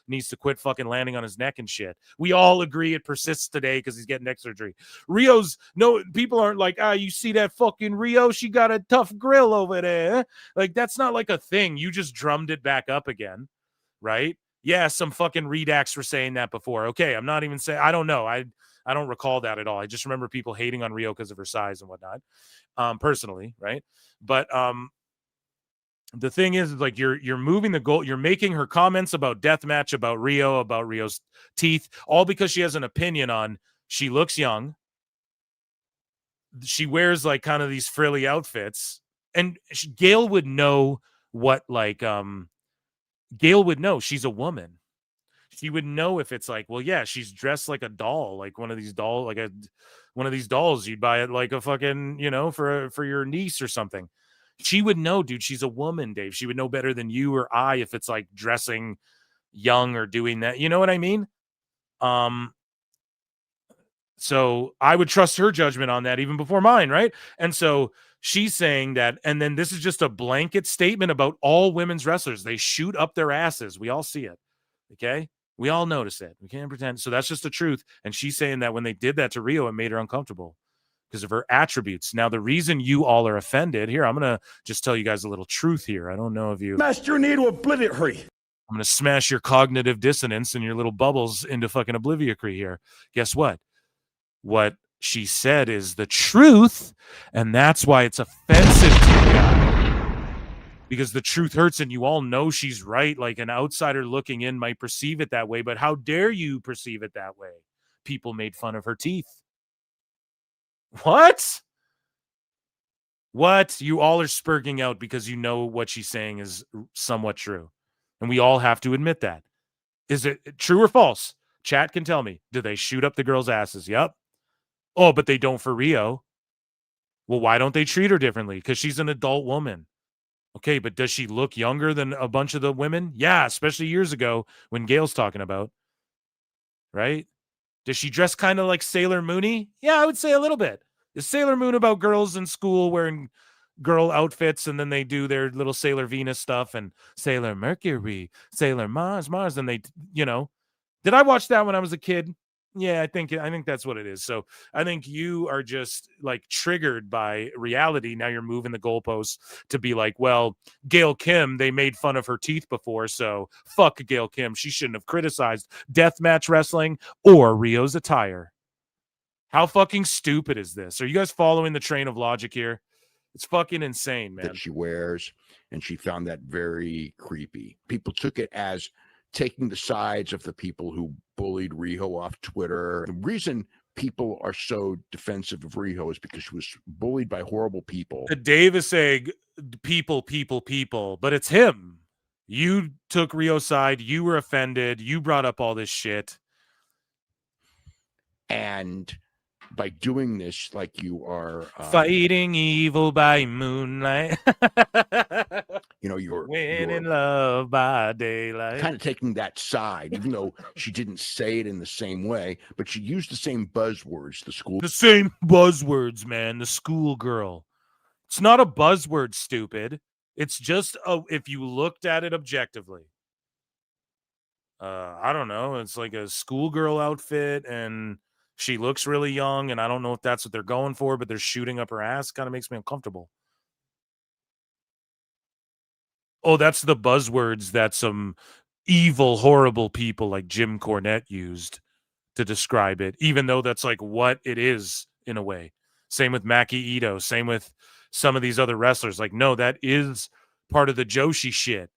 needs to quit fucking landing on his neck and shit. We all agree it persists today because he's getting neck surgery. People aren't like, you see that fucking Rio? She got a tough grill over there. Like, that's not like a thing. You just drummed it back up again, right? Yeah, some fucking redacts were saying that before. Okay, I'm not even saying, I don't know. I don't recall that at all. I just remember people hating on Rio because of her size and whatnot, personally, right? But the thing is, like, you're moving the goal. You're making her comments about deathmatch, about Rio's teeth, all because she has an opinion on she looks young. She wears like kind of these frilly outfits, and Gail would know what like Gail would know. She's a woman. She would know if it's like, well, yeah, she's dressed like a doll, like one of these dolls you'd buy at like a fucking, for your niece or something. She would know, dude. She's a woman, Dave. She would know better than you or I if it's like dressing young or doing that. You know what I mean? So I would trust her judgment on that even before mine, right? And so she's saying that, and then this is just a blanket statement about all women's wrestlers. They shoot up their asses. We all see it. Okay? We all notice it. We can't pretend. So that's just the truth. And she's saying that when they did that to Rio, it made her uncomfortable because of her attributes. Now, the reason you all are offended here, I'm going to just tell you guys a little truth here. I don't know if you... Smash your knee to oblivion. I'm going to smash your cognitive dissonance and your little bubbles into fucking oblivion here. Guess what? What she said is the truth, and that's why it's offensive to you guys. Because the truth hurts, and you all know she's right. Like, an outsider looking in might perceive it that way, but how dare you perceive it that way? People made fun of her teeth. What? You all are spurging out because you know what she's saying is somewhat true. And we all have to admit that. Is it true or false? Chat can tell me. Do they shoot up the girls' asses? Yep. Oh, but they don't for Rio. Well, why don't they treat her differently? Because she's an adult woman. Okay, but does she look younger than a bunch of the women? Yeah, especially years ago when Gail's talking about, right? Does she dress kind of like Sailor Moony? Yeah, I would say a little bit. Is Sailor Moon about girls in school wearing girl outfits and then they do their little Sailor Venus stuff and Sailor Mercury, Sailor Mars, and they, did I watch that when I was a kid? Yeah, I think that's what it is. So I think you are just like triggered by reality. Now you're moving the goalposts to be like, well, Gail Kim, they made fun of her teeth before, so fuck Gail Kim. She shouldn't have criticized deathmatch wrestling or Rio's attire. How fucking stupid is this? Are you guys following the train of logic here? It's fucking insane, man. That she wears, and she found that very creepy. People took it as taking the sides of the people who bullied Riho off Twitter. The reason people are so defensive of Riho is because she was bullied by horrible people. Dave is saying people, but it's him. You took Rio's side. You were offended. You brought up all this shit. And by doing this, like you are fighting evil by moonlight. You're winning love by daylight. Kind of taking that side, even though she didn't say it in the same way, but she used the same buzzwords. The same buzzwords, man. The schoolgirl. It's not a buzzword, stupid. It's just if you looked at it objectively. I don't know. It's like a schoolgirl outfit and she looks really young, and I don't know if that's what they're going for, but they're shooting up her ass. Kind of makes me uncomfortable. Oh, that's the buzzwords that some evil, horrible people like Jim Cornette used to describe it, even though that's like what it is in a way. Same with Maki Ito. Same with some of these other wrestlers. Like, no, that is part of the Joshi shit.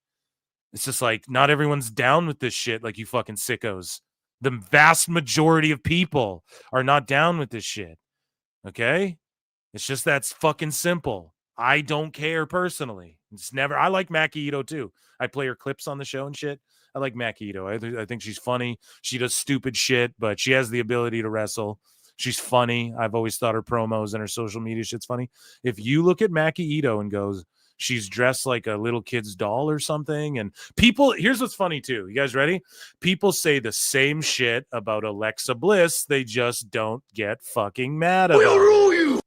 It's just like, not everyone's down with this shit like you fucking sickos. The vast majority of people are not down with this shit. Okay? It's just that's fucking simple. I don't care personally. It's never. I like Maki Ito too. I play her clips on the show and shit. I like Maki Ito. I think she's funny. She does stupid shit, but she has the ability to wrestle. She's funny. I've always thought her promos and her social media shit's funny. If you look at Maki Ito and goes, she's dressed like a little kid's doll or something. And people, here's what's funny too. You guys ready? People say the same shit about Alexa Bliss. They just don't get fucking mad about it.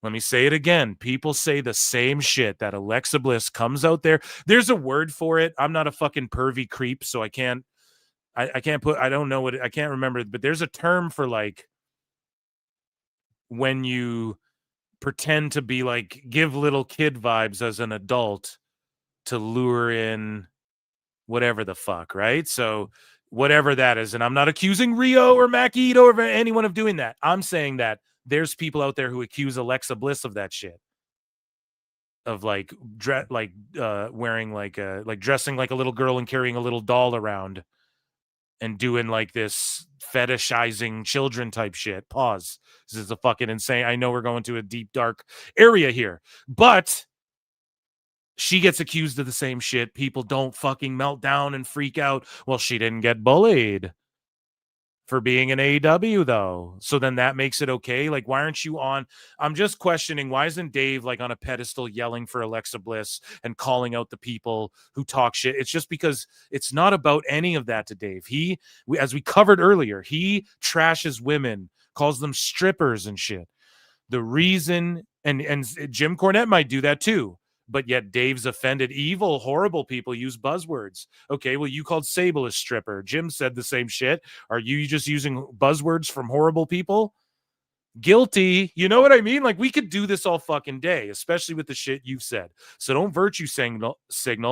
Let me say it again. People say the same shit that Alexa Bliss comes out there. There's a word for it. I'm not a fucking pervy creep, so I can't I don't know what I can't remember, but there's a term for like when you pretend to be like give little kid vibes as an adult to lure in whatever the fuck, right? So whatever that is, and I'm not accusing Rio or Maki Ito or anyone of doing that. I'm saying that there's people out there who accuse Alexa Bliss of that shit, of like wearing like dressing like a little girl and carrying a little doll around and doing like this fetishizing children type shit. Pause. This is a fucking insane. I know we're going to a deep, dark area here, but she gets accused of the same shit. People don't fucking melt down and freak out. Well, she didn't get bullied for being an AEW though. So then that makes it okay. Like, why aren't you on? I'm just questioning, why isn't Dave like on a pedestal yelling for Alexa Bliss and calling out the people who talk shit? It's just because it's not about any of that to Dave. As we covered earlier, he trashes women, calls them strippers and shit. The reason, and Jim Cornette might do that too, but yet Dave's offended. Evil, horrible people use buzzwords. Okay, well, you called Sable a stripper. Jim said the same shit. Are you just using buzzwords from horrible people? Guilty. You know what I mean? Like, we could do this all fucking day, especially with the shit you've said. So don't virtue signal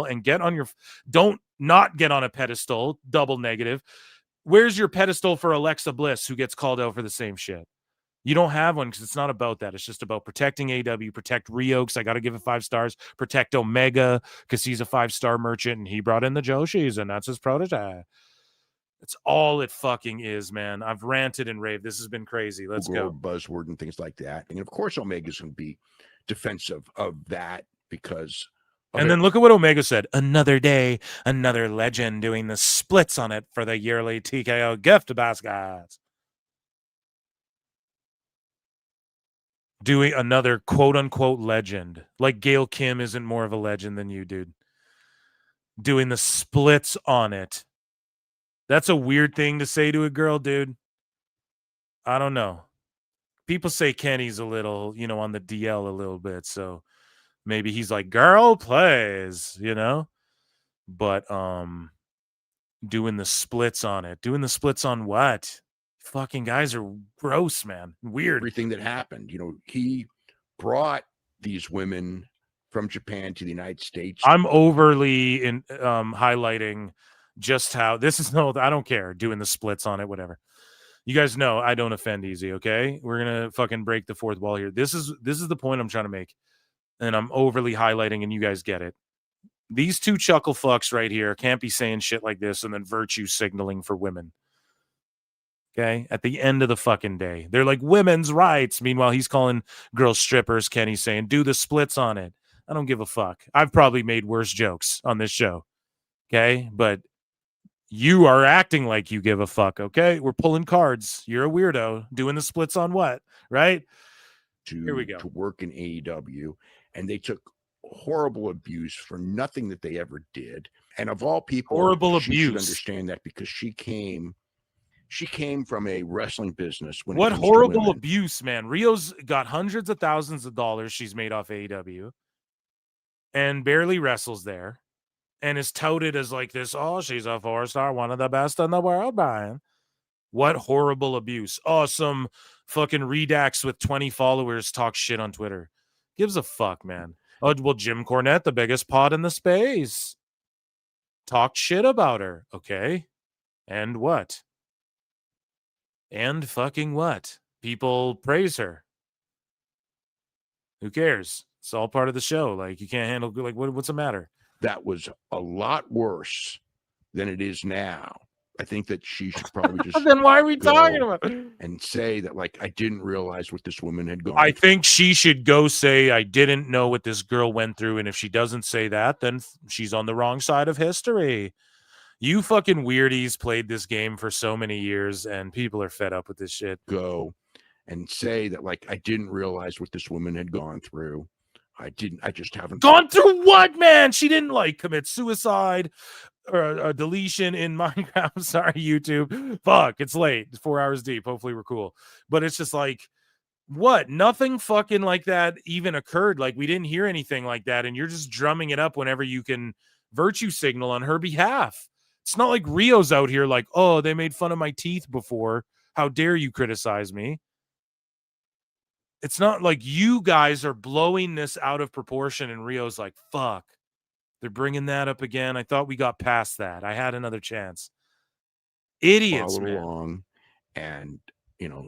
and get on your... Don't not get on a pedestal, double negative. Where's your pedestal for Alexa Bliss, who gets called out for the same shit? You don't have one because it's not about that. It's just about protecting AW, protect Rio because I got to give it 5 stars, protect Omega because he's a 5-star merchant and he brought in the Joshis and that's his protege. It's all it fucking is, man. I've ranted and raved. This has been crazy. Let's go. Buzzword and things like that. And of course, Omega's going to be defensive of that because. And then look at what Omega said. Another day, another legend doing the splits on it for the yearly TKO gift baskets. doing another quote unquote legend. Like Gail Kim isn't more of a legend than you, dude. Doing the splits on it. That's a weird thing to say to a girl, dude. I don't know. People say Kenny's a little, on the DL a little bit. So maybe he's like, girl plays, But doing the splits on it. Doing the splits on what? Fucking guys are gross, man. Weird. Everything that happened. He brought these women from Japan to the United States. I'm overly highlighting just how this is. No, I don't care. Doing the splits on it, whatever. You guys know I don't offend easy. Okay, we're gonna fucking break the fourth wall here. This is the point I'm trying to make, and I'm overly highlighting, and you guys get it. These two chuckle fucks right here can't be saying shit like this and then virtue signaling for women. Okay, at the end of the fucking day, they're like women's rights. Meanwhile, he's calling girls strippers. Kenny's saying do the splits on it. I don't give a fuck. I've probably made worse jokes on this show. Okay, but you are acting like you give a fuck. Okay, we're pulling cards. You're a weirdo. Doing the splits on what? Right? Here we go. To work in AEW, and they took horrible abuse for nothing that they ever did. And of all people, horrible she abuse. should understand that because she came from a wrestling business. What horrible abuse, man. Rio's got hundreds of thousands of dollars she's made off AEW and barely wrestles there and is touted as like this, oh, she's a 4-star, one of the best in the world, Brian. What horrible abuse. Oh, some fucking redax with 20 followers talk shit on Twitter. Gives a fuck, man. Oh, well, Jim Cornette, the biggest pod in the space. Talked shit about her. Okay. And what? And fucking what? People praise her. Who cares? It's all part of the show. Like, you can't handle, like, what's the matter? That was a lot worse than it is now. I think that she should probably just then why are we talking about it? And say that, like, I didn't realize what this woman had gone I through. think she should go say, I didn't know what this girl went through. And if she doesn't say that, then she's on the wrong side of history. You fucking weirdies played this game for so many years and people are fed up with this shit. Go and say that, like, I didn't realize what this woman had gone through. I just haven't gone through what, man? She didn't like commit suicide or a deletion in Minecraft. I'm sorry, YouTube. Fuck, it's late. It's 4 hours deep. Hopefully we're cool. But it's just like, what? Nothing fucking like that even occurred. Like, we didn't hear anything like that. And you're just drumming it up whenever you can virtue signal on her behalf. It's not like Rio's out here like, oh, they made fun of my teeth before. How dare you criticize me? It's not like you guys are blowing this out of proportion and Rio's like, fuck, they're bringing that up again. I thought we got past that. I had another chance. Idiots, man. along, and,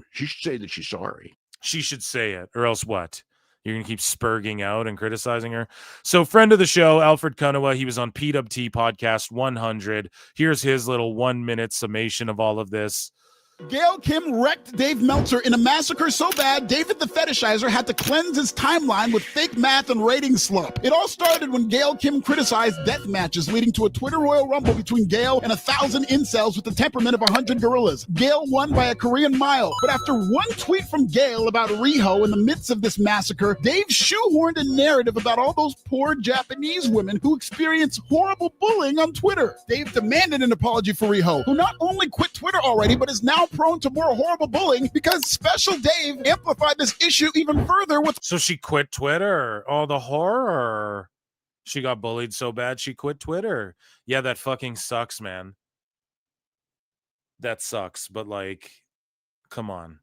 she should say that she's sorry. She should say it, or else what? You're going to keep spurging out and criticizing her? So, friend of the show, Alfred Kunawa, he was on PWT Podcast 100. Here's his little 1-minute summation of all of this. Gail Kim wrecked Dave Meltzer in a massacre so bad, David the Fetishizer had to cleanse his timeline with fake math and rating slump. It all started when Gail Kim criticized death matches, leading to a Twitter Royal Rumble between Gail and 1,000 incels with the temperament of 100 gorillas. Gail won by a Korean mile, but after one tweet from Gail about Riho in the midst of this massacre, Dave shoehorned a narrative about all those poor Japanese women who experience horrible bullying on Twitter. Dave demanded an apology for Riho, who not only quit Twitter already, but is now prone to more horrible bullying because Special Dave amplified this issue even further with... So she quit Twitter. Oh, the horror. She got bullied so bad she quit Twitter. Yeah, that fucking sucks, man. That sucks, but like, come on.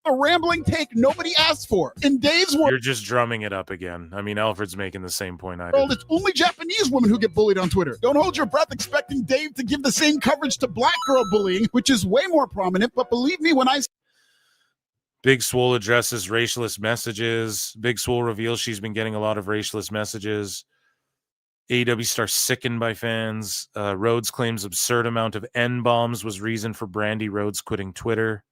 A rambling take nobody asked for. In Dave's world, you're just drumming it up again. I mean, Alfred's making the same point I did. It's only Japanese women who get bullied on Twitter. Don't hold your breath expecting Dave to give the same coverage to black girl bullying, which is way more prominent. But believe me when I... Big Swole addresses racialist messages. Big Swole reveals she's been getting a lot of racialist messages. AEW star sickened by fans. Rhodes claims absurd amount of N-bombs was reason for Brandy Rhodes quitting Twitter.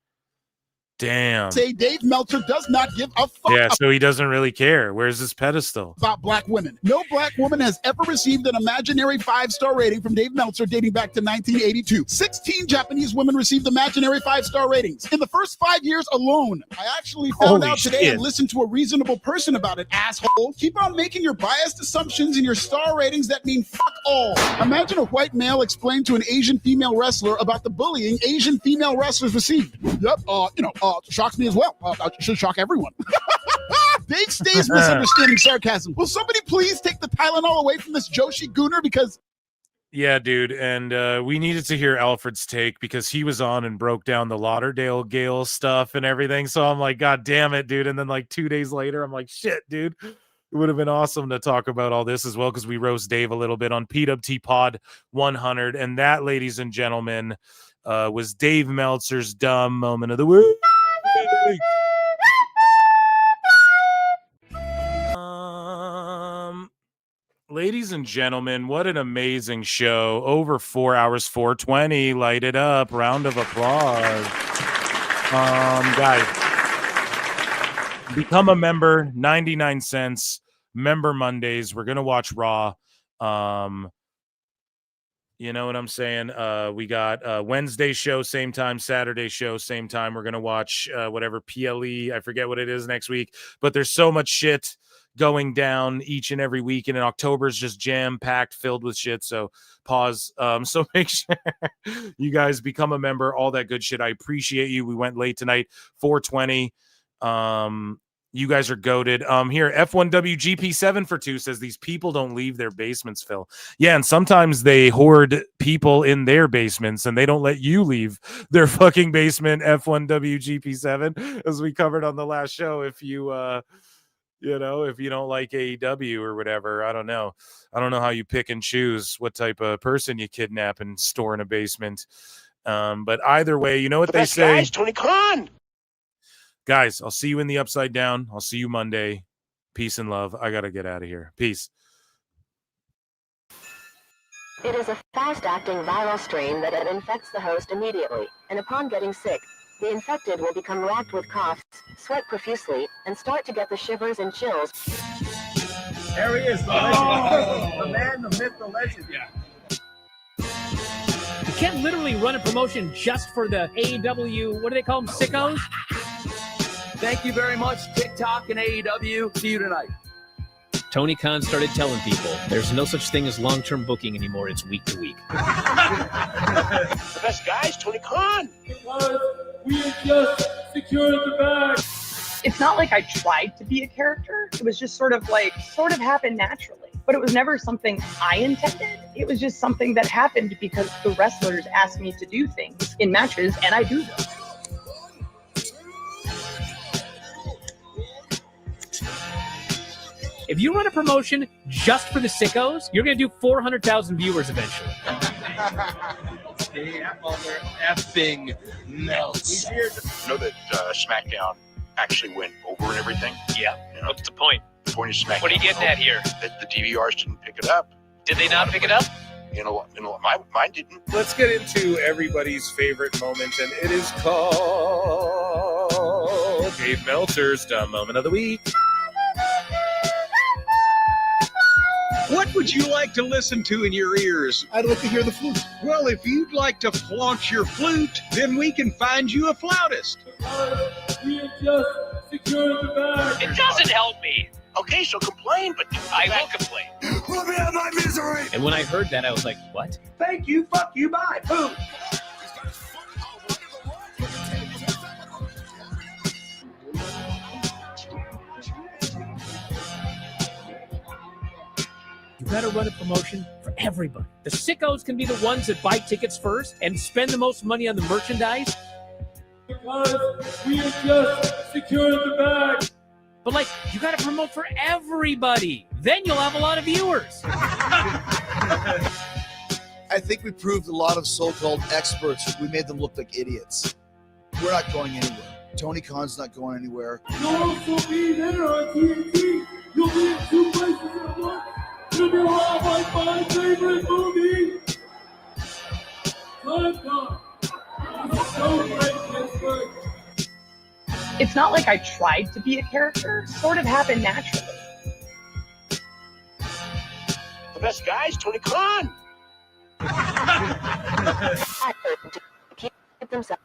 Damn. Say Dave Meltzer does not give a fuck Yeah, so he doesn't really care. Where's his pedestal? about black women. No black woman has ever received an imaginary 5-star rating from Dave Meltzer dating back to 1982. 16 Japanese women received imaginary 5-star ratings. In the first 5 years alone, I actually found Holy out today shit. and listened to a reasonable person about it, asshole. Keep on making your biased assumptions in your star ratings that mean fuck all. Imagine a white male explain to an Asian female wrestler about the bullying Asian female wrestlers received. Yep, shocks me as well. Should shock everyone. Dave stays misunderstanding sarcasm. Will somebody please take the Tylenol away from this Joshi Gooner? Because Yeah, dude. And we needed to hear Alfred's take because he was on and broke down the Lauderdale Gale stuff and everything. So I'm like, God damn it, dude. And then like 2 days later, I'm like, shit, dude. It would have been awesome to talk about all this as well because we roast Dave a little bit on PWT Pod 100. And that, ladies and gentlemen, was Dave Meltzer's dumb moment of the week. Ladies and gentlemen, what an amazing show. Over 4 hours, 420. Light it up. Round of applause. Guys, become a member, 99 cents. Member Mondays. We're going to watch Raw. You know what I'm saying? We got Wednesday show, same time, Saturday show, same time. We're going to watch whatever PLE, I forget what it is next week, but there's so much shit going down each and every week. And in October is just jam-packed, filled with shit. So pause. So make sure you guys become a member, all that good shit. I appreciate you. We went late tonight, 420. You guys are goated. Here, F1WGP7 for 2 says these people don't leave their basements, Phil. Yeah, and sometimes they hoard people in their basements and they don't let you leave their fucking basement, F1WGP7, as we covered on the last show. If you if you don't like AEW or whatever, I don't know how you pick and choose what type of person you kidnap and store in a basement. But either way, you know what they say. Guys, Tony Khan. Guys, I'll see you in the Upside Down. I'll see you Monday. Peace and love. I got to get out of here. Peace. It is a fast-acting viral strain that infects the host immediately, and upon getting sick, the infected will become racked with coughs, sweat profusely, and start to get the shivers and chills. There he is, the legend. The man, the myth, the legend. Yeah. You can't literally run a promotion just for the AEW, what do they call them, sickos? Thank you very much, TikTok and AEW. See you tonight. Tony Khan started telling people there's no such thing as long-term booking anymore. It's week to week. The best guys, Tony Khan. We are just secured the bag. It's not like I tried to be a character. It was just sort of happened naturally. But it was never something I intended. It was just something that happened because the wrestlers asked me to do things in matches, and I do them. If you run a promotion just for the sickos, you're going to do 400,000 viewers eventually. Effing melts. You know that SmackDown actually went over and everything? Yeah. You know, What's the point? the point of SmackDown. What are you getting at here? That the DVRs didn't pick it up. Did they not pick it up? Mine didn't. Let's get into everybody's favorite moment, and it is called Dave Meltzer's Dumb Moment of the Week. What would you like to listen to in your ears? I'd like to hear the flute. Well, if you'd like to flaunt your flute, then we can find you a flautist. We are just secured the bag. It doesn't help me. Okay, so complain, but I will complain. Let me have my misery. And when I heard that, I was like, what? Thank you, fuck you, bye. Boom. You got to run a promotion for everybody. The sickos can be the ones that buy tickets first and spend the most money on the merchandise. Because we are just secured the bag. But, like, you got to promote for everybody. Then you'll have a lot of viewers. I think we proved a lot of so-called experts. We made them look like idiots. We're not going anywhere. Tony Khan's not going anywhere. You'll also be there on TNT. You'll be in 2 places at once. You'll be like my favorite movie. Time. It's so great, Pittsburgh. It's not like I tried to be a character. It sort of happened naturally. The best guy is Tony Khan. Keep themselves